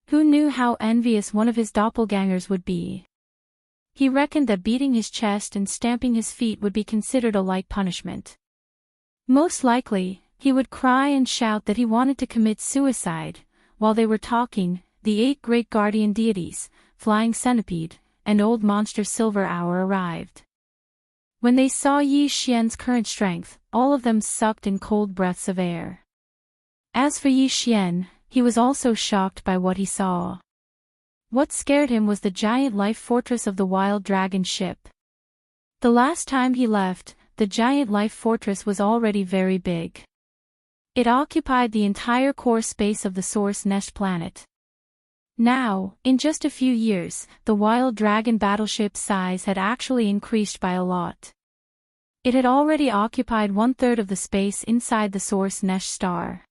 Who knew how envious one of his doppelgangers would be? He reckoned that beating his chest and stamping his feet would be considered a light punishment. Most likely, he would cry and shout that he wanted to commit suicide. While they were talking, the 8 great guardian deities, Flying Centipede, and Old Monster Silver Hour arrived. When they saw Yi Xian's current strength, all of them sucked in cold breaths of air. As for Yi Xian, he was also shocked by what he saw. What scared him was the giant life fortress of the wild dragon ship. The last time he left, the giant life fortress was already very big. It occupied the entire core space of the Source Nest planet. Now, in just a few years, the wild dragon battleship's size had actually increased by a lot. It had already occupied 1/3 of the space inside the Source Nest star.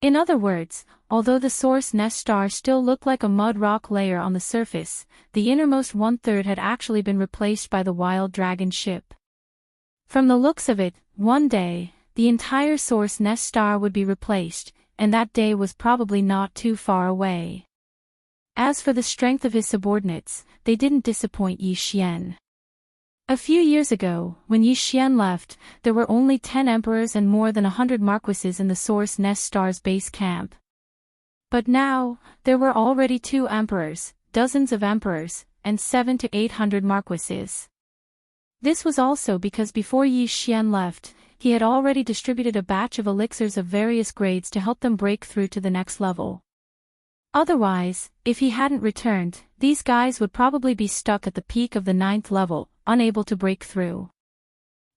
In other words, although the Source Nest star still looked like a mud rock layer on the surface, the innermost 1/3 had actually been replaced by the wild dragon ship. From the looks of it, one day, the entire Source Nest star would be replaced, and that day was probably not too far away. As for the strength of his subordinates, they didn't disappoint Yi Xian. A few years ago, when Yi Xian left, there were only 10 emperors and more than 100 marquises in the Source Nest star's base camp. But now, there were already 2 emperors, dozens of emperors, and 700 to 800 marquises. This was also because before Yi Xian left, he had already distributed a batch of elixirs of various grades to help them break through to the next level. Otherwise, if he hadn't returned, these guys would probably be stuck at the peak of the 9th level, unable to break through.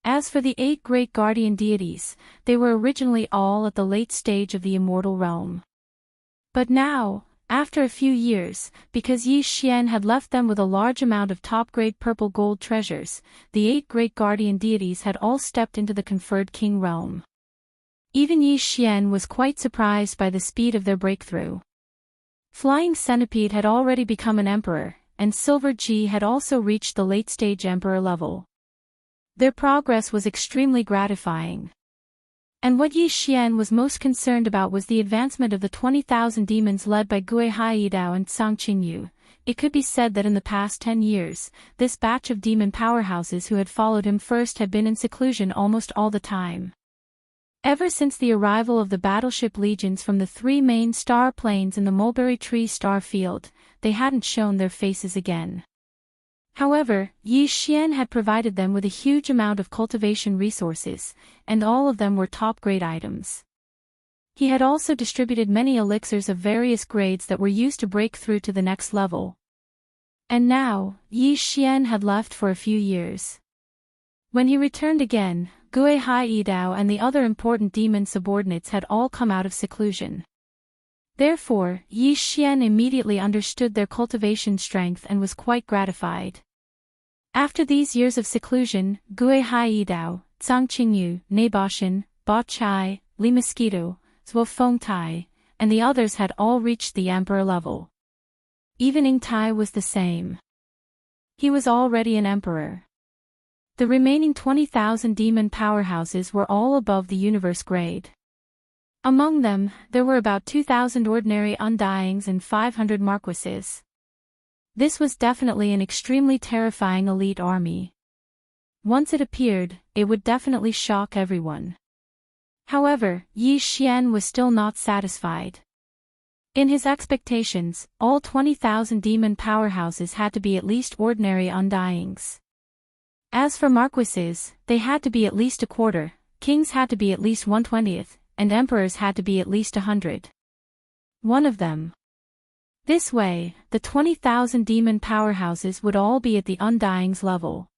As for the 8 great guardian deities, they were originally all at the late stage of the immortal realm. But now, after a few years, because Yi Xian had left them with a large amount of top-grade purple gold treasures, the 8 great guardian deities had all stepped into the conferred king realm. Even Yi Xian was quite surprised by the speed of their breakthrough. Flying Centipede had already become an emperor, and Silver G had also reached the late-stage emperor level. Their progress was extremely gratifying. And what Yi Xian was most concerned about was the advancement of the 20,000 demons led by Gui Haidao and Cang Qingyu. It could be said that in the past 10 years, this batch of demon powerhouses who had followed him first had been in seclusion almost all the time. Ever since the arrival of the battleship legions from the 3 main star planes in the Mulberry Tree star field, they hadn't shown their faces again. However, Yi Xian had provided them with a huge amount of cultivation resources, and all of them were top-grade items. He had also distributed many elixirs of various grades that were used to break through to the next level. And now, Yi Xian had left for a few years. When he returned again, Gui Haidao and the other important demon subordinates had all come out of seclusion. Therefore, Yi Xian immediately understood their cultivation strength and was quite gratified. After these years of seclusion, Gui Haidao, Cang Qingyu, Naboshan, Ba Chai, Li Mosquito, Zhuo Fengtai, and the others had all reached the emperor level. Even Ing Tai was the same. He was already an emperor. The remaining 20,000 demon powerhouses were all above the universe grade. Among them, there were about 2,000 ordinary undyings and 500 marquises. This was definitely an extremely terrifying elite army. Once it appeared, it would definitely shock everyone. However, Yi Xian was still not satisfied. In his expectations, all 20,000 demon powerhouses had to be at least ordinary undyings. As for marquises, they had to be at least a quarter, kings had to be at least 1/20th, and emperors had to be at least 100. One of them. This way, the 20,000 demon powerhouses would all be at the undyings level.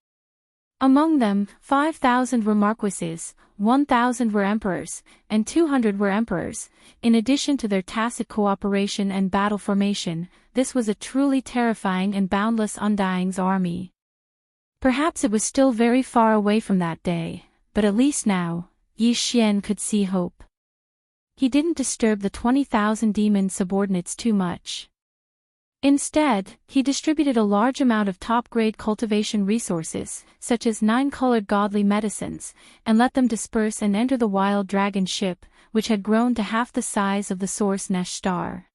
Among them, 5,000 were marquises, 1,000 were emperors, and 200 were emperors. In addition to their tacit cooperation and battle formation, this was a truly terrifying and boundless Undying's army. Perhaps it was still very far away from that day, but at least now, Yi Xian could see hope. He didn't disturb the 20,000 demon subordinates too much. Instead, he distributed a large amount of top-grade cultivation resources, such as 9-colored godly medicines, and let them disperse and enter the wild dragon ship, which had grown to half the size of the Source Nesh star.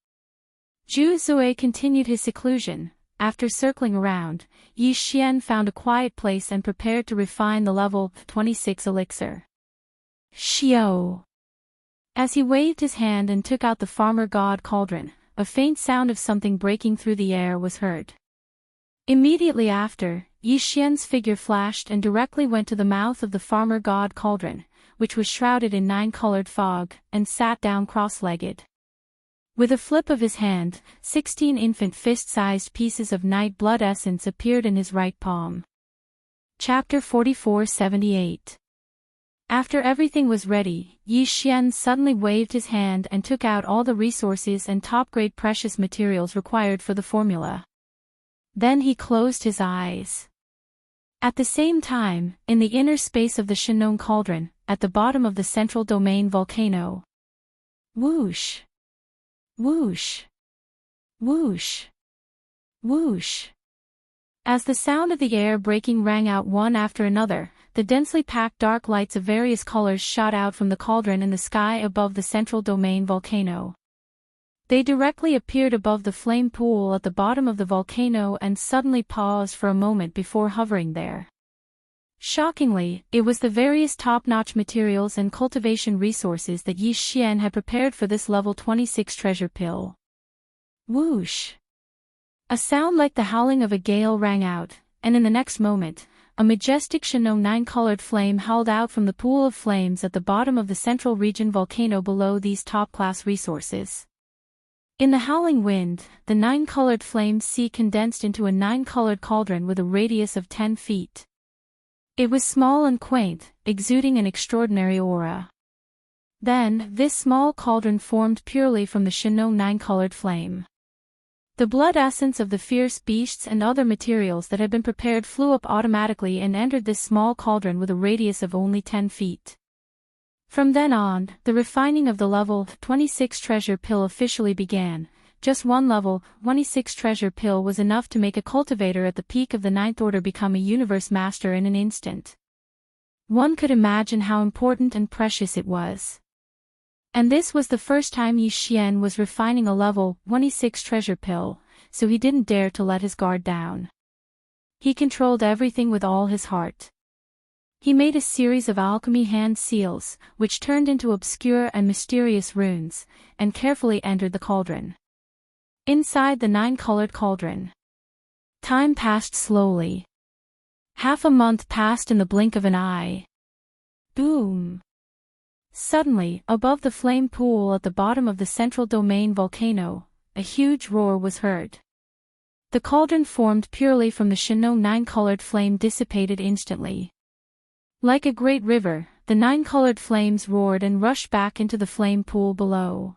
Zhu Zui continued his seclusion. After circling around, Yi Xian found a quiet place and prepared to refine the level 26 elixir. Xiao! As he waved his hand and took out the farmer god cauldron, a faint sound of something breaking through the air was heard. Immediately after, Yi Xian's figure flashed and directly went to the mouth of the farmer god cauldron, which was shrouded in 9-colored fog, and sat down cross-legged. With a flip of his hand, 16 infant fist-sized pieces of night blood essence appeared in his right palm. Chapter 4478. After everything was ready, Yi Xian suddenly waved his hand and took out all the resources and top-grade precious materials required for the formula. Then he closed his eyes. At the same time, in the inner space of the Shinong cauldron, at the bottom of the central domain volcano. Whoosh! Whoosh! Whoosh! Whoosh! As the sound of the air breaking rang out one after another, the densely packed dark lights of various colors shot out from the cauldron in the sky above the central domain volcano. They directly appeared above the flame pool at the bottom of the volcano and suddenly paused for a moment before hovering there. Shockingly, it was the various top-notch materials and cultivation resources that Yi Xian had prepared for this level 26 treasure pill. Whoosh! A sound like the howling of a gale rang out, and in the next moment, a majestic Shinong 9-colored flame howled out from the pool of flames at the bottom of the central region volcano below these top-class resources. In the howling wind, the 9-colored flame sea condensed into a 9-colored cauldron with a radius of 10 feet. It was small and quaint, exuding an extraordinary aura. Then, this small cauldron formed purely from the Shinong 9-colored flame. The blood essence of the fierce beasts and other materials that had been prepared flew up automatically and entered this small cauldron with a radius of only 10 feet. From then on, the refining of the level 26 treasure pill officially began. Just one level 26 treasure pill was enough to make a cultivator at the peak of the 9th order become a universe master in an instant. One could imagine how important and precious it was. And this was the first time Yi Xian was refining a level 26 treasure pill, so he didn't dare to let his guard down. He controlled everything with all his heart. He made a series of alchemy hand seals, which turned into obscure and mysterious runes, and carefully entered the cauldron. Inside the 9-colored cauldron, time passed slowly. Half a month passed in the blink of an eye. Boom! Suddenly, above the flame pool at the bottom of the central domain volcano, a huge roar was heard. The cauldron formed purely from the Shinong 9-colored flame dissipated instantly. Like a great river, the 9-colored flames roared and rushed back into the flame pool below.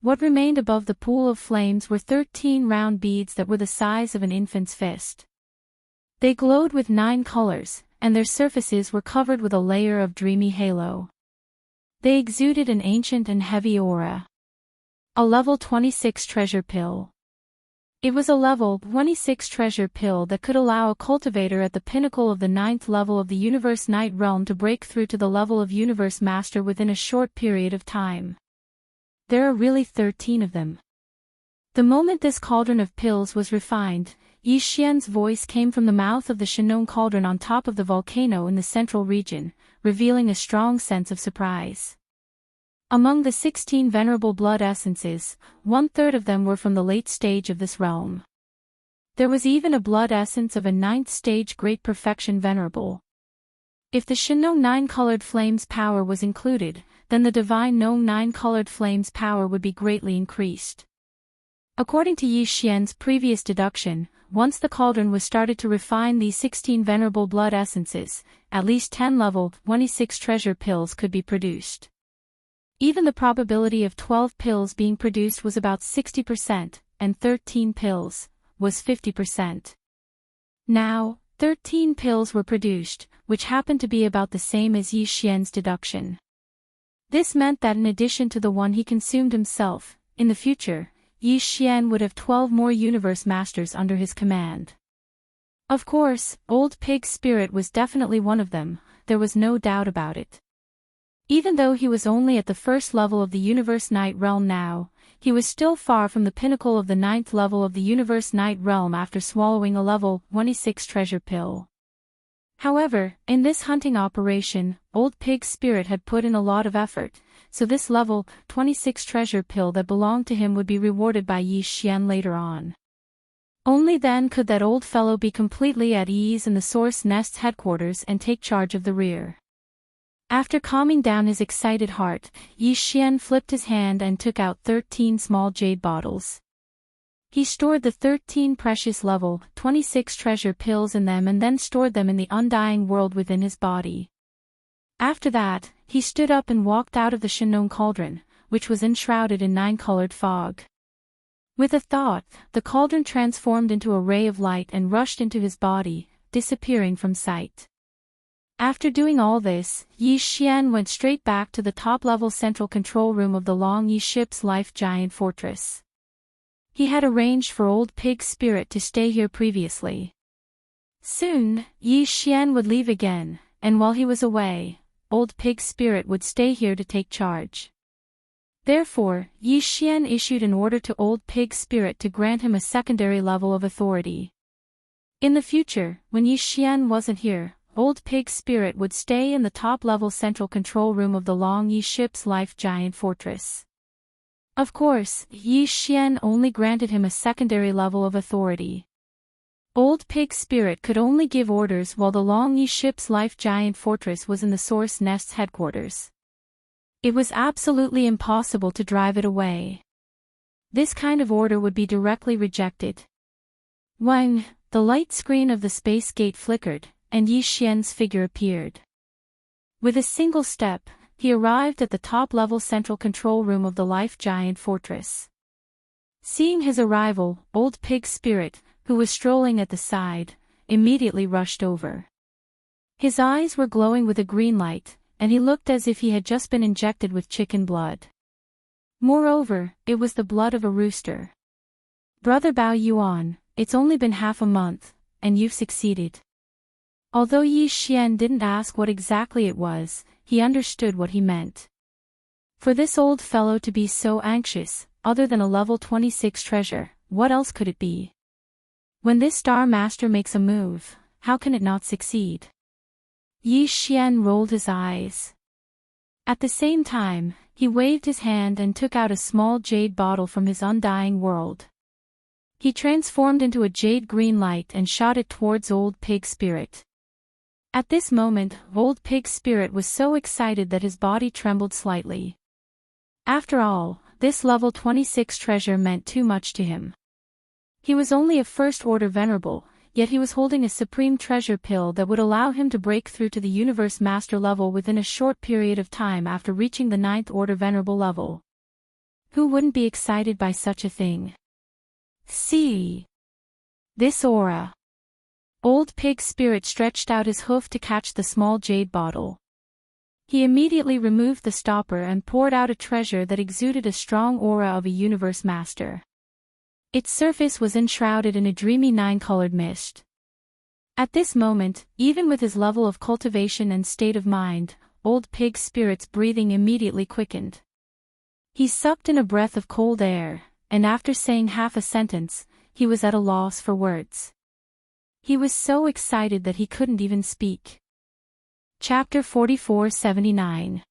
What remained above the pool of flames were 13 round beads that were the size of an infant's fist. They glowed with 9 colors, and their surfaces were covered with a layer of dreamy halo. They exuded an ancient and heavy aura. A level 26 treasure pill. It was a level 26 treasure pill that could allow a cultivator at the pinnacle of the 9th level of the Universe Night Realm to break through to the level of Universe Master within a short period of time. There are really 13 of them. The moment this cauldron of pills was refined, Yi Xian's voice came from the mouth of the Shinong cauldron on top of the volcano in the central region, revealing a strong sense of surprise. Among the 16 venerable blood essences, 1/3 of them were from the late stage of this realm. There was even a blood essence of a 9th stage Great Perfection venerable. If the Shinong 9-colored flame's power was included, then the divine Nong 9-colored flame's power would be greatly increased. According to Yi Xian's previous deduction, once the cauldron was started to refine these 16 venerable blood essences, at least 10 level 26 treasure pills could be produced. Even the probability of 12 pills being produced was about 60%, and 13 pills was 50%. Now, 13 pills were produced, which happened to be about the same as Yi Xian's deduction. This meant that in addition to the one he consumed himself, in the future, Yi Xian would have 12 more universe masters under his command. Of course, Old Pig's spirit was definitely one of them, there was no doubt about it. Even though he was only at the first level of the Universe Night Realm now, he was still far from the pinnacle of the 9th level of the Universe Night Realm after swallowing a level 26 treasure pill. However, in this hunting operation, Old Pig's spirit had put in a lot of effort, so this level 26 treasure pill that belonged to him would be rewarded by Yi Xian later on. Only then could that old fellow be completely at ease in the Source Nest's headquarters and take charge of the rear. After calming down his excited heart, Yi Xian flipped his hand and took out 13 small jade bottles. He stored the 13 precious level 26 treasure pills in them and then stored them in the undying world within his body. After that, he stood up and walked out of the Shenong cauldron, which was enshrouded in 9-colored fog. With a thought, the cauldron transformed into a ray of light and rushed into his body, disappearing from sight. After doing all this, Yi Xian went straight back to the top-level central control room of the Long Yi ship's life giant fortress. He had arranged for Old Pig's spirit to stay here previously. Soon, Yi Xian would leave again, and while he was away, Old Pig's spirit would stay here to take charge. Therefore, Yi Xian issued an order to Old Pig's spirit to grant him a secondary level of authority. In the future, when Yi Xian wasn't here, Old Pig's spirit would stay in the top-level central control room of the Long Yi ship's life giant fortress. Of course, Yi Xian only granted him a secondary level of authority. Old Pig's spirit could only give orders while the Long Yi ship's life giant fortress was in the Source Nest's headquarters. It was absolutely impossible to drive it away. This kind of order would be directly rejected. When the light screen of the space gate flickered, and Yi Xian's figure appeared. With a single step, he arrived at the top-level central control room of the life giant fortress. Seeing his arrival, Old Pig's spirit, who was strolling at the side, immediately rushed over. His eyes were glowing with a green light, and he looked as if he had just been injected with chicken blood. Moreover, it was the blood of a rooster. Brother Bao Yuan, it's only been half a month, and you've succeeded. Although Yi Xian didn't ask what exactly it was, he understood what he meant. For this old fellow to be so anxious, other than a level 26 treasure, what else could it be? When this Star Master makes a move, how can it not succeed? Yi Xian rolled his eyes. At the same time, he waved his hand and took out a small jade bottle from his undying world. He transformed into a jade green light and shot it towards Old Pig's spirit. At this moment, Old Pig's spirit was so excited that his body trembled slightly. After all, this level 26 treasure meant too much to him. He was only a first-order venerable, yet he was holding a supreme treasure pill that would allow him to break through to the Universe Master level within a short period of time after reaching the 9th-order venerable level. Who wouldn't be excited by such a thing? See this aura. Old Pig's spirit stretched out his hoof to catch the small jade bottle. He immediately removed the stopper and poured out a treasure that exuded a strong aura of a universe master. Its surface was enshrouded in a dreamy 9-colored mist. At this moment, even with his level of cultivation and state of mind, Old Pig's spirit's breathing immediately quickened. He sucked in a breath of cold air, and after saying half a sentence, he was at a loss for words. He was so excited that he couldn't even speak. Chapter 4479.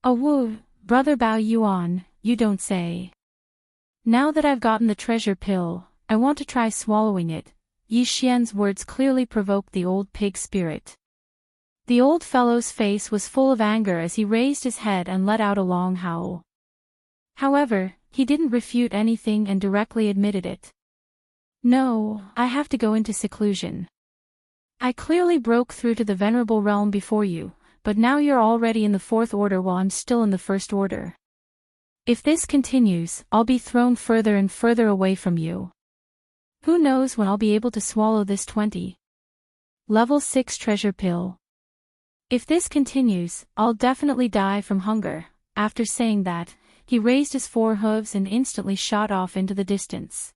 Oh, Brother Bao Yuan, you don't say. Now that I've gotten the treasure pill, I want to try swallowing it. Yi Xian's words clearly provoked the Old Pig spirit. The old fellow's face was full of anger as he raised his head and let out a long howl. However, he didn't refute anything and directly admitted it. No, I have to go into seclusion. I clearly broke through to the venerable realm before you, but now you're already in the fourth order while I'm still in the first order. If this continues, I'll be thrown further and further away from you. Who knows when I'll be able to swallow this 20. Level 6 treasure pill. If this continues, I'll definitely die from hunger. After saying that, he raised his four hooves and instantly shot off into the distance.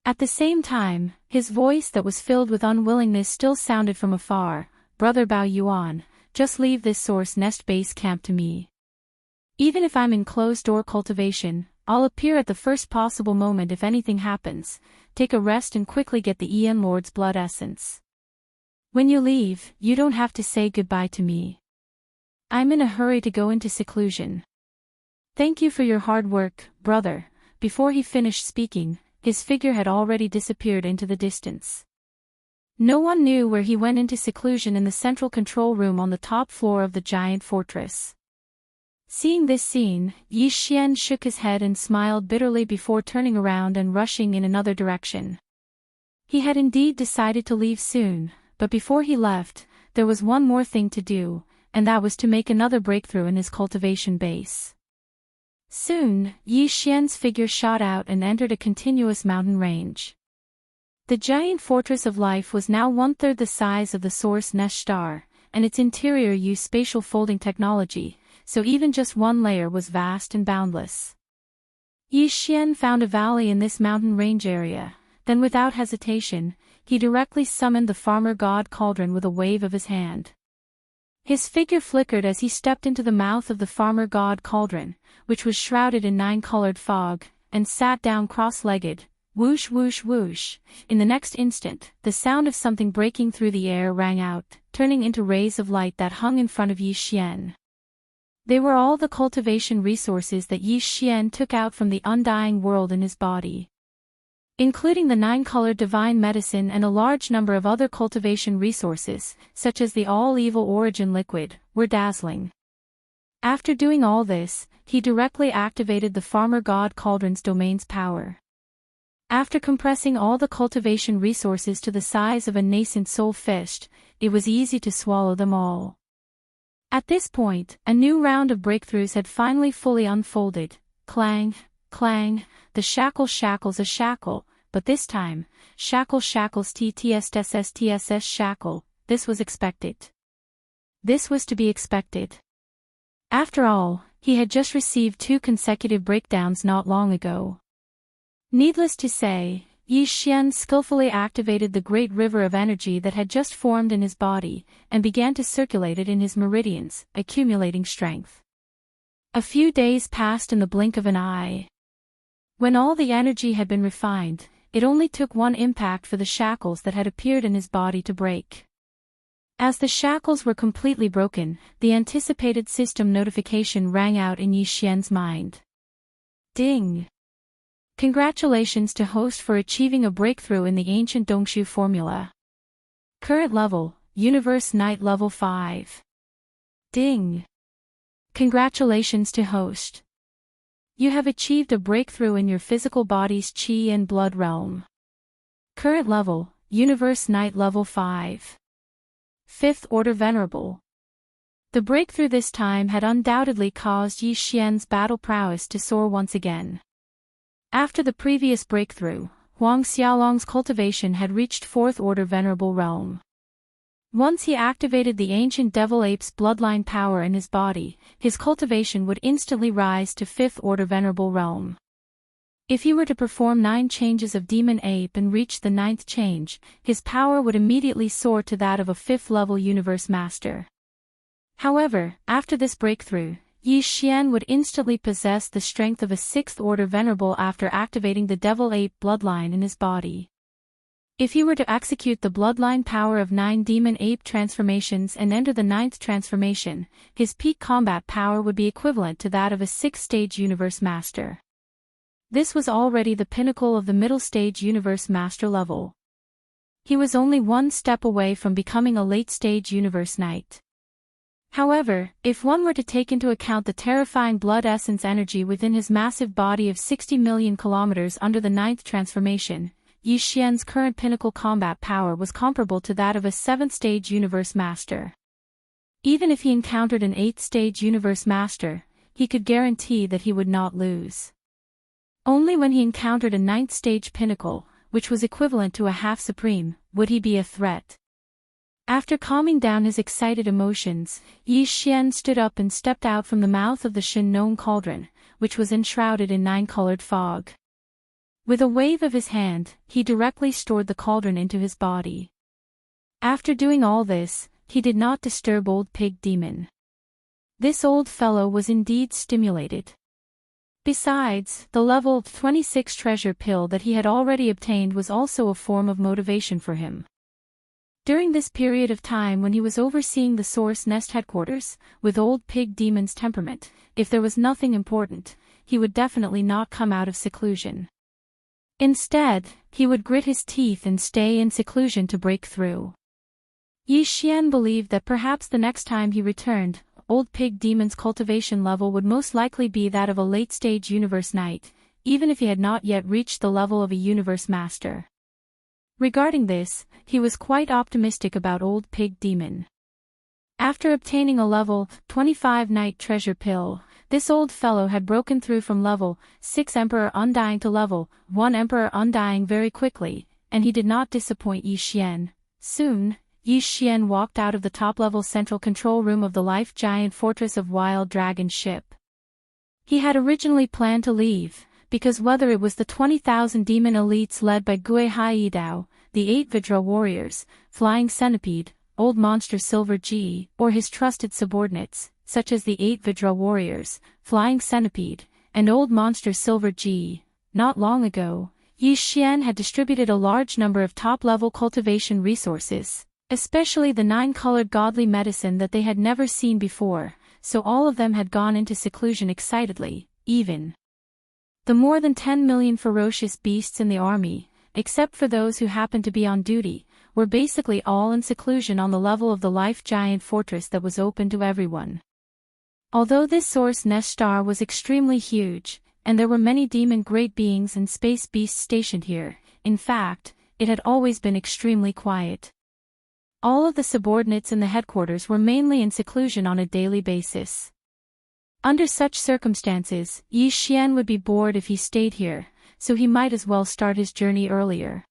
At the same time, his voice that was filled with unwillingness still sounded from afar, "Brother Bao Yuan, just leave this source nest base camp to me. Even if I'm in closed-door cultivation, I'll appear at the first possible moment if anything happens. Take a rest and quickly get the Ian Lord's blood essence. When you leave, you don't have to say goodbye to me. I'm in a hurry to go into seclusion. Thank you for your hard work, brother." Before he finished speaking, his figure had already disappeared into the distance. No one knew where he went into seclusion in the central control room on the top floor of the giant fortress. Seeing this scene, Yi Xian shook his head and smiled bitterly before turning around and rushing in another direction. He had indeed decided to leave soon, but before he left, there was one more thing to do, and that was to make another breakthrough in his cultivation base. Soon, Yi Xian's figure shot out and entered a continuous mountain range. The giant fortress of life was now one-third the size of the source nest star, and its interior used spatial folding technology, so even just one layer was vast and boundless. Yi Xian found a valley in this mountain range area, then without hesitation, he directly summoned the farmer god cauldron with a wave of his hand. His figure flickered as he stepped into the mouth of the farmer god cauldron, which was shrouded in 9-colored fog, and sat down cross-legged. Whoosh whoosh whoosh. In the next instant, the sound of something breaking through the air rang out, turning into rays of light that hung in front of Yi Xian. They were all the cultivation resources that Yi Xian took out from the undying world in his body. Including the 9-colored divine medicine and a large number of other cultivation resources, such as the all-evil origin liquid, were dazzling. After doing all this, he directly activated the farmer god cauldron's domain's power. After compressing all the cultivation resources to the size of a nascent soul fish, it was easy to swallow them all. At this point, a new round of breakthroughs had finally fully unfolded. Clang, clang, the shackle shackles a shackle, but this time, shackle shackles TTSSSTSS shackle. This was expected. This was to be expected. After all, he had just received 2 consecutive breakdowns not long ago. Needless to say, Yi Xian skillfully activated the great river of energy that had just formed in his body, and began to circulate it in his meridians, accumulating strength. A few days passed in the blink of an eye. When all the energy had been refined, it only took one impact for the shackles that had appeared in his body to break. As the shackles were completely broken, the anticipated system notification rang out in Yi Xian's mind. Ding! Congratulations to host for achieving a breakthrough in the ancient Dongshu formula. Current level, Universe Knight level 5. Ding! Congratulations to host. You have achieved a breakthrough in your physical body's chi and blood realm. Current level, Universe Knight level 5. 5th Order Venerable. The breakthrough this time had undoubtedly caused Yi Xian's battle prowess to soar once again. After the previous breakthrough, Huang Xiaolong's cultivation had reached 4th Order Venerable Realm. Once he activated the ancient devil ape's bloodline power in his body, his cultivation would instantly rise to 5th Order Venerable Realm. If he were to perform 9 changes of demon ape and reach the 9th change, his power would immediately soar to that of a 5th-level universe master. However, after this breakthrough, Yi Xian would instantly possess the strength of a 6th Order Venerable after activating the Devil Ape bloodline in his body. If he were to execute the bloodline power of 9 Demon Ape transformations and enter the 9th transformation, his peak combat power would be equivalent to that of a 6th-stage Universe Master. This was already the pinnacle of the middle-stage Universe Master level. He was only one step away from becoming a late-stage Universe Knight. However, if one were to take into account the terrifying blood essence energy within his massive body of 60 million kilometers under the 9th transformation, Yi Xian's current pinnacle combat power was comparable to that of a 7th-stage Universe Master. Even if he encountered an 8th-stage Universe Master, he could guarantee that he would not lose. Only when he encountered a 9th-stage pinnacle, which was equivalent to a half-supreme, would he be a threat. After calming down his excited emotions, Yi Xian stood up and stepped out from the mouth of the Shin cauldron, which was enshrouded in 9-colored fog. With a wave of his hand, he directly stored the cauldron into his body. After doing all this, he did not disturb Old Pig Demon. This old fellow was indeed stimulated. Besides, the level 26 treasure pill that he had already obtained was also a form of motivation for him. During this period of time when he was overseeing the Source Nest headquarters, with Old Pig Demon's temperament, if there was nothing important, he would definitely not come out of seclusion. Instead, he would grit his teeth and stay in seclusion to break through. Yi Xian believed that perhaps the next time he returned, Old Pig Demon's cultivation level would most likely be that of a late-stage Universe Knight, even if he had not yet reached the level of a Universe Master. Regarding this, he was quite optimistic about Old Pig Demon. After obtaining a level 25 Knight treasure pill, this old fellow had broken through from level 6 Emperor Undying to level 1 Emperor Undying very quickly, and he did not disappoint Yi Xian. Soon, Yi Xian walked out of the top-level central control room of the Life Giant Fortress of Wild Dragon ship. He had originally planned to leave, because whether it was the 20,000 demon elites led by Gui Haidao, the 8 Vidra warriors, Flying Centipede, Old Monster Silver G, or his trusted subordinates, such as the 8 Vidra warriors, Flying Centipede, and Old Monster Silver G, not long ago, Yi Xian had distributed a large number of top-level cultivation resources, especially the 9-colored godly medicine that they had never seen before, so all of them had gone into seclusion excitedly, even the more than 10 million ferocious beasts in the army, except for those who happened to be on duty, were basically all in seclusion on the level of the Life Giant Fortress that was open to everyone. Although this Source Nest star was extremely huge, and there were many demon great beings and space beasts stationed here, in fact, it had always been extremely quiet. All of the subordinates in the headquarters were mainly in seclusion on a daily basis. Under such circumstances, Yi Xian would be bored if he stayed here, so he might as well start his journey earlier.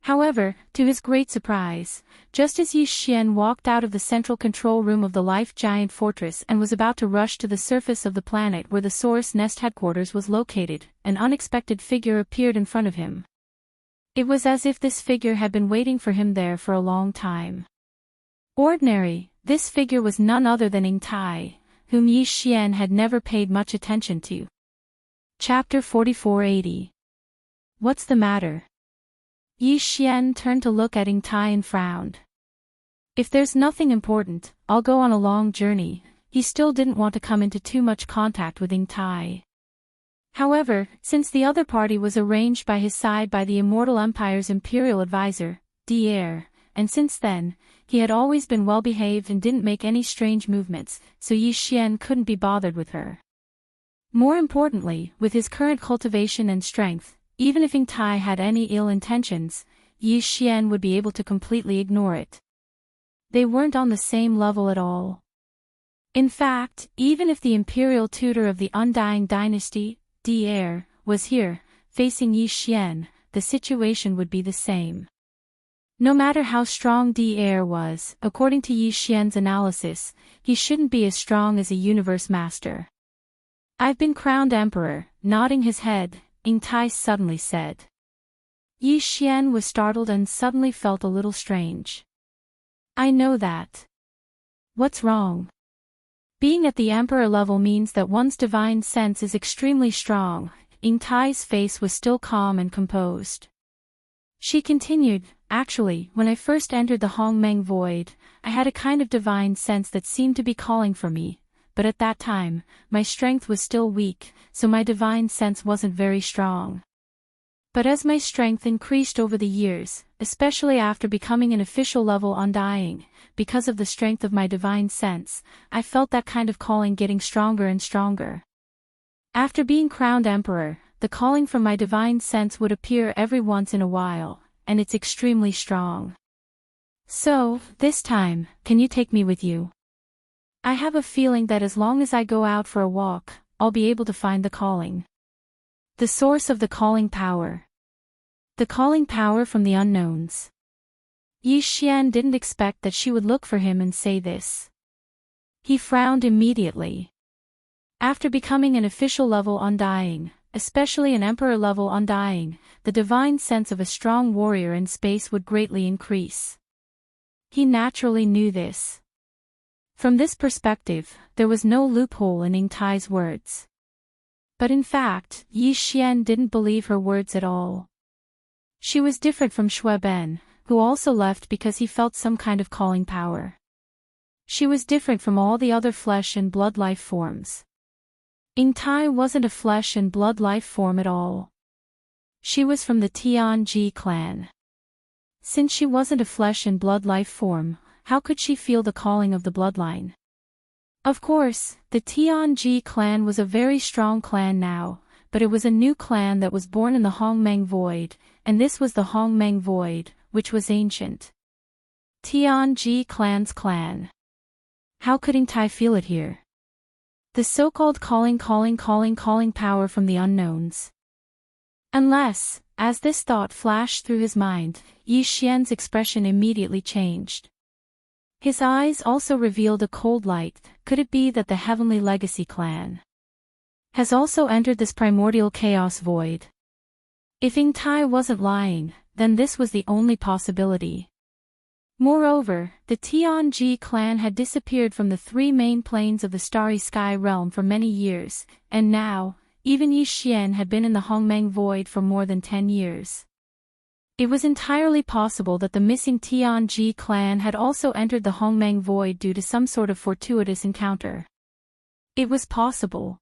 However, to his great surprise, just as Yi Xian walked out of the central control room of the Life Giant Fortress and was about to rush to the surface of the planet where the Source Nest headquarters was located, an unexpected figure appeared in front of him. It was as if this figure had been waiting for him there for a long time. Ordinary, this figure was none other than Ying Tai, whom Yi Xian had never paid much attention to. Chapter 4480. What's the matter? Yi Xian turned to look at Ying Tai and frowned. If there's nothing important, I'll go on a long journey. He still didn't want to come into too much contact with Ying Tai. However, since the other party was arranged by his side by the Immortal Empire's imperial advisor, Devourer, and since then, he had always been well-behaved and didn't make any strange movements, so Yi Xian couldn't be bothered with her. More importantly, with his current cultivation and strength, even if Ying Tai had any ill intentions, Yi Xian would be able to completely ignore it. They weren't on the same level at all. In fact, even if the imperial tutor of the Undying Dynasty, Devourer, was here, facing Yi Xian, the situation would be the same. No matter how strong Devourer was, according to Yi Xian's analysis, he shouldn't be as strong as a Universe Master. I've been crowned Emperor, nodding his head, Ying Tai suddenly said. Yi Xian was startled and suddenly felt a little strange. I know that. What's wrong? Being at the Emperor level means that one's divine sense is extremely strong. Ying Tai's face was still calm and composed. She continued, actually, when I first entered the Hongmeng Void, I had a kind of divine sense that seemed to be calling for me, but at that time, my strength was still weak, so my divine sense wasn't very strong. But as my strength increased over the years, especially after becoming an official level Undying, because of the strength of my divine sense, I felt that kind of calling getting stronger and stronger. After being crowned Emperor, the calling from my divine sense would appear every once in a while, and it's extremely strong. So, this time, can you take me with you? I have a feeling that as long as I go out for a walk, I'll be able to find the calling. The source of the calling power. The calling power from the unknowns. Yi Xian didn't expect that she would look for him and say this. He frowned immediately. After becoming an official level undying, especially an emperor level undying, the divine sense of a strong warrior in space would greatly increase. He naturally knew this. From this perspective, there was no loophole in Ying Tai's words. But in fact, Yi Xian didn't believe her words at all. She was different from Xue Ben, who also left because he felt some kind of calling power. She was different from all the other flesh and blood life forms. Ying Tai wasn't a flesh and blood life form at all. She was from the Tianji clan. Since she wasn't a flesh and blood life form, how could she feel the calling of the bloodline? Of course, the Tianji clan was a very strong clan now, but it was a new clan that was born in the Hongmeng Void, and this was the Hongmeng Void, which was ancient. Tianji clan's clan. How could Ying Tai feel it here? The so-called calling power from the unknowns. Unless, as this thought flashed through his mind, Yi Xian's expression immediately changed. His eyes also revealed a cold light. Could it be that the Heavenly Legacy clan has also entered this primordial chaos void? If Ying Tai wasn't lying, then this was the only possibility. Moreover, the Tianji clan had disappeared from the three main planes of the Starry Sky realm for many years, and now, even Yi Xian had been in the Hongmeng Void for more than 10 years. It was entirely possible that the missing Tianji clan had also entered the Hongmeng Void due to some sort of fortuitous encounter. It was possible.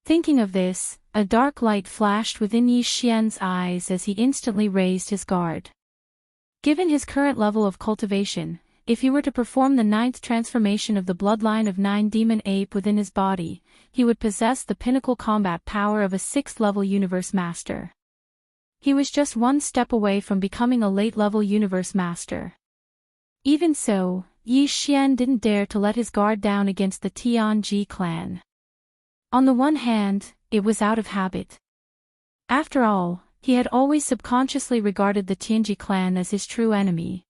Thinking of this, a dark light flashed within Yi Xian's eyes as he instantly raised his guard. Given his current level of cultivation, if he were to perform the 9th transformation of the bloodline of 9 demon ape within his body, he would possess the pinnacle combat power of a 6th level universe master. He was just one step away from becoming a late-level universe master. Even so, Yi Xian didn't dare to let his guard down against the Tianji clan. On the one hand, it was out of habit. After all, he had always subconsciously regarded the Tianji clan as his true enemy.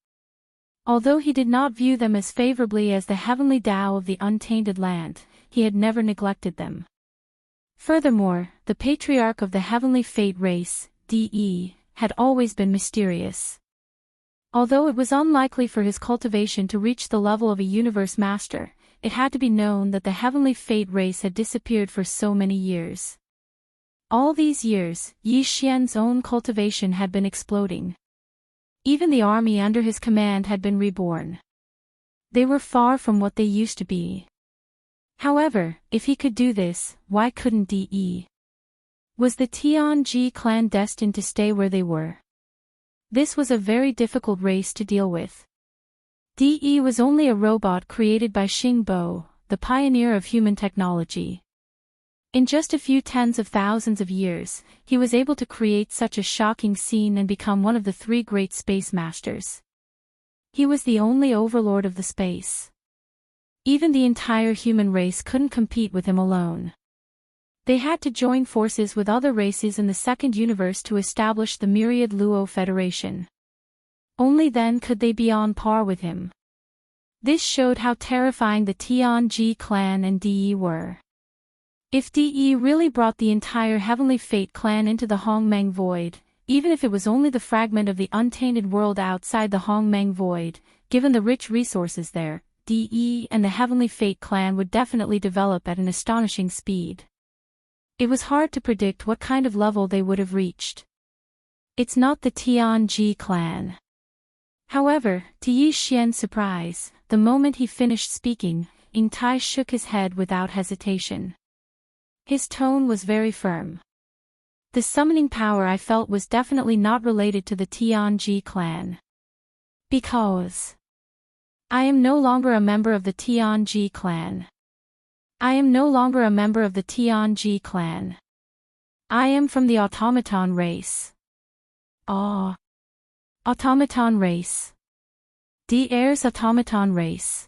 Although he did not view them as favorably as the heavenly Tao of the untainted land, he had never neglected them. Furthermore, the patriarch of the heavenly fate race, DE, had always been mysterious. Although it was unlikely for his cultivation to reach the level of a universe master, it had to be known that the heavenly fate race had disappeared for so many years. All these years, Yi Xian's own cultivation had been exploding. Even the army under his command had been reborn. They were far from what they used to be. However, if he could do this, why couldn't DE? Was the Tianji clan destined to stay where they were? This was a very difficult race to deal with. DE was only a robot created by Xing Bo, the pioneer of human technology. In just a few tens of thousands of years, he was able to create such a shocking scene and become one of the 3 great space masters. He was the only overlord of the space. Even the entire human race couldn't compete with him alone. They had to join forces with other races in the second universe to establish the Myriad Luo Federation. Only then could they be on par with him. This showed how terrifying the Tianji clan and DE were. If DE really brought the entire Heavenly Fate clan into the Hongmeng Void, even if it was only the fragment of the untainted world outside the Hongmeng Void, given the rich resources there, DE and the Heavenly Fate clan would definitely develop at an astonishing speed. It was hard to predict what kind of level they would have reached. It's not the Tianji clan. However, to Yi Xian's surprise, the moment he finished speaking, Ying Tai shook his head without hesitation. His tone was very firm. The summoning power I felt was definitely not related to the Tianji clan. Because I am no longer a member of the Tianji clan. I am no longer a member of the Tianji clan. I am from the automaton race. Ah. Automaton race. Devoure's automaton race.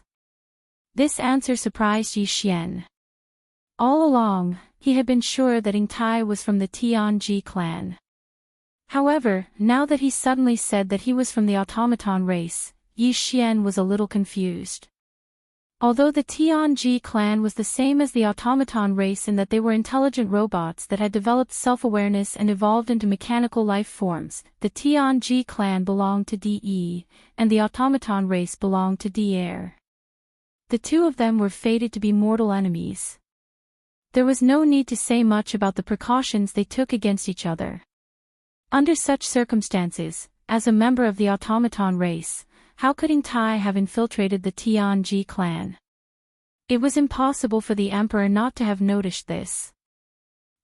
This answer surprised Yi Xian. All along, he had been sure that Ingtai was from the Tianji clan. However, now that he suddenly said that he was from the automaton race, Yi Xian was a little confused. Although the Tianji clan was the same as the automaton race in that they were intelligent robots that had developed self-awareness and evolved into mechanical life forms, the Tianji clan belonged to De, and the automaton race belonged to Devourer. The two of them were fated to be mortal enemies. There was no need to say much about the precautions they took against each other. Under such circumstances, as a member of the automaton race, how could Ingtai have infiltrated the Tianji clan? It was impossible for the emperor not to have noticed this.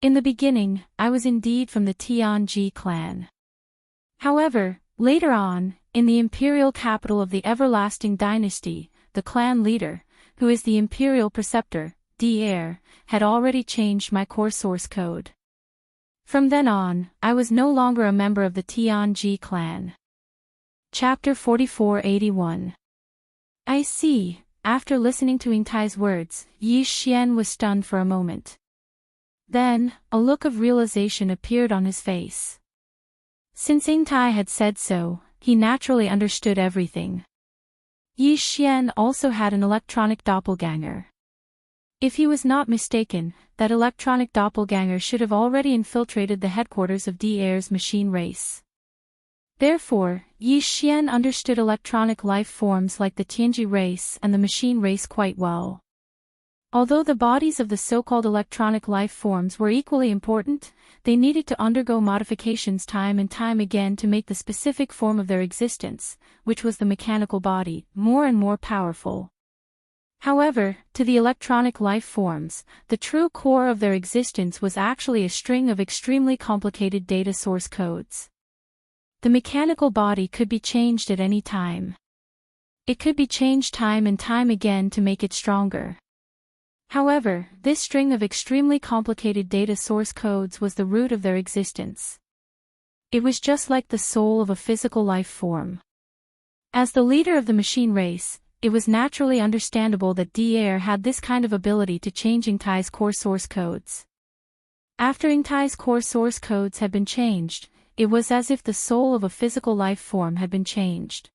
In the beginning, I was indeed from the Tianji clan. However, later on, in the imperial capital of the everlasting dynasty, the clan leader, who is the imperial preceptor, Devourer, had already changed my core source code. From then on, I was no longer a member of the Tianji clan. Chapter 4481. I see. After listening to Ingtai's words, Yi Xian was stunned for a moment. Then, a look of realization appeared on his face. Since Ingtai had said so, he naturally understood everything. Yi Xian also had an electronic doppelganger. If he was not mistaken, that electronic doppelganger should have already infiltrated the headquarters of Devaurer's machine race. Therefore, Yi Xian understood electronic life forms like the Tianji race and the machine race quite well. Although the bodies of the so-called electronic life forms were equally important, they needed to undergo modifications time and time again to make the specific form of their existence, which was the mechanical body, more and more powerful. However, to the electronic life forms, the true core of their existence was actually a string of extremely complicated data source codes. The mechanical body could be changed at any time. It could be changed time and time again to make it stronger. However, this string of extremely complicated data source codes was the root of their existence. It was just like the soul of a physical life form. As the leader of the machine race, it was naturally understandable that Devourer had this kind of ability to change Ingtai's core source codes. After Ingtai's core source codes had been changed, it was as if the soul of a physical life form had been changed.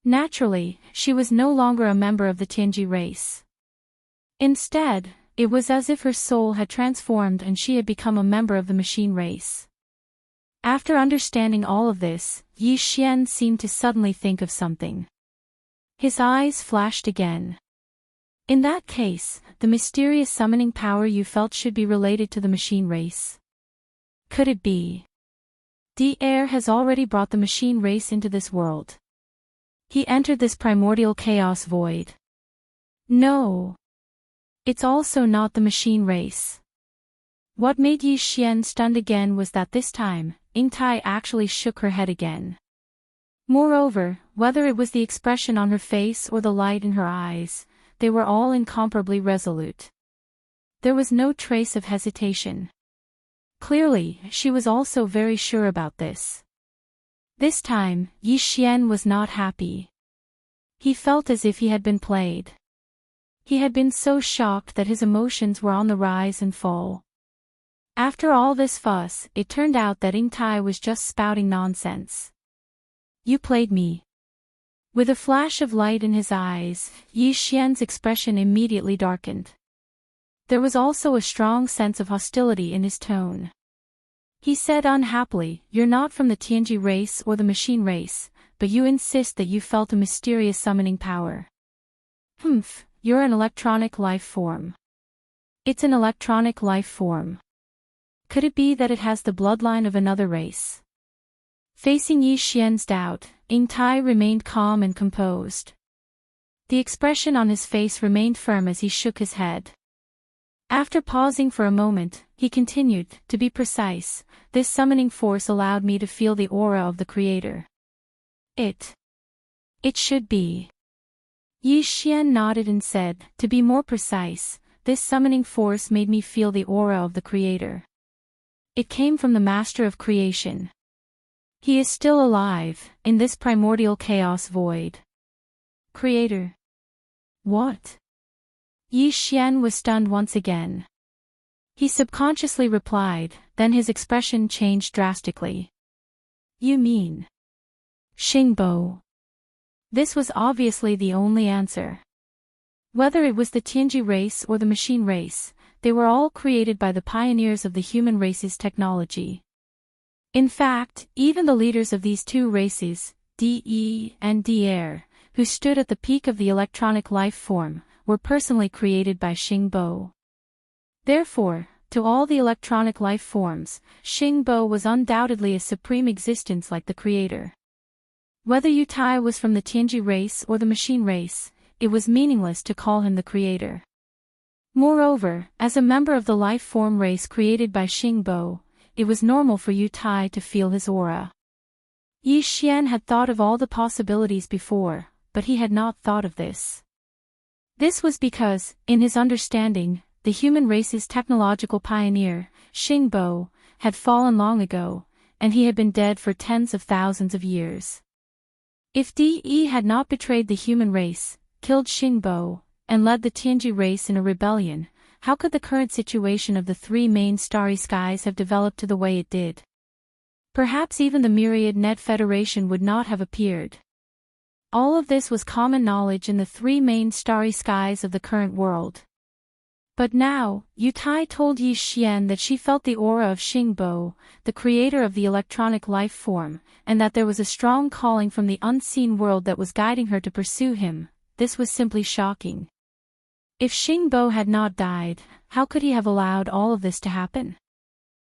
Naturally, she was no longer a member of the Tianji race. Instead, it was as if her soul had transformed and she had become a member of the machine race. After understanding all of this, Yi Xian seemed to suddenly think of something. His eyes flashed again. In that case, the mysterious summoning power you felt should be related to the machine race. Could it be? Devourer has already brought the machine race into this world. He entered this primordial chaos void. No. It's also not the machine race. What made Yi Xian stunned again was that this time, Ingtai actually shook her head again. Moreover, whether it was the expression on her face or the light in her eyes, they were all incomparably resolute. There was no trace of hesitation. Clearly, she was also very sure about this. This time, Yi Xian was not happy. He felt as if he had been played. He had been so shocked that his emotions were on the rise and fall. After all this fuss, it turned out that Ingtai was just spouting nonsense. You played me. With a flash of light in his eyes, Yi Xian's expression immediately darkened. There was also a strong sense of hostility in his tone. He said unhappily, "You're not from the Tianji race or the machine race, but you insist that you felt a mysterious summoning power. Humph, you're an electronic life form." It's an electronic life form. Could it be that it has the bloodline of another race? Facing Yi Xian's doubt, Ingtai remained calm and composed. The expression on his face remained firm as he shook his head. After pausing for a moment, he continued, "To be precise, this summoning force allowed me to feel the aura of the Creator. It should be." Yi Xian nodded and said, "To be more precise, this summoning force made me feel the aura of the Creator." It came from the master of creation. He is still alive, in this primordial chaos void. Creator. What? Yi Xian was stunned once again. He subconsciously replied, then his expression changed drastically. You mean Xingbo? This was obviously the only answer. Whether it was the Tianji race or the machine race, they were all created by the pioneers of the human race's technology. In fact, even the leaders of these two races, De and Daer, who stood at the peak of the electronic life form, were personally created by Xingbo. Therefore, to all the electronic life forms, Xingbo was undoubtedly a supreme existence like the creator. Whether Yu Tai was from the Tianji race or the machine race, it was meaningless to call him the creator. Moreover, as a member of the life form race created by Xingbo, it was normal for Yu Tai to feel his aura. Yi Xian had thought of all the possibilities before, but he had not thought of this. This was because, in his understanding, the human race's technological pioneer, Xingbo, had fallen long ago, and he had been dead for tens of thousands of years. If De had not betrayed the human race, killed Xingbo, and led the Tianji race in a rebellion, how could the current situation of the three main starry skies have developed to the way it did? Perhaps even the Myriad Net Federation would not have appeared. All of this was common knowledge in the three main starry skies of the current world. But now, Yu Tai told Yi Xian that she felt the aura of Xingbo, the creator of the electronic life form, and that there was a strong calling from the unseen world that was guiding her to pursue him. This was simply shocking. If Xingbo had not died, how could he have allowed all of this to happen?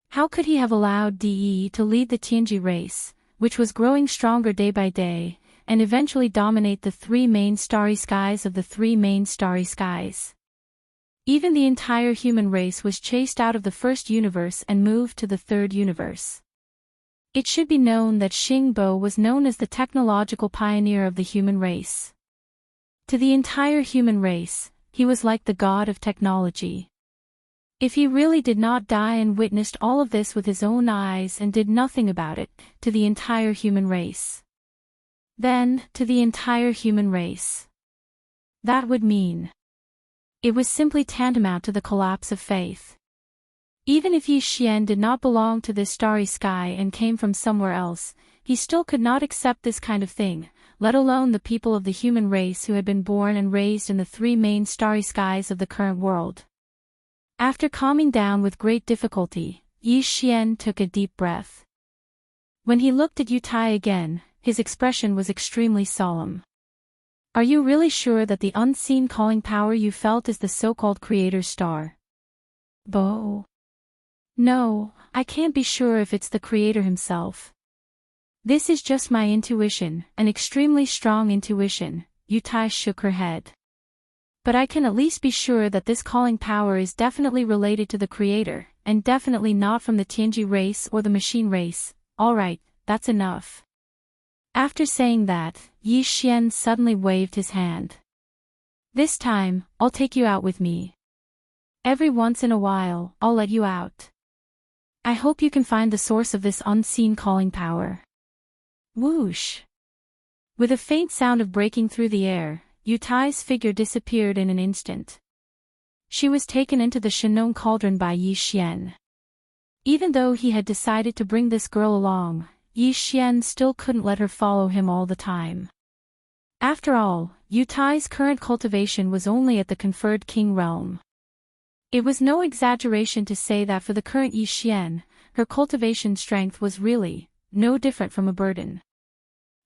How could he have allowed De to lead the Tianji race, which was growing stronger day by day, and eventually dominate the three main starry skies of the three main starry skies? Even the entire human race was chased out of the first universe and moved to the third universe. It should be known that Xingbo was known as the technological pioneer of the human race. To the entire human race, he was like the god of technology. If he really did not die and witnessed all of this with his own eyes and did nothing about it, to the entire human race. Then, to the entire human race. That would mean. It was simply tantamount to the collapse of faith. Even if Yi Xian did not belong to this starry sky and came from somewhere else, he still could not accept this kind of thing, let alone the people of the human race who had been born and raised in the three main starry skies of the current world. After calming down with great difficulty, Yi Xian took a deep breath. When he looked at Yu Tai again, his expression was extremely solemn. Are you really sure that the unseen calling power you felt is the so-called creator's star? Bo. No, I can't be sure if it's the creator himself. This is just my intuition, an extremely strong intuition. Yu Tai shook her head. But I can at least be sure that this calling power is definitely related to the creator, and definitely not from the Tianji race or the machine race. Alright, that's enough. After saying that, Yi Xian suddenly waved his hand. This time, I'll take you out with me. Every once in a while, I'll let you out. I hope you can find the source of this unseen calling power. Whoosh! With a faint sound of breaking through the air, Yu Tai's figure disappeared in an instant. She was taken into the Shenong cauldron by Yi Xian. Even though he had decided to bring this girl along, Yi Xian still couldn't let her follow him all the time. After all, Yu Tai's current cultivation was only at the conferred king realm. It was no exaggeration to say that for the current Yi Xian, her cultivation strength was really no different from a burden.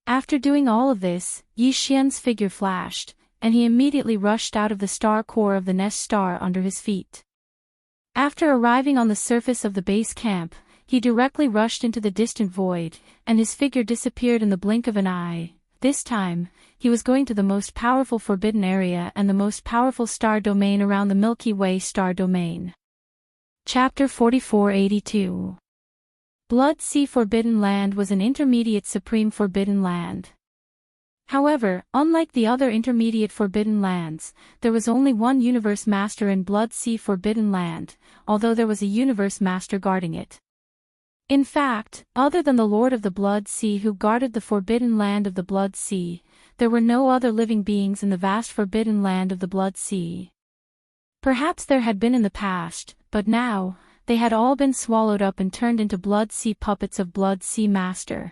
After doing all of this, Yi Xian's figure flashed, and he immediately rushed out of the star core of the nest star under his feet. After arriving on the surface of the base camp, he directly rushed into the distant void, and his figure disappeared in the blink of an eye. This time, he was going to the most powerful forbidden area and the most powerful star domain around the Milky Way star domain. Chapter 4482. Blood Sea Forbidden Land was an intermediate supreme forbidden land. However, unlike the other intermediate forbidden lands, there was only one universe master in Blood Sea Forbidden Land, although there was a universe master guarding it. In fact, other than the Lord of the Blood Sea who guarded the forbidden land of the Blood Sea, there were no other living beings in the vast forbidden land of the Blood Sea. Perhaps there had been in the past, but now, they had all been swallowed up and turned into Blood Sea puppets of Blood Sea Master.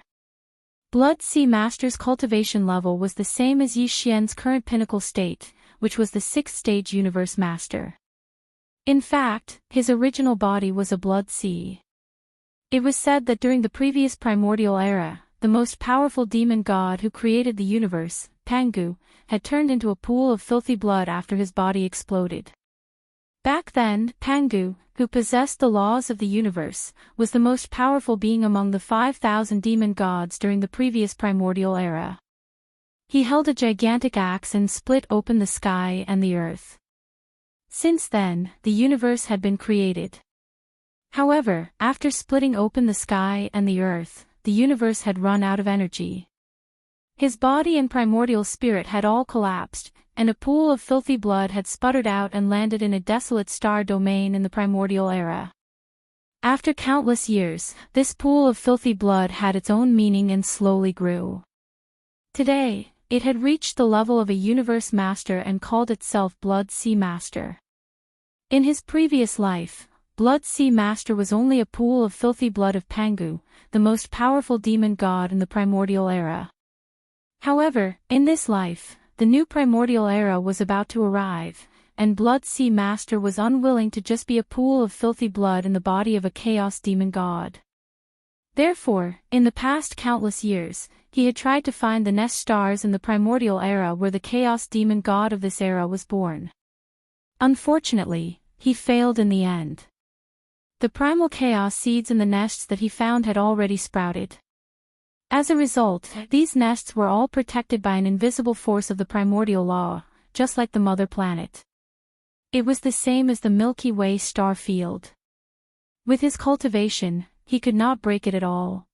Blood Sea Master's cultivation level was the same as Yi Xian's current pinnacle state, which was the 6th stage Universe Master. In fact, his original body was a Blood Sea. It was said that during the previous primordial era, the most powerful demon god who created the universe, Pangu, had turned into a pool of filthy blood after his body exploded. Back then, Pangu, who possessed the laws of the universe, was the most powerful being among the 5,000 demon gods during the previous primordial era. He held a gigantic axe and split open the sky and the earth. Since then, the universe had been created. However, after splitting open the sky and the earth, the universe had run out of energy. His body and primordial spirit had all collapsed, and a pool of filthy blood had sputtered out and landed in a desolate star domain in the primordial era. After countless years, this pool of filthy blood had its own meaning and slowly grew. Today, it had reached the level of a universe master and called itself Blood Sea Master. In his previous life, Blood Sea Master was only a pool of filthy blood of Pangu, the most powerful demon god in the primordial era. However, in this life, the new primordial era was about to arrive, and Blood Sea Master was unwilling to just be a pool of filthy blood in the body of a chaos demon god. Therefore, in the past countless years, he had tried to find the nest stars in the primordial era where the chaos demon god of this era was born. Unfortunately, he failed in the end. The primal chaos seeds in the nests that he found had already sprouted. As a result, these nests were all protected by an invisible force of the primordial law, just like the mother planet. It was the same as the Milky Way star field. With his cultivation, he could not break it at all.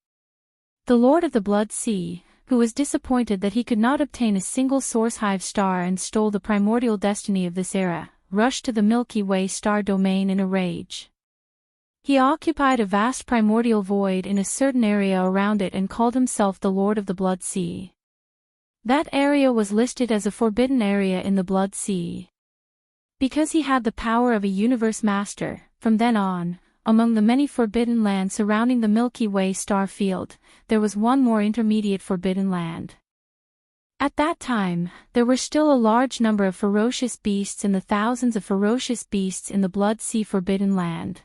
The Lord of the Blood Sea, who was disappointed that he could not obtain a single source hive star and stole the primordial destiny of this era, rushed to the Milky Way star domain in a rage. He occupied a vast primordial void in a certain area around it and called himself the Lord of the Blood Sea. That area was listed as a forbidden area in the Blood Sea. Because he had the power of a universe master, from then on, among the many forbidden lands surrounding the Milky Way star field, there was one more intermediate forbidden land. At that time, there were still a large number of ferocious beasts and the thousands of ferocious beasts in the Blood Sea forbidden land.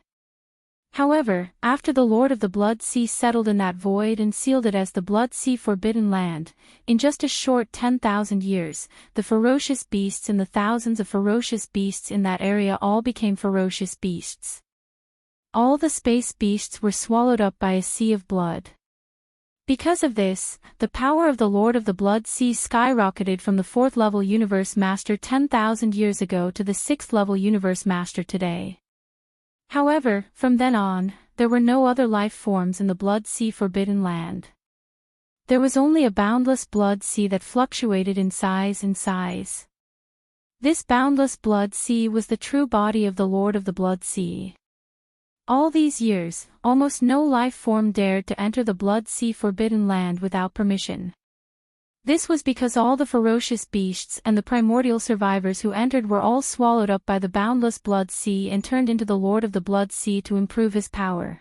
However, after the Lord of the Blood Sea settled in that void and sealed it as the Blood Sea Forbidden Land, in just a short 10,000 years, the ferocious beasts and the thousands of ferocious beasts in that area all became ferocious beasts. All the space beasts were swallowed up by a sea of blood. Because of this, the power of the Lord of the Blood Sea skyrocketed from the 4th level Universe Master 10,000 years ago to the 6th level Universe Master today. However, from then on, there were no other life forms in the Blood Sea Forbidden Land. There was only a boundless blood sea that fluctuated in size. This boundless blood sea was the true body of the Lord of the Blood Sea. All these years, almost no life form dared to enter the Blood Sea Forbidden Land without permission. This was because all the ferocious beasts and the primordial survivors who entered were all swallowed up by the boundless blood sea and turned into the Lord of the Blood Sea to improve his power.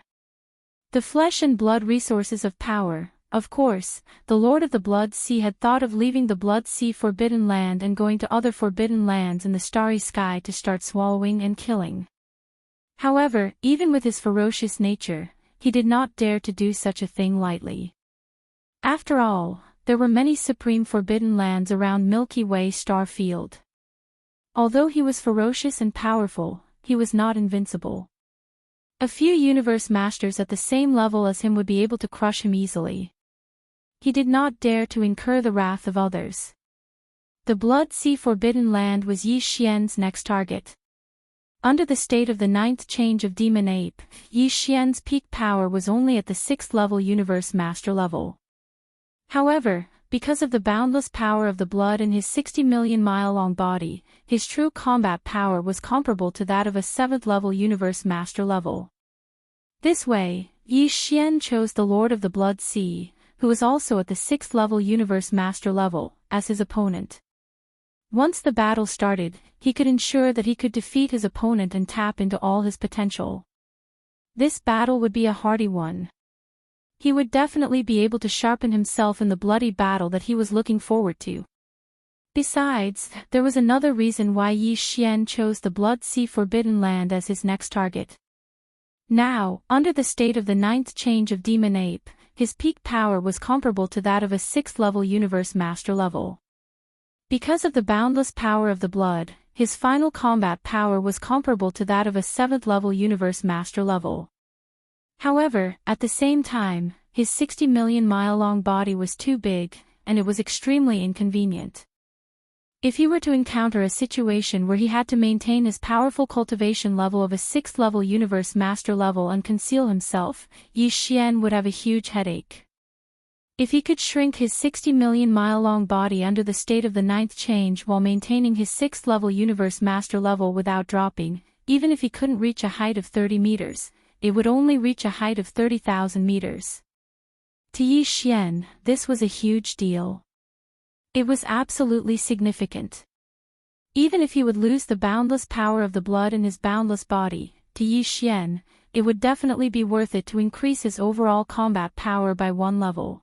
The flesh and blood resources of power, of course, the Lord of the Blood Sea had thought of leaving the Blood Sea Forbidden Land and going to other forbidden lands in the starry sky to start swallowing and killing. However, even with his ferocious nature, he did not dare to do such a thing lightly. After all, there were many supreme forbidden lands around Milky Way star field. Although he was ferocious and powerful, he was not invincible. A few universe masters at the same level as him would be able to crush him easily. He did not dare to incur the wrath of others. The Blood Sea Forbidden Land was Yi Xian's next target. Under the state of the 9th change of Demon Ape, Yi Xian's peak power was only at the 6th level Universe Master level. However, because of the boundless power of the blood in his 60 million mile-long body, his true combat power was comparable to that of a 7th level Universe Master level. This way, Yi Xian chose the Lord of the Blood Sea, who was also at the 6th level Universe Master level, as his opponent. Once the battle started, he could ensure that he could defeat his opponent and tap into all his potential. This battle would be a hearty one. He would definitely be able to sharpen himself in the bloody battle that he was looking forward to. Besides, there was another reason why Yi Xian chose the Blood Sea Forbidden Land as his next target. Now, under the state of the 9th change of Demon Ape, his peak power was comparable to that of a 6th level Universe Master level. Because of the boundless power of the blood, his final combat power was comparable to that of a 7th level Universe Master level. However, at the same time, his 60 million mile long body was too big, and it was extremely inconvenient. If he were to encounter a situation where he had to maintain his powerful cultivation level of a 6th level Universe Master level and conceal himself, Yi Xian would have a huge headache. If he could shrink his 60 million mile long body under the state of the 9th change while maintaining his 6th level Universe Master level without dropping, even if he couldn't reach a height of 30 meters, it would only reach a height of 30,000 meters. To Yi Xian, this was a huge deal. It was absolutely significant. Even if he would lose the boundless power of the blood in his boundless body, to Yi Xian, it would definitely be worth it to increase his overall combat power by 1 level.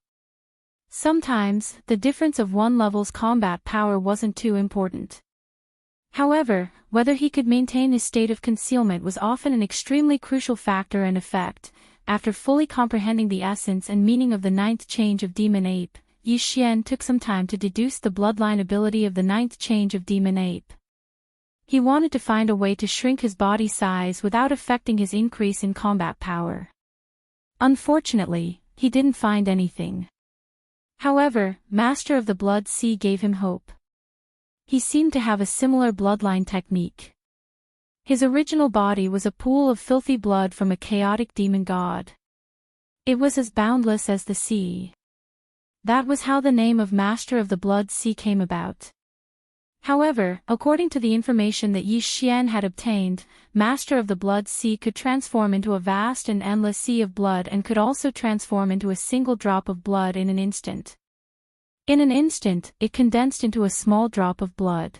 Sometimes, the difference of 1 level's combat power wasn't too important. However, whether he could maintain his state of concealment was often an extremely crucial factor and effect. After fully comprehending the essence and meaning of the 9th change of Demon Ape, Yi Xian took some time to deduce the bloodline ability of the 9th change of Demon Ape. He wanted to find a way to shrink his body size without affecting his increase in combat power. Unfortunately, he didn't find anything. However, Master of the Blood Sea gave him hope. He seemed to have a similar bloodline technique. His original body was a pool of filthy blood from a chaotic demon god. It was as boundless as the sea. That was how the name of Master of the Blood Sea came about. However, according to the information that Yi Xian had obtained, Master of the Blood Sea could transform into a vast and endless sea of blood and could also transform into a single drop of blood in an instant. In an instant, it condensed into a small drop of blood.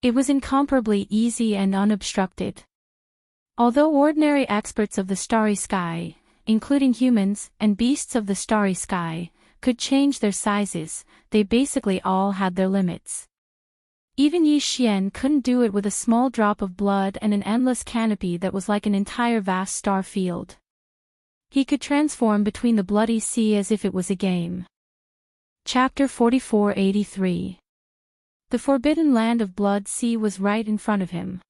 It was incomparably easy and unobstructed. Although ordinary experts of the starry sky, including humans and beasts of the starry sky, could change their sizes, they basically all had their limits. Even Yi Xian couldn't do it with a small drop of blood and an endless canopy that was like an entire vast star field. He could transform between the bloody sea as if it was a game. Chapter 4483. The forbidden land of Blood Sea was right in front of him.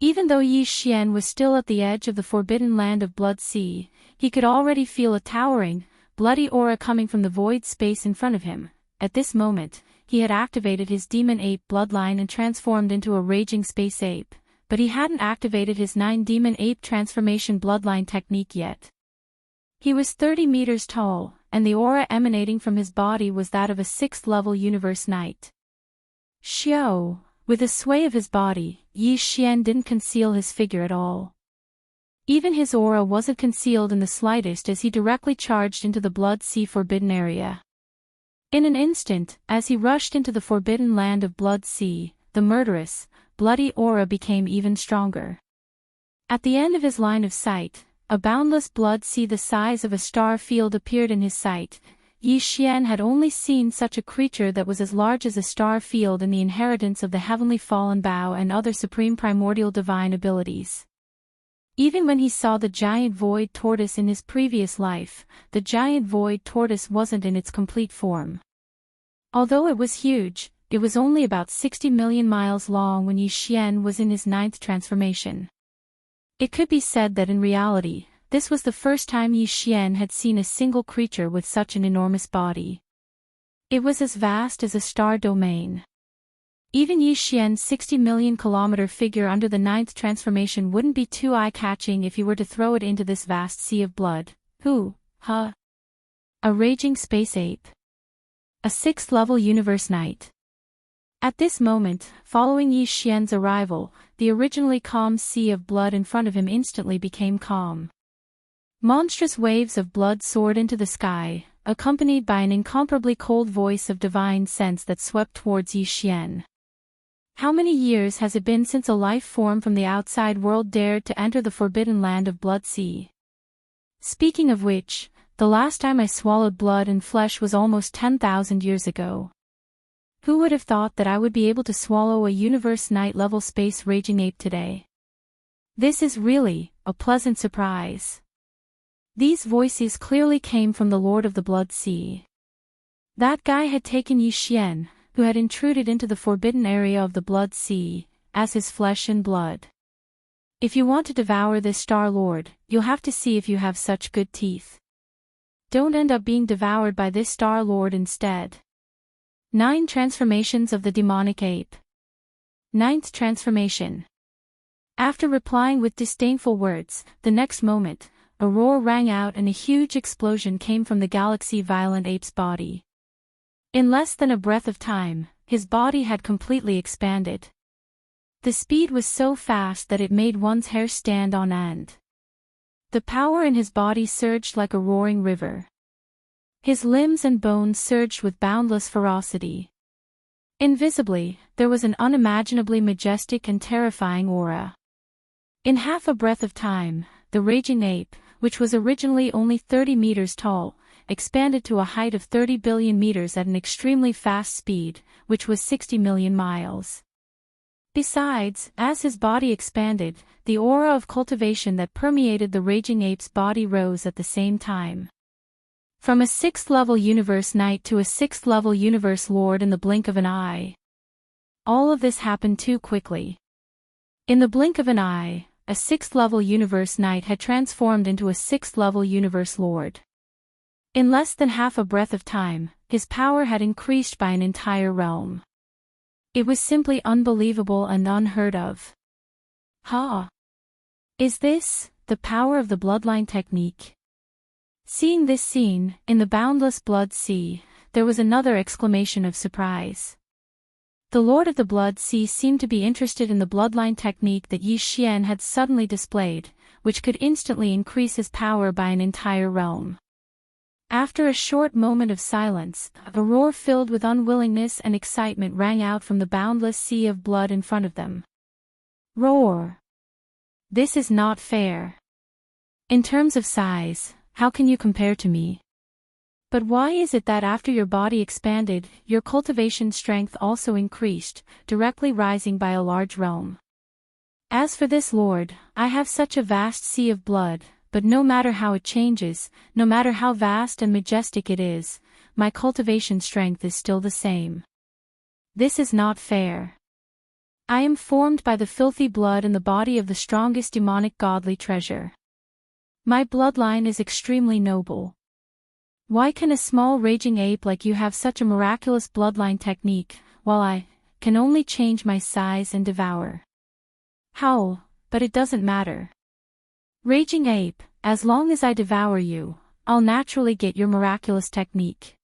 Even though Yi Xian was still at the edge of the forbidden land of Blood Sea, he could already feel a towering, bloody aura coming from the void space in front of him. At this moment, he had activated his Demon Ape bloodline and transformed into a raging space ape, but he hadn't activated his 9 Demon Ape transformation bloodline technique yet. He was 30 meters tall, and the aura emanating from his body was that of a 6th level Universe Knight. Xiao, with a sway of his body, Yi Xian didn't conceal his figure at all. Even his aura wasn't concealed in the slightest as he directly charged into the Blood Sea forbidden area. In an instant, as he rushed into the forbidden land of Blood Sea, the murderous, bloody aura became even stronger. At the end of his line of sight, a boundless blood sea the size of a star field appeared in his sight. Yi Xian had only seen such a creature that was as large as a star field in the inheritance of the heavenly fallen bow and other supreme primordial divine abilities. Even when he saw the giant void tortoise in his previous life, the giant void tortoise wasn't in its complete form. Although it was huge, it was only about 60 million miles long when Yi Xian was in his 9th transformation. It could be said that in reality, this was the first time Yi Xian had seen a single creature with such an enormous body. It was as vast as a star domain. Even Yi Xian's 60 million kilometer figure under the 9th transformation wouldn't be too eye-catching if he were to throw it into this vast sea of blood. A raging space ape. A 6th level Universe Knight. At this moment, following Yi Xian's arrival, the originally calm sea of blood in front of him instantly became calm. Monstrous waves of blood soared into the sky, accompanied by an incomparably cold voice of divine sense that swept towards Yi Xian. How many years has it been since a life form from the outside world dared to enter the forbidden land of Blood Sea? Speaking of which, the last time I swallowed blood and flesh was almost 10,000 years ago. Who would have thought that I would be able to swallow a universe night-level space raging ape today? This is really a pleasant surprise. These voices clearly came from the Lord of the Blood Sea. That guy had taken Yi Xian, who had intruded into the forbidden area of the Blood Sea, as his flesh and blood. If you want to devour this Star Lord, you'll have to see if you have such good teeth. Don't end up being devoured by this Star Lord instead. 9 Transformations of the Demonic Ape. 9th Transformation. After replying with disdainful words, the next moment, a roar rang out and a huge explosion came from the galaxy violent ape's body. In less than a breath of time, his body had completely expanded. The speed was so fast that it made one's hair stand on end. The power in his body surged like a roaring river. His limbs and bones surged with boundless ferocity. Invisibly, there was an unimaginably majestic and terrifying aura. In half a breath of time, the raging ape, which was originally only 30 meters tall, expanded to a height of 30 billion meters at an extremely fast speed, which was 60 million miles. Besides, as his body expanded, the aura of cultivation that permeated the raging ape's body rose at the same time. From a 6th-level universe knight to a 6th-level universe lord in the blink of an eye. All of this happened too quickly. In the blink of an eye, a 6th-level universe knight had transformed into a 6th-level universe lord. In less than half a breath of time, his power had increased by an entire realm. It was simply unbelievable and unheard of. Ha! Is this the power of the bloodline technique? Seeing this scene, in the boundless Blood Sea, there was another exclamation of surprise. The Lord of the Blood Sea seemed to be interested in the bloodline technique that Yi Xian had suddenly displayed, which could instantly increase his power by an entire realm. After a short moment of silence, a roar filled with unwillingness and excitement rang out from the boundless sea of blood in front of them. Roar! This is not fair. In terms of size, how can you compare to me? But why is it that after your body expanded, your cultivation strength also increased, directly rising by a large realm? As for this Lord, I have such a vast sea of blood, but no matter how it changes, no matter how vast and majestic it is, my cultivation strength is still the same. This is not fair. I am formed by the filthy blood and the body of the strongest demonic godly treasure. My bloodline is extremely noble. Why can a small raging ape like you have such a miraculous bloodline technique, while I can only change my size and devour? How? But it doesn't matter. Raging ape, as long as I devour you, I'll naturally get your miraculous technique.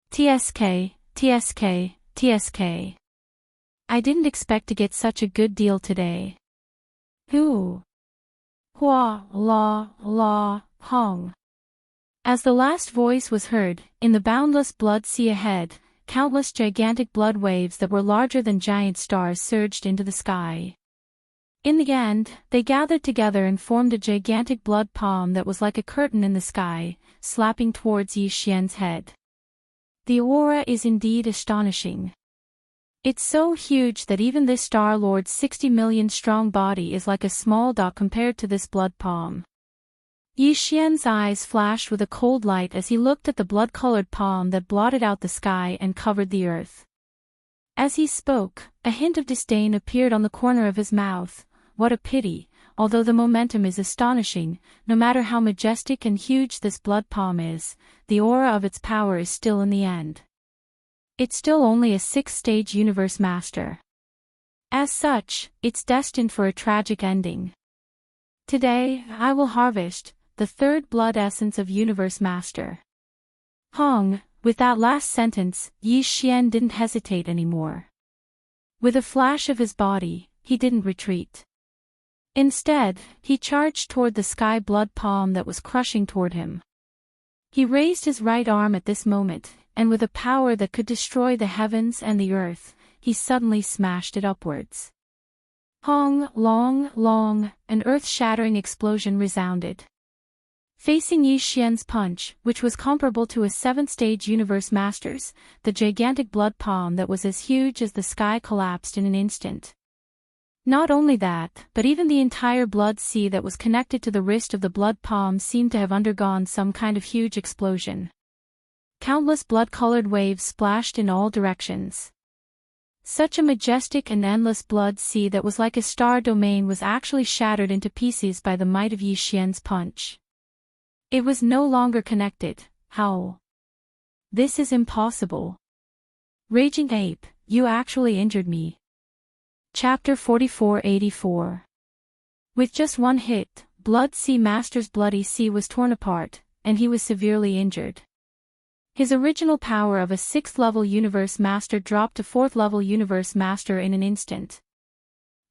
TSK, TSK, TSK. I didn't expect to get such a good deal today. Who? Hua, la, hong. As the last voice was heard, in the boundless blood sea ahead, countless gigantic blood waves that were larger than giant stars surged into the sky. In the end, they gathered together and formed a gigantic blood palm that was like a curtain in the sky, slapping towards Yi Xian's head. The aura is indeed astonishing. It's so huge that even this Star Lord's 60 million strong body is like a small dot compared to this blood palm. Yi Xian's eyes flashed with a cold light as he looked at the blood-colored palm that blotted out the sky and covered the earth. As he spoke, a hint of disdain appeared on the corner of his mouth. What a pity, although the momentum is astonishing, no matter how majestic and huge this blood palm is, the aura of its power is still in the end. It's still only a 6th-stage universe master. As such, it's destined for a tragic ending. Today, I will harvest the 3rd blood essence of Universe Master. Hong, with that last sentence, Yi Xian didn't hesitate anymore. With a flash of his body, he didn't retreat. Instead, he charged toward the sky blood palm that was crushing toward him. He raised his right arm at this moment, and with a power that could destroy the heavens and the earth, he suddenly smashed it upwards. Hong, long, long, an earth-shattering explosion resounded. Facing Yi Xian's punch, which was comparable to a 7th-stage Universe Master's, the gigantic blood palm that was as huge as the sky collapsed in an instant. Not only that, but even the entire blood sea that was connected to the wrist of the blood palm seemed to have undergone some kind of huge explosion. Countless blood-colored waves splashed in all directions. Such a majestic and endless blood sea that was like a star domain was actually shattered into pieces by the might of Yi Xian's punch. It was no longer connected. How? This is impossible. Raging Ape, you actually injured me. Chapter 4484. With just one hit, Blood Sea Master's bloody sea was torn apart, and he was severely injured. His original power of a 6th-level Universe Master dropped to 4th-level Universe Master in an instant.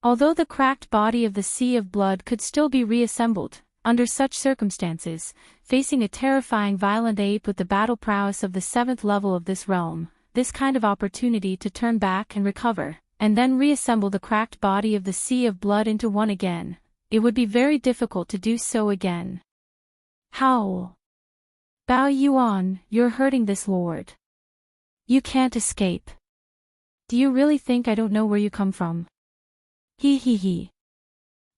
Although the cracked body of the Sea of Blood could still be reassembled, under such circumstances, facing a terrifying violent ape with the battle prowess of the 7th level of this realm, this kind of opportunity to turn back and recover, and then reassemble the cracked body of the Sea of Blood into one again, it would be very difficult to do so again. Howl. Bao Yuan, you're hurting this lord. You can't escape. Do you really think I don't know where you come from? He he he.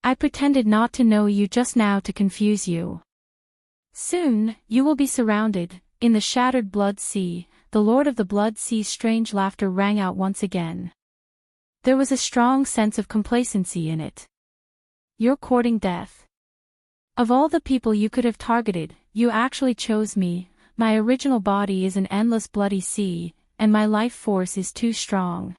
I pretended not to know you just now to confuse you. Soon, you will be surrounded, in the shattered blood sea. The Lord of the Blood Sea's strange laughter rang out once again. There was a strong sense of complacency in it. You're courting death. Of all the people you could have targeted, you actually chose me. My original body is an endless bloody sea, and my life force is too strong.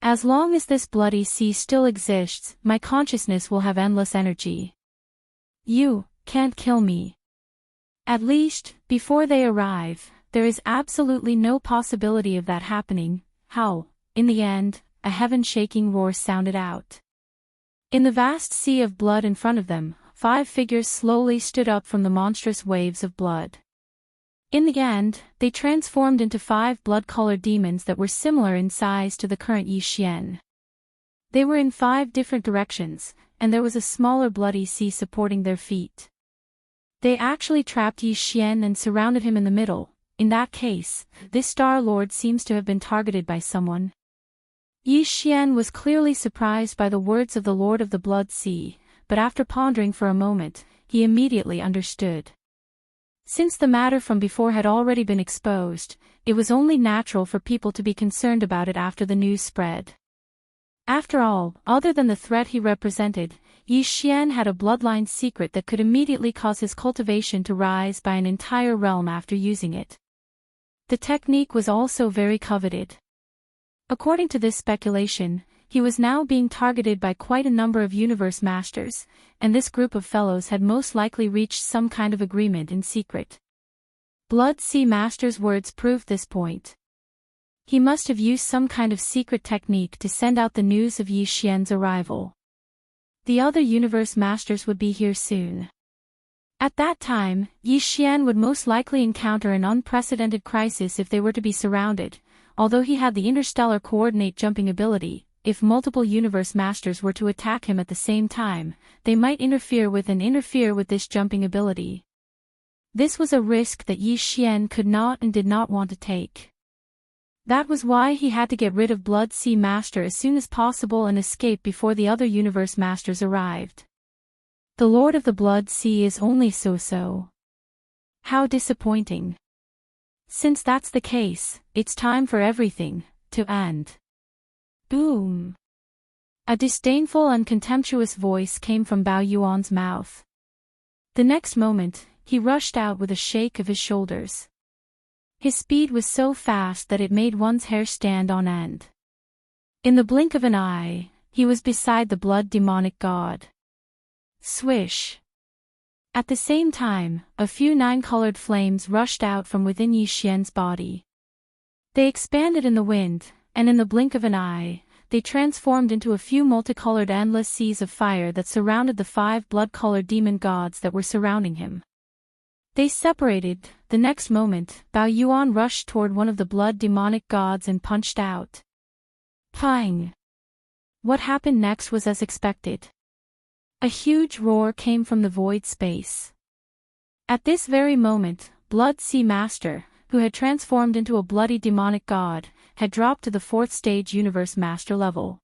As long as this bloody sea still exists, my consciousness will have endless energy. You can't kill me. At least, before they arrive, there is absolutely no possibility of that happening. How? In the end, a heaven-shaking roar sounded out. In the vast sea of blood in front of them, 5 figures slowly stood up from the monstrous waves of blood. In the end, they transformed into 5 blood-colored demons that were similar in size to the current Yi Xian. They were in 5 different directions, and there was a smaller bloody sea supporting their feet. They actually trapped Yi Xian and surrounded him in the middle. In that case, this Star Lord seems to have been targeted by someone. Yi Xian was clearly surprised by the words of the Lord of the Blood Sea, but after pondering for a moment, he immediately understood. Since the matter from before had already been exposed, it was only natural for people to be concerned about it after the news spread. After all, other than the threat he represented, Yi Xian had a bloodline secret that could immediately cause his cultivation to rise by an entire realm after using it. The technique was also very coveted. According to this speculation, he was now being targeted by quite a number of Universe Masters, and this group of fellows had most likely reached some kind of agreement in secret. Blood Sea Master's words proved this point. He must have used some kind of secret technique to send out the news of Yi Xian's arrival. The other Universe Masters would be here soon. At that time, Yi Xian would most likely encounter an unprecedented crisis if they were to be surrounded, although he had the interstellar coordinate jumping ability. If multiple Universe Masters were to attack him at the same time, they might interfere with this jumping ability. This was a risk that Yi Xian could not and did not want to take. That was why he had to get rid of Blood Sea Master as soon as possible and escape before the other Universe Masters arrived. The Lord of the Blood Sea is only so-so. How disappointing. Since that's the case, it's time for everything to end. Boom. A disdainful and contemptuous voice came from Bao Yuan's mouth. The next moment, he rushed out with a shake of his shoulders. His speed was so fast that it made one's hair stand on end. In the blink of an eye, he was beside the blood demonic god. Swish. At the same time, a few 9-colored flames rushed out from within Yi Xian's body. They expanded in the wind, and in the blink of an eye, they transformed into a few multicolored endless seas of fire that surrounded the 5 blood-colored demon gods that were surrounding him. They separated. The next moment, Bao Yuan rushed toward one of the blood demonic gods and punched out. Pang! What happened next was as expected. A huge roar came from the void space. At this very moment, Blood Sea Master, who had transformed into a bloody demonic god, had dropped to the 4th stage Universe Master level.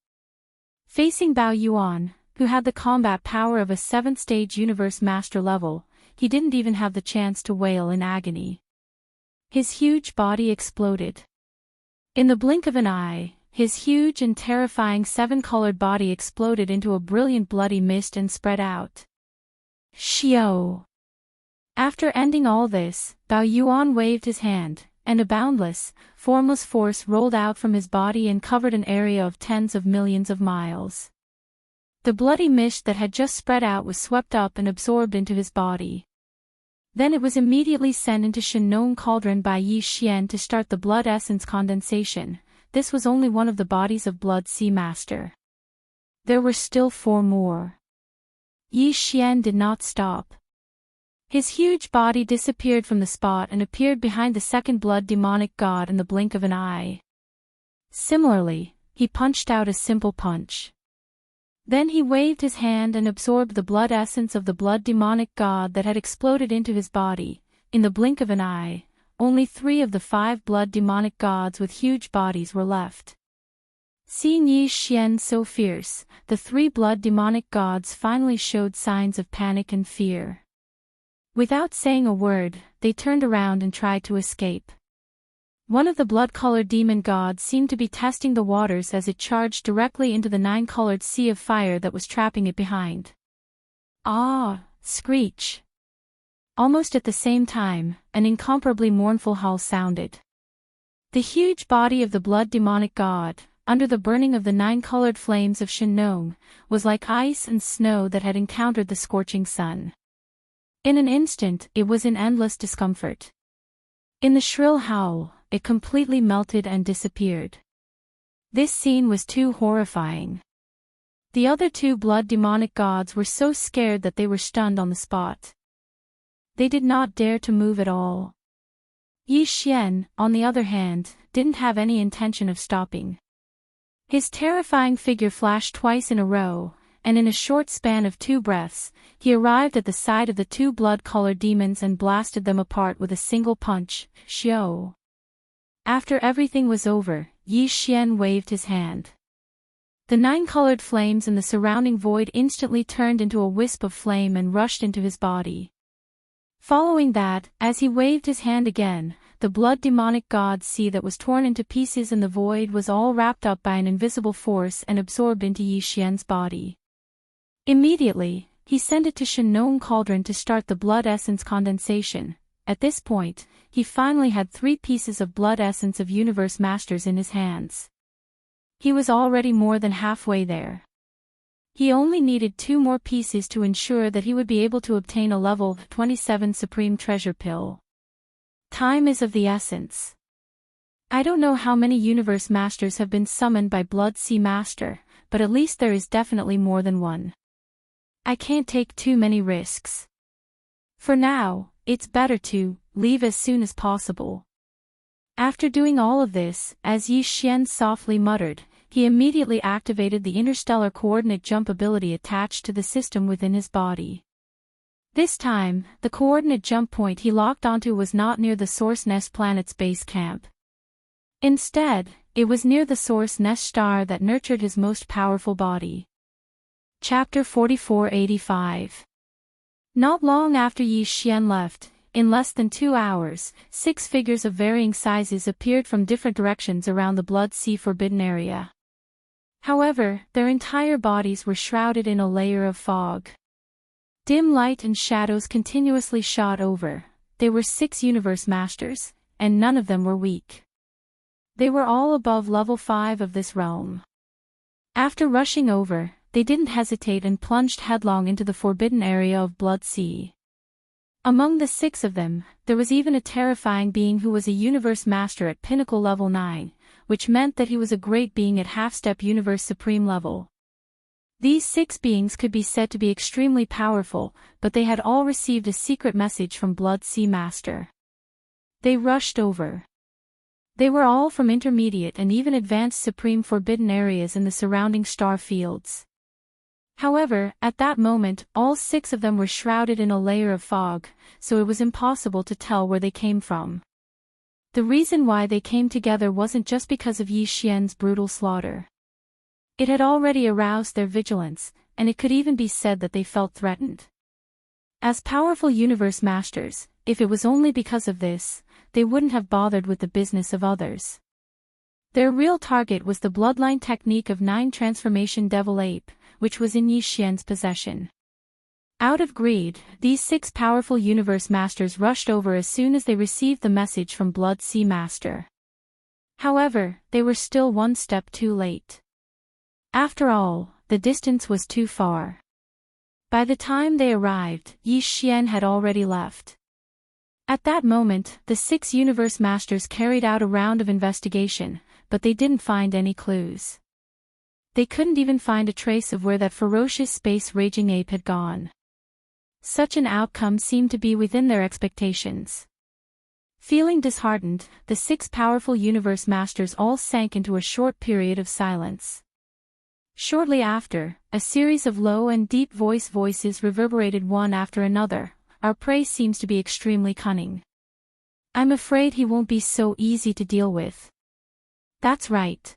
Facing Bao Yuan, who had the combat power of a 7th stage Universe Master level, he didn't even have the chance to wail in agony. His huge body exploded. In the blink of an eye, his huge and terrifying 7-colored body exploded into a brilliant bloody mist and spread out. Xiao! After ending all this, Bao Yuan waved his hand, and a boundless, formless force rolled out from his body and covered an area of tens of millions of miles. The bloody mist that had just spread out was swept up and absorbed into his body. Then it was immediately sent into Shenong Cauldron by Yi Xian to start the blood essence condensation. This was only one of the bodies of Blood Sea Master. There were still 4 more. Yi Xian did not stop. His huge body disappeared from the spot and appeared behind the 2nd blood demonic god in the blink of an eye. Similarly, he punched out a simple punch. Then he waved his hand and absorbed the blood essence of the blood demonic god that had exploded into his body. In the blink of an eye, only 3 of the 5 blood demonic gods with huge bodies were left. Seeing Yi Xian so fierce, the 3 blood demonic gods finally showed signs of panic and fear. Without saying a word, they turned around and tried to escape. One of the blood-colored demon gods seemed to be testing the waters as it charged directly into the 9-colored sea of fire that was trapping it behind. Ah! Screech! Almost at the same time, an incomparably mournful howl sounded. The huge body of the blood demonic god, under the burning of the 9-colored flames of Shenong, was like ice and snow that had encountered the scorching sun. In an instant, it was in endless discomfort. In the shrill howl, it completely melted and disappeared. This scene was too horrifying. The other 2 blood demonic gods were so scared that they were stunned on the spot. They did not dare to move at all. Yi Xian, on the other hand, didn't have any intention of stopping. His terrifying figure flashed twice in a row, and in a short span of 2 breaths, he arrived at the side of the 2 blood-colored demons and blasted them apart with a single punch. Xiao! After everything was over, Yi Xian waved his hand. The 9-colored flames in the surrounding void instantly turned into a wisp of flame and rushed into his body. Following that, as he waved his hand again, the blood demonic god sea that was torn into pieces in the void was all wrapped up by an invisible force and absorbed into Yi Xian's body. Immediately, he sent it to Shenong Cauldron to start the blood essence condensation. At this point, he finally had 3 pieces of blood essence of Universe Masters in his hands. He was already more than halfway there. He only needed 2 more pieces to ensure that he would be able to obtain a level 27 Supreme Treasure Pill. Time is of the essence. I don't know how many Universe Masters have been summoned by Blood Sea Master, but at least there is definitely more than one. I can't take too many risks. For now, it's better to leave as soon as possible. After doing all of this, as Yi Xian softly muttered, he immediately activated the interstellar coordinate jump ability attached to the system within his body. This time, the coordinate jump point he locked onto was not near the Source Nest planet's base camp. Instead, it was near the Source Nest star that nurtured his most powerful body. Chapter 4485. Not long after Yi Xian left, in less than 2 hours, 6 figures of varying sizes appeared from different directions around the Blood Sea Forbidden area. However, their entire bodies were shrouded in a layer of fog. Dim light and shadows continuously shot over. They were 6 Universe Masters, and none of them were weak. They were all above level 5 of this realm. After rushing over, they didn't hesitate and plunged headlong into the forbidden area of Blood Sea. Among the 6 of them, there was even a terrifying being who was a universe master at pinnacle level 9, which meant that he was a great being at half-step universe supreme level. These 6 beings could be said to be extremely powerful, but they had all received a secret message from Blood Sea Master. They rushed over. They were all from intermediate and even advanced supreme forbidden areas in the surrounding star fields. However, at that moment, all 6 of them were shrouded in a layer of fog, so it was impossible to tell where they came from. The reason why they came together wasn't just because of Yi Xian's brutal slaughter. It had already aroused their vigilance, and it could even be said that they felt threatened. As powerful universe masters, if it was only because of this, they wouldn't have bothered with the business of others. Their real target was the bloodline technique of 9 transformation devil ape, which was in Yi Xian's possession. Out of greed, these 6 powerful universe masters rushed over as soon as they received the message from Blood Sea Master. However, they were still one step too late. After all, the distance was too far. By the time they arrived, Yi Xian had already left. At that moment, the 6 universe masters carried out a round of investigation, but they didn't find any clues. They couldn't even find a trace of where that ferocious space raging ape had gone. Such an outcome seemed to be within their expectations. Feeling disheartened, the 6 powerful universe masters all sank into a short period of silence. Shortly after, a series of low and deep voices reverberated one after another. Our prey seems to be extremely cunning. I'm afraid he won't be so easy to deal with. That's right.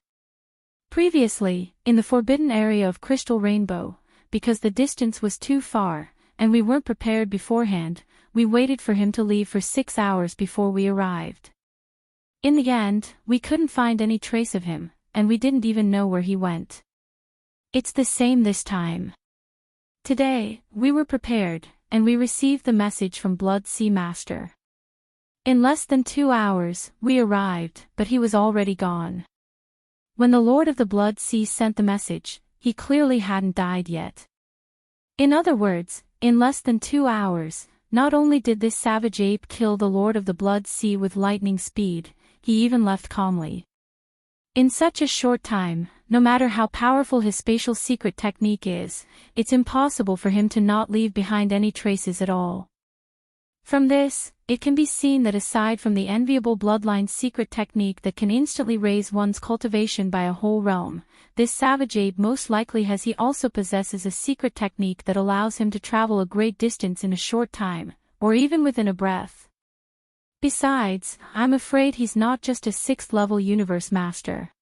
Previously, in the forbidden area of Crystal Rainbow, because the distance was too far, and we weren't prepared beforehand, we waited for him to leave for 6 hours before we arrived. In the end, we couldn't find any trace of him, and we didn't even know where he went. It's the same this time. Today, we were prepared, and we received the message from Blood Sea Master. In less than 2 hours, we arrived, but he was already gone. When the Lord of the Blood Sea sent the message, he clearly hadn't died yet. In other words, in less than 2 hours, not only did this savage ape kill the Lord of the Blood Sea with lightning speed, he even left calmly. In such a short time, no matter how powerful his spatial secret technique is, it's impossible for him to not leave behind any traces at all. From this, it can be seen that aside from the enviable bloodline secret technique that can instantly raise one's cultivation by a whole realm, this savage ape most likely he also possesses a secret technique that allows him to travel a great distance in a short time, or even within a breath. Besides, I'm afraid he's not just a 6th level universe master.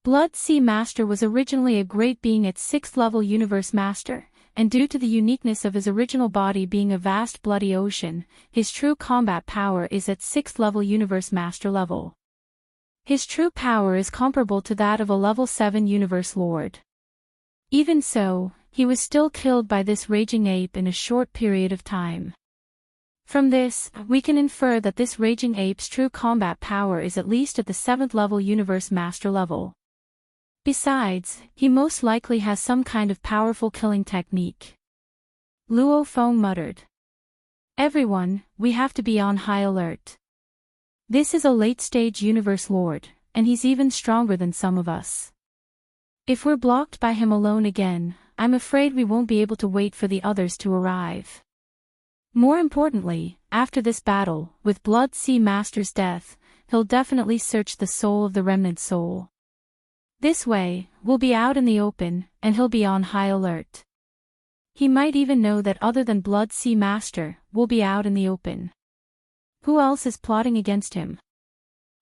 Blood Sea Master was originally a great being at 6th level universe master, and due to the uniqueness of his original body being a vast bloody ocean, his true combat power is at 6th level universe master level. His true power is comparable to that of a level 7 universe lord. Even so, he was still killed by this raging ape in a short period of time. From this, we can infer that this raging ape's true combat power is at least at the 7th level universe master level. Besides, he most likely has some kind of powerful killing technique. Luo Feng muttered. Everyone, we have to be on high alert. This is a late-stage universe lord, and he's even stronger than some of us. If we're blocked by him alone again, I'm afraid we won't be able to wait for the others to arrive. More importantly, after this battle, with Blood Sea Master's death, he'll definitely search the soul of the remnant soul. This way, we'll be out in the open, and he'll be on high alert. He might even know that other than Blood Sea Master, we'll be out in the open. Who else is plotting against him?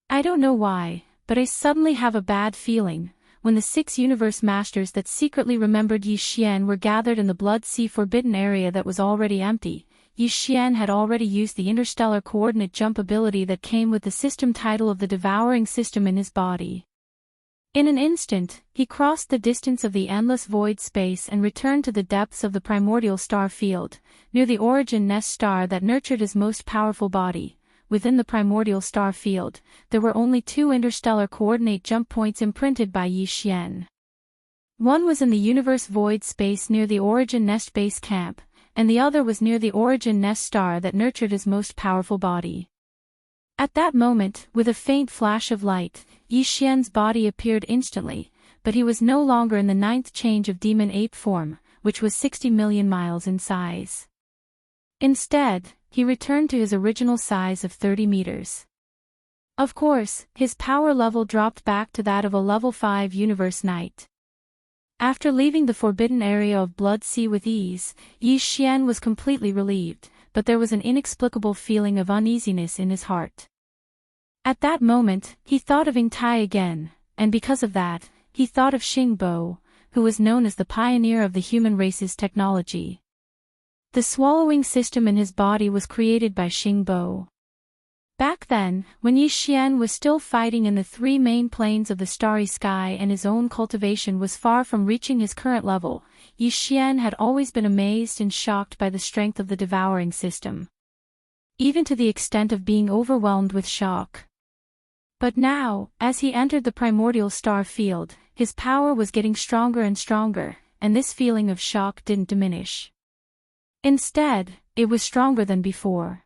I don't know why, but I suddenly have a bad feeling. When the 6 universe masters that secretly remembered Yi Xian were gathered in the Blood Sea forbidden area that was already empty, Yi Xian had already used the interstellar coordinate jump ability that came with the system title of the Devouring system in his body. In an instant, he crossed the distance of the endless void space and returned to the depths of the primordial star field, near the origin nest star that nurtured his most powerful body. Within the primordial star field, there were only 2 interstellar coordinate jump points imprinted by Yi Xian. One was in the universe void space near the origin nest base camp, and the other was near the origin nest star that nurtured his most powerful body. At that moment, with a faint flash of light, Yi Xian's body appeared instantly, but he was no longer in the 9th change of demon ape form, which was 60 million miles in size. Instead, he returned to his original size of 30 meters. Of course, his power level dropped back to that of a level 5 universe knight. After leaving the forbidden area of Blood Sea with ease, Yi Xian was completely relieved, but there was an inexplicable feeling of uneasiness in his heart. At that moment, he thought of Ingtai again, and because of that, he thought of Xingbo, who was known as the pioneer of the human race's technology. The swallowing system in his body was created by Xingbo. Back then, when Yi Xian was still fighting in the 3 main planes of the starry sky and his own cultivation was far from reaching his current level, Yi Xian had always been amazed and shocked by the strength of the devouring system. Even to the extent of being overwhelmed with shock. But now, as he entered the primordial star field, his power was getting stronger and stronger, and this feeling of shock didn't diminish. Instead, it was stronger than before.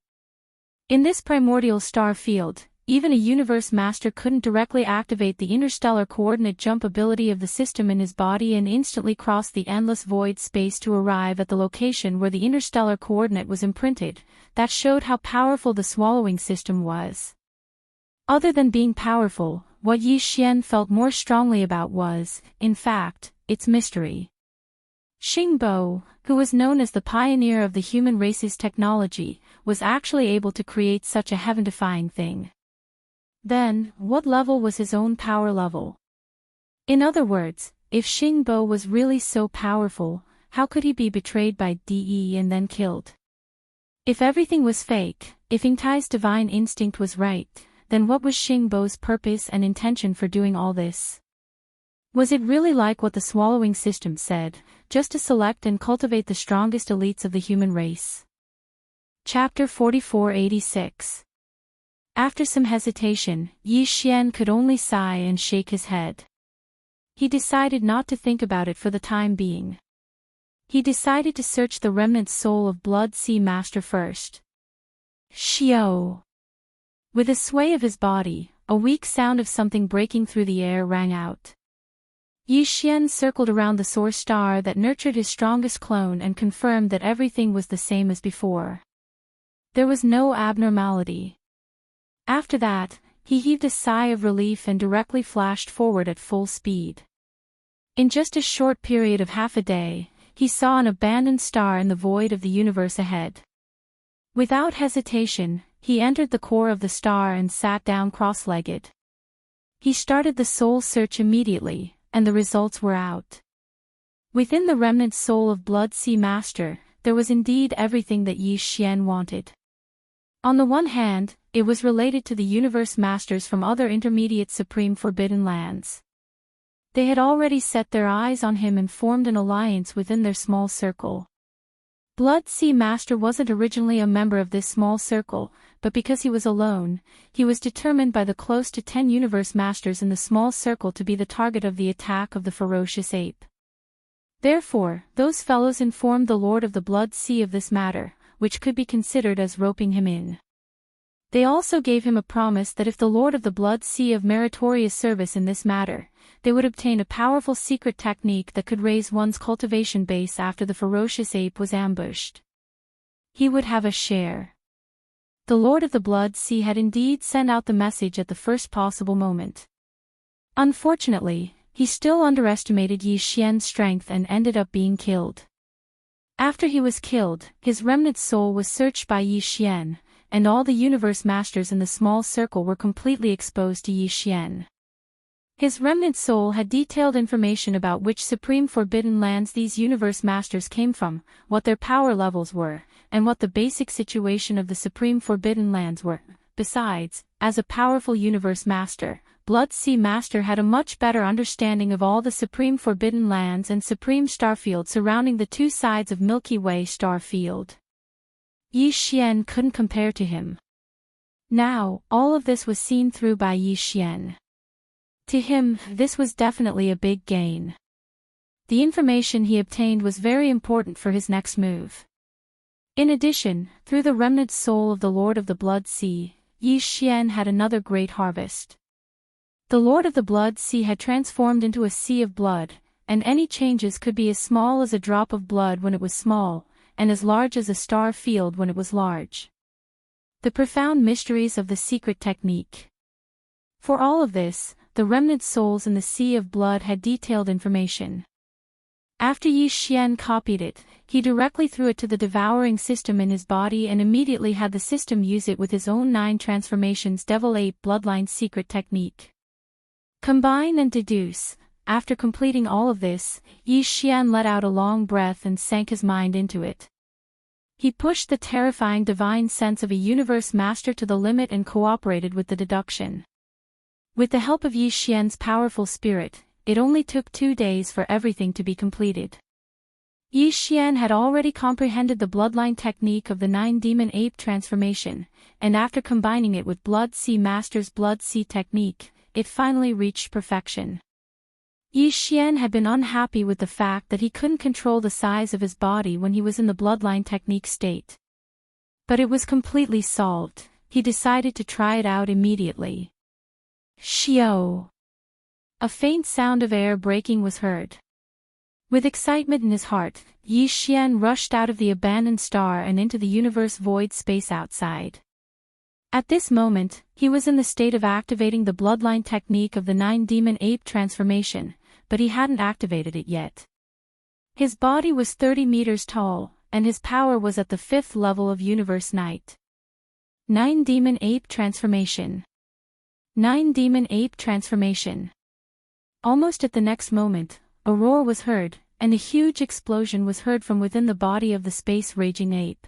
In this primordial star field, even a universe master couldn't directly activate the interstellar coordinate jump ability of the system in his body and instantly cross the endless void space to arrive at the location where the interstellar coordinate was imprinted. That showed how powerful the swallowing system was. Other than being powerful, what Yi Xian felt more strongly about was, in fact, its mystery. Xingbo, who was known as the pioneer of the human race's technology, was actually able to create such a heaven-defying thing. Then, what level was his own power level? In other words, if Xingbo was really so powerful, how could he be betrayed by De and then killed? If everything was fake, if Ingtai's divine instinct was right, then what was Xingbo's purpose and intention for doing all this? Was it really like what the swallowing system said, just to select and cultivate the strongest elites of the human race? Chapter 4486. After some hesitation, Yi Xian could only sigh and shake his head. He decided not to think about it for the time being. He decided to search the remnant soul of Blood Sea Master first. Xiao. With a sway of his body, a weak sound of something breaking through the air rang out. Yi Xian circled around the source star that nurtured his strongest clone and confirmed that everything was the same as before. There was no abnormality. After that, he heaved a sigh of relief and directly flashed forward at full speed. In just a short period of half a day, he saw an abandoned star in the void of the universe ahead. Without hesitation, he entered the core of the star and sat down cross-legged. He started the soul search immediately, and the results were out. Within the remnant soul of Blood Sea Master, there was indeed everything that Yi Xian wanted. On the one hand, it was related to the universe masters from other intermediate supreme forbidden lands. They had already set their eyes on him and formed an alliance within their small circle. Blood Sea Master wasn't originally a member of this small circle, but because he was alone, he was determined by the close to 10 universe masters in the small circle to be the target of the attack of the ferocious ape. Therefore, those fellows informed the Lord of the Blood Sea of this matter, which could be considered as roping him in. They also gave him a promise that if the Lord of the Blood Sea of meritorious service in this matter, they would obtain a powerful secret technique that could raise one's cultivation base after the ferocious ape was ambushed. He would have a share. The Lord of the Blood Sea had indeed sent out the message at the first possible moment. Unfortunately, he still underestimated Yi Xian's strength and ended up being killed. After he was killed, his remnant soul was searched by Yi Xian, and all the universe masters in the small circle were completely exposed to Yi Xian. His remnant soul had detailed information about which supreme forbidden lands these universe masters came from, what their power levels were, and what the basic situation of the supreme forbidden lands were. Besides, as a powerful universe master, Blood Sea Master had a much better understanding of all the supreme forbidden lands and supreme starfield surrounding the two sides of Milky Way star field. Yi Xian couldn't compare to him. Now, all of this was seen through by Yi Xian. To him, this was definitely a big gain. The information he obtained was very important for his next move. In addition, through the remnant soul of the Lord of the Blood Sea, Yi Xian had another great harvest. The Lord of the Blood Sea had transformed into a sea of blood, and any changes could be as small as a drop of blood when it was small, and as large as a star field when it was large. The profound mysteries of the secret technique. For all of this, the remnant souls in the sea of blood had detailed information. After Yi Xian copied it, he directly threw it to the devouring system in his body and immediately had the system use it with his own 9 transformations Devil Ape Bloodline secret technique. Combine and deduce. After completing all of this, Yi Xian let out a long breath and sank his mind into it. He pushed the terrifying divine sense of a universe master to the limit and cooperated with the deduction. With the help of Yi Xian's powerful spirit, it only took 2 days for everything to be completed. Yi Xian had already comprehended the bloodline technique of the 9 demon ape transformation, and after combining it with Blood Sea Master's Blood Sea technique, it finally reached perfection. Yi Xian had been unhappy with the fact that he couldn't control the size of his body when he was in the bloodline technique state. But it was completely solved. He decided to try it out immediately. Xiao! A faint sound of air breaking was heard. With excitement in his heart, Yi Xian rushed out of the abandoned star and into the universe void space outside. At this moment, he was in the state of activating the bloodline technique of the 9 demon ape transformation, but he hadn't activated it yet. His body was 30 meters tall, and his power was at the 5th level of Universe Night. 9 demon ape transformation. 9 demon ape transformation. Almost at the next moment, a roar was heard, and a huge explosion was heard from within the body of the space raging ape.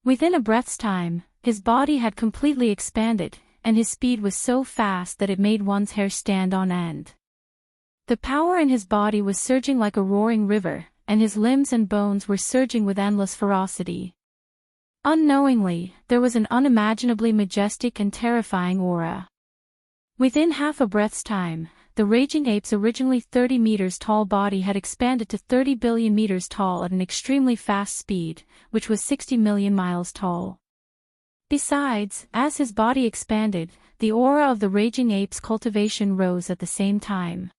Within a breath's time, his body had completely expanded, and his speed was so fast that it made one's hair stand on end. The power in his body was surging like a roaring river, and his limbs and bones were surging with endless ferocity. Unknowingly, there was an unimaginably majestic and terrifying aura. Within half a breath's time, the raging ape's originally 30 meters tall body had expanded to 30 billion meters tall at an extremely fast speed, which was 60 million miles tall. Besides, as his body expanded, the aura of the raging ape's cultivation rose at the same time.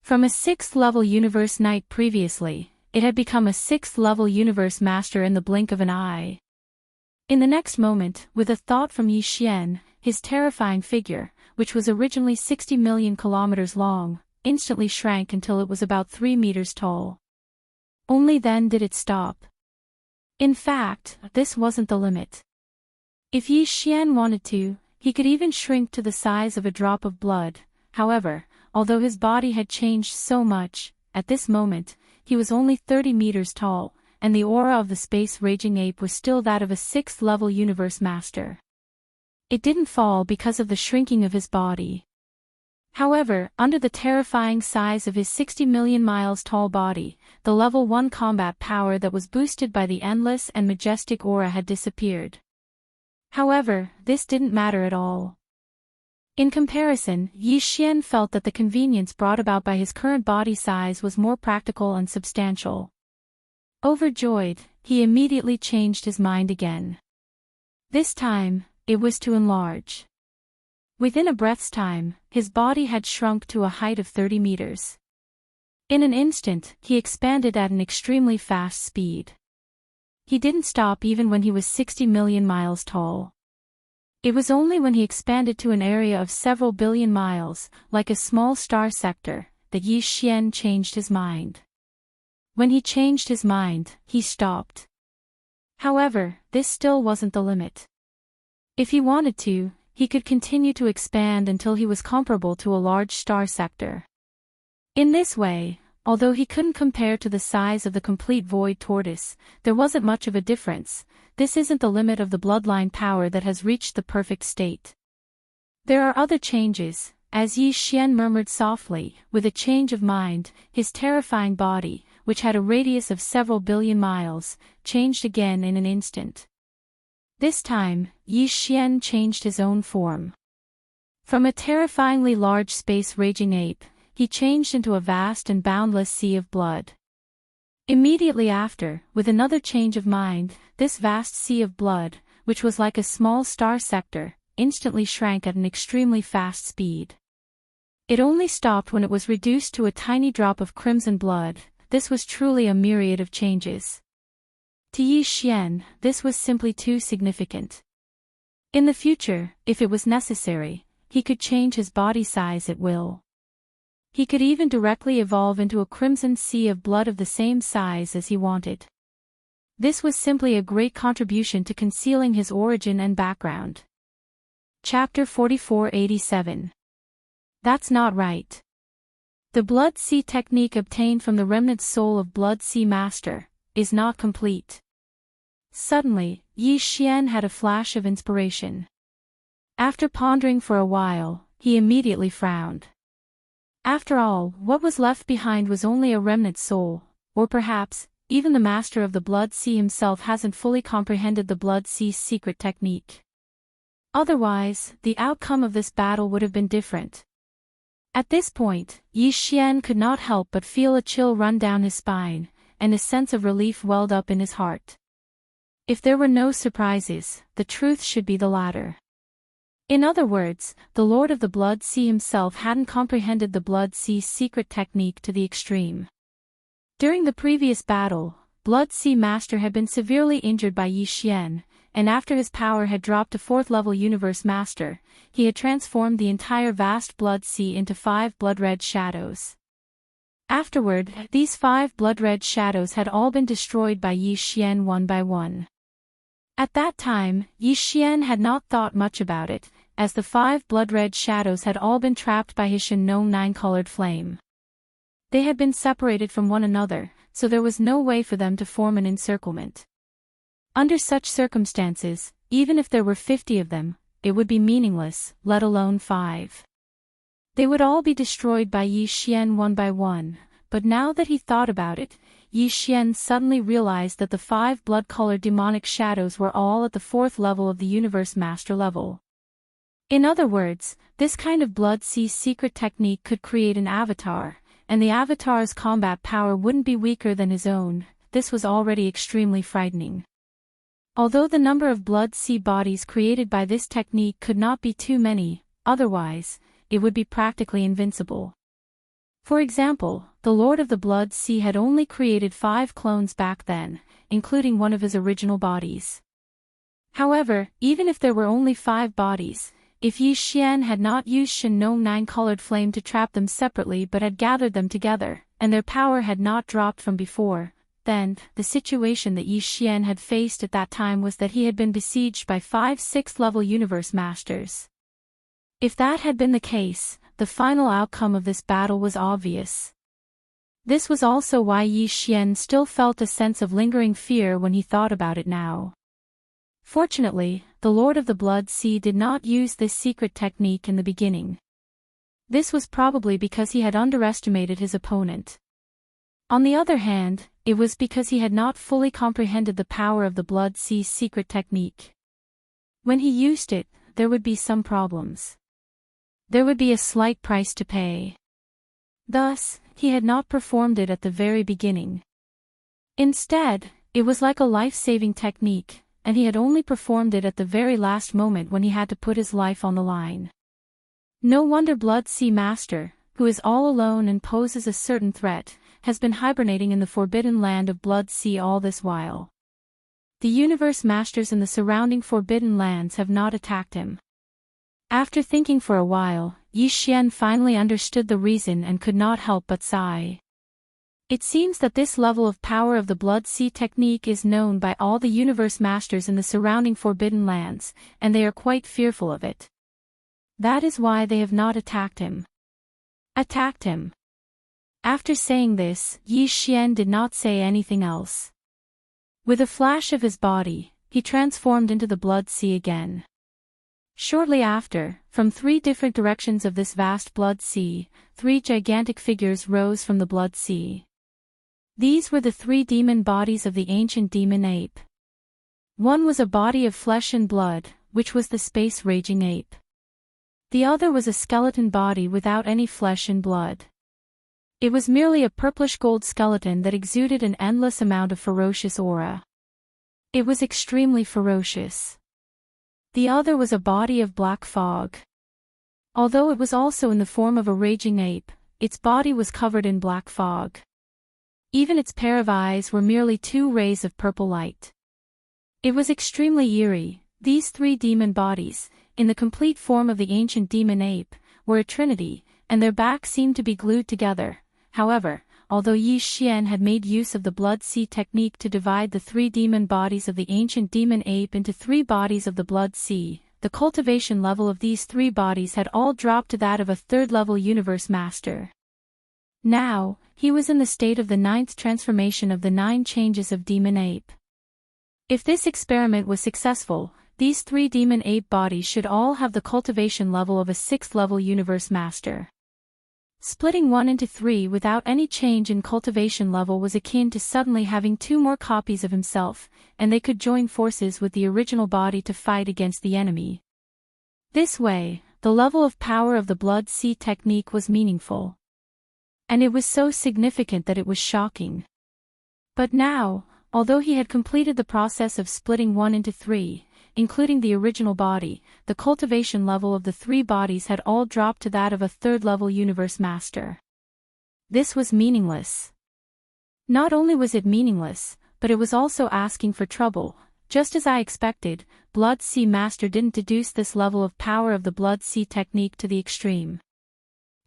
From a 6th-level Universe Knight previously, it had become a 6th-level Universe Master in the blink of an eye. In the next moment, with a thought from Yi Xian, his terrifying figure, which was originally 60 million kilometers long, instantly shrank until it was about 3 meters tall. Only then did it stop. In fact, this wasn't the limit. If Yi Xian wanted to, he could even shrink to the size of a drop of blood. However, although his body had changed so much, at this moment, he was only 30 meters tall, and the aura of the space-raging ape was still that of a 6th-level Universe Master. It didn't fall because of the shrinking of his body. However, under the terrifying size of his 60 million miles tall body, the level 1 combat power that was boosted by the endless and majestic aura had disappeared. However, this didn't matter at all. In comparison, Yi Xian felt that the convenience brought about by his current body size was more practical and substantial. Overjoyed, he immediately changed his mind again. This time, it was to enlarge. Within a breath's time, his body had shrunk to a height of 30 meters. In an instant, he expanded at an extremely fast speed. He didn't stop even when he was 60 million miles tall. It was only when he expanded to an area of several billion miles, like a small star sector, that Yi Xian changed his mind. When he changed his mind, he stopped. However, this still wasn't the limit. If he wanted to, he could continue to expand until he was comparable to a large star sector. In this way, although he couldn't compare to the size of the complete void tortoise, there wasn't much of a difference. This isn't the limit of the bloodline power that has reached the perfect state. There are other changes, as Yi Xian murmured softly. With a change of mind, his terrifying body, which had a radius of several billion miles, changed again in an instant. This time, Yi Xian changed his own form. From a terrifyingly large space-raging ape, he changed into a vast and boundless sea of blood. Immediately after, with another change of mind, this vast sea of blood, which was like a small star sector, instantly shrank at an extremely fast speed. It only stopped when it was reduced to a tiny drop of crimson blood. This was truly a myriad of changes. To Yi Xian, this was simply too significant. In the future, if it was necessary, he could change his body size at will. He could even directly evolve into a crimson sea of blood of the same size as he wanted. This was simply a great contribution to concealing his origin and background. Chapter 4487. That's not right. The Blood Sea technique obtained from the remnant soul of Blood Sea Master is not complete. Suddenly, Yi Xian had a flash of inspiration. After pondering for a while, he immediately frowned. After all, what was left behind was only a remnant soul, or perhaps, even the master of the Blood Sea himself hasn't fully comprehended the Blood Sea's secret technique. Otherwise, the outcome of this battle would have been different. At this point, Yi Xian could not help but feel a chill run down his spine, and a sense of relief welled up in his heart. If there were no surprises, the truth should be the latter. In other words, the Lord of the Blood Sea himself hadn't comprehended the Blood Sea's secret technique to the extreme. During the previous battle, Blood Sea Master had been severely injured by Yi Xian, and after his power had dropped to 4th level Universe Master, he had transformed the entire vast Blood Sea into 5 blood-red shadows. Afterward, these 5 blood-red shadows had all been destroyed by Yi Xian one by one. At that time, Yi Xian had not thought much about it, as the 5 blood-red shadows had all been trapped by his Shenong 9-colored flame. They had been separated from one another, so there was no way for them to form an encirclement. Under such circumstances, even if there were 50 of them, it would be meaningless, let alone 5. They would all be destroyed by Yi Xian one by one, but now that he thought about it, Yi Xian suddenly realized that the 5 blood-colored demonic shadows were all at the 4th level of the Universe Master level. In other words, this kind of Blood Sea secret technique could create an avatar, and the avatar's combat power wouldn't be weaker than his own. This was already extremely frightening. Although the number of Blood Sea bodies created by this technique could not be too many, otherwise, it would be practically invincible. For example, the Lord of the Blood Sea had only created 5 clones back then, including one of his original bodies. However, even if there were only 5 bodies, if Yi Xian had not used Shenong 9-colored flame to trap them separately but had gathered them together, and their power had not dropped from before, then, the situation that Yi Xian had faced at that time was that he had been besieged by 5 6th-level Universe Masters. If that had been the case, the final outcome of this battle was obvious. This was also why Yi Xian still felt a sense of lingering fear when he thought about it now. Fortunately, the Lord of the Blood Sea did not use this secret technique in the beginning. This was probably because he had underestimated his opponent. On the other hand, it was because he had not fully comprehended the power of the Blood Sea's secret technique. When he used it, there would be some problems. There would be a slight price to pay. Thus, he had not performed it at the very beginning. Instead, it was like a life-saving technique, and he had only performed it at the very last moment when he had to put his life on the line. No wonder Blood Sea Master, who is all alone and poses a certain threat, has been hibernating in the forbidden land of Blood Sea all this while. The Universe Masters in the surrounding forbidden lands have not attacked him. After thinking for a while, Yi Xian finally understood the reason and could not help but sigh. It seems that this level of power of the Blood Sea technique is known by all the Universe Masters in the surrounding forbidden lands, and they are quite fearful of it. That is why they have not attacked him. Attacked him. After saying this, Yi Xian did not say anything else. With a flash of his body, he transformed into the Blood Sea again. Shortly after, from 3 different directions of this vast Blood Sea, 3 gigantic figures rose from the Blood Sea. These were the 3 demon bodies of the ancient demon ape. One was a body of flesh and blood, which was the space-raging ape. The other was a skeleton body without any flesh and blood. It was merely a purplish-gold skeleton that exuded an endless amount of ferocious aura. It was extremely ferocious. The other was a body of black fog. Although it was also in the form of a raging ape, its body was covered in black fog. Even its pair of eyes were merely two rays of purple light. It was extremely eerie. These three demon bodies, in the complete form of the ancient demon ape, were a trinity, and their backs seemed to be glued together. However, although Yi Xian had made use of the blood sea technique to divide the three demon bodies of the ancient demon ape into three bodies of the blood sea, the cultivation level of these three bodies had all dropped to that of a third-level universe master. Now, he was in the state of the 9th transformation of the 9 changes of demon ape. If this experiment was successful, these three demon ape bodies should all have the cultivation level of a 6th-level universe master. Splitting one into three without any change in cultivation level was akin to suddenly having two more copies of himself, and they could join forces with the original body to fight against the enemy. This way, the level of power of the blood sea technique was meaningful. And it was so significant that it was shocking. But now, although he had completed the process of splitting one into three, including the original body, the cultivation level of the three bodies had all dropped to that of a third-level universe master. This was meaningless. Not only was it meaningless, but it was also asking for trouble. Just as I expected, Blood Sea Master didn't deduce this level of power of the Blood Sea technique to the extreme.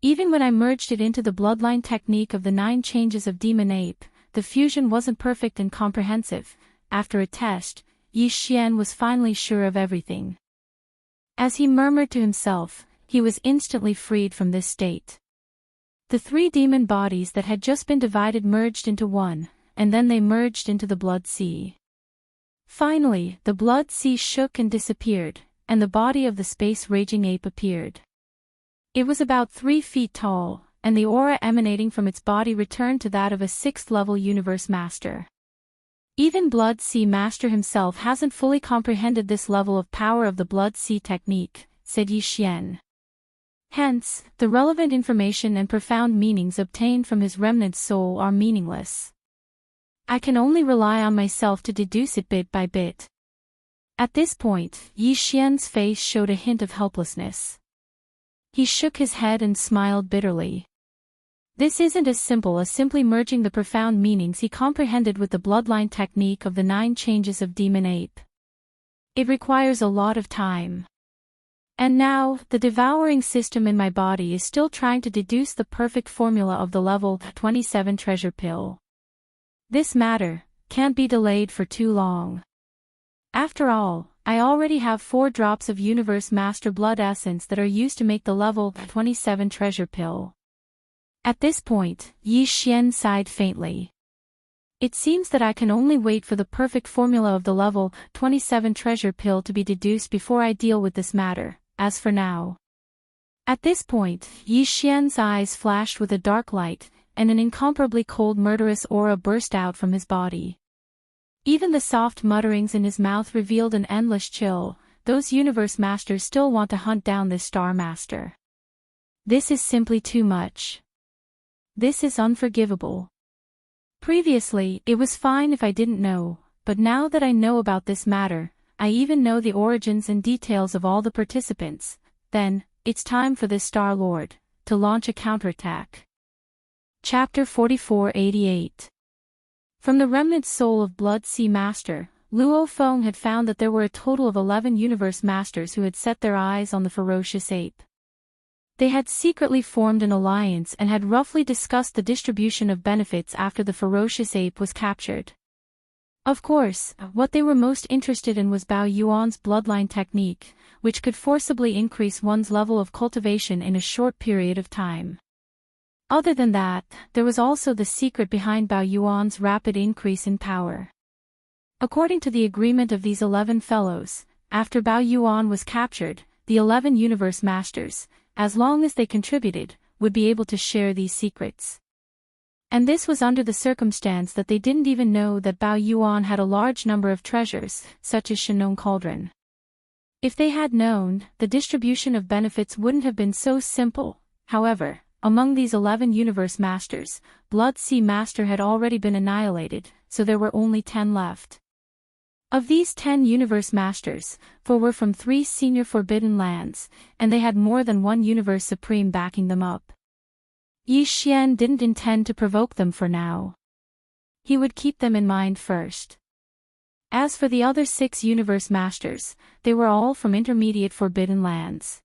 Even when I merged it into the bloodline technique of the 9 changes of Demon Ape, the fusion wasn't perfect and comprehensive. After a test, Yi Xian was finally sure of everything. As he murmured to himself, he was instantly freed from this state. The three demon bodies that had just been divided merged into one, and then they merged into the blood sea. Finally, the blood sea shook and disappeared, and the body of the space-raging ape appeared. It was about 3 feet tall, and the aura emanating from its body returned to that of a 6th-level universe master. Even Blood Sea Master himself hasn't fully comprehended this level of power of the Blood Sea technique, said Yi Xian. Hence, the relevant information and profound meanings obtained from his remnant soul are meaningless. I can only rely on myself to deduce it bit by bit. At this point, Yi Xian's face showed a hint of helplessness. He shook his head and smiled bitterly. This isn't as simple as simply merging the profound meanings he comprehended with the bloodline technique of the 9 changes of Demon Ape. It requires a lot of time. And now, the devouring system in my body is still trying to deduce the perfect formula of the level 27 treasure pill. This matter can't be delayed for too long. After all, I already have 4 drops of Universe Master Blood Essence that are used to make the level 27 treasure pill. At this point, Yi Xian sighed faintly. It seems that I can only wait for the perfect formula of the level 27 treasure pill to be deduced before I deal with this matter, as for now. At this point, Yi Xian's eyes flashed with a dark light, and an incomparably cold murderous aura burst out from his body. Even the soft mutterings in his mouth revealed an endless chill. Those universe masters still want to hunt down this star master. This is simply too much. This is unforgivable. Previously, it was fine if I didn't know, but now that I know about this matter, I even know the origins and details of all the participants. Then, it's time for this Star Lord to launch a counterattack. Chapter 4488. From the remnant soul of Blood Sea Master, Luo Feng had found that there were a total of 11 universe masters who had set their eyes on the ferocious ape. They had secretly formed an alliance and had roughly discussed the distribution of benefits after the ferocious ape was captured. Of course, what they were most interested in was Bao Yuan's bloodline technique, which could forcibly increase one's level of cultivation in a short period of time. Other than that, there was also the secret behind Bao Yuan's rapid increase in power. According to the agreement of these 11 fellows, after Bao Yuan was captured, the 11 universe masters, as long as they contributed, would be able to share these secrets. And this was under the circumstance that they didn't even know that Bao Yuan had a large number of treasures, such as Shenong Cauldron. If they had known, the distribution of benefits wouldn't have been so simple. However, among these 11 Universe Masters, Blood Sea Master had already been annihilated, so there were only 10 left. Of these 10 Universe Masters, 4 were from 3 senior Forbidden Lands, and they had more than one Universe Supreme backing them up. Yi Xian didn't intend to provoke them for now. He would keep them in mind first. As for the other 6 Universe Masters, they were all from intermediate Forbidden Lands.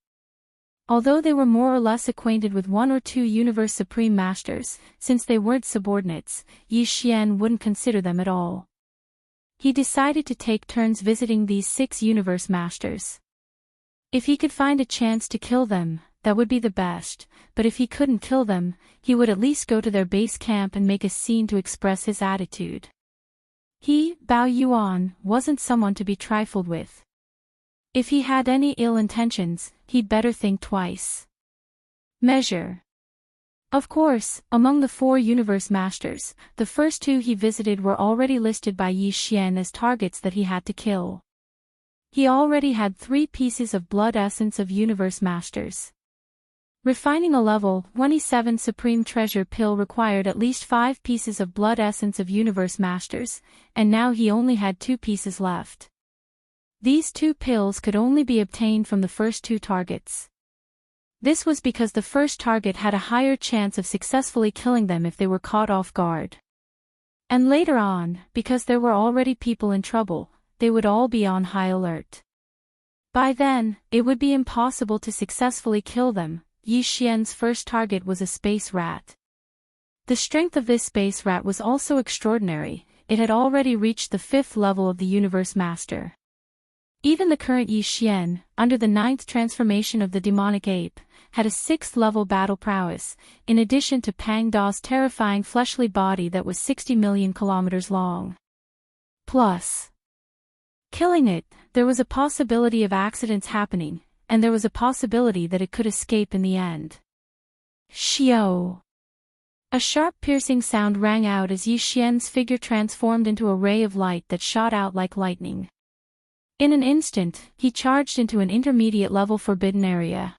Although they were more or less acquainted with 1 or 2 Universe Supreme Masters, since they weren't subordinates, Yi Xian wouldn't consider them at all. He decided to take turns visiting these 6 Universe Masters. If he could find a chance to kill them, that would be the best, but if he couldn't kill them, he would at least go to their base camp and make a scene to express his attitude. He, Bao Yuan, wasn't someone to be trifled with. If he had any ill intentions, he'd better think twice. Measure. Of course, among the 4 Universe Masters, the first 2 he visited were already listed by Yi Xian as targets that he had to kill. He already had 3 pieces of blood essence of Universe Masters. Refining a level 27 Supreme Treasure pill required at least 5 pieces of blood essence of Universe Masters, and now he only had 2 pieces left. These 2 pills could only be obtained from the first 2 targets. This was because the first target had a higher chance of successfully killing them if they were caught off guard. And later on, because there were already people in trouble, they would all be on high alert. By then, it would be impossible to successfully kill them. Yi Xian's first target was a space rat. The strength of this space rat was also extraordinary, it had already reached the 5th level of the Universe Master. Even the current Yi Xian, under the 9th transformation of the demonic ape, had a 6th level battle prowess, in addition to Pang Da's terrifying fleshly body that was 60 million kilometers long. Plus, killing it, there was a possibility of accidents happening, and there was a possibility that it could escape in the end. Xiao! A sharp piercing sound rang out as Yi Xian's figure transformed into a ray of light that shot out like lightning. In an instant, he charged into an intermediate level forbidden area.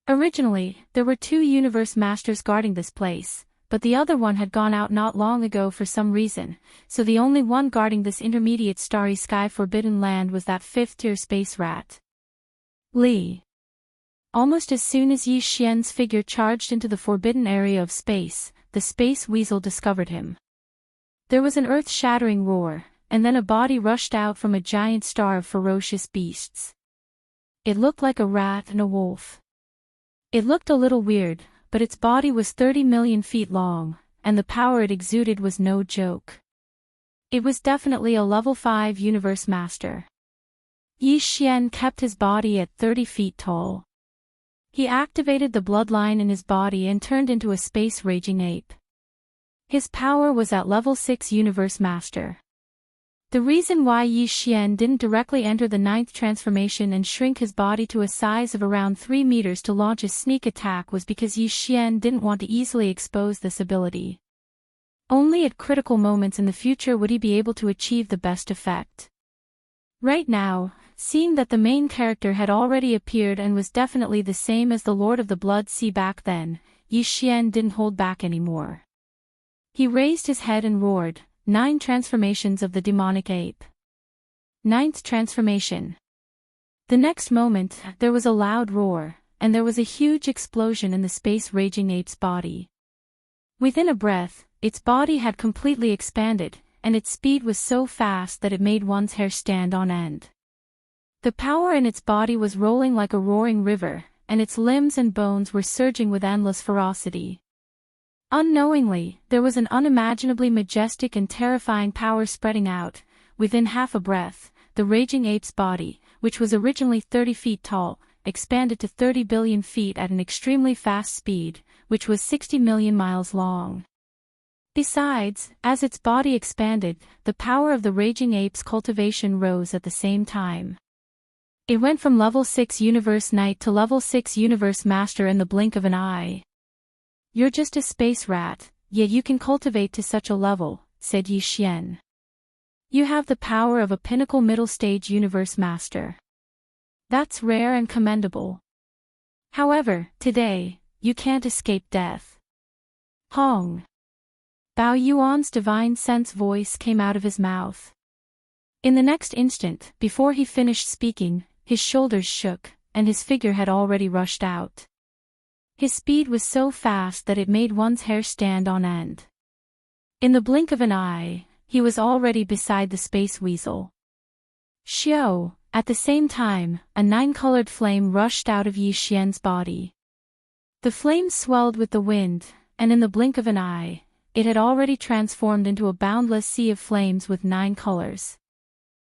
Originally, there were 2 Universe Masters guarding this place, but the other one had gone out not long ago for some reason, so the only one guarding this intermediate starry sky forbidden land was that 5th-tier space rat. Li. Almost as soon as Yi Xian's figure charged into the forbidden area of space, the space weasel discovered him. There was an earth-shattering roar, and then a body rushed out from a giant star of ferocious beasts. It looked like a rat and a wolf. It looked a little weird, but its body was 30 million feet long, and the power it exuded was no joke. It was definitely a level 5 Universe Master. Yi Xian kept his body at 30 feet tall. He activated the bloodline in his body and turned into a space-raging ape. His power was at level 6 Universe Master. The reason why Yi Xian didn't directly enter the 9th transformation and shrink his body to a size of around 3 meters to launch a sneak attack was because Yi Xian didn't want to easily expose this ability. Only at critical moments in the future would he be able to achieve the best effect. Right now, seeing that the main character had already appeared and was definitely the same as the Lord of the Blood Sea back then, Yi Xian didn't hold back anymore. He raised his head and roared, 9 transformations of the demonic ape. 9th transformation. The next moment, there was a loud roar, and there was a huge explosion in the space-raging ape's body. Within a breath, its body had completely expanded, and its speed was so fast that it made one's hair stand on end. The power in its body was rolling like a roaring river, and its limbs and bones were surging with endless ferocity. Unknowingly, there was an unimaginably majestic and terrifying power spreading out. Within half a breath, the raging ape's body, which was originally 30 feet tall, expanded to 30 billion feet at an extremely fast speed, which was 60 million miles long. Besides, as its body expanded, the power of the raging ape's cultivation rose at the same time. It went from level 6 Universe Knight to level 6 Universe Master in the blink of an eye. "You're just a space rat, yet you can cultivate to such a level," said Yi Xian. "You have the power of a pinnacle middle-stage Universe Master. That's rare and commendable." However, today, you can't escape death. Hong. Bao Yuan's divine sense voice came out of his mouth. In the next instant, before he finished speaking, his shoulders shook, and his figure had already rushed out. His speed was so fast that it made one's hair stand on end. In the blink of an eye, he was already beside the space weasel. Xiao, at the same time, a 9-colored flame rushed out of Yi Xian's body. The flame swelled with the wind, and in the blink of an eye, it had already transformed into a boundless sea of flames with 9 colors.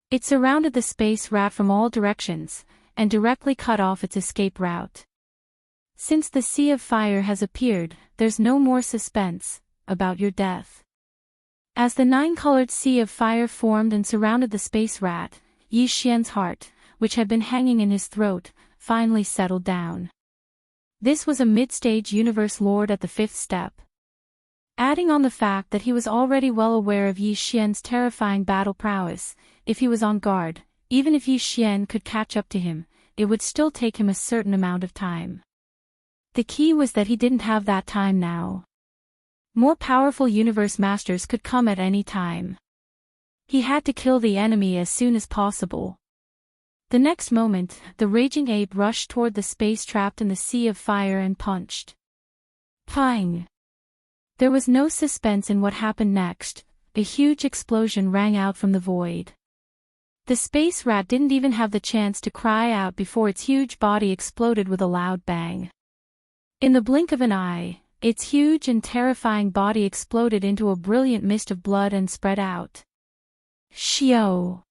It surrounded the space rat from all directions, and directly cut off its escape route. Since the sea of fire has appeared, there's no more suspense about your death. As the 9-colored sea of fire formed and surrounded the space rat, Yi Xian's heart, which had been hanging in his throat, finally settled down. This was a mid-stage universe lord at the 5th step. Adding on the fact that he was already well aware of Yi Xian's terrifying battle prowess, if he was on guard, even if Yi Xian could catch up to him, it would still take him a certain amount of time. The key was that he didn't have that time now. More powerful universe masters could come at any time. He had to kill the enemy as soon as possible. The next moment, the raging ape rushed toward the space trapped in the sea of fire and punched. Pang! There was no suspense in what happened next. A huge explosion rang out from the void. The space rat didn't even have the chance to cry out before its huge body exploded with a loud bang. In the blink of an eye, its huge and terrifying body exploded into a brilliant mist of blood and spread out. Xiao!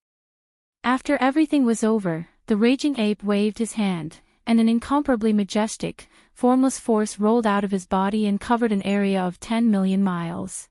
After everything was over, the raging ape waved his hand, and an incomparably majestic, formless force rolled out of his body and covered an area of 10 million miles.